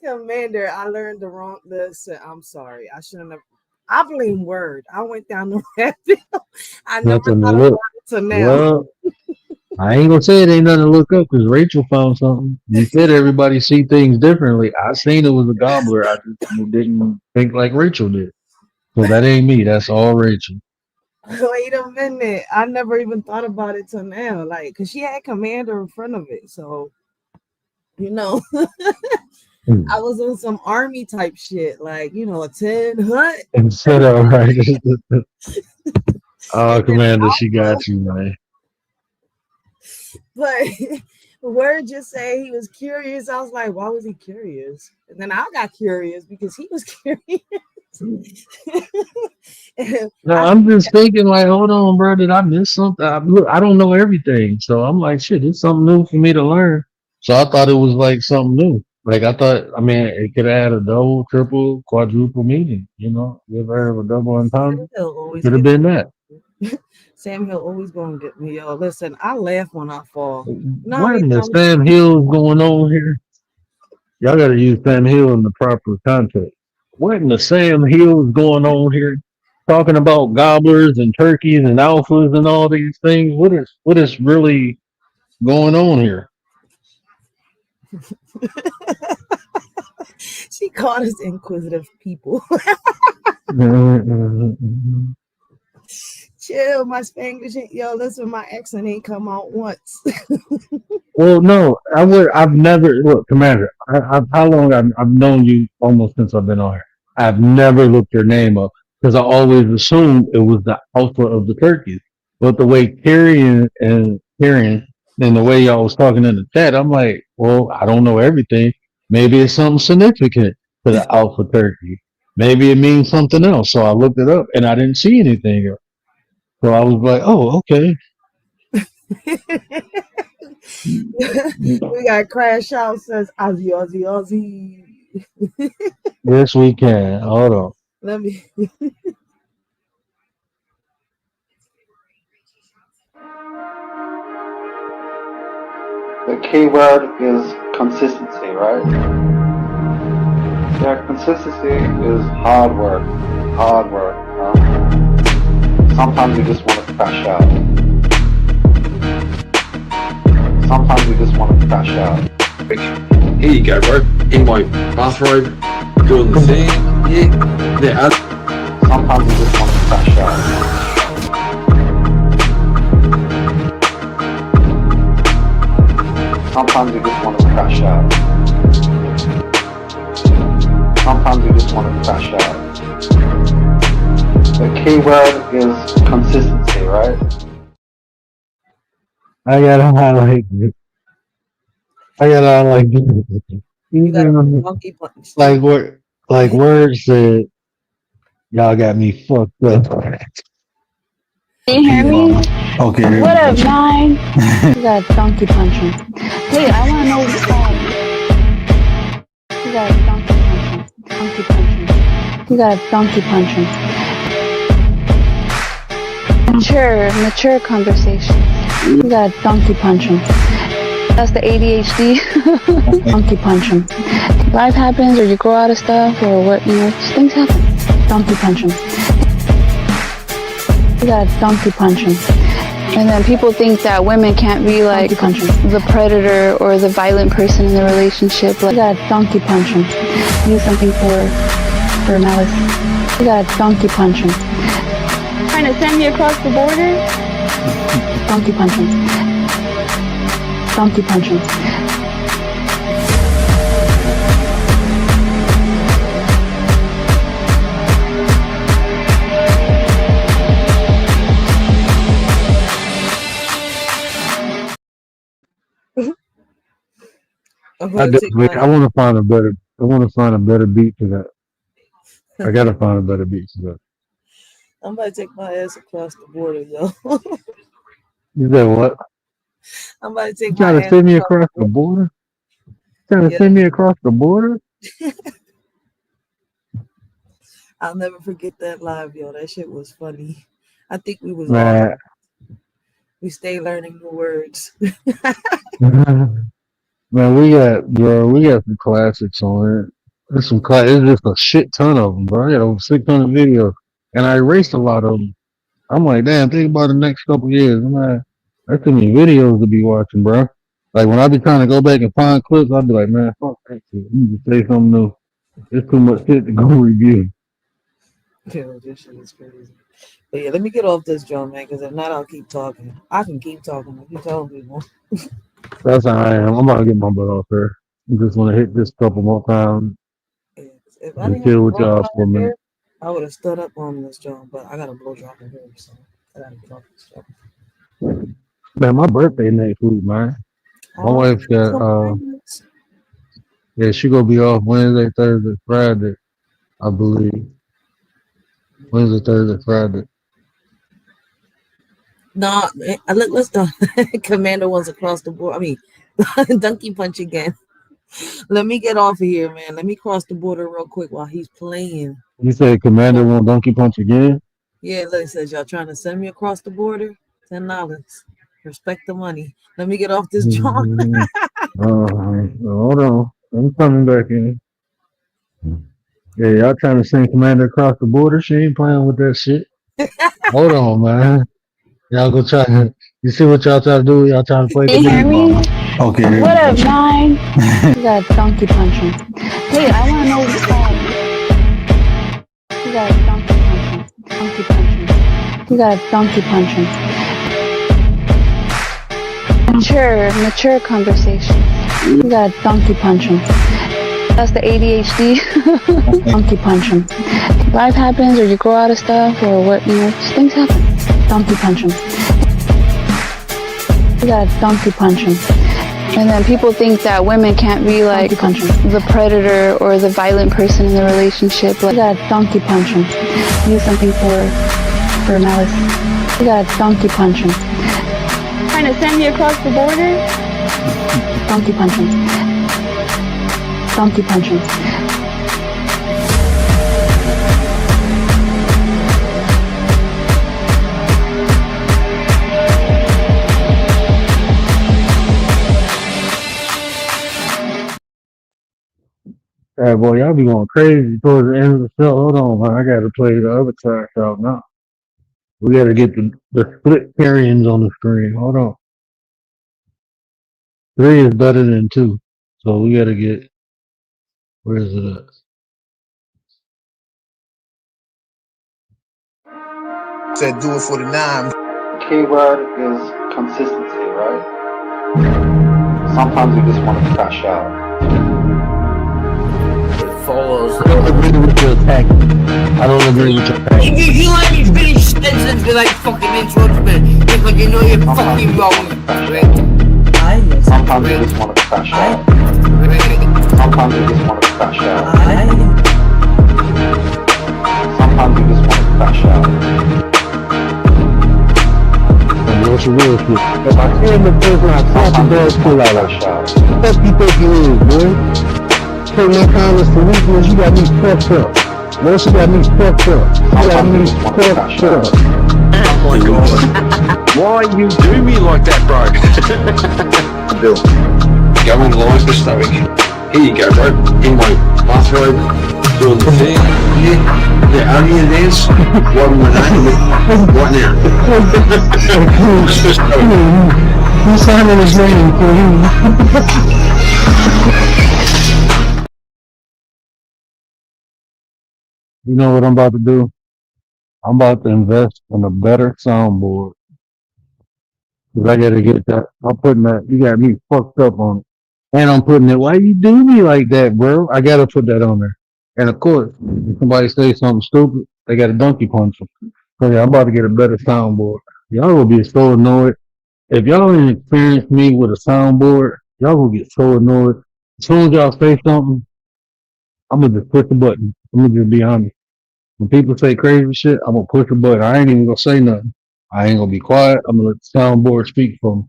Commander, I learned the wrong. Listen, I'm sorry. I shouldn't have. I blame Word. I went down the rabbit hole. I never Nothing to thought look. about it till now. Well, I ain't gonna say it ain't nothing to look up because Rachel found something. You said everybody see things differently. I seen it was a gobbler. I just didn't think like Rachel did. So that ain't me. That's all Rachel. Wait a minute. I never even thought about it till now. Like, because she had Commander in front of it. So, you know, I was on some army type shit. Like, you know, a 10 hut. Instead of right. Oh, Commander, she got you, man. But Word just say he was curious. I was like, why was he curious? And then I got curious because he was curious. No, I'm just thinking like, hold on, bro, did I miss something? Look, I don't know everything. So I'm like, shit, it's something new for me to learn. So I thought it was like something new. Like I thought, I mean, it could have had a double, triple, quadruple meaning. You know, you ever heard of a double entendre? Could have been that. Sam Hill always gonna get me. Yo, listen, I laugh when I fall. No, What in the Sam Hill is going on here? Y'all got to use Sam Hill in the proper context. What in the Sam Hill is going on here? Talking about gobblers and turkeys and alphas and all these things. What is really going on here? She called us inquisitive people. Chill, my Spanglish ain't. Yo, listen, my accent ain't come out once. Well, no, I've never look, Commander. How long I've known you almost since I've been on here. I've never looked your name up because I always assumed it was the alpha of the turkeys. But the way Carrion and the way y'all was talking in the chat, I'm like, well, I don't know everything. Maybe it's something significant to the alpha turkey. Maybe it means something else. So I looked it up and I didn't see anything else. So I was like, oh, okay. We got Crash Out says Ozzy, Ozzy, Ozzy. Yes, we can. Hold on. Let me. The key word is consistency, right? Yeah, consistency is hard work. Hard work. Sometimes you just want to crash out. Sometimes you just want to crash out. Here you go, bro. In my bathrobe, doing the thing. Yeah. Sometimes you just want to crash out. Sometimes you just want to crash out. Sometimes you just want to crash out. The key word is consistency, right? I gotta highlight it. I got like You got a monkey punch. like word said, y'all got me fucked up. Can you hear me? Okay. What up, Nine? You got donkey punch him. Wait, I want to know you got donkey punch him. Donkey punch him. You got donkey punch him. Mature conversation. You got donkey punch him. That's the ADHD. Donkey punch him. Life happens, or you grow out of stuff, or what, just things happen. Donkey punch him. You gotta donkey punch him. And then people think that women can't be like the predator or the violent person in the relationship. Like, you gotta donkey punch him. Do something for malice. You gotta donkey punch him. Trying to send me across the border? Donkey punch him. Donkey punch him. I want to find a better beat for that. I gotta find a better beat for that. I'm about to take my ass across the border, yo. You said what? I'm about to take You trying to send me across the border? Trying to send me across the border? I'll never forget that live, yo. That shit was funny. I think we was Man. we stay learning new words. Man, we got some classics on it. There's some it's just a shit ton of them, bro. I got over 600 videos, and I erased a lot of them. I'm like, damn, think about the next couple years, man. That's too many videos to be watching, bro. Like when I be trying to go back and find clips, I'll be like, man, fuck that shit. You need to say something new. There's too much shit to go review. Yeah, this shit is crazy. But yeah, let me get off this, John, man, because if not, I'll keep talking. I can keep talking if you tell people. That's how I am. I'm about to get my butt off here. I just want to hit this couple more times. If I And didn't chill have with y'all for a minute. I would have stood up on this, John, but I got a blow drop in here, so I gotta get off this stuff. Man, my birthday next week, man. My wife got yeah, she gonna be off Wednesday, Thursday, Friday, I believe. Wednesday, Thursday, Friday. No, let's do Commander wants across the board. I mean, donkey punch again. Let me get off of here, man. Let me cross the border real quick while he's playing. You said Commander won't donkey punch again? Yeah, like I said, y'all trying to send me across the border? $10. Respect the money. Let me get off this John. Hold on. I'm coming back in. Yeah, y'all trying to send Commander across the border? She ain't playing with that shit. Hold on, man. Y'all go try. You see what y'all try to do? Y'all trying to play Can you hear me? Okay. What up, Nine? You got donkey punch him. Wait, I want to know you got donkey punch him. Donkey punch him. You got donkey punch him. Mature conversation. You got donkey punch him. That's the ADHD. Donkey punch him. Life happens, or you grow out of stuff, or what, just things happen. Donkey punch him. You gotta donkey punch him. And then people think that women can't be like the predator or the violent person in the relationship. Like, you gotta donkey punch him. Do something for malice. You gotta donkey punch him. Trying to send me across the border? Donkey punch him. Donkey punch him. Hey, boy, y'all be going crazy towards the end of the show. Hold on, man. I gotta play the other track out now. We gotta get the split carryings on the screen. Hold on. 3 is better than 2. So we gotta get, where is it at? Said do it for the 9. Keyword is consistency, right? Sometimes you just want to crash out. Follows. I don't agree with your tactic. I don't agree with your tactic. You let me finish sentences be like fucking interrupts me because you know you're fucking wrong. Sometimes you just want to crash out. Sometimes you just want to crash out. Sometimes you just want to crash out. And what's the real shit? If I see the person I talk to dog pull out like shot. What the fuck you think you is, boy? Take my comments for weakness, you got me fucked up. Once you got me fucked up, you got me fucked up. Oh my god. Why you do me like that, bro? Bill, go in live for stomach. Here you go, bro. In my bathrobe, doing the thing. Yeah, onion dance. One with that right now. Who's signing his name for you? You know what I'm about to do? I'm about to invest in a better soundboard. Cause I gotta get that. I'm putting that. You got me fucked up on it. And I'm putting it. Why you do me like that, bro? I gotta put that on there. And of course, if somebody say something stupid, they gotta donkey punch them. So yeah, I'm about to get a better soundboard. Y'all will be so annoyed. If y'all ain't experienced me with a soundboard, y'all will get so annoyed. As soon as y'all say something, I'm gonna just push the button. I'm gonna just be honest. When people say crazy shit, I'm gonna push the button. I ain't even gonna say nothing. I ain't gonna be quiet. I'm gonna let the soundboard speak for me.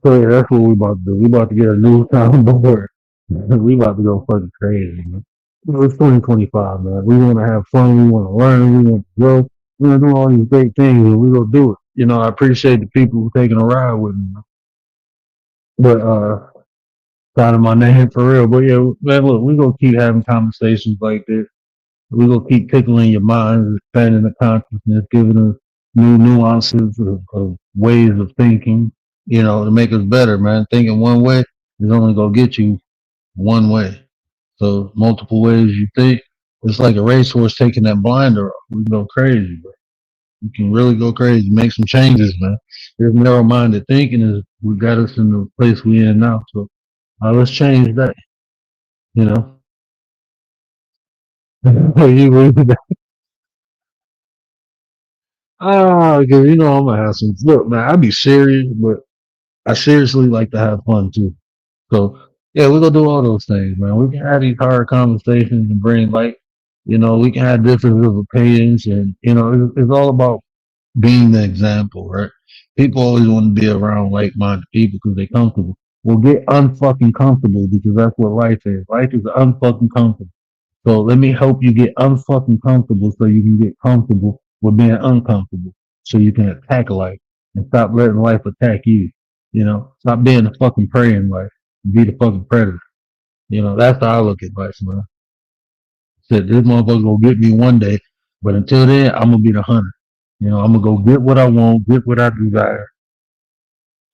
So yeah, that's what we about to do. We about to get a new soundboard. We about to go fucking crazy, man. It's 2025, man. We want to have fun. We want to learn. We want to grow. We want to do all these great things, and we gonna do it. You know, I appreciate the people who taking a ride with me. But signing my name for real. But yeah, man, look, we gonna keep having conversations like this. We gonna keep tickling your minds, expanding the consciousness, giving us new nuances of ways of thinking, you know, to make us better, man. Thinking one way is only gonna get you one way. So multiple ways you think, it's like a racehorse taking that blinder off. We go crazy, bro. You can really go crazy, make some changes, man. This narrow-minded thinking is what got us in the place we in now. So let's change that, you know. You really that. Because you know I'm gonna have some. Look, man, I be serious, but I seriously like to have fun too. So yeah, we're gonna do all those things, man. We can have these hard conversations and bring light. You know, we can have differences of opinions, and you know, it's all about being the example, right? People always want to be around like-minded people because they're comfortable. Well, get unfucking comfortable because that's what life is. Life is unfucking comfortable. So let me help you get unfucking comfortable so you can get comfortable with being uncomfortable. So you can attack life and stop letting life attack you. You know, stop being the fucking prey in life. Be the fucking predator. You know, that's how I look at life, man. Said this motherfucker gonna get me one day, but until then, I'm gonna be the hunter. You know, I'm gonna go get what I want, get what I desire,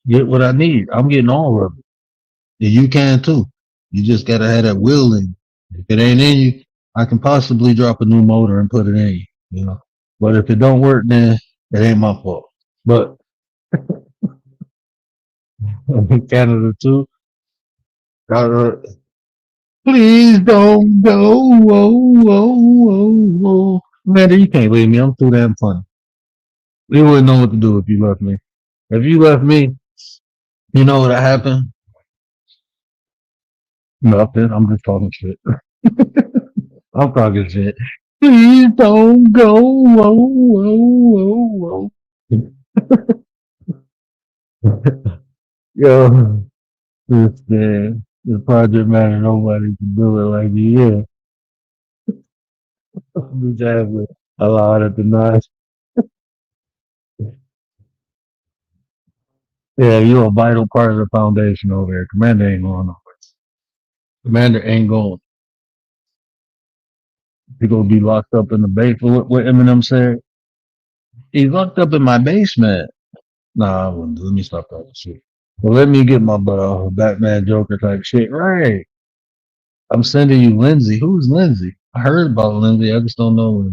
get what I need. I'm getting all of it. And you can too. You just gotta have that will in you. If it ain't in you, I can possibly drop a new motor and put it in you, you know. But if it don't work, then it ain't my fault. But Canada too. Please don't go. Man, you can't leave me. I'm too damn funny. You wouldn't know what to do if you left me. If you left me, you know what happened? Nothing. I'm just talking shit. I'm talking shit. Please don't go. Yo, this project matter, nobody can do it like me. Yeah. I'm just having a lot of denies. Yeah, you're a vital part of the foundation over there. Commander ain't going nowhere. Commander ain't going. He gonna be locked up in the basement. What Eminem said? He's locked up in my basement. Nah, I wouldn't. Let me stop talking shit. Well, let me get my Batman Joker type shit right. I'm sending you Lindsay. Who's Lindsay? I heard about Lindsay. I just don't know.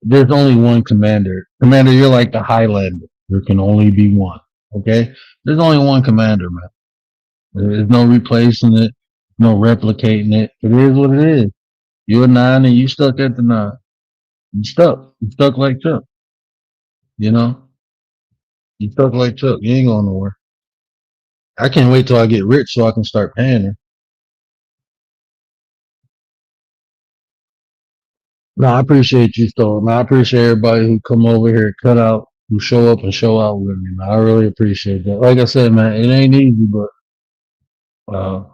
There's only one commander. Commander, you're like the Highlander. There can only be one. Okay? There's only one commander, man. There's no replacing it, no replicating it. It is what it is. You're a 9 and you stuck at the 9. You stuck. You stuck like Chuck. You know? You stuck like Chuck. You ain't going nowhere. I can't wait till I get rich so I can start paying her. No, I appreciate you, Storm. I appreciate everybody who come over here, cut out, who show up and show out with me. Man. I really appreciate that. Like I said, man, it ain't easy, but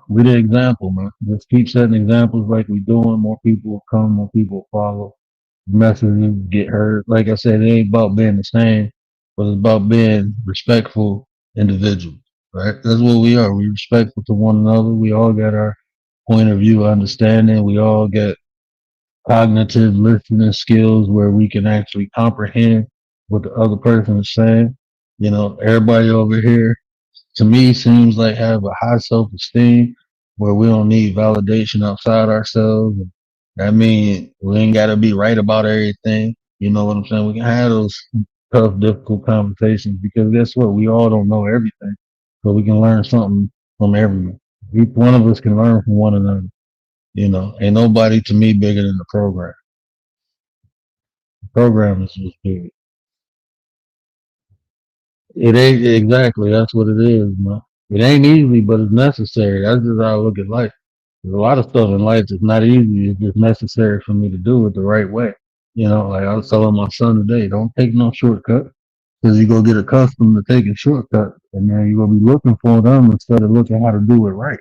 we the example, man. Just keep setting examples like we doing. More people will come, more people will follow. Messages get heard. Like I said, it ain't about being the same, but it's about being respectful individuals, right? That's what we are. We respectful to one another. We all got our point of view, understanding. We all got cognitive listening skills where we can actually comprehend what the other person is saying. You know, everybody over here, to me, seems like have a high self-esteem where we don't need validation outside ourselves. I mean, we ain't got to be right about everything. You know what I'm saying? We can have those tough, difficult conversations because guess what? We all don't know everything. So we can learn something from everyone. Each one of us can learn from one another. You know, ain't nobody to me bigger than the program. The program is just big. It ain't exactly. That's what it is, man. It ain't easy, but it's necessary. That's just how I look at life. There's a lot of stuff in life that's not easy. It's just necessary for me to do it the right way. You know, like I was telling my son today, don't take no shortcut because you're going to get accustomed to taking shortcuts and then you're going to be looking for them instead of looking how to do it right.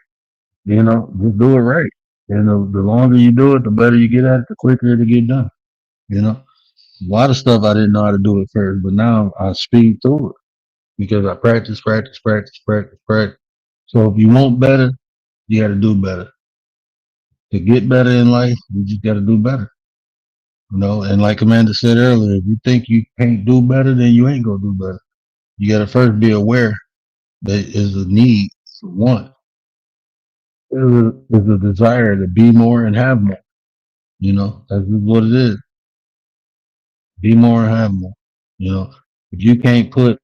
You know, just do it right. And the longer you do it, the better you get at it, the quicker it'll get done. You know, a lot of stuff I didn't know how to do at first, but now I speed through it because I practice. So if you want better, you got to do better. To get better in life, you just got to do better. You know, and like Amanda said earlier, if you think you can't do better, then you ain't gonna do better. You got to first be aware that is a need for one. There's a desire to be more and have more. You know, that's just what it is. Be more and have more. You know, if you can't put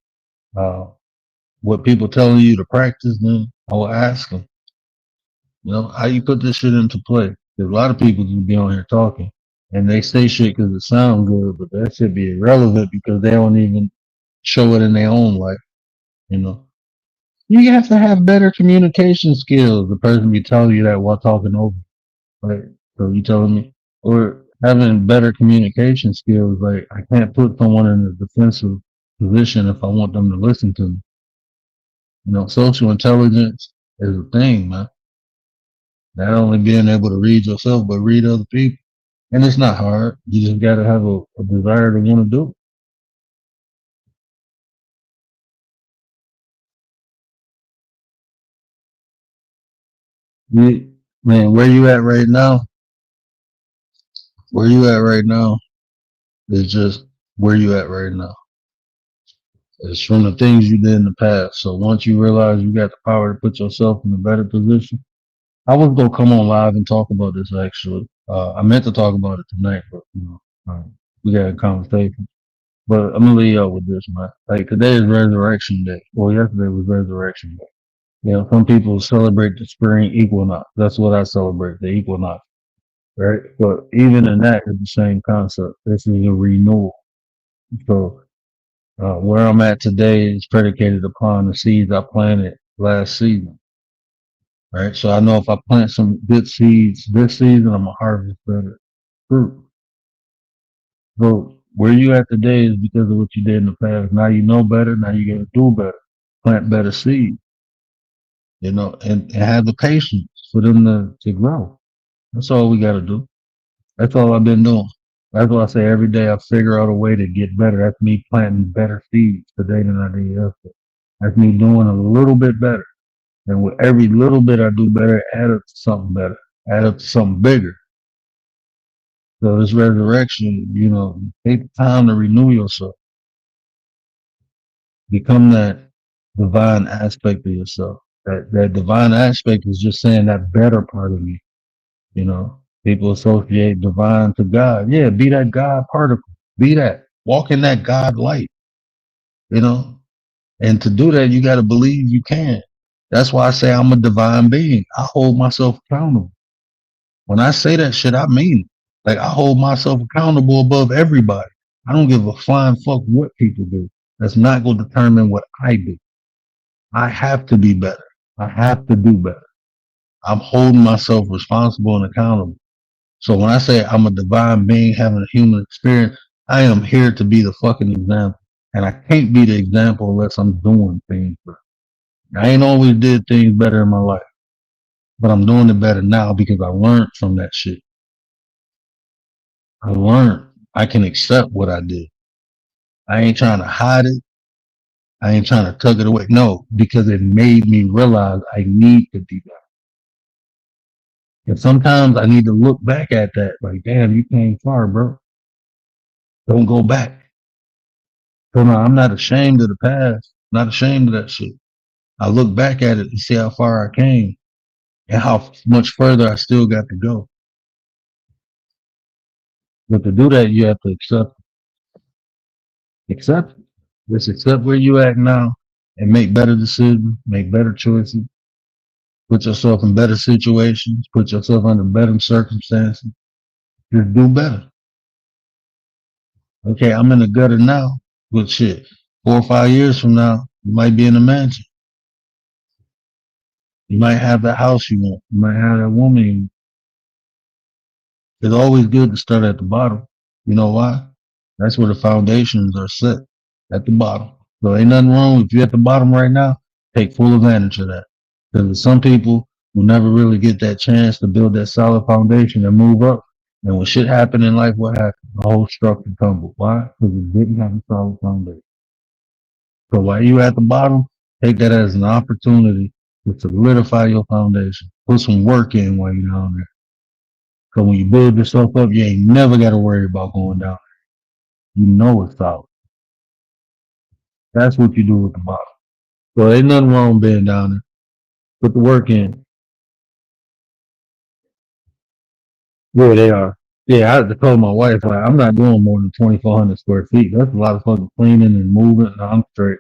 what people telling you to practice, then I will ask them. You know, how you put this shit into play? There's a lot of people who be on here talking, and they say shit because it sounds good, but that should be irrelevant because they don't even show it in their own life. You know, you have to have better communication skills. The person be telling you that while talking over, right? So you telling me, or having better communication skills. Like I can't put someone in a defensive position if I want them to listen to me. You know, social intelligence is a thing, man. Not only being able to read yourself, but read other people. And it's not hard. You just got to have a desire to want to do it. Man, where you at right now? Where you at right now is just where you at right now. It's from the things you did in the past. So once you realize you got the power to put yourself in a better position, I was gonna come on live and talk about this actually. I meant to talk about it tonight, but you know, we got a conversation. But I'm gonna leave y'all with this, man. Like today is Resurrection Day. Well, yesterday was Resurrection Day. You know, some people celebrate the spring equinox. That's what I celebrate, the equinox. Right? But even in that, it's the same concept. This is a renewal. So where I'm at today is predicated upon the seeds I planted last season. Right? So I know if I plant some good seeds this season, I'm gonna harvest better fruit. So where you at today is because of what you did in the past. Now you know better. Now you gotta do better. Plant better seeds. You know, and have the patience for them to grow. That's all we gotta do. That's all I've been doing. That's why I say every day I figure out a way to get better. That's me planting better seeds today than I did yesterday. That's me doing a little bit better. And with every little bit I do better, add up to something better, add up to something bigger. So this resurrection, you know, take the time to renew yourself. Become that divine aspect of yourself. That divine aspect is just saying that better part of you. You know, people associate divine to God. Yeah, be that God particle. Be that. Walk in that God light. You know, and to do that, you got to believe you can. That's why I say I'm a divine being. I hold myself accountable. When I say that shit, I mean it. Like I hold myself accountable above everybody. I don't give a flying fuck what people do. That's not going to determine what I do. I have to be better. I have to do better. I'm holding myself responsible and accountable. So when I say I'm a divine being having a human experience, I am here to be the fucking example. And I can't be the example unless I'm doing things better. I ain't always did things better in my life, but I'm doing it better now because I learned from that shit. I learned I can accept what I did. I ain't trying to hide it. I ain't trying to tuck it away. No, because it made me realize I need to do that. And sometimes I need to look back at that, like, damn, you came far, bro. Don't go back. So no, I'm not ashamed of the past. Not ashamed of that shit. I look back at it and see how far I came and how much further I still got to go. But to do that, you have to accept it. Accept it. Just accept where you at now and make better decisions, make better choices, put yourself in better situations, put yourself under better circumstances. Just do better. Okay, I'm in the gutter now. But shit, 4 or 5 years from now, you might be in a mansion. You might have the house you want. You might have that woman you want. It's always good to start at the bottom. You know why? That's where the foundations are set, at the bottom. So ain't nothing wrong if you're at the bottom right now. Take full advantage of that. Because some people will never really get that chance to build that solid foundation and move up. And when shit happened in life, what happened? The whole structure tumbled. Why? Because it didn't have a solid foundation. So while you at the bottom, take that as an opportunity to solidify your foundation. Put some work in while you're down there. So when you build yourself up, you ain't never got to worry about going down there. You know it's solid. That's what you do with the bottom. So ain't nothing wrong being down there. Put the work in. Yeah, they are. Yeah, I had to tell my wife, like, I'm not doing more than 2,400 square feet. That's a lot of fucking cleaning and moving. No, I'm straight.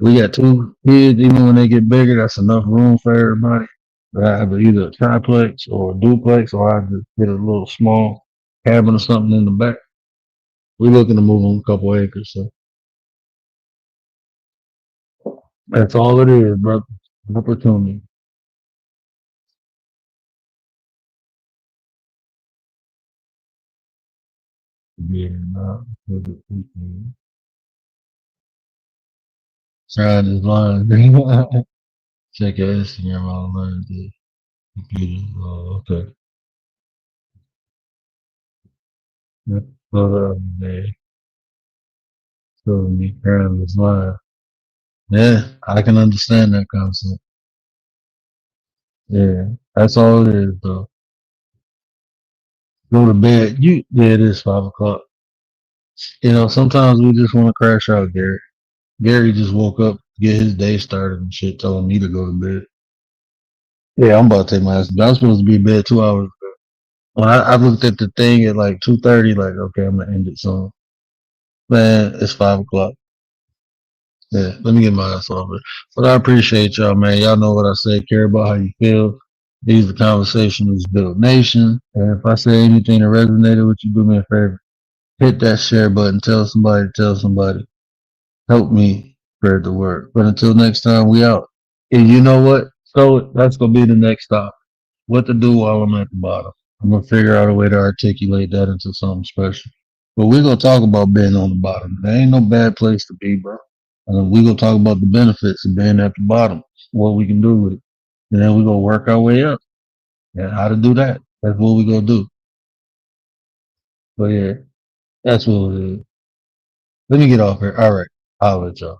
We got 2 kids. Even when they get bigger, that's enough room for everybody. But I have either a triplex or a duplex, or I just get a little small cabin or something in the back. We're looking to move on a couple acres, so that's all it is, brother. Opportunity. Yeah, trying this line. Check your Instagram online. Computer. Oh, okay. Yep. Day. So me trying this line. Yeah, I can understand that concept. Yeah, that's all it is, though. Go to bed. Yeah, it is 5 o'clock. You know, sometimes we just want to crash out, Gary. Gary just woke up, get his day started and shit, telling me to go to bed. Yeah, I'm about to take my ass. I was supposed to be in bed 2 hours ago. When I looked at the thing at like 2:30, like, okay, I'm gonna end it soon. Man, it's 5 o'clock. Yeah, let me get my ass off it. But I appreciate y'all, man. Y'all know what I say. Care about how you feel. These are conversations build nation. And if I say anything that resonated with you, do me a favor. Hit that share button. Tell somebody. Help me spread the word. But until next time, we out. And you know what? So that's gonna be the next stop. What to do while I'm at the bottom. I'm gonna figure out a way to articulate that into something special. But we're gonna talk about being on the bottom. There ain't no bad place to be, bro. We're gonna talk about the benefits of being at the bottom, what we can do with it. And then we're gonna work our way up. And how to do that. That's what we're gonna do. But yeah, that's what it is. Let me get off here. All right. I'll let y'all.